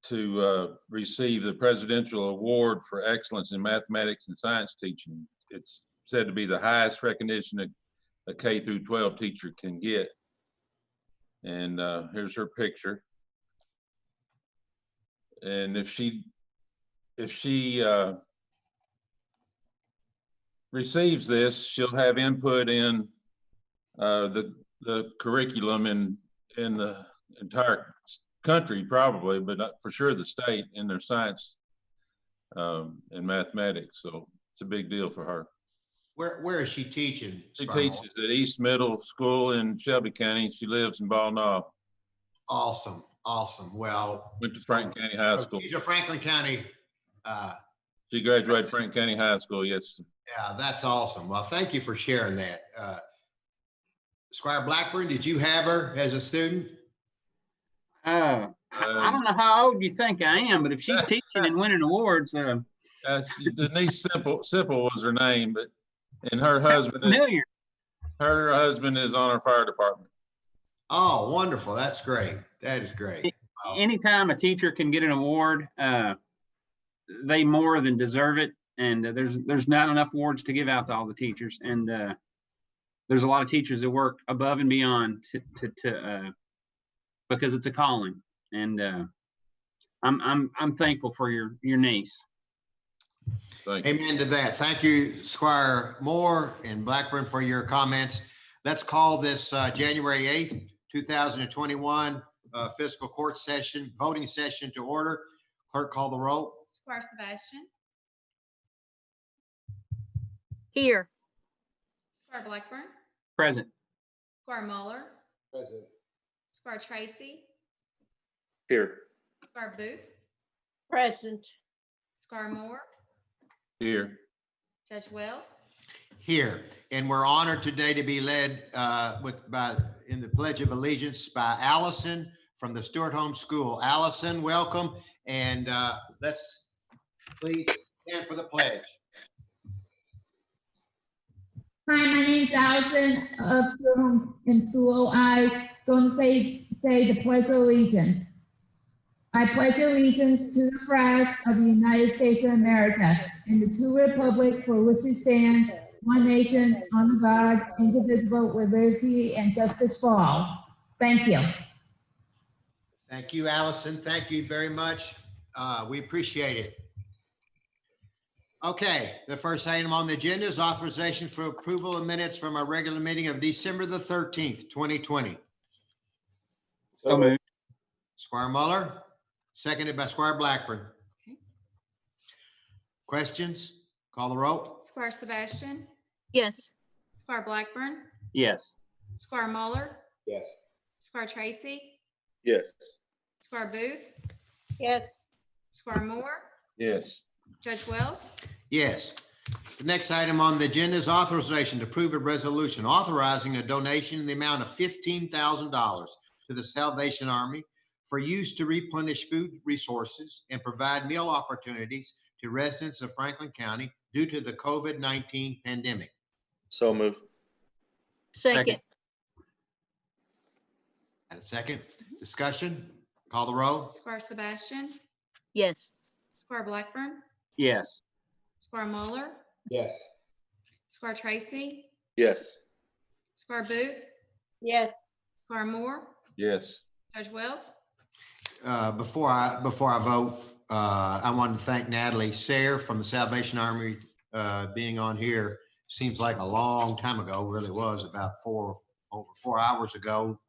to receive the Presidential Award for Excellence in Mathematics and Science Teaching. It's said to be the highest recognition that a K through 12 teacher can get. And here's her picture. And if she receives this, she'll have input in the curriculum in the entire country, probably, but not for sure the state, in their science in mathematics. So it's a big deal for her. Where is she teaching? She Scarmore? teaches at East Middle School in Shelby County. She lives in Ball Knob. Awesome, awesome. Well, Went to Franklin County High School. She's a Franklin County. She graduated Franklin County High School. Yes. Yeah, that's awesome. Well, thank you for sharing that. Squire Blackburn, did you have her as a student? I don't know how old you think I am, but if she's teaching and winning awards, Denise Simple was her name, and her husband is on our fire department. Oh, wonderful. That's great. That is great. Anytime a teacher can get an award, they more than deserve it. And there's not enough awards to give out to all the teachers. And there's a lot of teachers that work above and beyond because it's a calling. And I'm thankful for your niece. Amen to that. Thank you, Squire Moore and Blackburn, for your comments. Let's call this January 8th, 2021 fiscal court session, voting session to order. Clerk, call the roll. Squire Sebastian. Here. Squire Blackburn. Present. Squire Muller. Present. Squire Tracy. Here. Squire Booth. Present. Squire Moore. Here. Judge Wells. Here, and we're honored today to be led in the Pledge of Allegiance by Allison from the Stewart Home School. Allison, welcome, and let's please stand for the pledge. Hi, my name's Allison of Stewart Home in School. I'm going to say the Pledge of Allegiance. I pledge allegiance to the flag of the United States of America and the two republics for which it stands, one nation, under God, indivisible, with liberty and justice for all. Thank you. Thank you, Allison. Thank you very much. We appreciate it. Okay, the first item on the agenda is authorization for approval of minutes from our regular meeting of December the 13th, 2020. So moved. Squire Muller, seconded by Squire Blackburn. Okay. Questions? Call the roll. Squire Sebastian. Yes. Squire Blackburn. Yes. Squire Muller. Yes. Squire Tracy. Yes. Squire Booth. Yes. Squire Moore. Yes. Judge Wells. Yes. The next item on the agenda is authorization to approve a resolution authorizing a donation in the amount of $15,000 to the Salvation Army for use to replenish food resources and provide meal opportunities to residents of Franklin County due to the COVID-19 pandemic. So move. Second. And a second. Discussion? Call the roll. Squire Sebastian. Yes. Squire Blackburn. Yes. Squire Muller. Yes. Squire Tracy. Yes. Squire Booth. Yes. Squire Moore. Yes. Judge Wells. Before I vote, I wanted to thank Natalie Sayre from the Salvation Army being on here. Seems like a long time ago, really was about over 4 hours ago,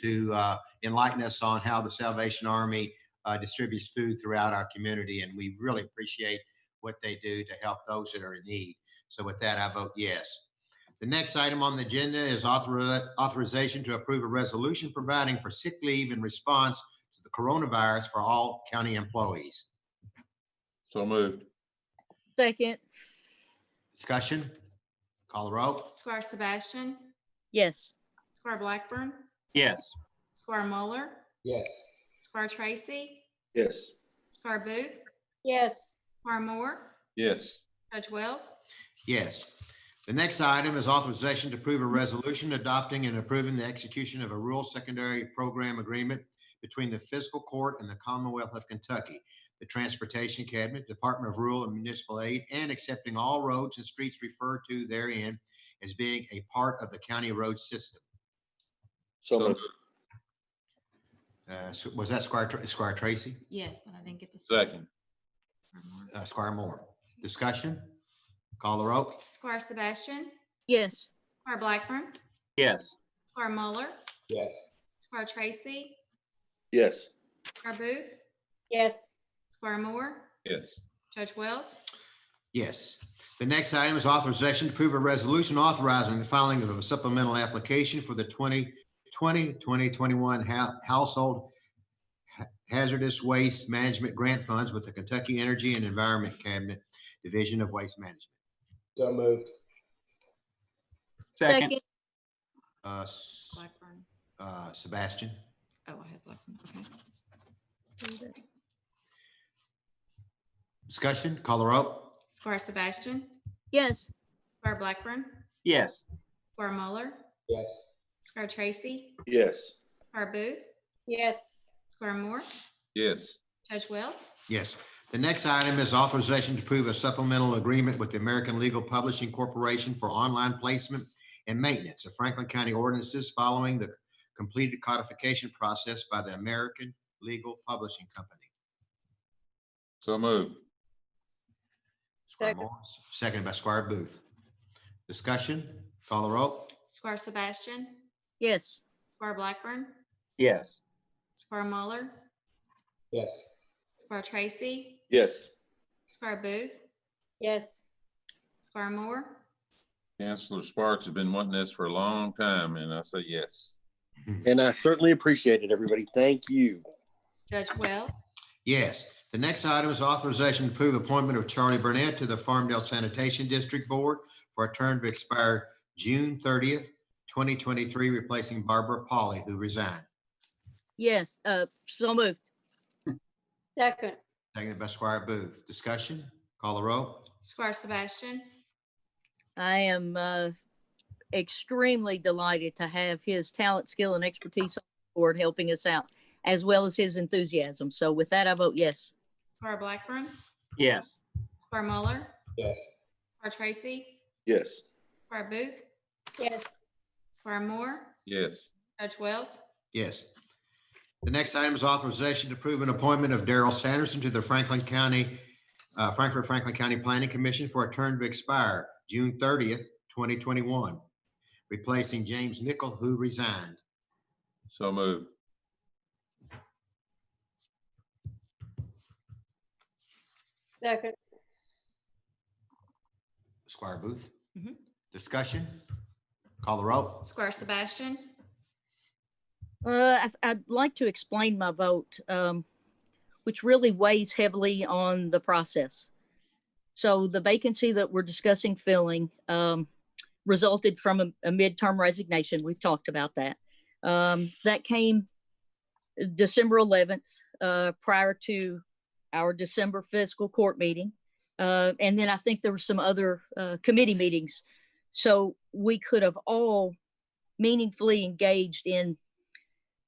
to enlighten us on how the Salvation Army distributes food throughout our community. And we really appreciate what they do to help those that are in need. So with that, I vote yes. The next item on the agenda is authorization to approve a resolution providing for sick leave in response to the coronavirus for all county employees. So moved. Second. Discussion? Call the roll. Squire Sebastian. Yes. Squire Blackburn. Yes. Squire Muller. Yes. Squire Tracy. Yes. Squire Booth. Yes. Squire Moore. Yes. Judge Wells. Yes. The next item is authorization to approve a resolution adopting and approving the execution of a rural secondary program agreement between the Fiscal Court and the Commonwealth of Kentucky, the Transportation Cabinet, Department of Rural and Municipal Aid, and accepting all roads and streets referred to therein as being a part of the county road system. So moved. So was that Squire Tracy? Yes, but I didn't get the Second. Squire Moore. Discussion? Call the roll. Squire Sebastian. Yes. Squire Blackburn. Yes. Squire Muller. Yes. Squire Tracy. Yes. Squire Booth. Yes. Squire Moore. Yes. Judge Wells, Yes. The next item is authorization to approve a resolution authorizing the filing of a supplemental application for the 2020-2021 Household Hazardous Waste Management Grant Funds with the Kentucky Energy and Environment Cabinet Division of Waste Management. So moved. Second. Blackburn. Sebastian. Oh, I have Blackburn. Okay. Discussion, call the roll. Squire Sebastian, Yes. Squire Blackburn, Yes. Squire Muller, Yes. Squire Tracy, Yes. Squire Booth, Yes. Squire Moore, Yes. Judge Wells, Yes. The next item is authorization to approve a supplemental agreement with the American Legal Publishing Corporation for online placement and maintenance of Franklin County ordinances following the completed codification process by the American Legal Publishing Company. So moved. Squire Morris, seconded by Squire Booth. Discussion, call the roll. Squire Sebastian, Yes. Squire Blackburn, Yes. Squire Muller, Yes. Squire Tracy, Yes. Squire Booth, Yes. Squire Moore, Chancellor Sparks has been wanting this for a long time, and I say yes. And I certainly appreciate it, everybody. Thank you. Judge Wells, Yes. The next item is authorization to approve appointment of Charlie Burnett to the Farmdale Sanitation District Board for a term to expire June 30th, 2023, replacing Barbara Pauley, who resigned. Yes. So moved. Second. Seconded by Squire Booth. Discussion, call the roll. Squire Sebastian, I am extremely delighted to have his talent, skill, and expertise on the board helping us out, as well as his enthusiasm. So with that, I vote yes. Squire Blackburn, Yes. Squire Muller, Yes. Squire Tracy, Yes. Squire Booth, Yes. Squire Moore, Yes. Judge Wells, Yes. The next item is authorization to approve an appointment of Daryl Sanderson to the Franklin County Planning Commission for a term to expire June 30th, 2021, replacing James Nickel, who resigned. So moved. Second. Squire Booth. Mhm. Discussion, call the roll. Squire Sebastian, I'd like to explain my vote, which really weighs heavily on the process. So the vacancy that we're discussing filling resulted from a midterm resignation. We've talked about that. That came December 11th, prior to our December fiscal court meeting. And then I think there were some other committee meetings. So we could have all meaningfully engaged in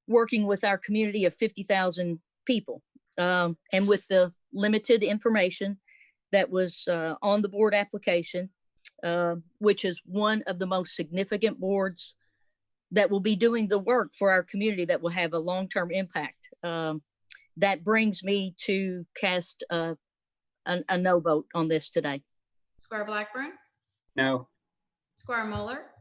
working with our community of 50,000 people. And with the limited information that was on the board application, which is one of the most significant boards that will be doing the work for our community that will have a long-term impact. That brings me to cast a no vote on this today. Squire Blackburn, No. Squire Muller,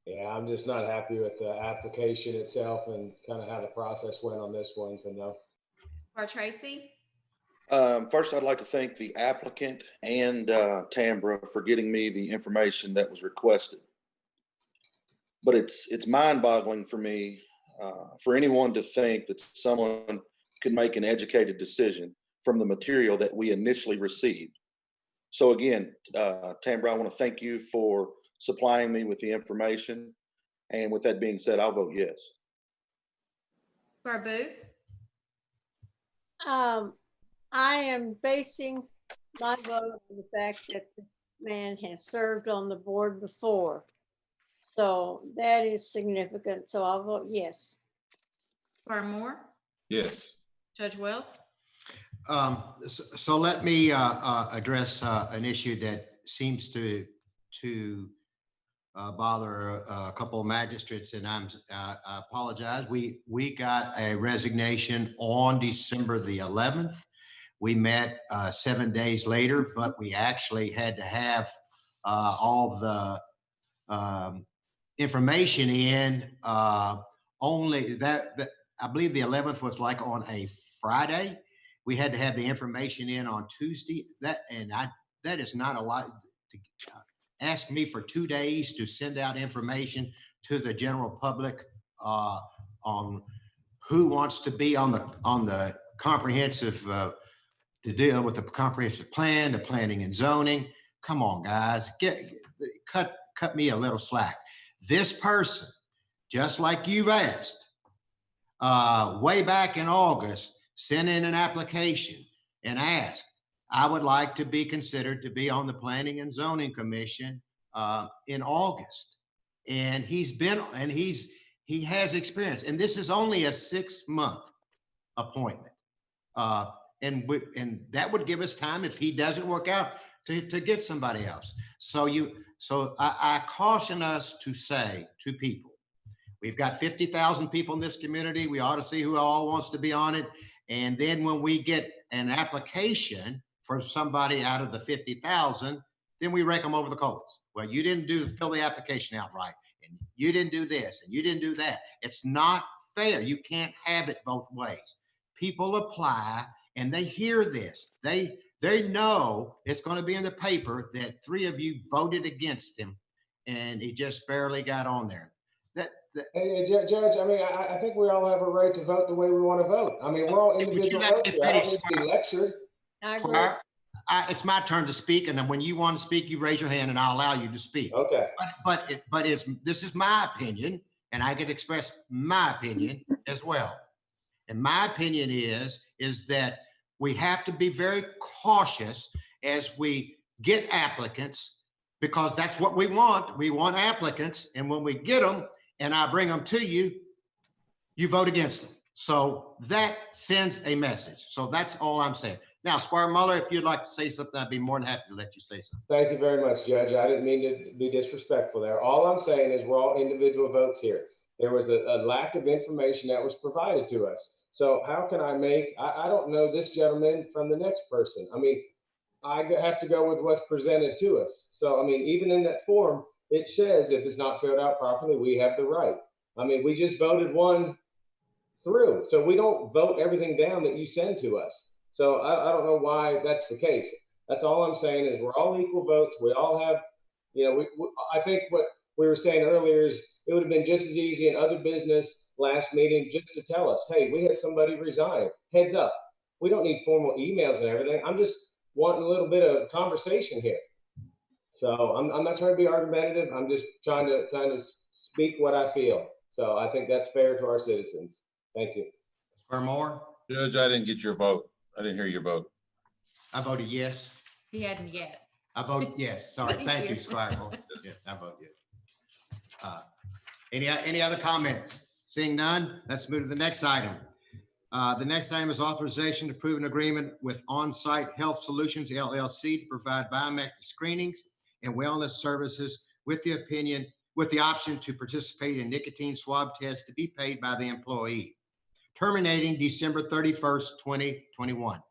Yeah, I'm just not happy with the application itself and kind of how the process went on this one, so no. Squire Tracy, First, I'd like to thank the applicant and Tambra for getting me the information that was requested. But it's mind-boggling for me, for anyone to think that someone could make an educated decision from the material that we initially received. So again, Tambra, I want to thank you for supplying me with the information. And with that being said, I'll vote yes. Squire Booth, I am basing my vote on the fact that this man has served on the board before. So that is significant. So I'll vote yes. Squire Moore, Yes. Judge Wells, So let me address an issue that seems to bother a couple of magistrates, and I apologize. We got a resignation on December the 11th. We met 7 days later, but we actually had to have all the information in only that I believe the 11th was like on a Friday, we had to have the information in on Tuesday. That is not a lot to ask me for 2 days to send out information to the general public on who wants to be on the comprehensive to deal with the comprehensive plan, the planning and zoning. Come on, guys, cut me a little slack. This person, just like you've asked, way back in August, sent in an application and asked, I would like to be considered to be on the Planning and Zoning Commission in August. And he has experience. And this is only a 6-month appointment. And that would give us time, if he doesn't work out, to get somebody else. So I caution us to say to people, we've got 50,000 people in this community. We ought to see who all wants to be on it. And then when we get an application for somebody out of the 50,000, then we rake them over the coals. Well, you didn't fill the application out right, and you didn't do this, and you didn't do that. It's not fair. You can't have it both ways. People apply and they hear this. They know it's going to be in the paper that 3 of you voted against him, and he just barely got on there. Hey, Judge, I mean, I think we all have a right to vote the way we want to vote. I mean, we're all individual votes here. I don't need to be lectured. I agree. It's my turn to speak, and then when you want to speak, you raise your hand, and I'll allow you to speak. Okay. But this is my opinion, and I can express my opinion as well. And my opinion is that we have to be very cautious as we get applicants, because that's what we want. We want applicants, and when we get them and I bring them to you, you vote against them. So that sends a message. So that's all I'm saying. Now, Squire Muller, if you'd like to say something, I'd be more than happy to let you say something. Thank you very much, Judge. I didn't mean to be disrespectful there. All I'm saying is we're all individual votes here. There was a lack of information that was provided to us. So how can I don't know this gentleman from the next person. I mean, I have to go with what's presented to us. So, I mean, even in that form, it says if it's not filled out properly, we have the right. I mean, we just voted one through. So we don't vote everything down that you send to us. So I don't know why that's the case. That's all I'm saying is we're all equal votes. We all have, I think what we were saying earlier is it would have been just as easy in other business last meeting just to tell us, hey, we had somebody resign. Heads up. We don't need formal emails and everything. I'm just wanting a little bit of conversation here. So I'm not trying to be argumentative. I'm just trying to speak what I feel. So I think that's fair to our citizens. Thank you. Or more? Judge, I didn't get your vote. I didn't hear your vote. I voted yes. He hadn't yet. I voted yes. Sorry. Thank you, Squire. Yeah, I vote yes. Any other comments? Seeing none, let's move to the next item. The next item is authorization to approve an agreement with On-Site Health Solutions LLC to provide biometric screenings and wellness services with the option to participate in nicotine swab tests to be paid by the employee, terminating December 31st, 2021.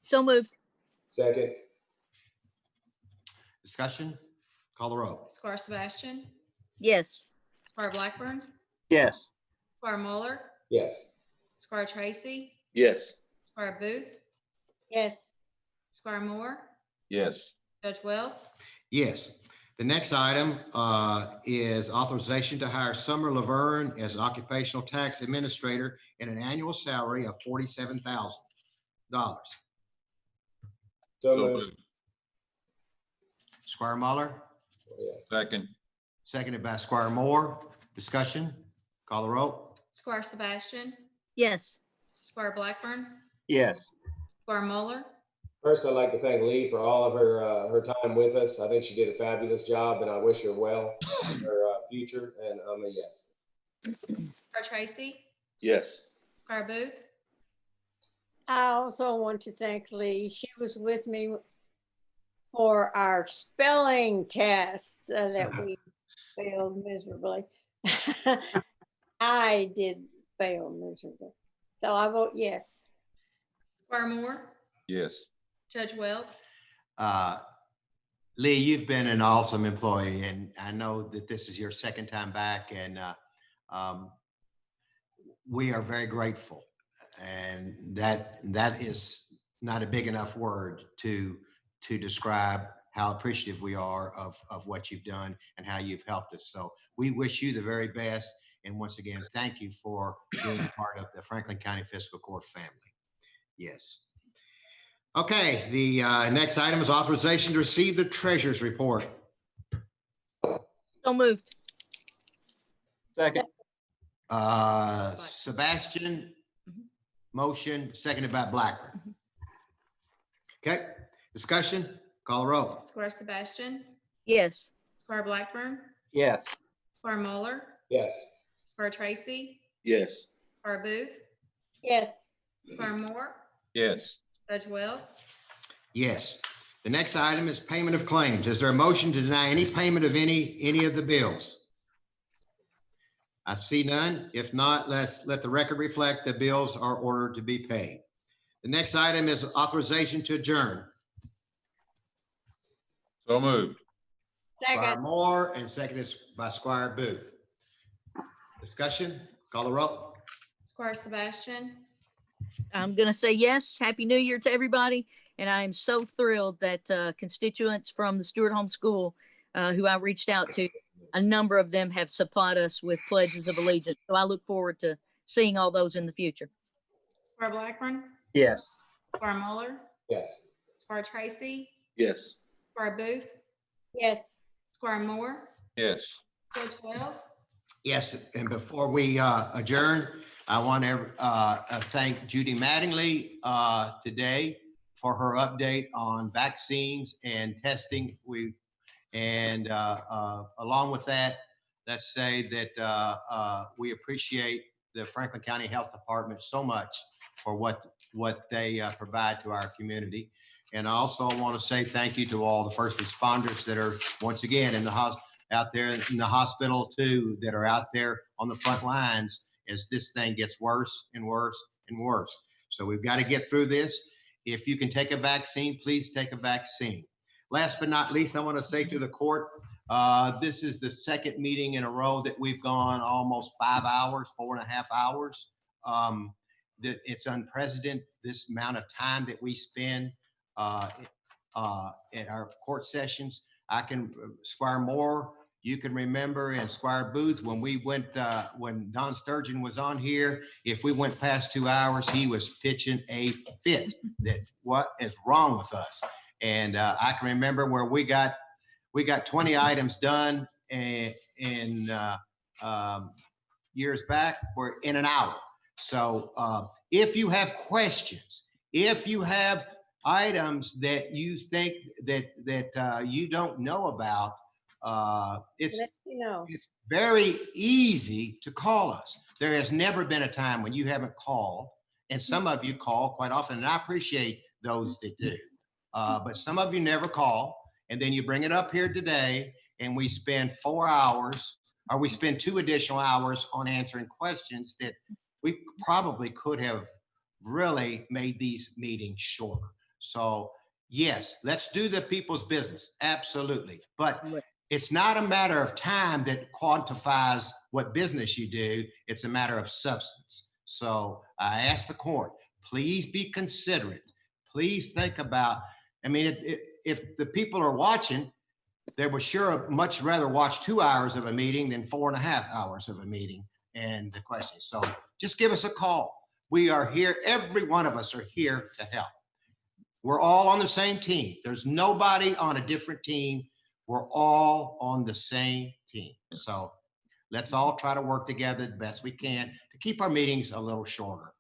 So moved. Second. Discussion? Call the roll. Squire Sebastian, Yes. Squire Blackburn, Yes. Squire Muller, Yes. Squire Tracy, Yes. Squire Booth, Yes. Squire Moore, Yes. Judge Wells. Yes. The next item is authorization to hire Summer Laverne as occupational tax administrator at an annual salary of $47,000. So moved. Squire Muller, Second. seconded by Squire Moore. Discussion? Call the roll. Squire Sebastian, Yes. Squire Blackburn, Yes. Squire Muller, First, I'd like to thank Lee for all of her time with us. I think she did a fabulous job, and I wish her well in her future. And I'm a yes. Squire Tracy, Yes. Squire Booth, I also want to thank Lee. She was with me for our spelling test that we failed miserably. I did fail miserably. So I vote yes. Squire Moore, Yes. Judge Wells. Lee, you've been an awesome employee, and I know that this is your second time back, and we are very grateful. And that is not a big enough word to describe how appreciative we are of what you've done and how you've helped us. So we wish you the very best. And once again, thank you for being part of the Franklin County Fiscal Court family. Yes. Okay, the next item is authorization to receive the treasurer's report. So moved. Second. Sebastian, motion, seconded by Blackburn. Okay, discussion, call the roll. Square Sebastian, Yes. Square Blackburn, Yes. Square Muller, Yes. Square Tracy, Yes. Square Booth, Yes. Square Moore, Yes. Judge Wells. Yes. The next item is payment of claims. Is there a motion to deny any payment of any of the bills? I see none. If not, let's let the record reflect the bills are ordered to be paid. The next item is authorization to adjourn. So moved. Squire Moore and seconded by Squire Booth. Discussion, call the roll. Square Sebastian, I'm going to say yes. Happy New Year to everybody. And I am so thrilled that constituents from the Stewart Home School who I reached out to, a number of them have supplied us with pledges of allegiance. So I look forward to seeing all those in the future. Square Blackburn, Yes. Square Muller, Yes. Square Tracy, Yes. Square Booth, Yes. Square Moore, Yes. Judge Wells. Yes, and before we adjourn, I want to thank Judy Mattingly today for her update on vaccines and testing. Along with that, let's say that we appreciate the Franklin County Health Department so much for what they provide to our community. And I also want to say thank you to all the first responders that are once again in the house out there in the hospital too, that are out there on the front lines as this thing gets worse and worse and worse. So we've got to get through this. If you can take a vaccine, please take a vaccine. Last but not least, I want to say to the court, this is the second meeting in a row that we've gone almost 5 hours, 4.5 hours. That it's unprecedented, this amount of time that we spend at our court sessions. Squire Moore, you can remember, and Squire Booth, when we went, when Don Sturgeon was on here, if we went past 2 hours, he was pitching a fit that what is wrong with us. And I can remember where we got 20 items done in years back, we're in an hour. So if you have questions, if you have items that you think that you don't know about, it's very easy to call us. There has never been a time when you haven't called, and some of you call quite often, and I appreciate those that do. But some of you never call, and then you bring it up here today, and we spend 4 hours, or we spend 2 additional hours on answering questions that we probably could have really made these meetings shorter. So yes, let's do the people's business, absolutely. But it's not a matter of time that quantifies what business you do. It's a matter of substance. So I ask the court, please be considerate. Please think about, I mean, if the people are watching, they would sure much rather watch 2 hours of a meeting than 4.5 hours of a meeting and the questions. So just give us a call. We are here. Every one of us are here to help. We're all on the same team. There's nobody on a different team. We're all on the same team. So let's all try to work together the best we can to keep our meetings a little shorter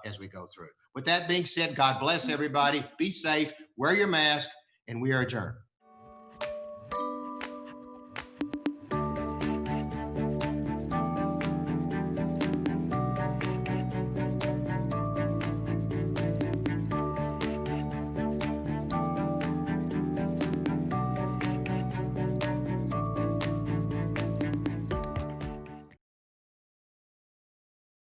as we go through. With that being said, God bless everybody. Be safe, wear your mask, and we are adjourned.